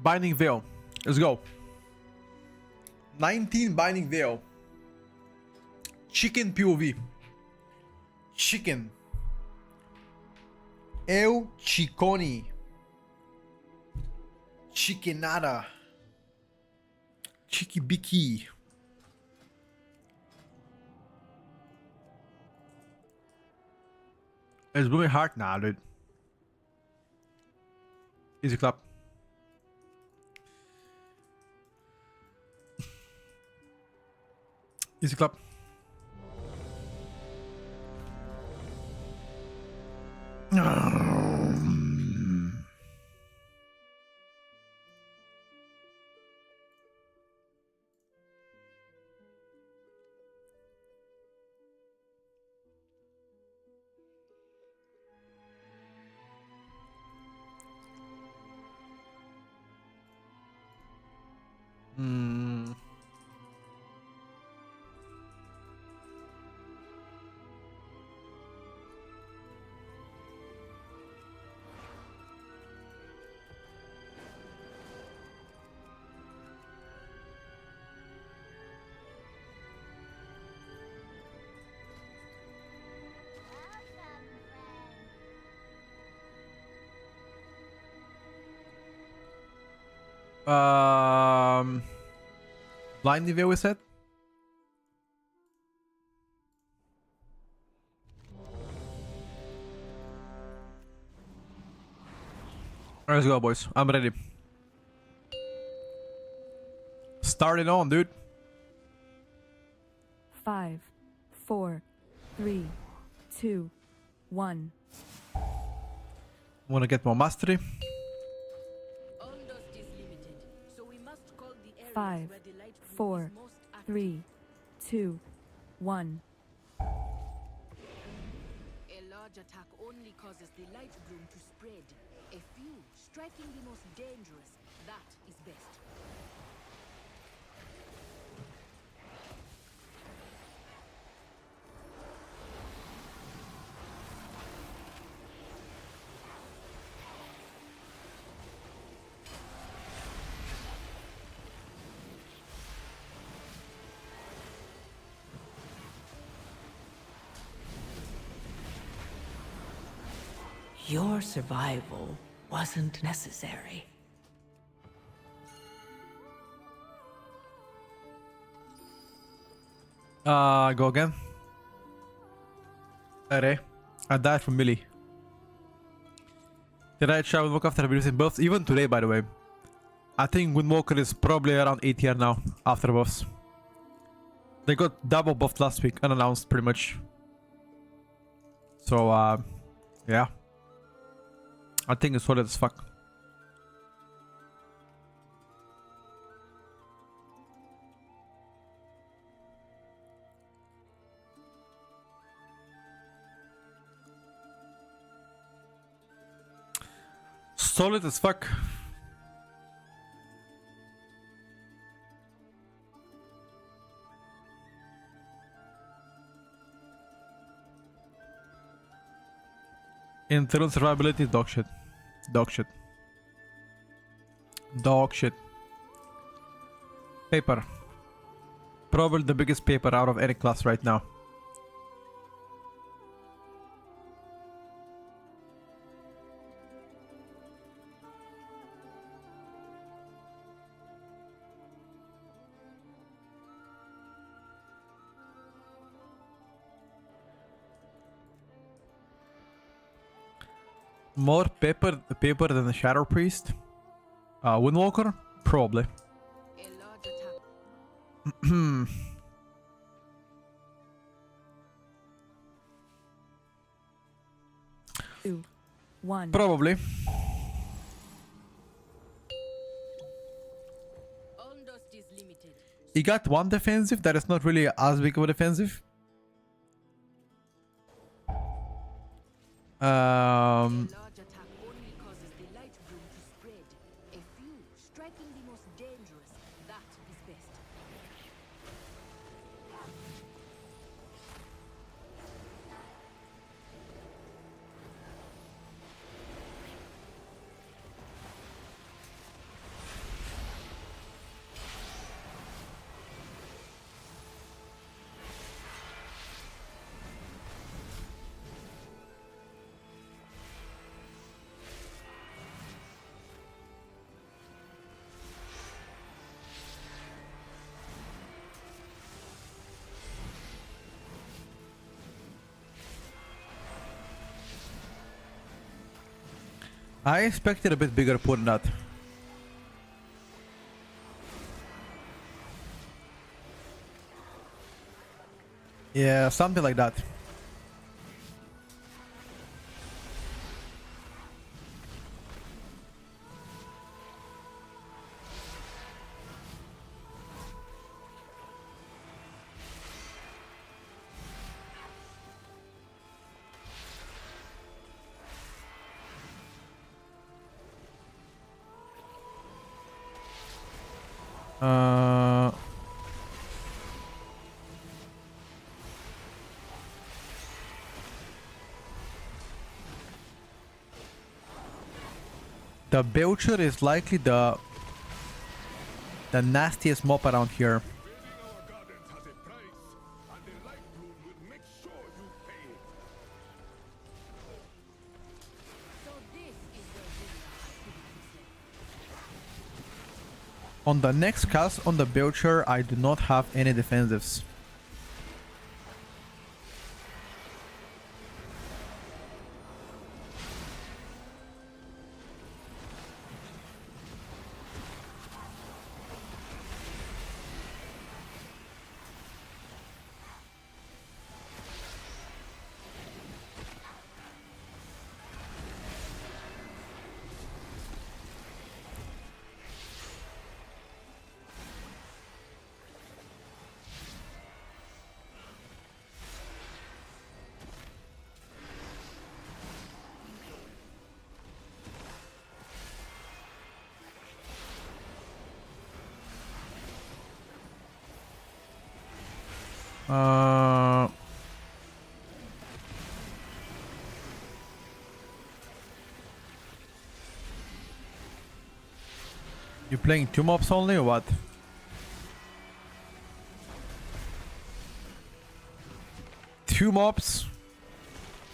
Binding Veil. Let's go. 19 Binding Veil. Chicken POV. Chicken. El Chiconi. Chickenada. Chickibiki. It's really hard now, dude. Easy clap. Easy clap. Blind Veil we said? Let's go, boys. I'm ready. Start it on, dude. 5, 4, 3, 2, 1. Wanna get more mastery? Ondust is limited, so we must call the areas 5, where the light bloom 4, is most active. 3, 2, 1. A large attack only causes the light bloom to spread. A few striking the most dangerous. That is best. Your survival wasn't necessary. Go again. Alright. I died from Millie. Did I try Windwalker after abusing buffs? Even today, by the way. I think Windwalker is probably around 8 tier now after buffs. They got double buffed last week, unannounced pretty much. So, yeah. I think it's solid as fuck. Solid as fuck. Internal survivability, dog shit. Dog shit. Dog shit. Paper. Probably the biggest paper out of any class right now. More paper than the Shadow Priest? Windwalker? Probably. A large attack 2, 1. Probably. Ondust is limited. He got one defensive that is not really as big of a defensive. A large attack only causes the light bloom to spread. A few striking the most dangerous. That is best. I expected a bit bigger put than that. Yeah, something like that. The Belcher is likely the nastiest mob around here. Building our gardens has a price, and the light bloom will make sure you pay it. So this is where Vilya On the next cast on the Belcher, I do not have any defensives. You playing 2 mobs only or what? Two mobs?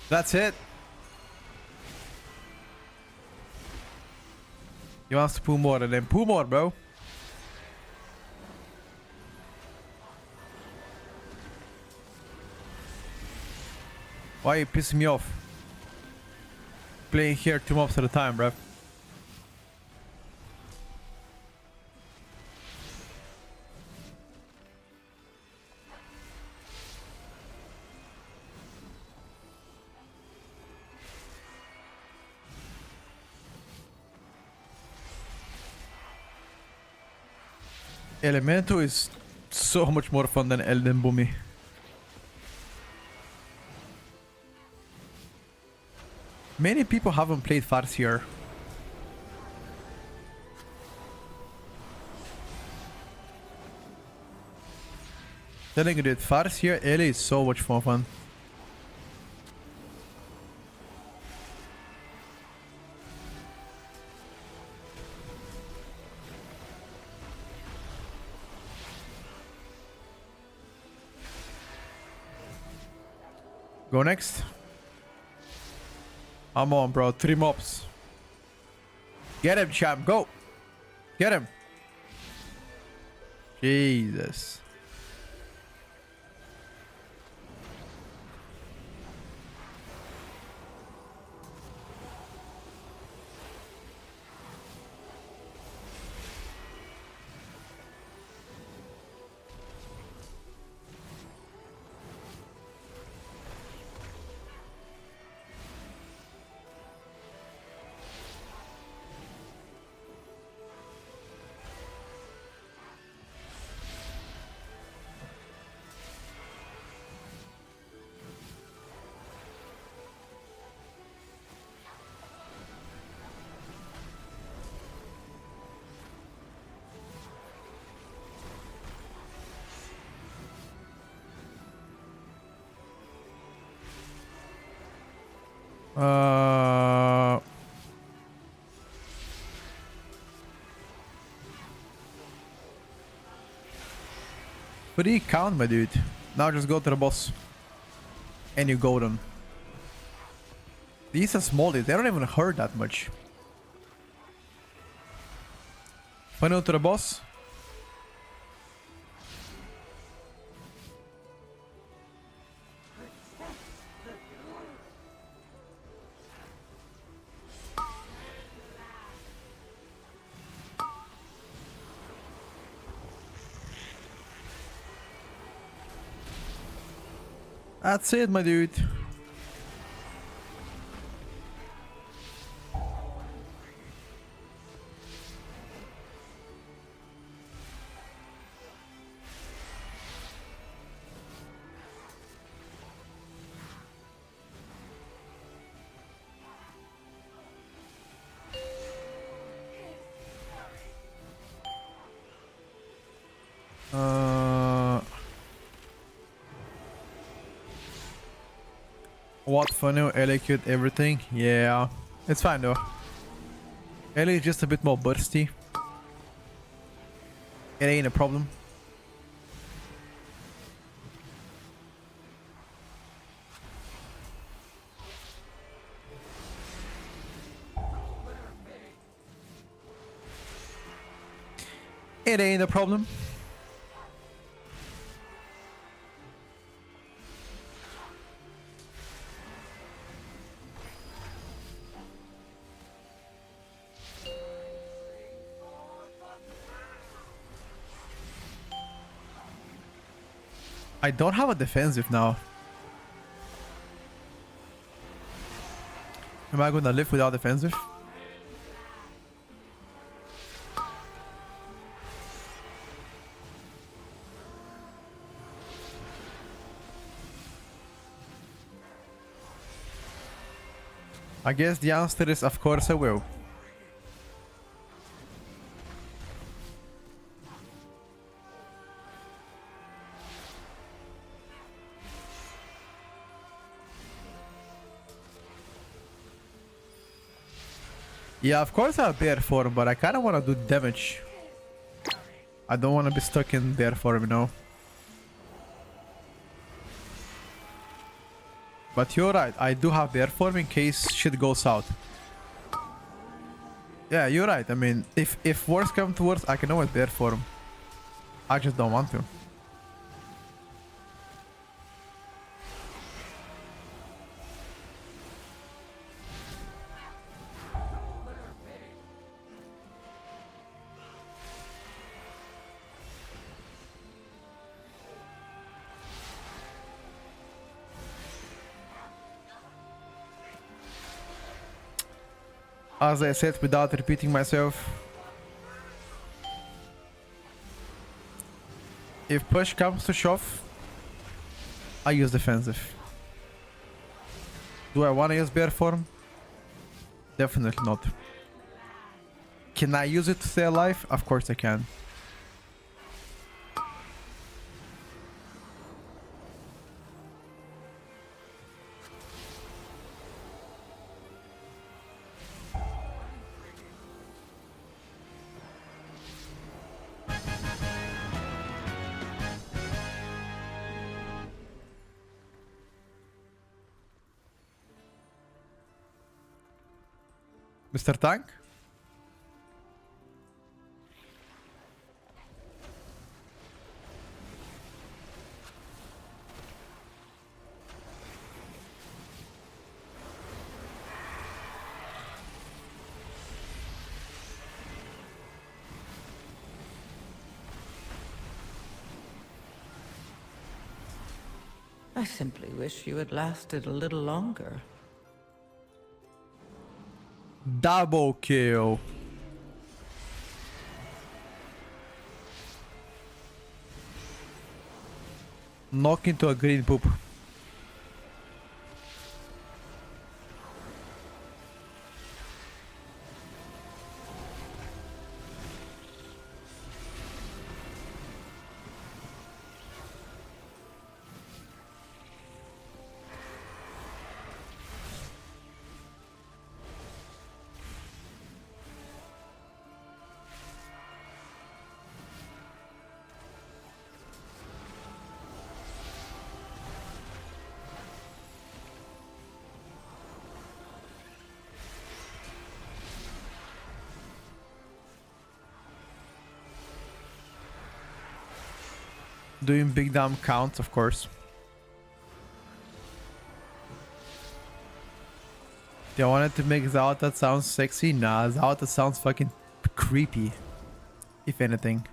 That's it? You want to poo more, then poo more, bro. Why are you pissing me off? Playing here 2 mobs at a time, bro. Elemento is so much more fun than Elden Boomy. Many people haven't played Farseer. Telling you that Farseer Ellie is so much more fun. Go next. I'm on, bro. 3 mobs. Get him, champ. Go. Get him. Jesus. Free count, my dude. Now just go to the boss. And you go them. These are small, they don't even hurt that much. Final to the boss. That's it, my dude. What funnel, elecute everything? Yeah, it's fine though. Ellie is just a bit more bursty. It ain't a problem. It ain't a problem. I don't have a defensive now. Am I gonna live without defensive? I guess the answer is of course I will. Yeah, of course I have bear form, but I kind of want to do damage. I don't want to be stuck in bear form, you know. But you're right, I do have bear form in case shit goes south. Yeah, you're right. I mean, if worse comes to worse, I can always bear form. I just don't want to. As I said, without repeating myself, if push comes to shove, I use defensive. Do I want to use bear form? Definitely not. Can I use it to stay alive? Of course I can. Mr. Tank? I simply wish you had lasted a little longer. Double kill. Knock into a green poop. Doing big damn counts, of course. They wanted to make Zalta sound sexy? Nah, Zalta sounds fucking creepy. If anything.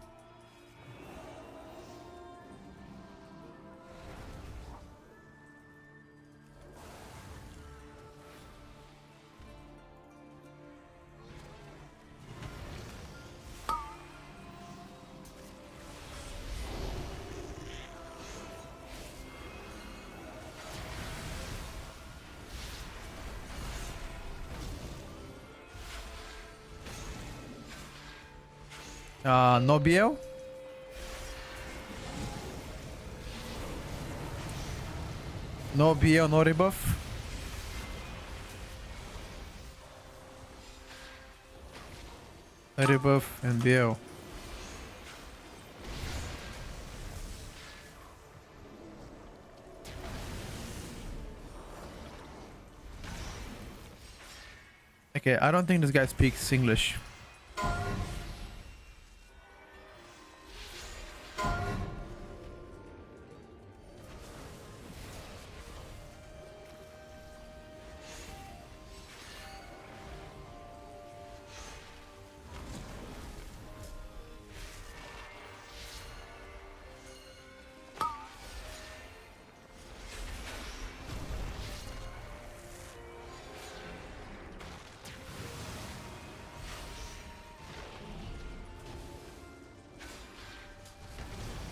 No BL. No BL, no rebuff. Rebuff and BL. Okay, I don't think this guy speaks English.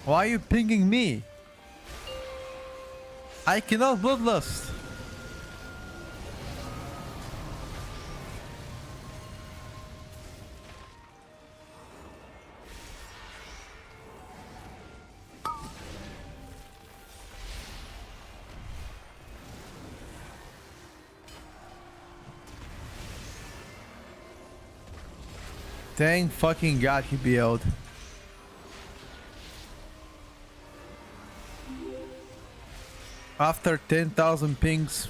Why are you pinging me? I cannot bloodlust. Thank fucking God he BL'd. After 10,000 pings.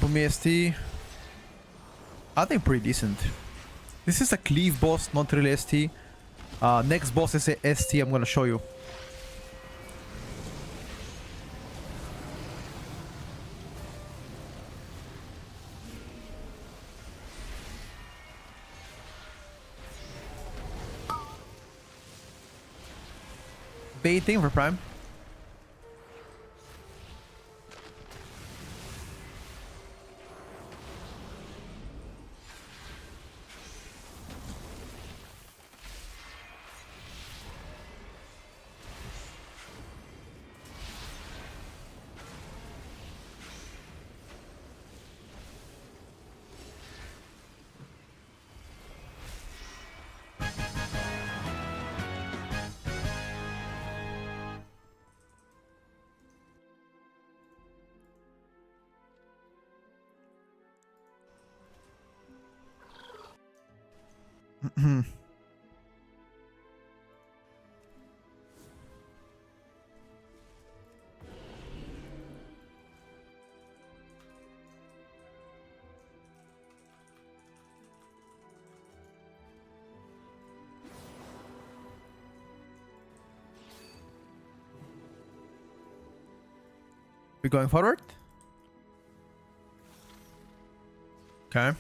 Bumi ST. I think pretty decent. This is a cleave boss, not really ST. Next boss is a ST, I'm gonna show you. Baiting for Prime. We going forward? Okay.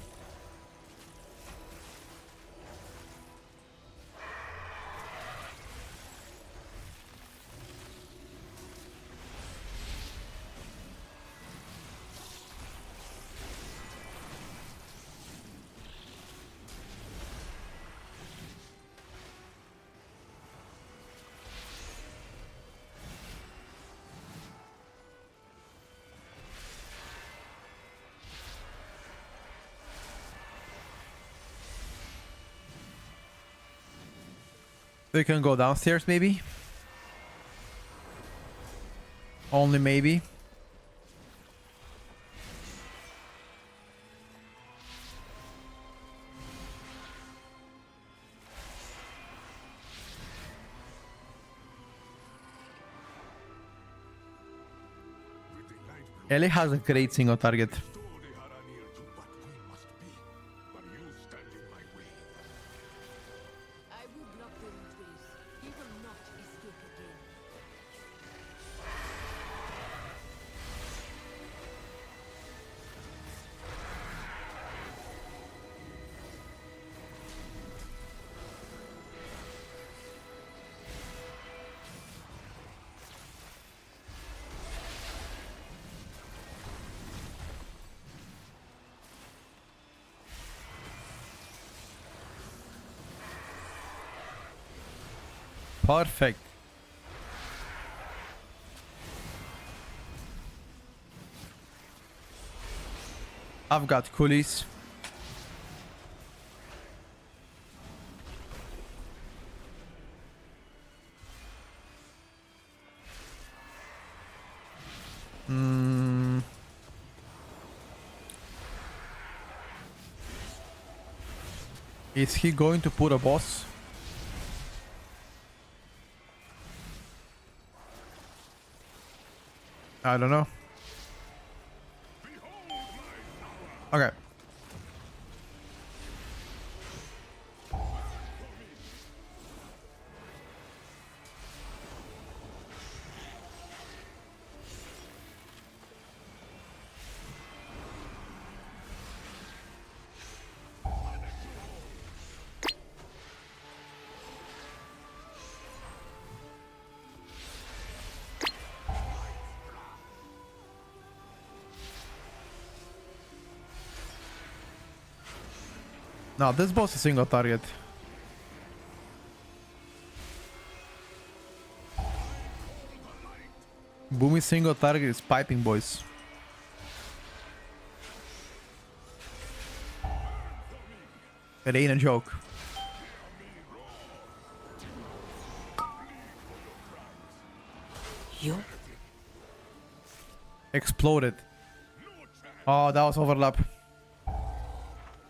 We can go downstairs, maybe. Only maybe. Ellie has a great single target. I will block the retreat. He will not escape again. Perfect. I've got coolies. Is he going to put a boss? I don't know. Okay. No, this boss is single target. Boomy single target is piping, boys. It ain't a joke. You? Exploded. Oh, that was overlap.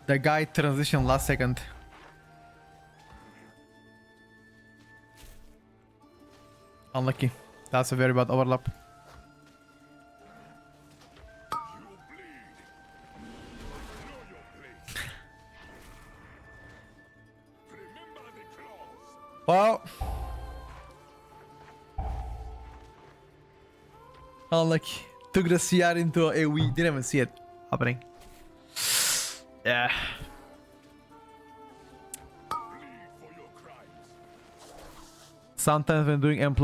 The guy transitioned last second. Unlucky. That's a very bad overlap. Well, unlucky. Took the CR into a we didn't even see it happening. Yeah. Sometimes when doing M+,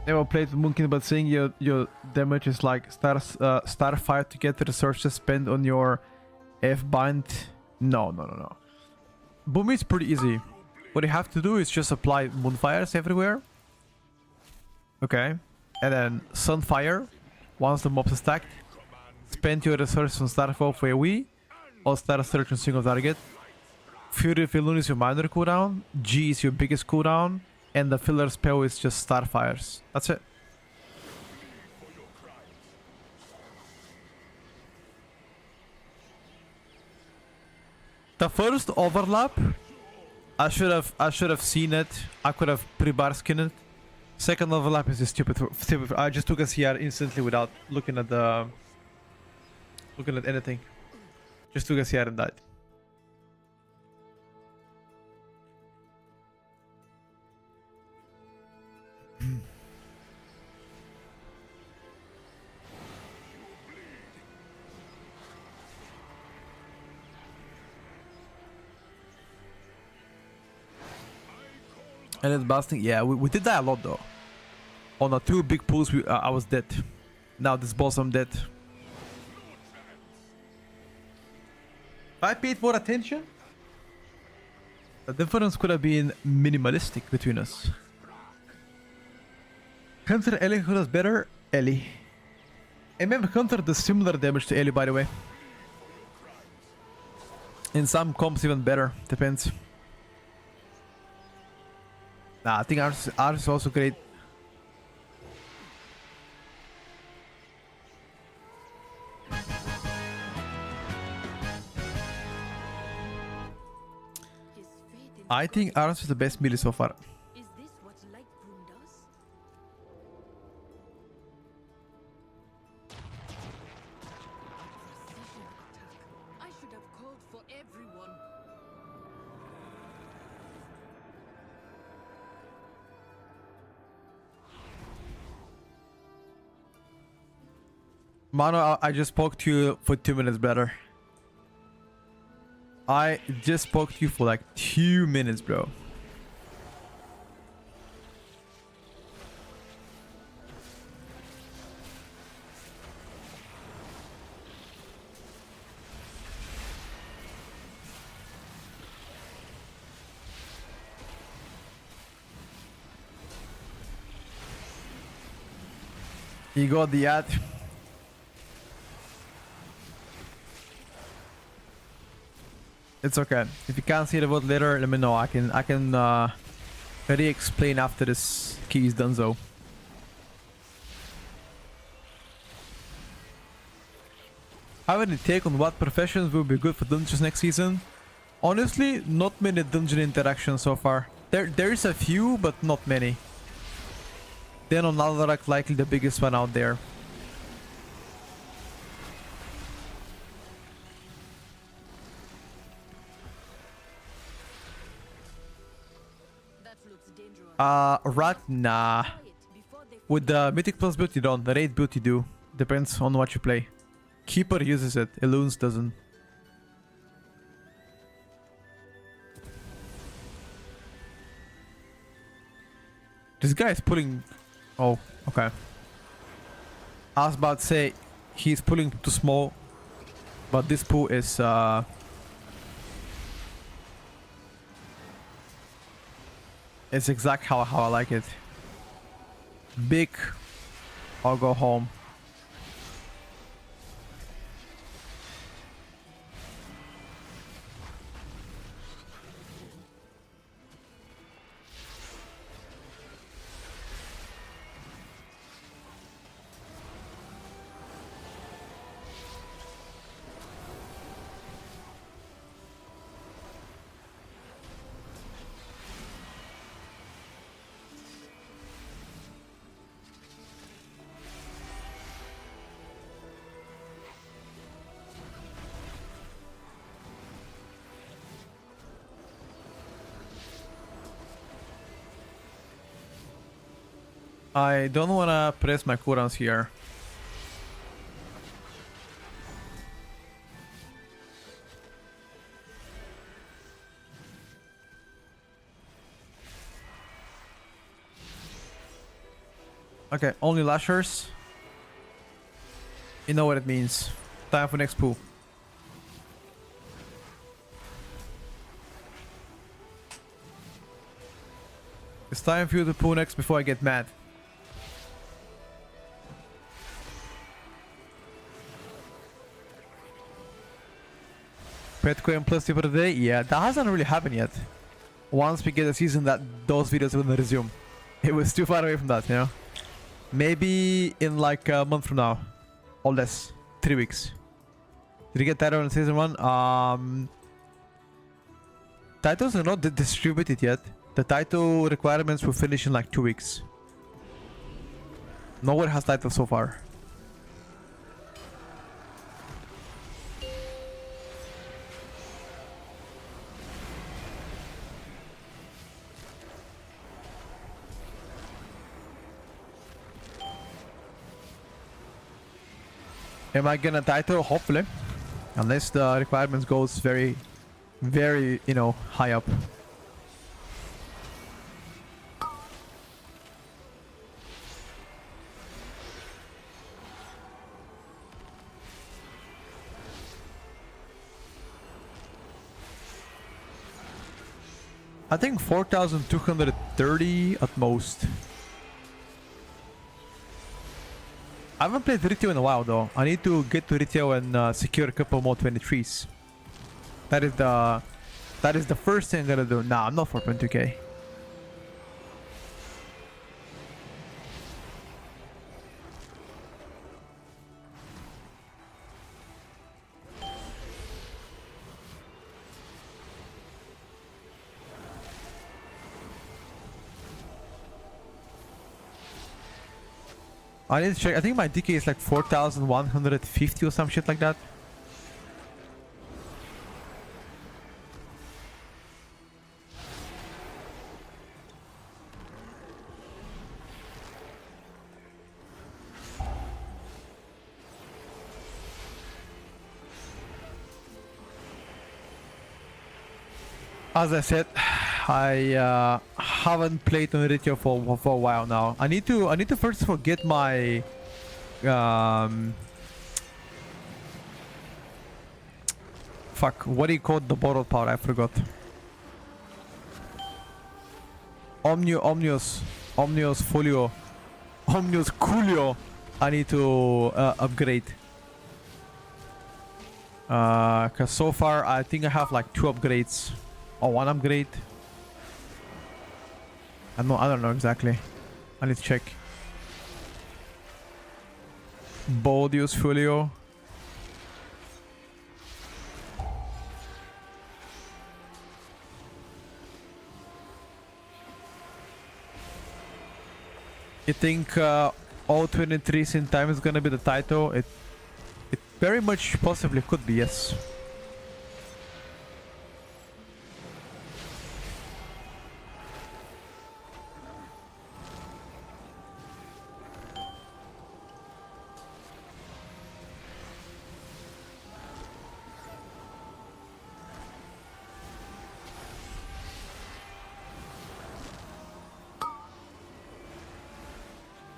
never played with Moonkin, but seeing your damage is like Starfire to get the resources spent on your F-bind. No. Boom is pretty easy. What you have to do is just apply Moonfires everywhere. Okay. And then Sunfire, once the mobs are stacked. Spend your resources on Starfall for AoE, or Star Search on single target. Fury of Elune is your minor cooldown, G is your biggest cooldown, and the filler spell is just Starfires. That's it. The first overlap, I should have seen it. I could have pre-bar skinned it. Second overlap is just stupid. I just took a CR instantly without looking at anything. Just took a CR and died. And it's blasting. Yeah, we did that a lot though. On the 2 big pools, I was dead. Now this boss, I'm dead. If I paid more attention, the difference could have been minimalistic between us. Hunter Ellie who does better? Ellie. And maybe Hunter does similar damage to Ellie, by the way. In some comps even better, depends. Nah, I think ours is also great. I think ours is the best melee so far. Is this what Lightbroom does? Precision attack. I should have called for everyone. Mano, I just spoke to you for 2 minutes, brother. I just spoke to you for like 2 minutes, bro. You got the ad. It's okay. If you can't see the vote later, let me know. I can re-explain after this key is done though. Have any take on what professions will be good for dungeons next season? Honestly, not many dungeon interactions so far. There is a few, but not many. Then another likely the biggest one out there. That looks dangerous. Rat, nah. Try it before they With the Mythic Plus build you don't, the Raid build you do. Depends on what you play. Keeper uses it, Eloons doesn't. This guy is pulling... Oh, okay. I was about to say, he's pulling too small. But this pool is... It's exact how I like it. Big, I'll go home. I don't wanna press my cooldowns here. Okay, only lashers. You know what it means. Time for next pool. It's time for you to poo next before I get mad. Pet coin plus tip of the day? Yeah, that hasn't really happened yet. Once we get a season that those videos will resume. It was too far away from that, you know? Maybe in like a month from now. Or less. 3 weeks. Did you get title in season 1? Titles are not distributed yet. The title requirements will finish in like 2 weeks. Nowhere has titles so far. Am I gonna title? Hopefully. Unless the requirements goes very, you know, high up. I think 4,230 at most. I haven't played retail in a while though. I need to get to retail and secure a couple more 23s. That is the first thing I'm gonna do. Nah, I'm not 4.2k. I need to check. I think my DK is like 4,150 or some shit like that. As I said, I haven't played on retail for a while now. I need to first of all get my fuck, what do you call the bottle power? I forgot. Omnius Folio. Omnius Coolio. I need to upgrade. Cause so far I think I have like 2 upgrades or 1 upgrade. I don't know exactly. I need to check. Bodius Folio. You think all 23s in time is gonna be the title? It very much possibly could be, yes.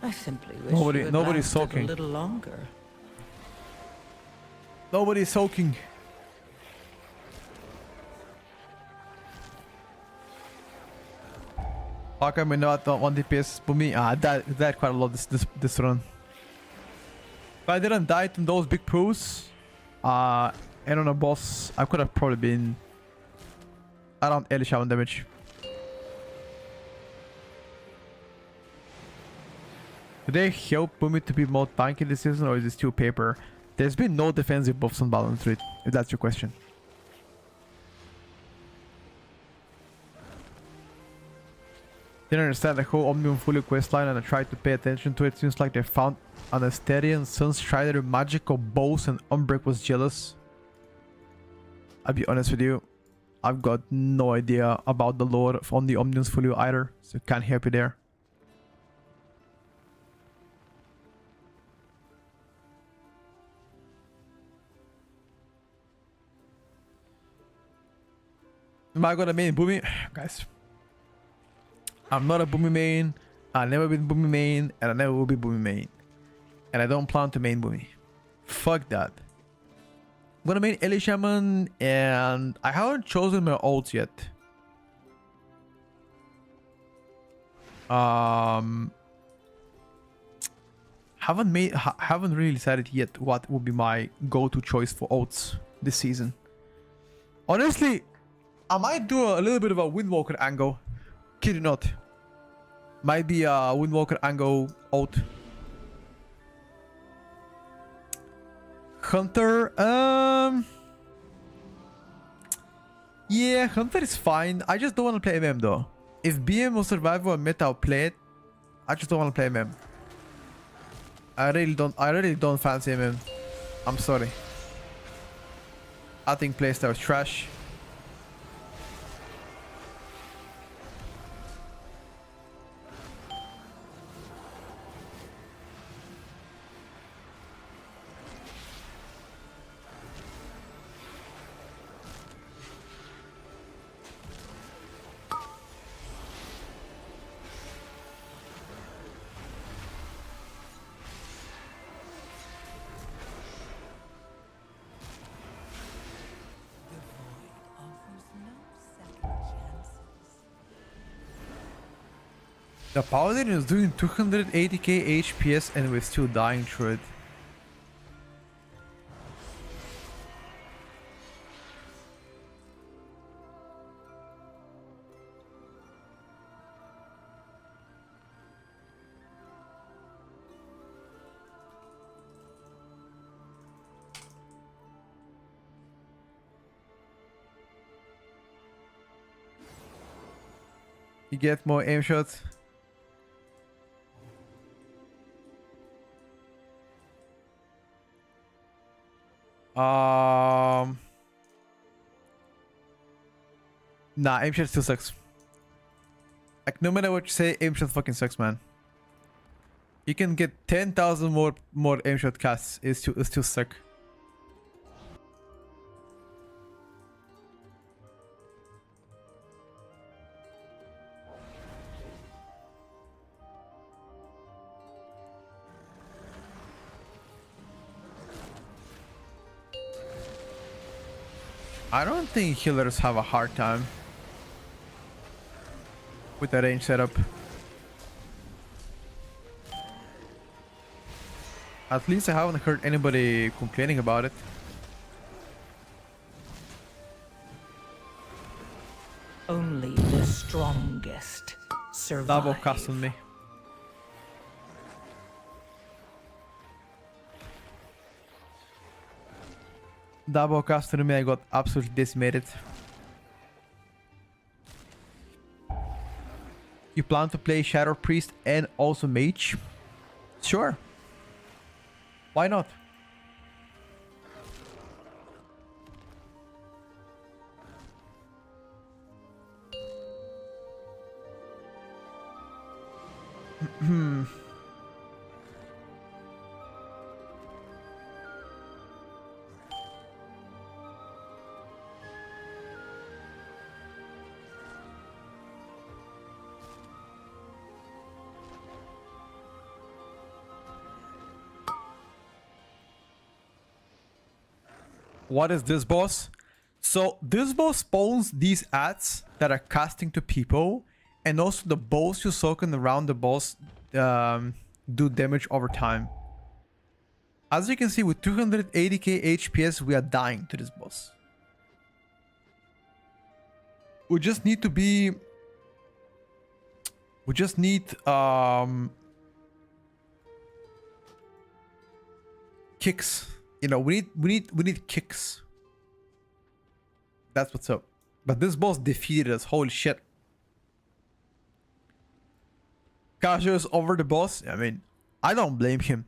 I simply wish Nobody- you had nobody's lasted talking. a little longer. Nobody's soaking. How come we not on 1 DPS? But me, I died quite a lot this run. If I didn't die from those big pools, and on a boss, I could have probably been around 87 damage. Do they help Boomy to be more tanky this season, or is it still paper? There's been no defensive buffs on Balance Street, if that's your question. Didn't understand the whole Omnium Fully questline and I tried to pay attention to it. Seems like they found an Asterian Sunstrider magical bows and Umbreak was jealous. I'll be honest with you, I've got no idea about the lore on the Omnium Fully either, so can't help you there. Am I gonna main Boomy? Guys, I'm not a Boomy main. I've never been Boomy main, and I never will be Boomy main. And I don't plan to main Boomy. Fuck that. I'm gonna main Ellie Shaman, and I haven't chosen my ults yet. Haven't really decided yet what would be my go-to choice for ults this season. Honestly, I might do a little bit of a Windwalker angle. Kid you not. Might be a Windwalker angle ult. Hunter, yeah, Hunter is fine. I just don't want to play MM though. If BM or Survival or Meta, I'll play it. I just don't want to play MM. I really don't fancy MM. I'm sorry. I think playstyle is trash. The Paladin is doing 280k HPS and we're still dying through it. You get more aim shots. Nah, aim shot still sucks. Like, no matter what you say, aim shot fucking sucks, man. You can get 10,000 more aim shot casts. It still suck. I don't think healers have a hard time with the range setup. At least I haven't heard anybody complaining about it. Only the strongest survive. Double castled me. Double castled me, I got absolutely decimated. You plan to play Shadow Priest and also Mage? Sure. Why not? What is this boss? So this boss spawns these ads that are casting to people, and also the balls you soak around the boss do damage over time. As you can see, with 280k HPS, we are dying to this boss. We just need to be... We just need kicks. You know, we need kicks. That's what's up. But this boss defeated us. Holy shit. Casuals over the boss. I mean, I don't blame him.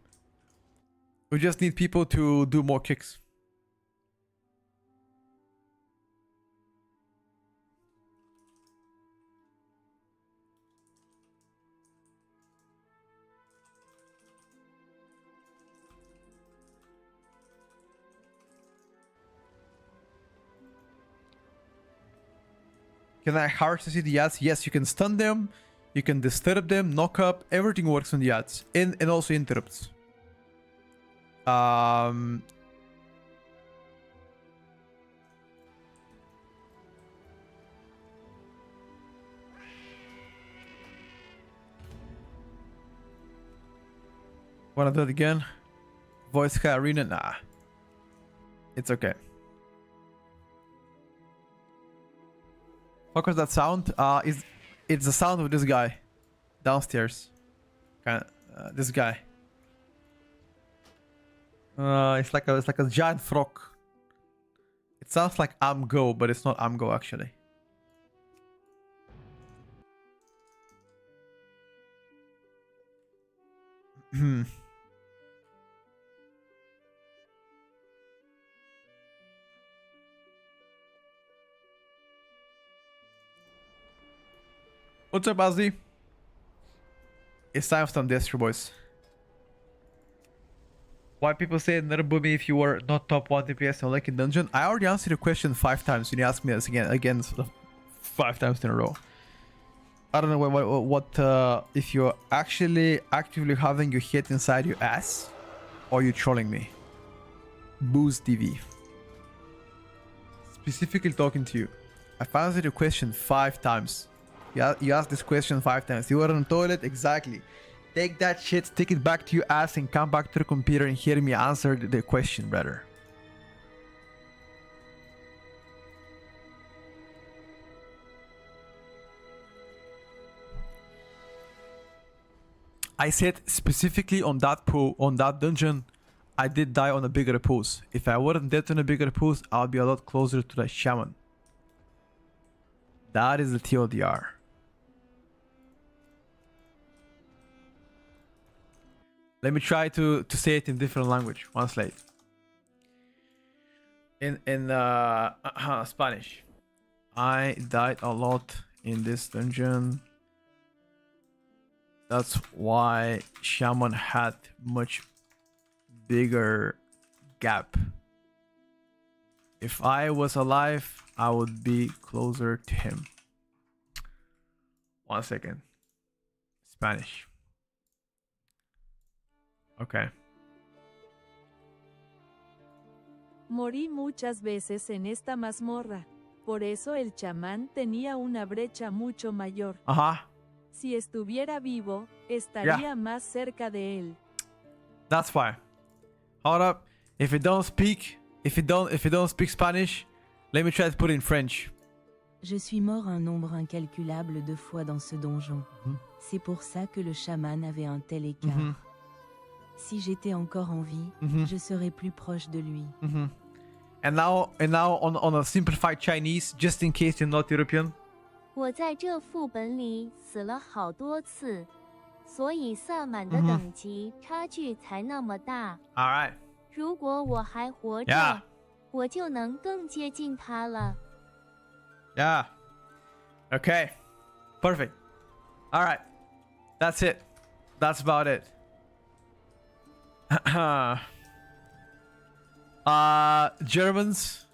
We just need people to do more kicks. Can I hard to see the ads? Yes, you can stun them, you can disturb them, knock up, everything works on the ads. And also interrupts. Wanna do it again? Voice Sky Arena? Nah. It's okay. What was that sound? It's the sound of this guy downstairs. This guy. It's like a giant frog. It sounds like Amgo, but it's not Amgo actually. What's up, Azzy? It's time for some Destro, boys. Why people say never boo me if you were not top 1 DPS in Lucky Dungeon? I already answered the question 5 times. You asked me this again 5 times in a row. I don't know what if you're actually actively having your head inside your ass, or you trolling me. Boost TV. Specifically talking to you. I've answered your question 5 times. You asked this question 5 times. You were on the toilet? Exactly. Take that shit, stick it back to your ass, and come back to the computer and hear me answer the question, brother. I said specifically on that pool, on that dungeon, I did die on a bigger pools. If I wasn't dead on a bigger pools, I'll be a lot closer to the shaman. That is the TLDR. Let me try to say it in different language. One slide. In Spanish. I died a lot in this dungeon. That's why Shaman had much bigger gap. If I was alive, I would be closer to him. 1 second. Spanish. Okay. Morí muchas veces en esta mazmorra. Por eso el chamán tenía una brecha mucho mayor. Ajá. Si estuviera vivo, estaría más cerca de él. That's why. Hold up. If you don't speak Spanish, let me try to put it in French. Je suis mort un nombre incalculable de fois dans ce donjon. C'est pour ça que le chaman avait un tel écart. Si j'étais encore en vie, je serais plus proche de lui. And now on a simplified Chinese, just in case you're not European. 我在这副本里死了好多次，所以萨满的等级差距才那么大。All right. 如果我还活着 Yeah. 我就能更接近他了。Yeah. Okay. Perfect. All right. That's it. That's about it. Germans.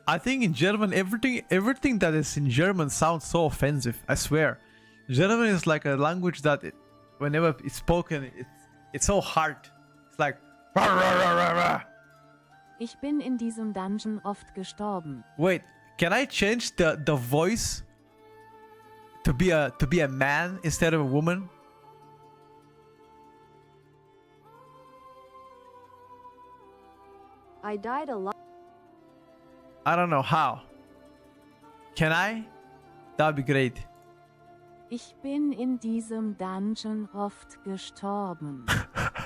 I think in German, everything that is in German sounds so offensive. I swear. German is like a language that whenever it's spoken, it's so hard. It's like rah, rah, rah, rah, rah. Ich bin in diesem Dungeon oft gestorben. Wait, can I change the voice to be a man instead of a woman? I died a lot. I don't know how. Can I? That would be great. Ich bin in diesem Dungeon oft gestorben.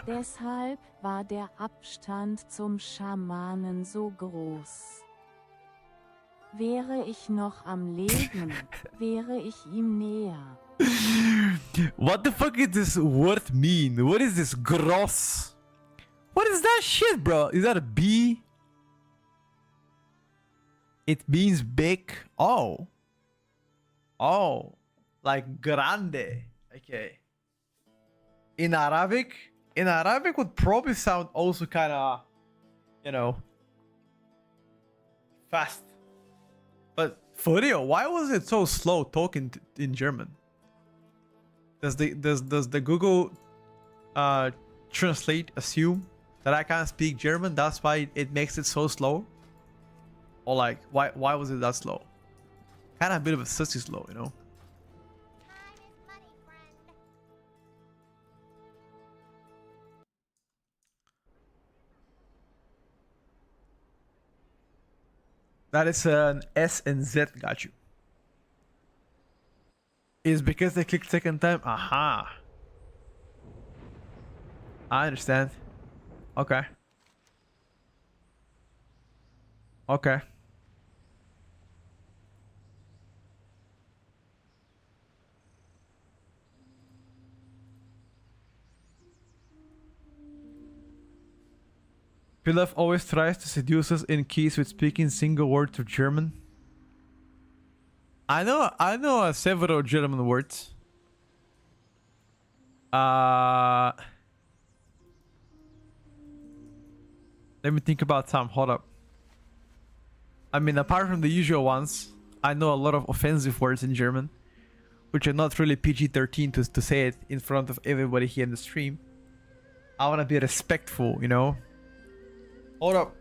Deshalb war der Abstand zum Schamanen so groß. Wäre ich noch am Leben, wäre ich ihm näher. What the fuck is this word mean? What is this gross? What is that shit, bro? Is that a B? It means big. Oh. Oh. Like grande. Okay. In Arabic would probably sound also kind of, you know, fast. But for real, why was it so slow talking in German? Does the Google Translate assume that I can't speak German? That's why it makes it so slow? Or like, why was it that slow? Kind of a bit of a sussy slow, you know? That is an S and Z, got you. Is because they clicked second time? Aha. I understand. Okay. Okay. Pilaf always tries to seduce us in keys with speaking single words of German. I know several German words. Let me think about some. Hold up. I mean, apart from the usual ones, I know a lot of offensive words in German, which are not really PG-13 to say it in front of everybody here in the stream. I want to be respectful, you know? Hold up.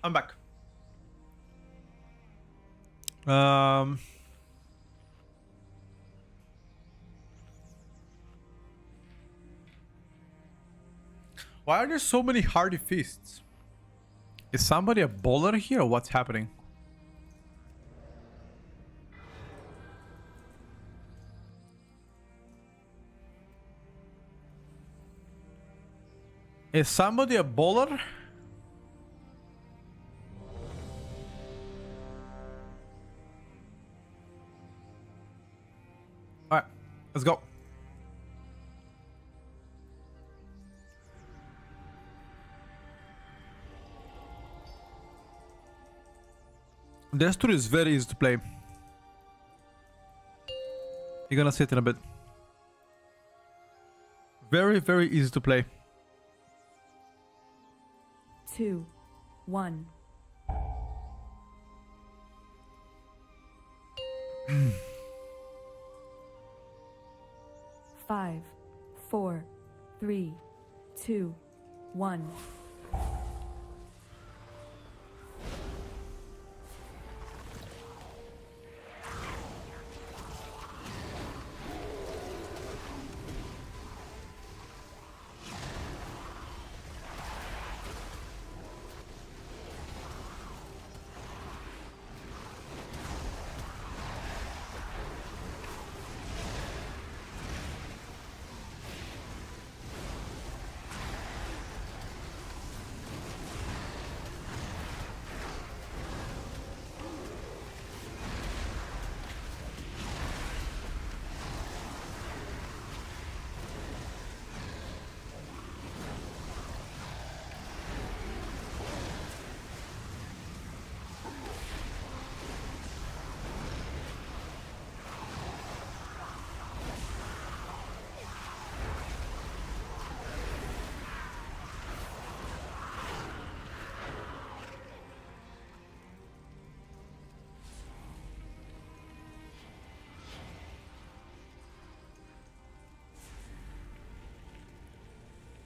I'm back. Why are there so many hardy feasts? Is somebody a bowler here or what's happening? Is somebody a bowler? Alright, let's go. This tour is very easy to play. You're gonna see it in a bit. Very, very easy to play. 2, 1. Five, 4, 3, 2, 1.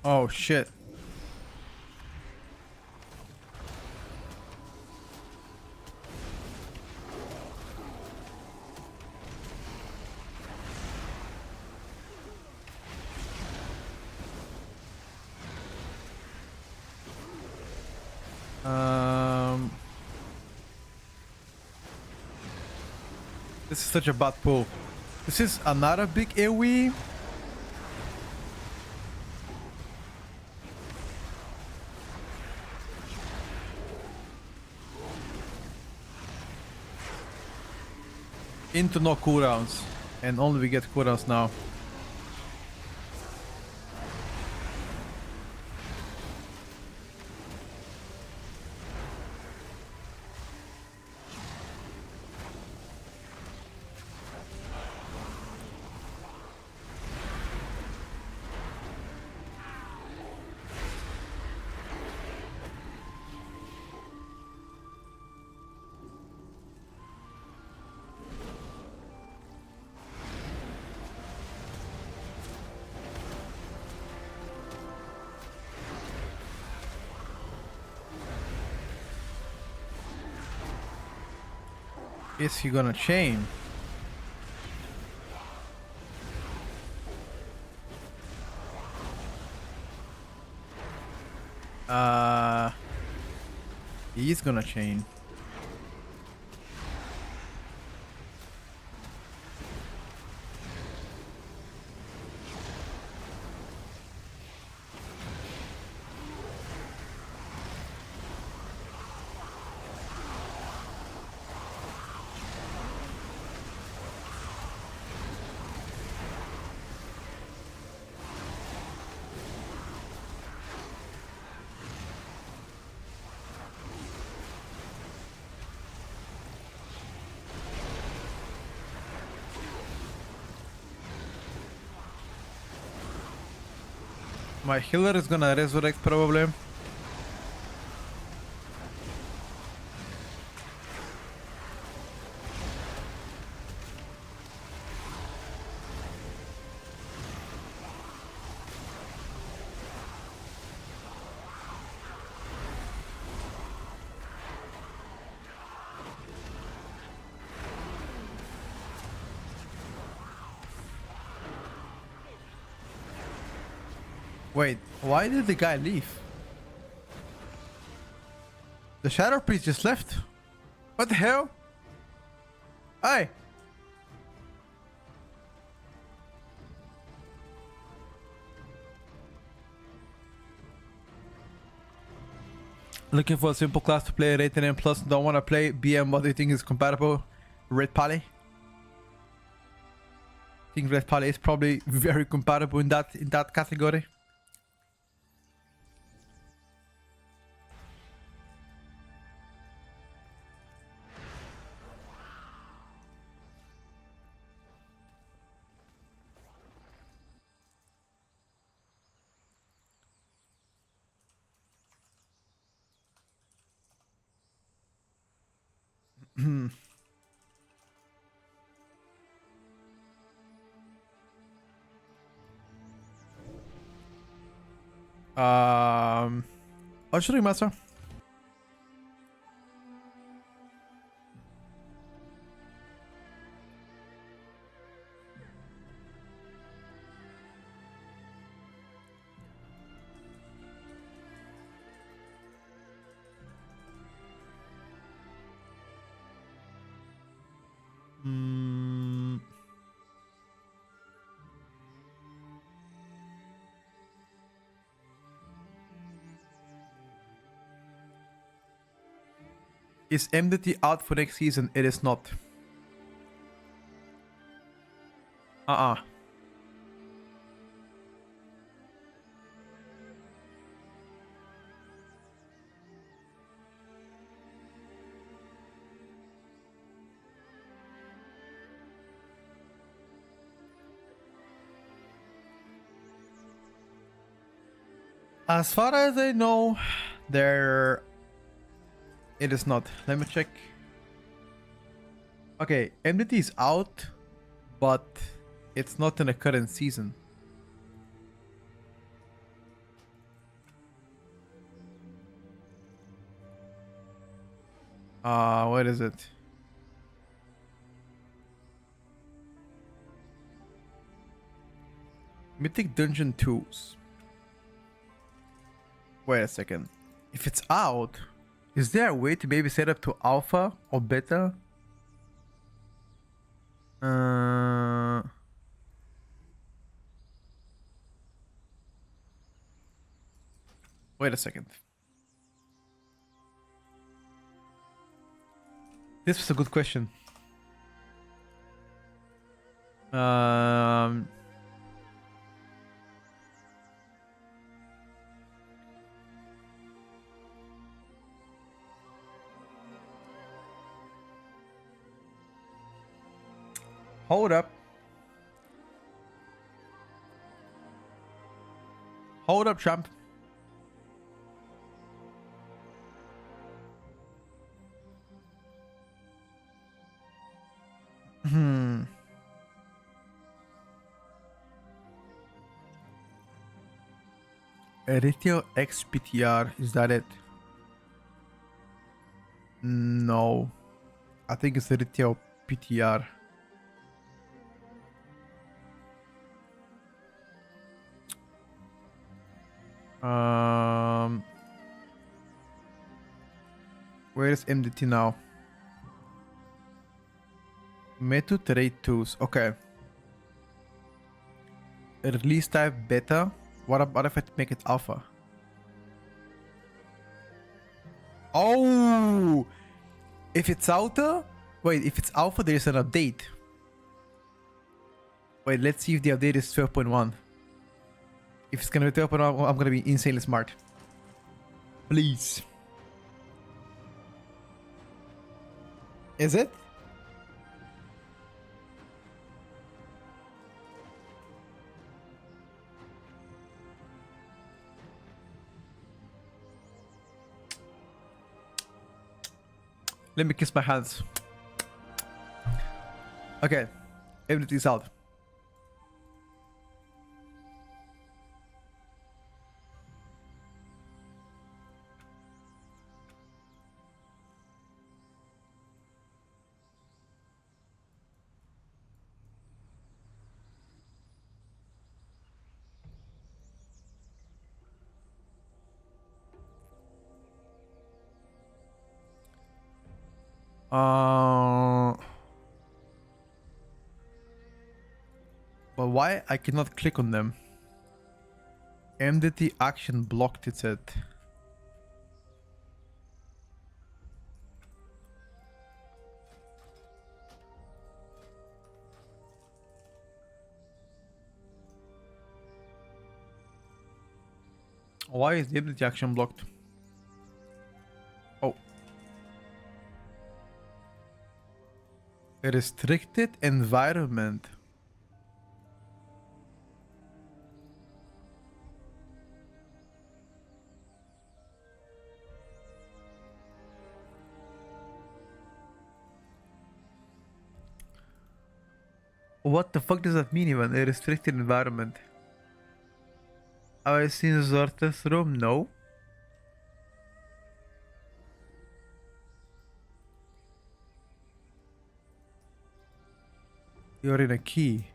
Oh shit. This is such a bad pull. This is another big AoE. Into no cooldowns, and only we get cooldowns now. Is he gonna chain? He's gonna chain. My healer is gonna resurrect probably. Wait, why did the guy leave? The Shadow Priest just left. What the hell? Hey! Looking for a simple class to play rated N plus. Don't want to play BM. What do you think is compatible? Red Pally. I think Red Pally is probably very compatible in that category. What should we master? Is MDT out for next season? It is not. As far as I know, there... It is not. Let me check. Okay, MDT is out, but it's not in the current season. What is it? Mythic Dungeon 2s. Wait a second. If it's out, is there a way to maybe set up to alpha or beta? Wait a second. This was a good question. Hold up. Hold up, champ. Retail XPTR, is that it? No. I think it's the retail PTR. Where is MDT now? Method Trade Tools. Okay. Release type beta. What if I make it alpha? Oh! If it's alpha? Wait, if it's alpha, there is an update. Wait, let's see if the update is 12.1. If it's gonna be 12.1, I'm gonna be insanely smart. Please. Is it? Let me kiss my hands. Okay, everything's out. But why I cannot click on them? MDT action blocked, it said. Why is the MDT action blocked? Oh. A restricted environment. What the fuck does that mean even? A restricted environment. Have I seen Zorta's room? No. You're in a key.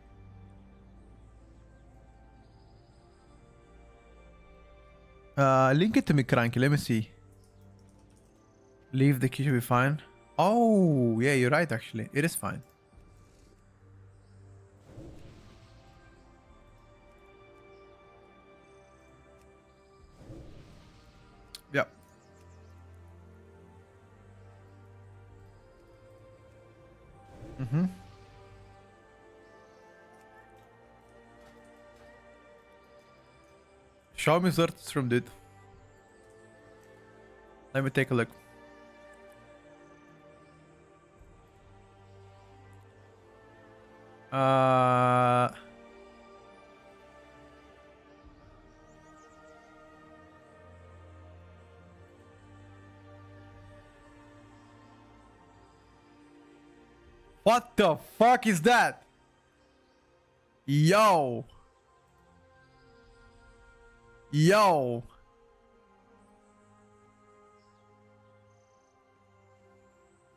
Link it to me, Cranky. Let me see. Leave the key, should be fine. Oh, yeah, you're right, actually. It is fine. Yep. Mm-hmm. Show me Zert's room, dude. Let me take a look. What the fuck is that? Yo. Yo.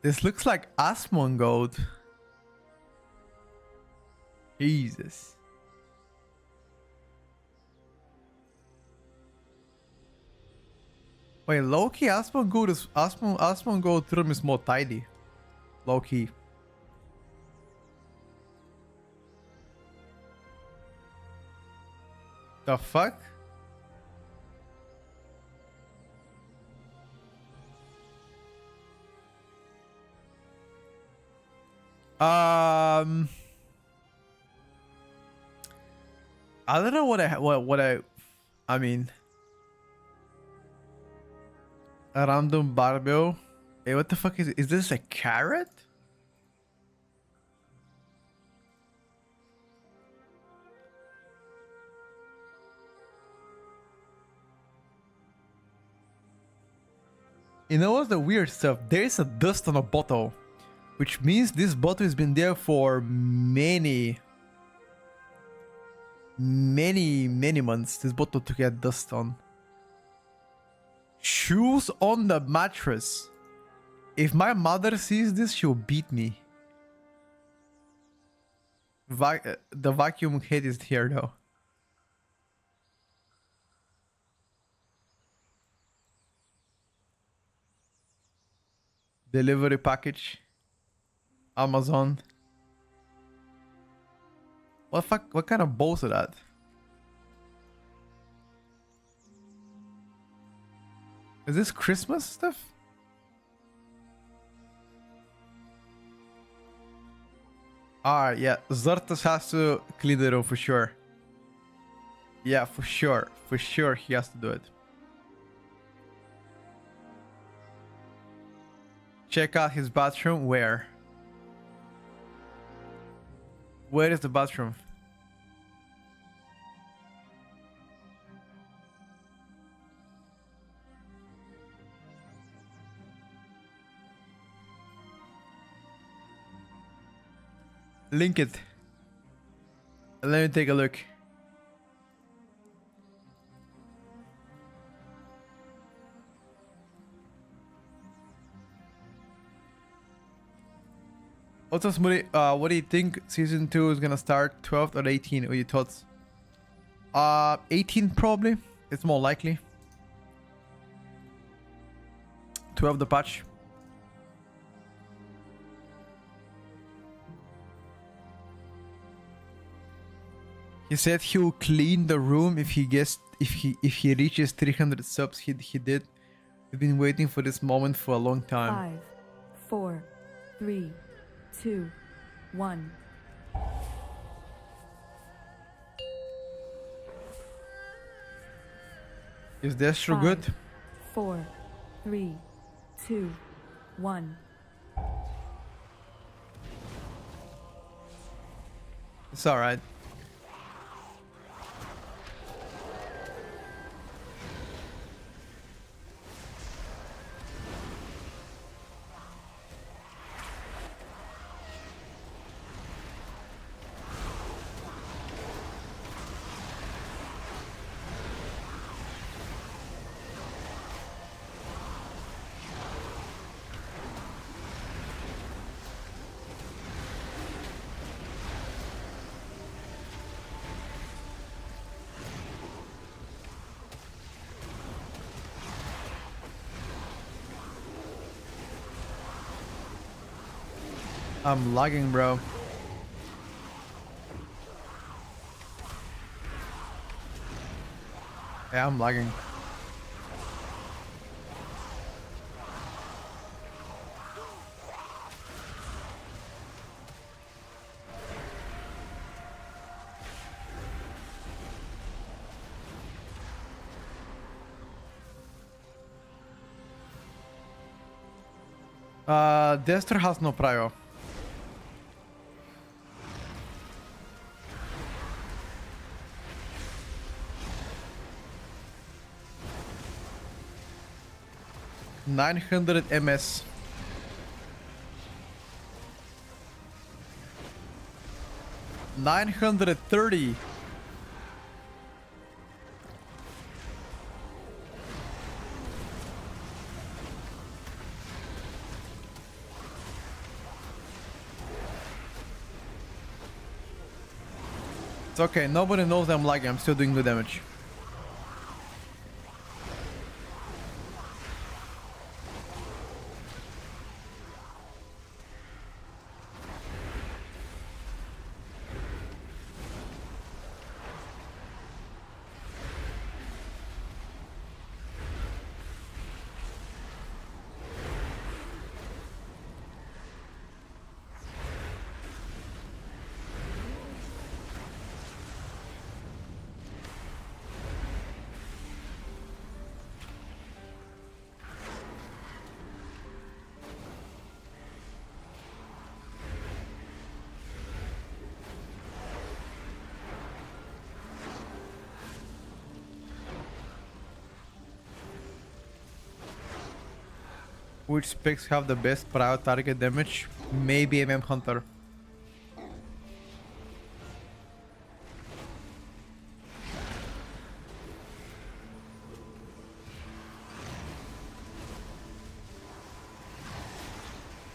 This looks like Asmongold. Jesus. Wait, low-key Asmongold room is more tidy. Low-key. The fuck? I don't know what I mean. A random barbell. Hey, what the fuck is this a carrot? You know what's the weird stuff? There's a dust on a bottle, which means this bottle has been there for many months. This bottle to get dust on. Shoes on the mattress. If my mother sees this, she'll beat me. The vacuum head is here though. Delivery package. Amazon. What fuck? What kind of balls are that? Is this Christmas stuff? Alright, yeah. Zartas has to clean the room for sure. Yeah, for sure. For sure he has to do it. Check out his bathroom. Where? Where is the bathroom? Link it. Let me take a look. What's up, Smoothie? What do you think season 2 is gonna start? 12th or 18? What are your thoughts? 18 probably. It's more likely. 12 the patch. He said he will clean the room if he reaches 300 subs. He did. We've been waiting for this moment for a long time. 5, 4, 3, 2, 1. Is Destro good? 4, 3, 2, 1. It's alright. I'm lagging, bro. Yeah, I'm lagging. Destro has no prio. $900 MS. $930. It's okay, nobody knows I'm lagging, I'm still doing good damage. Which specs have the best prior target damage? Maybe Hunter.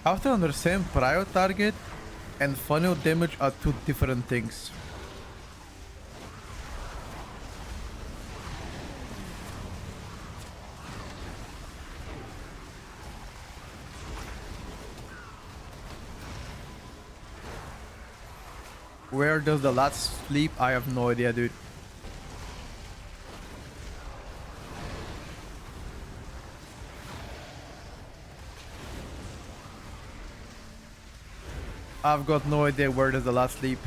I have to understand prior target and funnel damage are two different things. Where does the lat sleep? I have no idea, dude. I've got no idea where does the lat sleep.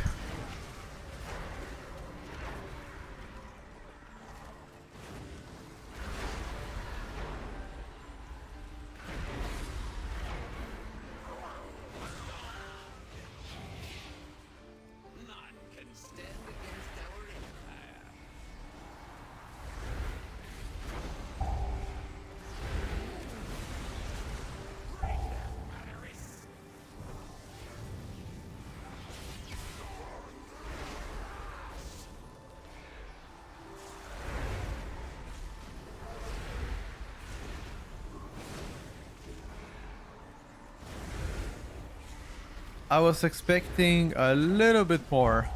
I was expecting a little bit more.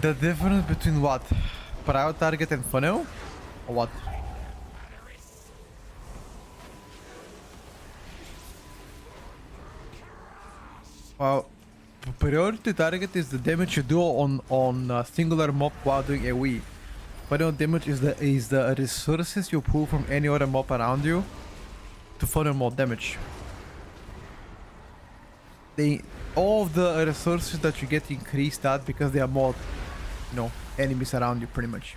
The difference between what? Prior target and funnel? Or what? Well, priority target is the damage you do on a singular mob while doing AoE. Funnel damage is the resources you pull from any other mob around you to funnel more damage. All of the resources that you get increase that because there are more, you know, enemies around you pretty much.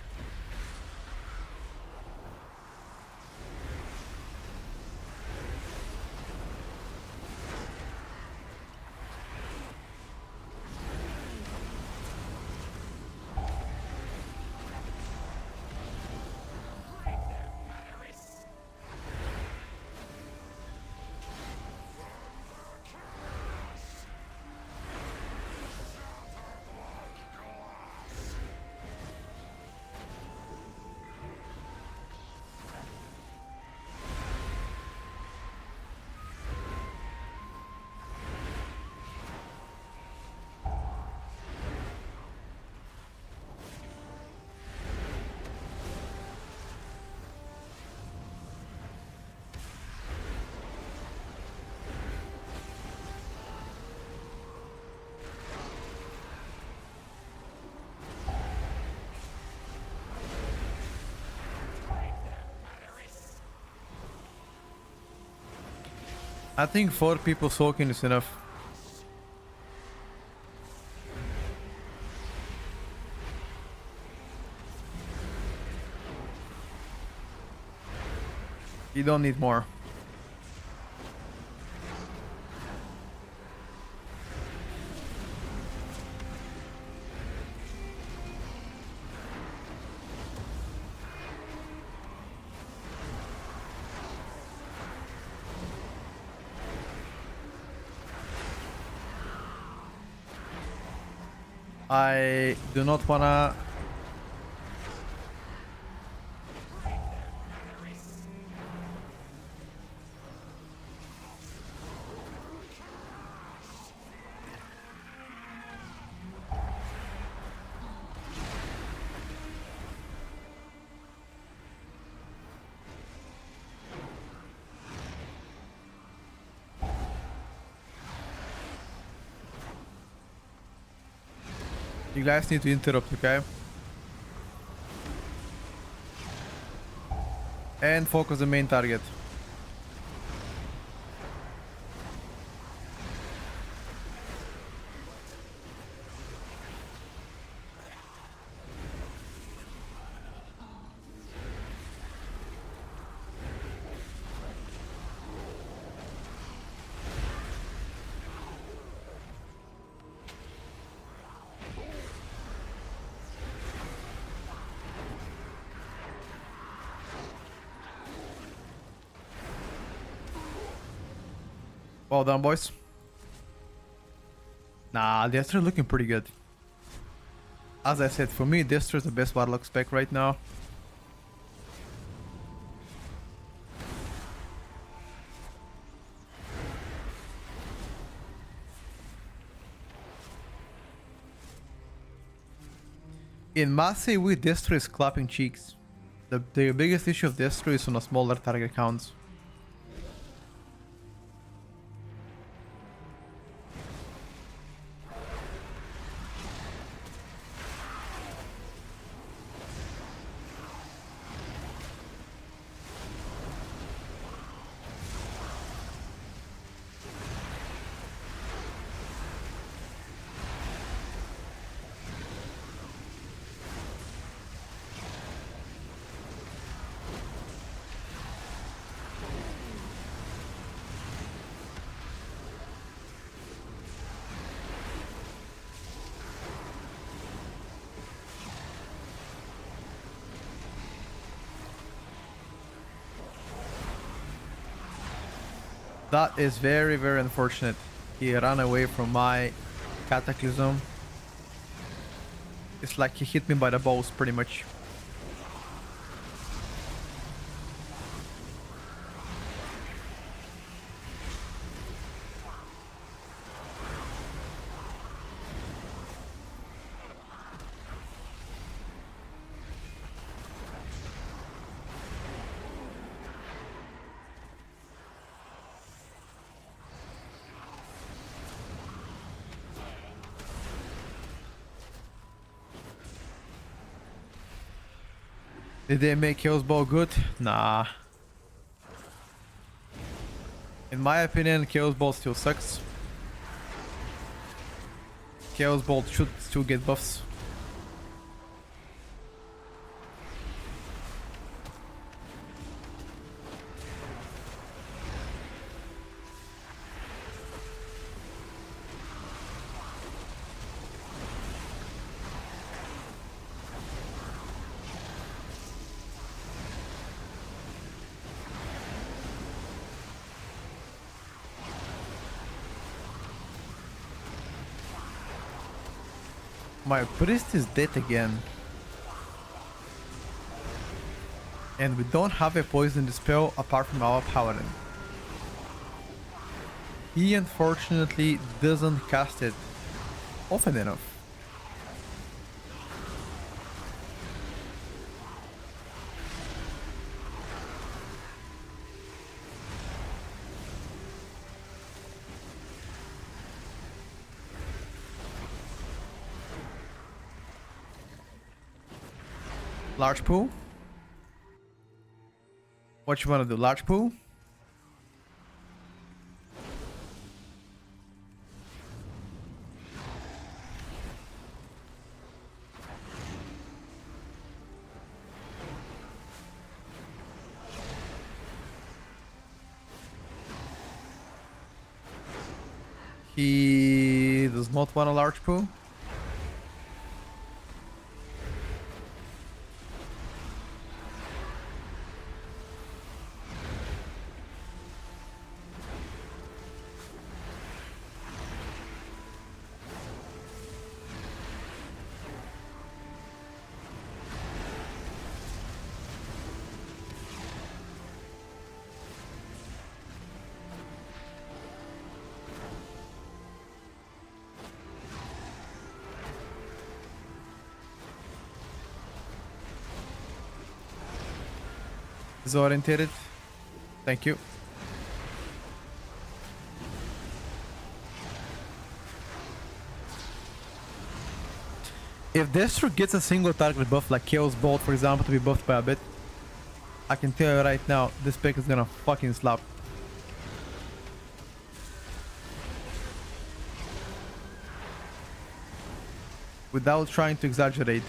I think 4 people soaking is enough. You don't need more. I do not wanna. You guys need to interrupt, okay? And focus the main target. Well done, boys. Nah, Destra's looking pretty good. As I said, for me, Destra's the best Warlock spec right now. In Massey, with Destra is clapping cheeks. The biggest issue of Destra is on a smaller target counts. That is very, very unfortunate. He ran away from my Cataclysm. It's like he hit me by the balls, pretty much. Did they make Chaos Ball good? Nah. In my opinion, Chaos Ball still sucks. Chaos Ball should still get buffs. My priest is dead again. And we don't have a poison spell apart from our paladin. He unfortunately doesn't cast it often enough. Large pool? What you wanna do? Large pool? He does not want a large pool. Disorientated. Thank you. If Destro gets a single target buff like Chaos Bolt, for example, to be buffed by a bit, I can tell you right now, this pick is gonna fucking slap. Without trying to exaggerate.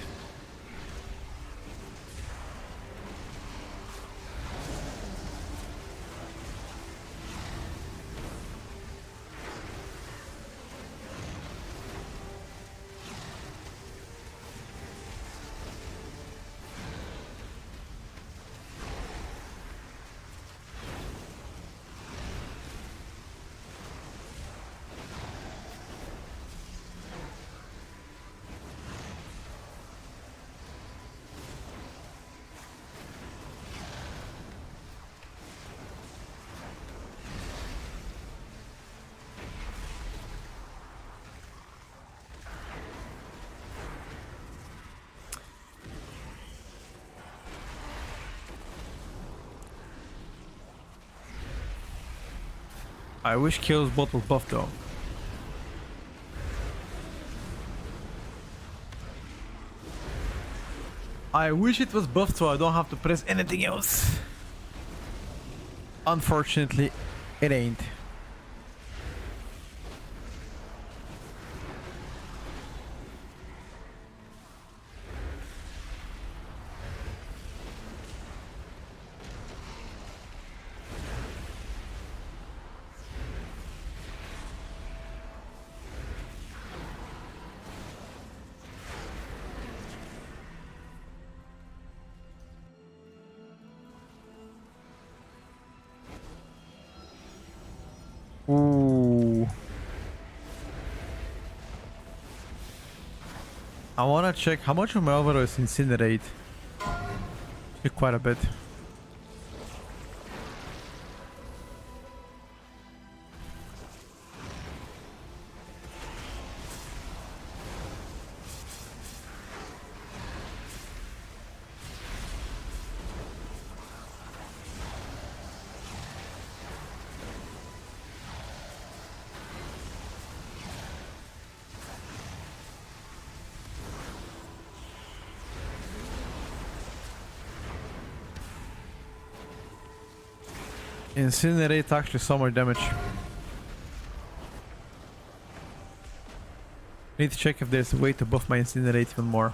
I wish Chaos Bolt was buffed though. I wish it was buffed so I don't have to press anything else. Unfortunately, it ain't. Ooh. I wanna check how much of my overall is incinerate. Quite a bit. Incinerate actually so much damage. Need to check if there's a way to buff my Incinerate even more.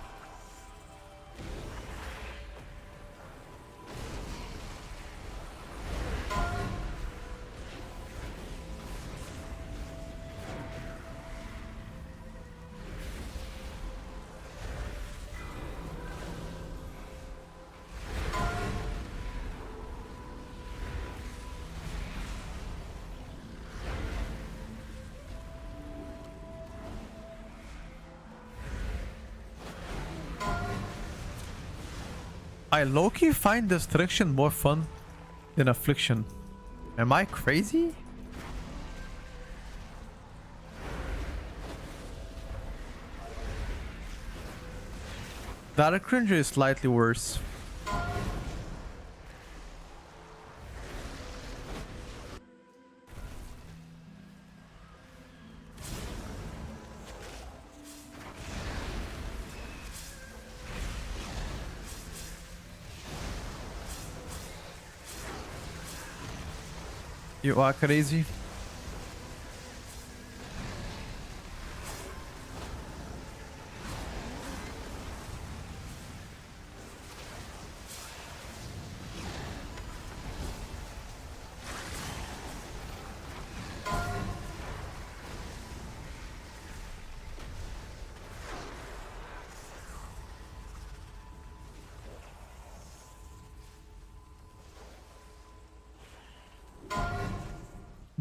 I low-key find Destruction more fun than Affliction. Am I crazy? Dark Ranger is slightly worse. You are crazy.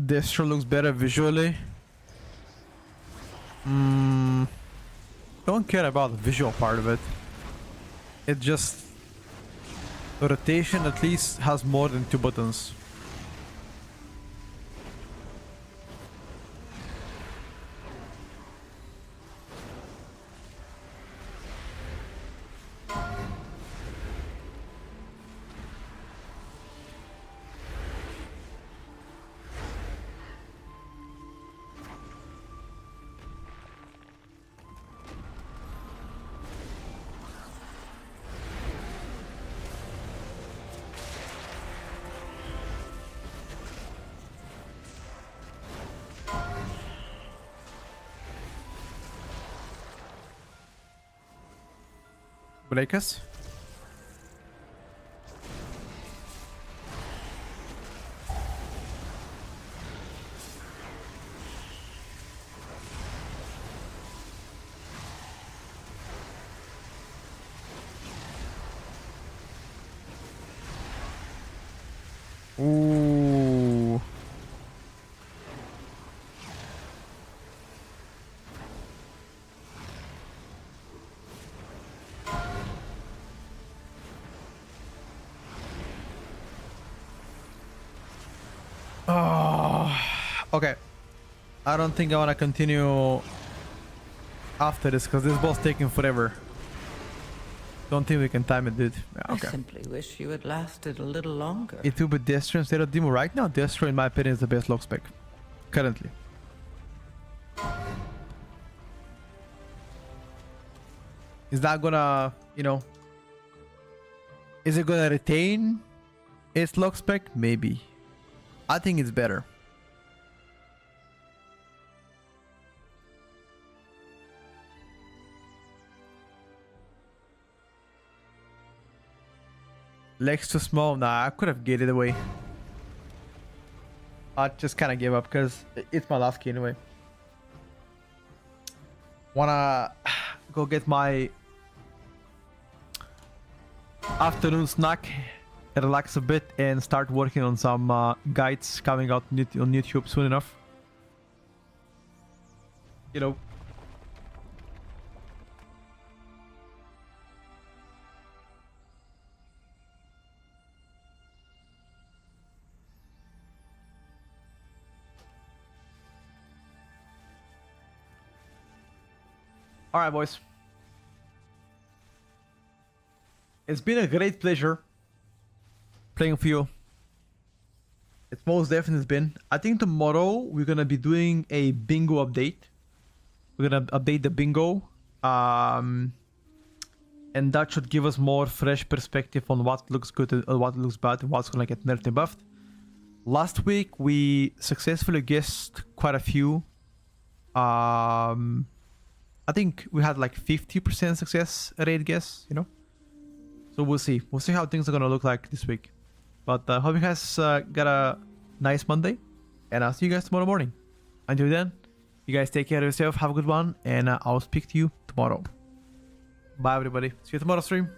This sure looks better visually. Don't care about the visual part of it. It just... rotation at least has more than 2 buttons. Break us. Ooh. Okay. I don't think I want to continue after this because this boss taking forever. Don't think we can time it, dude. Yeah, okay. I simply wish you had lasted a little longer. It will be Destro instead of Demo. Right now, Destro, in my opinion, is the best lock spec. Currently. Is that gonna, you know... Is it gonna retain its lock spec? Maybe. I think it's better. Legs too small? Nah, I could have gated away. I just kind of gave up because it's my last key anyway. Wanna go get my afternoon snack, relax a bit, and start working on some guides coming out on YouTube soon enough. You know. Alright, boys. It's been a great pleasure playing with you. It's most definitely been. I think tomorrow we're gonna be doing a bingo update. We're gonna update the bingo. And that should give us more fresh perspective on what looks good and what looks bad and what's gonna get nerfed and buffed. last week we successfully guessed quite a few. I think we had like 50% success rate guess, you know. So we'll see. We'll see how things are gonna look like this week. But hope you guys got a nice Monday, and I'll see you guys tomorrow morning. Until then, you guys take care of yourself. Have a good one, and I'll speak to you tomorrow. Bye, everybody. See you tomorrow stream.